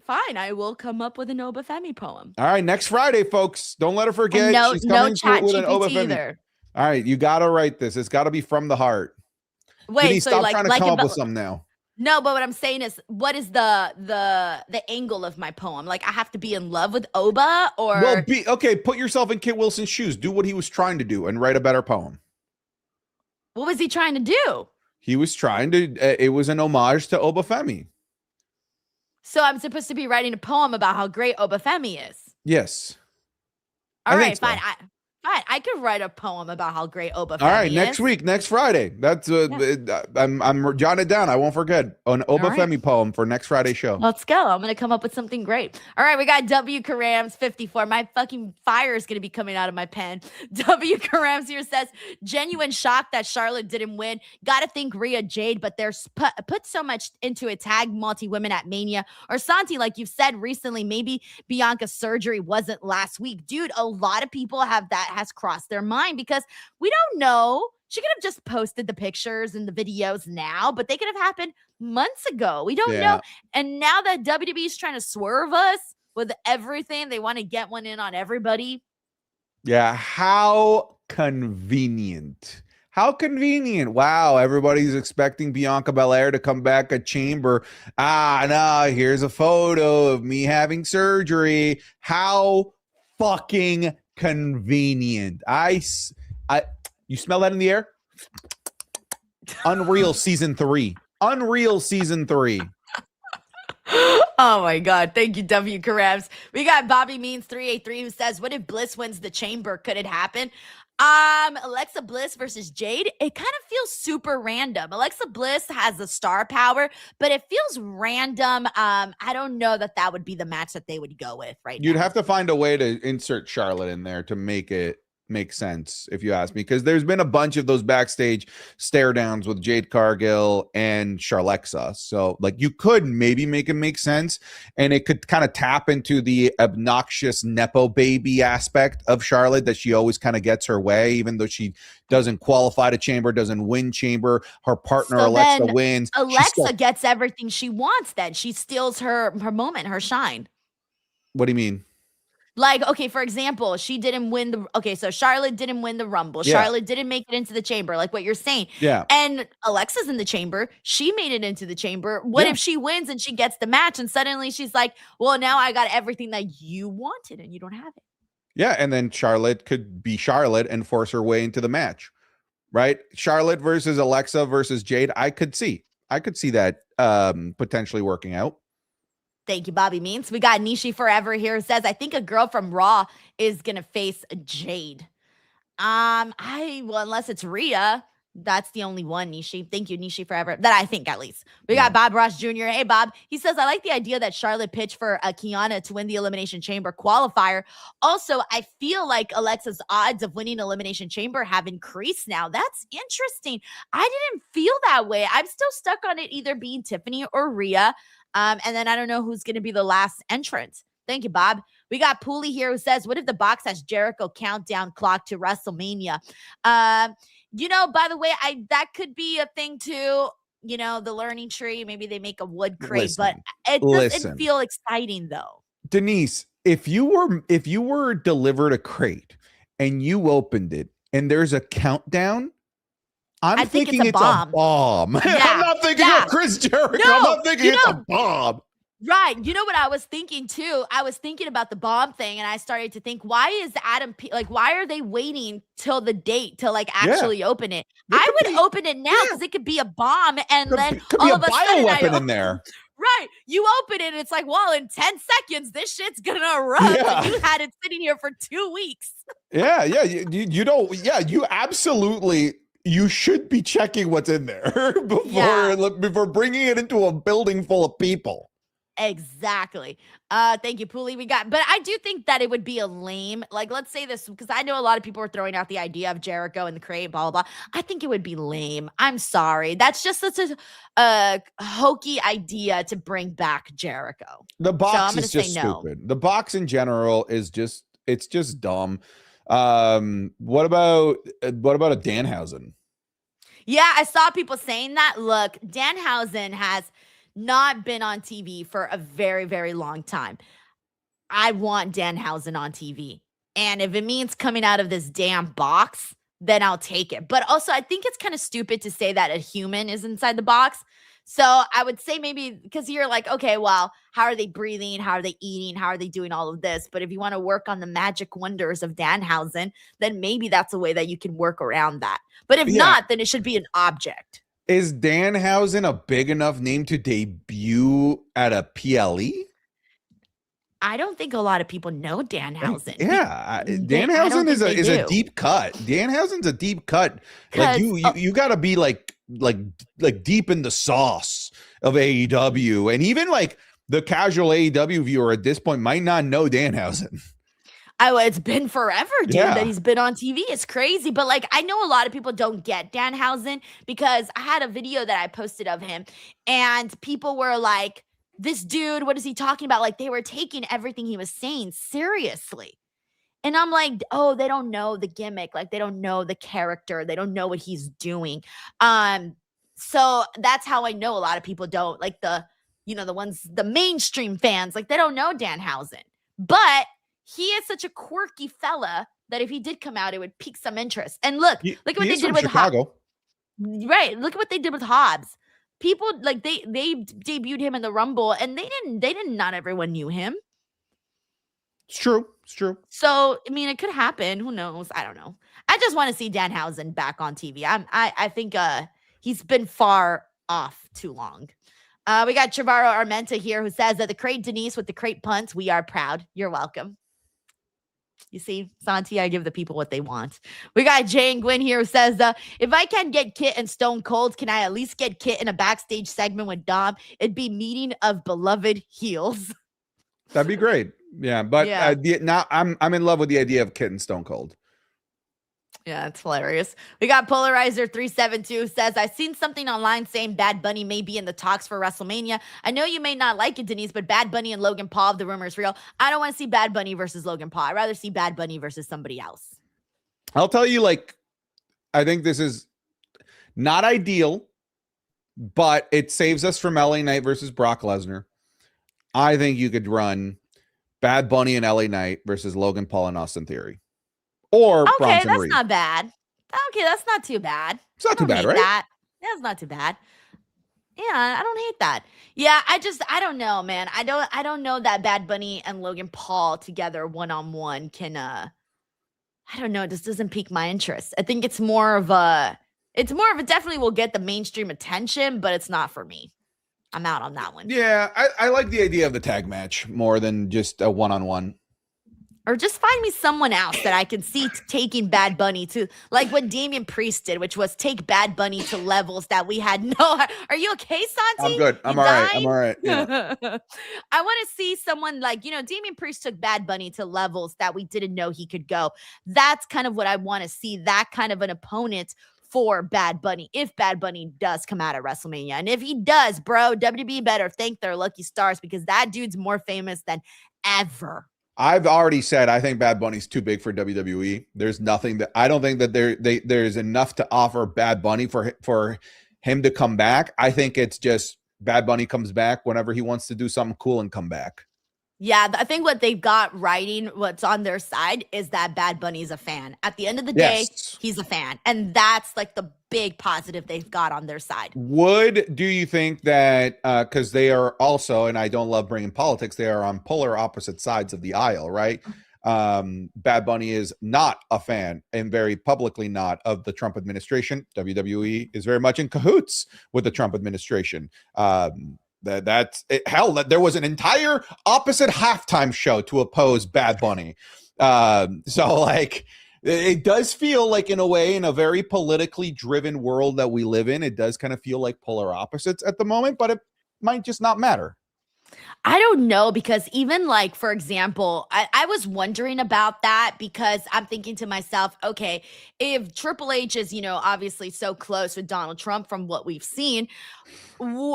Fine, I will come up with an Obafemi poem. All right, next Friday, folks. Don't let her forget. And no, She's no coming chat with an GPT Obafemi. either. All right, you got to write this. It's got to be from the heart. Wait, Denise, so stop like, trying to come up with something now. No, but what I'm saying is, what is the angle of my poem? Like, I have to be in love with Oba, or Well, put yourself in Kit Wilson's shoes. Do what he was trying to do and write a better poem. what was he trying to do? He was trying to. It was an homage to Obafemi. So I'm supposed to be writing a poem about how great Obafemi is. Yes. All I right, think so. fine. I could write a poem about how great Obafemi is. All right, next week, next Friday. That's I'm jotting it down. I won't forget an Obafemi poem for next Friday's show. Let's go. I'm gonna come up with something great. All right, we got W Karams 54. My fucking fire is gonna be coming out of my pen. W Karams here says, genuine shock that Charlotte didn't win. Gotta think Rhea Jade, but there's put so much into it. Tag multi-women at Mania. Or Santi, like you've said recently, maybe Bianca's surgery wasn't last week. Dude, a lot of people has crossed their mind because we don't know. She could have just posted the pictures and the videos now, but they could have happened months ago. We don't know. And now that WWE is trying to swerve us with everything, they want to get one in on everybody. Yeah, how convenient. How convenient. Wow, everybody's expecting Bianca Belair to come back at Chamber. No, here's a photo of me having surgery. How fucking convenient. You smell that in the air? Unreal season 3. Unreal season 3. Oh my God. Thank you, W. Karabs. We got Bobby Means 383 who says, what if Bliss wins the Chamber? Could it happen? Alexa Bliss versus Jade. It kind of feels super random. Alexa Bliss has the star power, but it feels random. I don't know that would be the match that they would go with right You'd now. have to find a way to insert Charlotte in there to make it make sense, if you ask me, because there's been a bunch of those backstage stare downs with Jade Cargill and Charlexa. So like you could maybe make it make sense, and it could kind of tap into the obnoxious Nepo baby aspect of Charlotte, that she always kind of gets her way, even though she doesn't qualify to Chamber, doesn't win Chamber. Her partner So Alexa then wins. Alexa gets everything she wants then. She steals her moment, her shine. What do you mean? Like, okay, for example, she didn't win so Charlotte didn't win the Rumble. Yeah. Charlotte didn't make it into the chamber, like what you're saying. Yeah. And Alexa's in the chamber. She made it into the chamber. What if she wins and she gets the match and suddenly she's like, well, now I got everything that you wanted and you don't have it. Yeah, and then Charlotte could be Charlotte and force her way into the match, right? Charlotte versus Alexa versus Jade. I could see that potentially working out. Thank you, Bobby Means. We got Nishi Forever here who says, I think a girl from Raw is gonna face Jade. Unless it's Rhea. That's the only one, Nishi. Thank you, Nishi Forever. That I think, at least. We got Bob Ross Jr. Hey, Bob. He says, I like the idea that Charlotte pitched for Kiana to win the Elimination Chamber qualifier. Also, I feel like Alexa's odds of winning Elimination Chamber have increased now. That's interesting. I didn't feel that way. I'm still stuck on it either being Tiffany or Rhea. And then I don't know who's going to be the last entrant. Thank you, Bob. We got Pooley here who says, what if the box has Jericho countdown clock to WrestleMania? By the way, that could be a thing too. The learning tree. Maybe they make a wood crate, but it doesn't feel exciting though. Denise, if you were delivered a crate and you opened it and there's a countdown, I'm thinking it's a bomb. Yeah. I'm not thinking of Chris Jericho. No, I'm not thinking it's a bomb. Right. You know what I was thinking too? I was thinking about the bomb thing and I started to think, why is why are they waiting till the date to actually open it? I would open it now because it could be a bomb and then all of a sudden bioweapon in there. Right. You open it and it's like, well, in 10 seconds, this shit's going to erupt. Yeah. And you had it sitting here for 2 weeks. Yeah. You absolutely, you should be checking what's in there before bringing it into a building full of people. Exactly. Thank you, Pooley. But I do think that it would be a lame, let's say this, because I know a lot of people are throwing out the idea of Jericho in the crate, blah, blah, blah. I think it would be lame. I'm sorry. That's just such a hokey idea to bring back Jericho. The box is just stupid. The box in general is just dumb. What about a Danhausen? Yeah, I saw people saying that. Look, Danhausen has not been on TV for a very, very long time. I want Danhausen on TV. And if it means coming out of this damn box, then I'll take it. But also, I think it's kind of stupid to say that a human is inside the box. So I would say maybe because you're like, okay, well, how are they breathing? How are they eating? How are they doing all of this? But if you want to work on the magic wonders of Danhausen, then maybe that's a way that you can work around that. But if not, then it should be an object. Is Danhausen a big enough name to debut at a PLE? I don't think a lot of people know Danhausen. Yeah, Danhausen is a deep cut. Danhausen's a deep cut. Like you got to be like deep in the sauce of AEW, and even the casual AEW viewer at this point might not know Danhausen. It's been forever, dude, that he's been on TV. It's crazy. But I know a lot of people don't get Danhausen because I had a video that I posted of him and people were like, this dude, what is he talking about? They were taking everything he was saying seriously. And I'm like, oh, they don't know the gimmick. They don't know the character. They don't know what he's doing. So that's how I know a lot of people don't the mainstream fans, they don't know Danhausen. But he is such a quirky fella that if he did come out, it would pique some interest. And look at what they did with Chicago. Right. Look at what they did with Hobbs. People they debuted him in the Rumble and not everyone knew him. It's true. So, I mean, it could happen. Who knows? I don't know. I just want to see Danhausen back on TV. I think he's been far off too long. We got Trevorrow Armenta here who says that the crate Denise with the crate punts. We are proud. You're welcome. You see, Santi, I give the people what they want. We got Jane Gwynn here who says, if I can't get Kit and Stone Cold, can I at least get Kit in a backstage segment with Dom? It'd be meeting of beloved heels. That'd be great. Yeah, but now I'm in love with the idea of Kit and Stone Cold. Yeah, it's hilarious. We got Polarizer 372 says, I've seen something online saying Bad Bunny may be in the talks for WrestleMania. I know you may not like it, Denise, but Bad Bunny and Logan Paul, if the rumor is real, I don't want to see Bad Bunny versus Logan Paul. I'd rather see Bad Bunny versus somebody else. I'll tell you, I think this is not ideal, but it saves us from LA Knight versus Brock Lesnar. I think you could run Bad Bunny and LA Knight versus Logan Paul and Austin Theory. Or Okay, Bronson that's Reed. not bad. Okay, that's not too bad. It's not too bad, right? That. That's not too bad. Yeah, I don't hate that. Yeah, I don't know, man. I don't know that Bad Bunny and Logan Paul together one-on-one can I don't know, it just doesn't pique my interest. I think it's more of a definitely will get the mainstream attention, but it's not for me. I'm out on that one. Yeah, I like the idea of the tag match more than just a one-on-one. Or just find me someone else that I can see taking Bad Bunny to, like what Damian Priest did, which was take Bad Bunny to levels that we had no. Are you okay, Santi? I'm good. I'm all right. I'm all right. Yeah. I want to see someone like, Damian Priest took Bad Bunny to levels that we didn't know he could go. That's kind of what I want to see, that kind of an opponent for Bad Bunny, if Bad Bunny does come out at WrestleMania. And if he does, bro, WWE better thank their lucky stars because that dude's more famous than ever. I've already said I think Bad Bunny's too big for WWE. There's nothing that I don't think that there's enough to offer Bad Bunny for him to come back. I think it's just Bad Bunny comes back whenever he wants to do something cool and come back. Yeah, I think what they've got what's on their side is that Bad Bunny's a fan. At the end of the day, he's a fan. And that's like the big positive they've got on their side. Do you think that, because they are also, and I don't love bringing politics, they are on polar opposite sides of the aisle, right? Bad Bunny is not a fan and very publicly not of the Trump administration. WWE is very much in cahoots with the Trump administration. That's it. Hell, there was an entire opposite halftime show to oppose Bad Bunny. So like it does feel like in a way, in a very politically driven world that we live in, it does kind of feel like polar opposites at the moment, but it might just not matter. I don't know, because even like, for example, I was wondering about that because I'm thinking to myself, okay, if Triple H is, obviously so close with Donald Trump from what we've seen,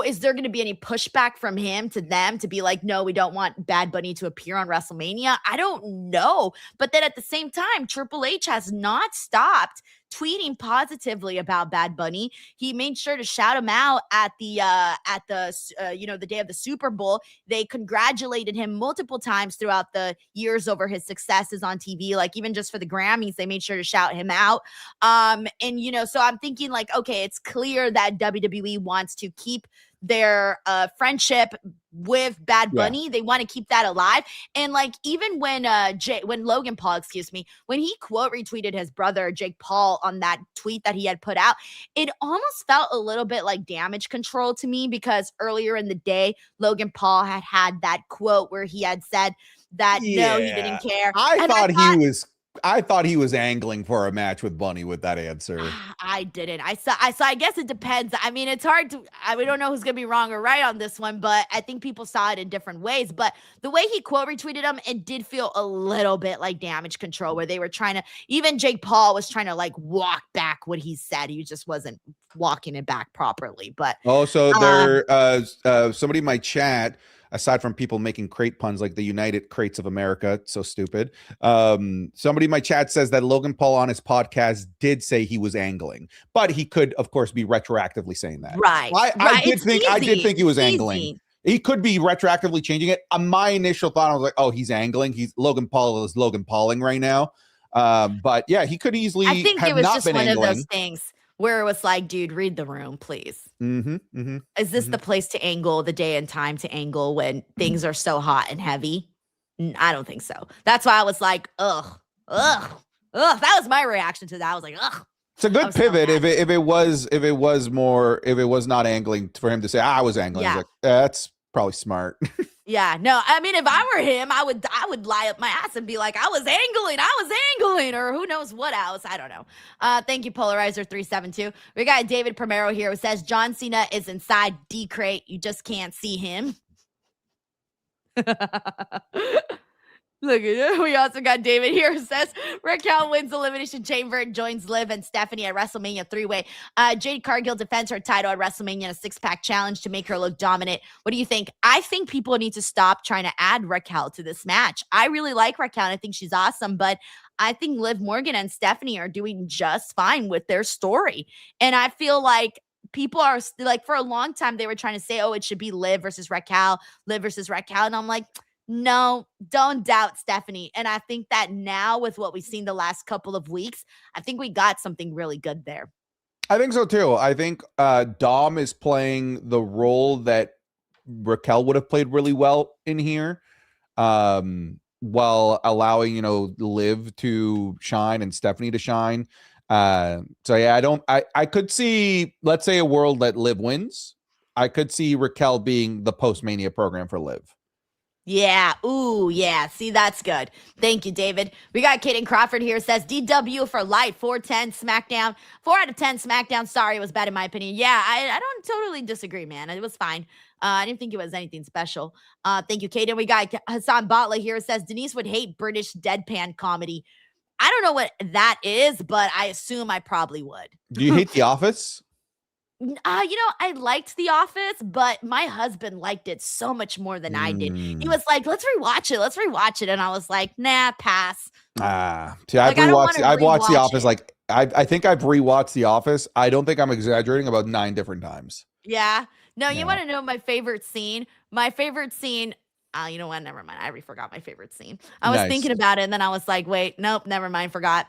is there going to be any pushback from him to them to be like, no, we don't want Bad Bunny to appear on WrestleMania? I don't know. But then at the same time, Triple H has not stopped tweeting positively about Bad Bunny. He made sure to shout him out at the day of the Super Bowl. They congratulated him multiple times throughout the years over his successes on TV. Like even just for the Grammys, they made sure to shout him out. So I'm thinking like, okay, it's clear that WWE wants to keep their friendship with Bad Bunny. Yeah. They want to keep that alive. And like even when Logan Paul, when he quote retweeted his brother Jake Paul on that tweet that he had put out, it almost felt a little bit like damage control to me, because earlier in the day Logan Paul had that quote where he had said that no, he didn't care. I thought he was angling for a match with Bunny with that answer. I didn't. I guess it depends. I mean, it's hard to, we don't know who's going to be wrong or right on this one, but I think people saw it in different ways. But the way he quote retweeted him, it did feel a little bit like damage control, where they were trying to, even Jake Paul was trying to like walk back what he said. He just wasn't walking it back properly. But also somebody in my chat, aside from people making crate puns like the United Crates of America, so stupid. Somebody in my chat says that Logan Paul on his podcast did say he was angling, but he could, of course, be retroactively saying that. Right. I did think he was angling. He could be retroactively changing it. My initial thought, I was like, oh, he's angling. Logan Paul is Logan Pauling right now. But yeah, he could easily I think have it was not just been one angling. of those things where it was like, dude, read the room, please. Is this the place to angle, the day and time to angle when things are so hot and heavy? I don't think so. That's why I was like, ugh. That was my reaction to that. I was like, ugh. It's a good pivot if it was not angling for him to say I was angling. Yeah. I was like, that's probably smart. Yeah, no, I mean, if I were him, I would lie up my ass and be like, I was angling, or who knows what else. I don't know. Thank you, Polarizer372. We got David Primero here who says John Cena is inside D-Crate. You just can't see him. Look at it. We also got David here who says Raquel wins Elimination Chamber and joins Liv and Stephanie at WrestleMania 3-way. Jade Cargill defends her title at WrestleMania in a 6-pack challenge to make her look dominant. What do you think? I think people need to stop trying to add Raquel to this match. I really like Raquel and I think she's awesome, but I think Liv Morgan and Stephanie are doing just fine with their story. And I feel like people are like, for a long time, they were trying to say, oh, it should be Liv versus Raquel. And I'm like, No, don't doubt Stephanie. And I think that now with what we've seen the last couple of weeks, I think we got something really good there. I think so too. I think Dom is playing the role that Raquel would have played really well in here, while allowing, Liv to shine and Stephanie to shine. So yeah, I could see, let's say, a world that Liv wins. I could see Raquel being the post-Mania program for Liv. Yeah. Ooh, yeah. See, that's good. Thank you, David. We got Kaden Crawford here. Says DW for light, 410 SmackDown. 4 out of 10 SmackDown. Sorry, it was bad in my opinion. Yeah, I don't totally disagree, man. It was fine. I didn't think it was anything special. Thank you, Kaden. We got Hassan Batla here. Says Denise would hate British deadpan comedy. I don't know what that is, but I assume I probably would. Do you hate The Office? I liked The Office, but my husband liked it so much more than I did. He was like, let's rewatch it. And I was like, nah, pass. See, I've watched The Office. Like, I think I've rewatched The Office. I don't think I'm exaggerating, about 9 different times. Yeah. No, you want to know my favorite scene? My favorite scene. You know what? Never mind. I already forgot my favorite scene. I was thinking about it, and then I was like, wait, nope, never mind. Forgot.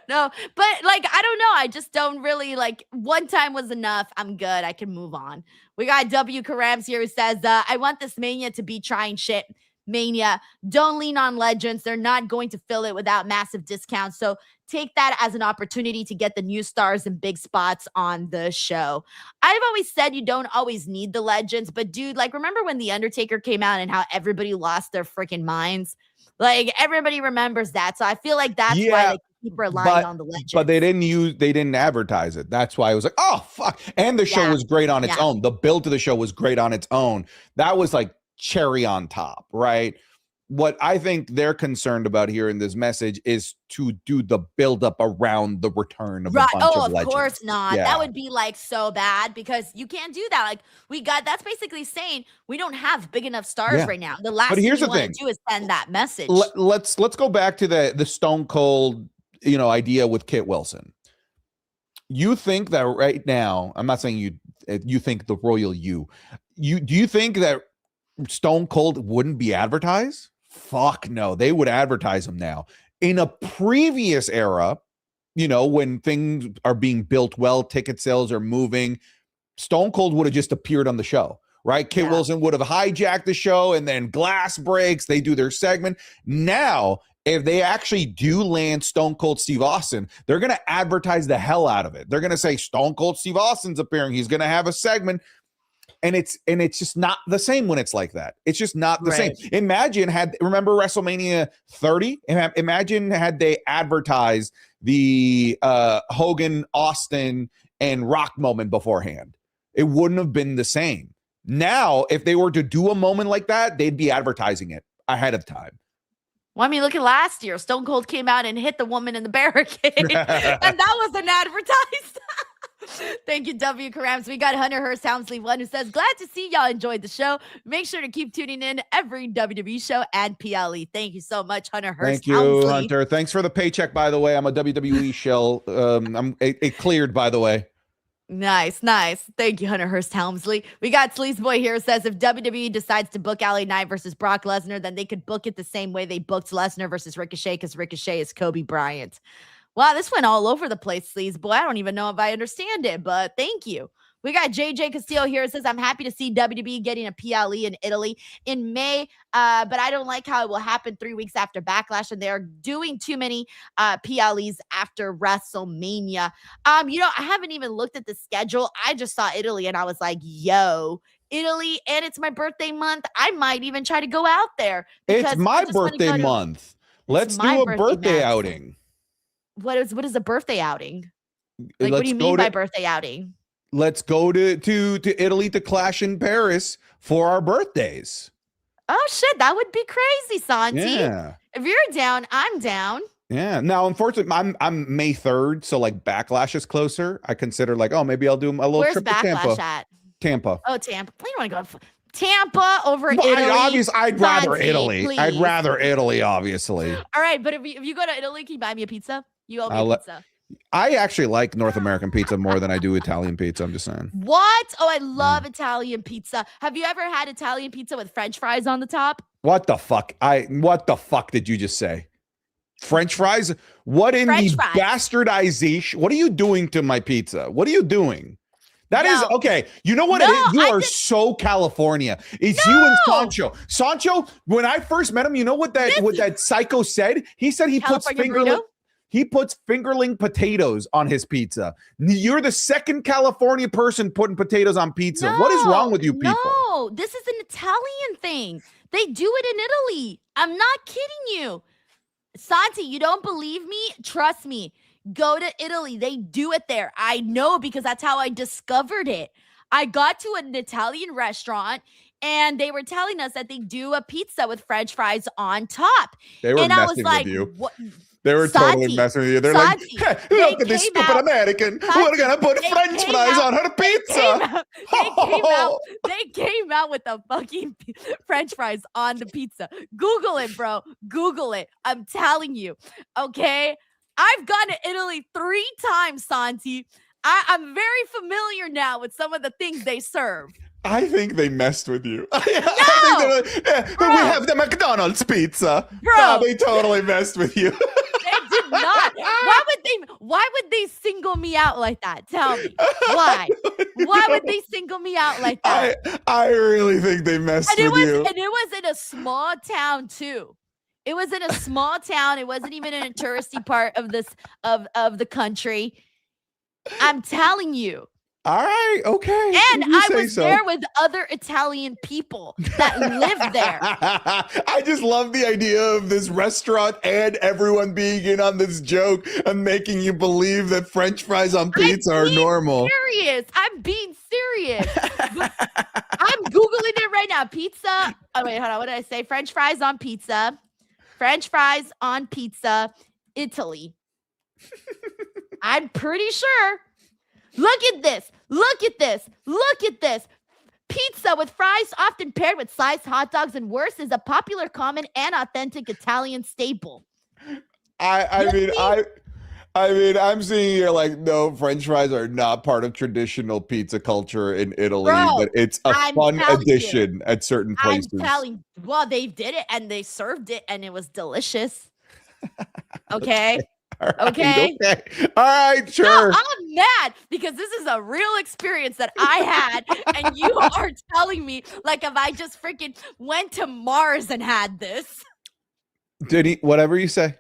No, but I don't know. I just don't really one time was enough. I'm good. I can move on. We got W. Karams here who says, I want this Mania to be trying shit. Mania. Don't lean on legends. They're not going to fill it without massive discounts. So take that as an opportunity to get the new stars and big spots on the show. I've always said you don't always need the legends, but dude, remember when The Undertaker came out and how everybody lost their freaking minds? Everybody remembers that. So I feel like that's why they keep relying on the legends. But they didn't advertise it. That's why it was like, oh, fuck. And the show was great on its own. The build to the show was great on its own. That was cherry on top, right? What I think they're concerned about here in this message is to do the buildup around the return of a bunch of legends. Of course not. Yeah. That would be so bad because you can't do that. That's basically saying we don't have big enough stars right now. The last thing you want to do is send that message. Let's go back to the Stone Cold, idea with Kit Wilson. You think that right now, I'm not saying you think the royal do you think that Stone Cold wouldn't be advertised? Fuck no, they would advertise him now. In a previous era, when things are being built well, ticket sales are moving, Stone Cold would have just appeared on the show, right? Kit Wilson would have hijacked the show, and then glass breaks, they do their segment. Now, if they actually do land Stone Cold Steve Austin, they're going to advertise the hell out of it. They're going to say Stone Cold Steve Austin's appearing. He's going to have a segment. And it's just not the same when it's like that. It's just not the same. Imagine remember WrestleMania 30? Imagine had they advertised the Hogan, Austin, and Rock moment beforehand. It wouldn't have been the same. Now, if they were to do a moment like that, they'd be advertising it ahead of time. Well, I mean, look at last year. Stone Cold came out and hit the woman in the barricade. And that wasn't advertised. Thank you, W. Karams. We got Hunter Hearst Helmsley, one who says, glad to see y'all enjoyed the show. Make sure to keep tuning in every WWE show and PLE. Thank you so much, Hunter Hearst Thank you, Helmsley. Hunter. Thanks for the paycheck, by the way. I'm a WWE shell. It cleared, by the way. Nice. Thank you, Hunter Hearst Helmsley. We got Sleaze Boy here who says, if WWE decides to book LA Knight versus Brock Lesnar, then they could book it the same way they booked Lesnar versus Ricochet, because Ricochet is Kobe Bryant. Wow, this went all over the place, Sleaze Boy. I don't even know if I understand it, but thank you. We got JJ Castillo here. It says, I'm happy to see WWE getting a PLE in Italy in May, but I don't like how it will happen 3 weeks after Backlash, and they're doing too many PLEs after WrestleMania. I haven't even looked at the schedule. I just saw Italy, and I was like, yo, Italy, and it's my birthday month. I might even try to go out there. It's my birthday month. Let's do a birthday outing. What is a birthday outing? What do you mean by birthday outing? Let's go to Italy to clash in Paris for our birthdays. Oh shit, that would be crazy, Santi. Yeah. If you're down, I'm down. Yeah. Now, unfortunately, I'm May 3rd, so Backlash is closer. I consider maybe I'll do a little trip to Tampa. Where's Backlash at? Tampa. Oh, Tampa. We don't want to go Tampa over Italy. Obviously, I'd rather Santi, Italy. please. I'd rather Italy, obviously. All right, but if you go to Italy, can you buy me a pizza? You owe me a pizza. I actually like North American pizza more than I do Italian pizza. I'm just saying. What? Oh, I love Italian pizza. Have you ever had Italian pizza with French fries on the top? What the fuck? What the fuck did you just say? French fries? What in French the fries. bastardization? What are you doing to my pizza? What are you doing? That is okay. You know what it is? You are so California. It's you and Sancho. Sancho, when I first met him, you know what that psycho said? He said he puts fingerling potatoes on his pizza. You're the second California person putting potatoes on pizza. What is wrong with you people? No, this is an Italian thing. They do it in Italy. I'm not kidding you. Santi, you don't believe me? Trust me. Go to Italy. They do it there. I know because that's how I discovered it. I got to an Italian restaurant and they were telling us that they do a pizza with French fries on top. They were and I was messing like, with you. What? They were totally messing with you. They're like, hey, look at this stupid American. We're going to put French fries on her pizza. They came out with the fucking French fries on the pizza. Google it, bro. Google it. I'm telling you. Okay? I've gone to Italy 3 times, Santi. I'm very familiar now with some of the things they serve. I think they messed with you. No! I think we have the McDonald's pizza. Bro. They totally messed with you. They did not. Why would they single me out like that? Tell me. Why? Why would they single me out like that? I really think they messed with you. And it was in a small town too. It was in a small town. It wasn't even in a touristy part of the country. I'm telling you. All right, okay. And I was there with other Italian people that lived there. I just love the idea of this restaurant and everyone being in on this joke and making you believe that French fries on pizza are normal. Serious. I'm being serious. I'm Googling it right now. Pizza. Oh, wait, hold on. What did I say? French fries on pizza. French fries on pizza, Italy. I'm pretty sure. Look at this. Look at this. Look at this. Pizza with fries often paired with sliced hot dogs and worse is a popular, common, and authentic Italian staple. I mean, I'm seeing here like, no, French fries are not part of traditional pizza culture in Italy, but it's a fun addition at certain places. Well, they did it and they served it and it was delicious. Okay. Okay. All right, sure. No, I'm mad because this is a real experience that I had, and you are telling me like if I just freaking went to Mars and had this. Did he? Whatever you say.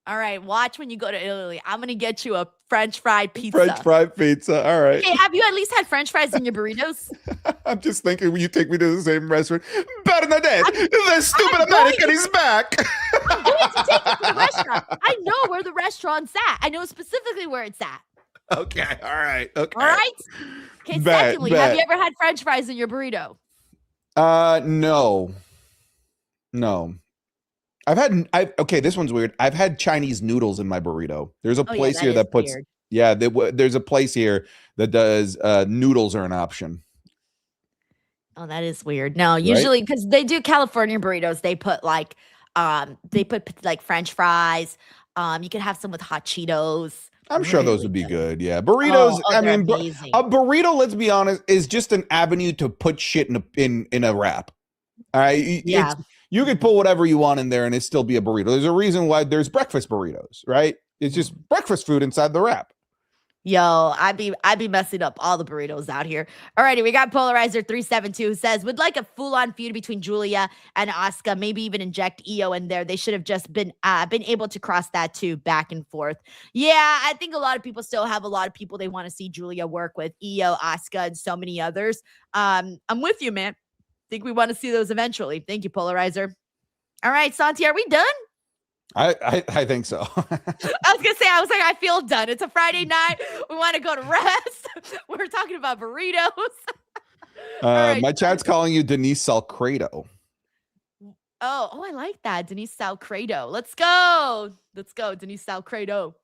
All right, watch when you go to Italy. I'm gonna get you a French fried pizza. French fried pizza. All right. Okay, have you at least had French fries in your burritos? I'm just thinking when you take me to the same restaurant. Bernadette, the stupid American is back. I'm going to take you to the restaurant. I know where the restaurant's at. I know specifically where it's at. Okay. All right. Okay. All right. Okay. Secondly, have you ever had French fries in your burrito? No. Okay, this one's weird. I've had Chinese noodles in my burrito. There's a place here that puts weird. There's a place here that does noodles are an option. Oh, that is weird. No, usually because they do California burritos, they put like French fries. You could have some with hot Cheetos. I'm sure those would be good. Yeah, burritos. I mean, a burrito. Let's be honest, is just an avenue to put shit in a wrap. All right. Yeah. You could put whatever you want in there and it still be a burrito. There's a reason why there's breakfast burritos, right? It's just breakfast food inside the wrap. Yo, I'd be messing up all the burritos out here. Alrighty, we got Polarizer 372 who says, would like a full-on feud between Julia and Asuka, maybe even inject Io in there. They should have just been able to cross that too, back and forth. Yeah, I think a lot of people still have a lot of people they want to see Julia work with, Io, Asuka, and so many others. I'm with you, man. Think we want to see those eventually. Thank you, Polarizer. All right, Santi, are we done? I think so. I was gonna say, I feel done. It's a Friday night. We want to go to rest. We're talking about burritos. Right. My chat's calling you Denise Salcedo. Oh, I like that. Denise Salcedo. Let's go, Denise Salcedo.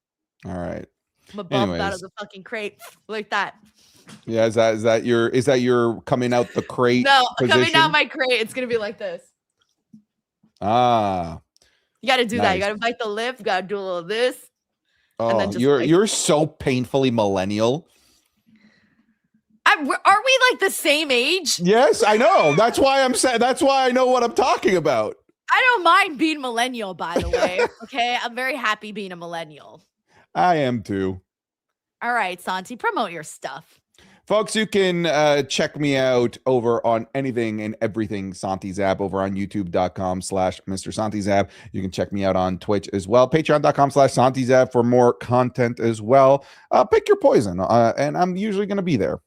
All right. I'm a bump out of the fucking crate like that. Yeah, is that your coming out the crate? No, position? coming out my crate. It's gonna be like this. Ah. You got to do that. Nice. You got to bite the lip. You got to do a little of this. And then Oh, just you're so painfully millennial. are we like the same age? Yes, I know. That's why I'm saying. That's why I know what I'm talking about. I don't mind being millennial, by the way. Okay, I'm very happy being a millennial. I am too. All right, Santi, promote your stuff. Folks, you can check me out over on anything and everything SantiZap over on youtube.com/Mr. SantiZap. You can check me out on Twitch as well. Patreon.com/SantiZap for more content as well. Pick your poison, and I'm usually going to be there.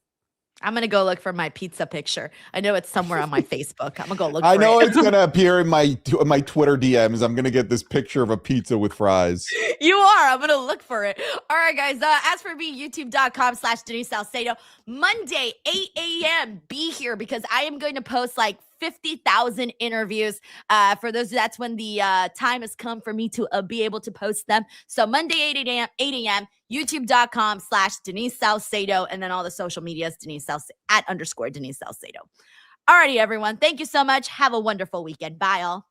I'm going to go look for my pizza picture. I know it's somewhere on my Facebook. I'm going to go look for I know it. it's going to appear in my Twitter DMs. I'm going to get this picture of a pizza with fries. You are. I'm going to look for it. All right, guys. As for me, youtube.com/Denise Salcedo. Monday, 8 a.m. Be here because I am going to post like 50,000 interviews. For those, that's when the time has come for me to be able to post them. So Monday, 8 a.m. youtube.com/Denise Salcedo, and then all the social medias, Denise Salcedo @_Denise Salcedo. Alrighty, everyone. Thank you so much. Have a wonderful weekend. Bye, all.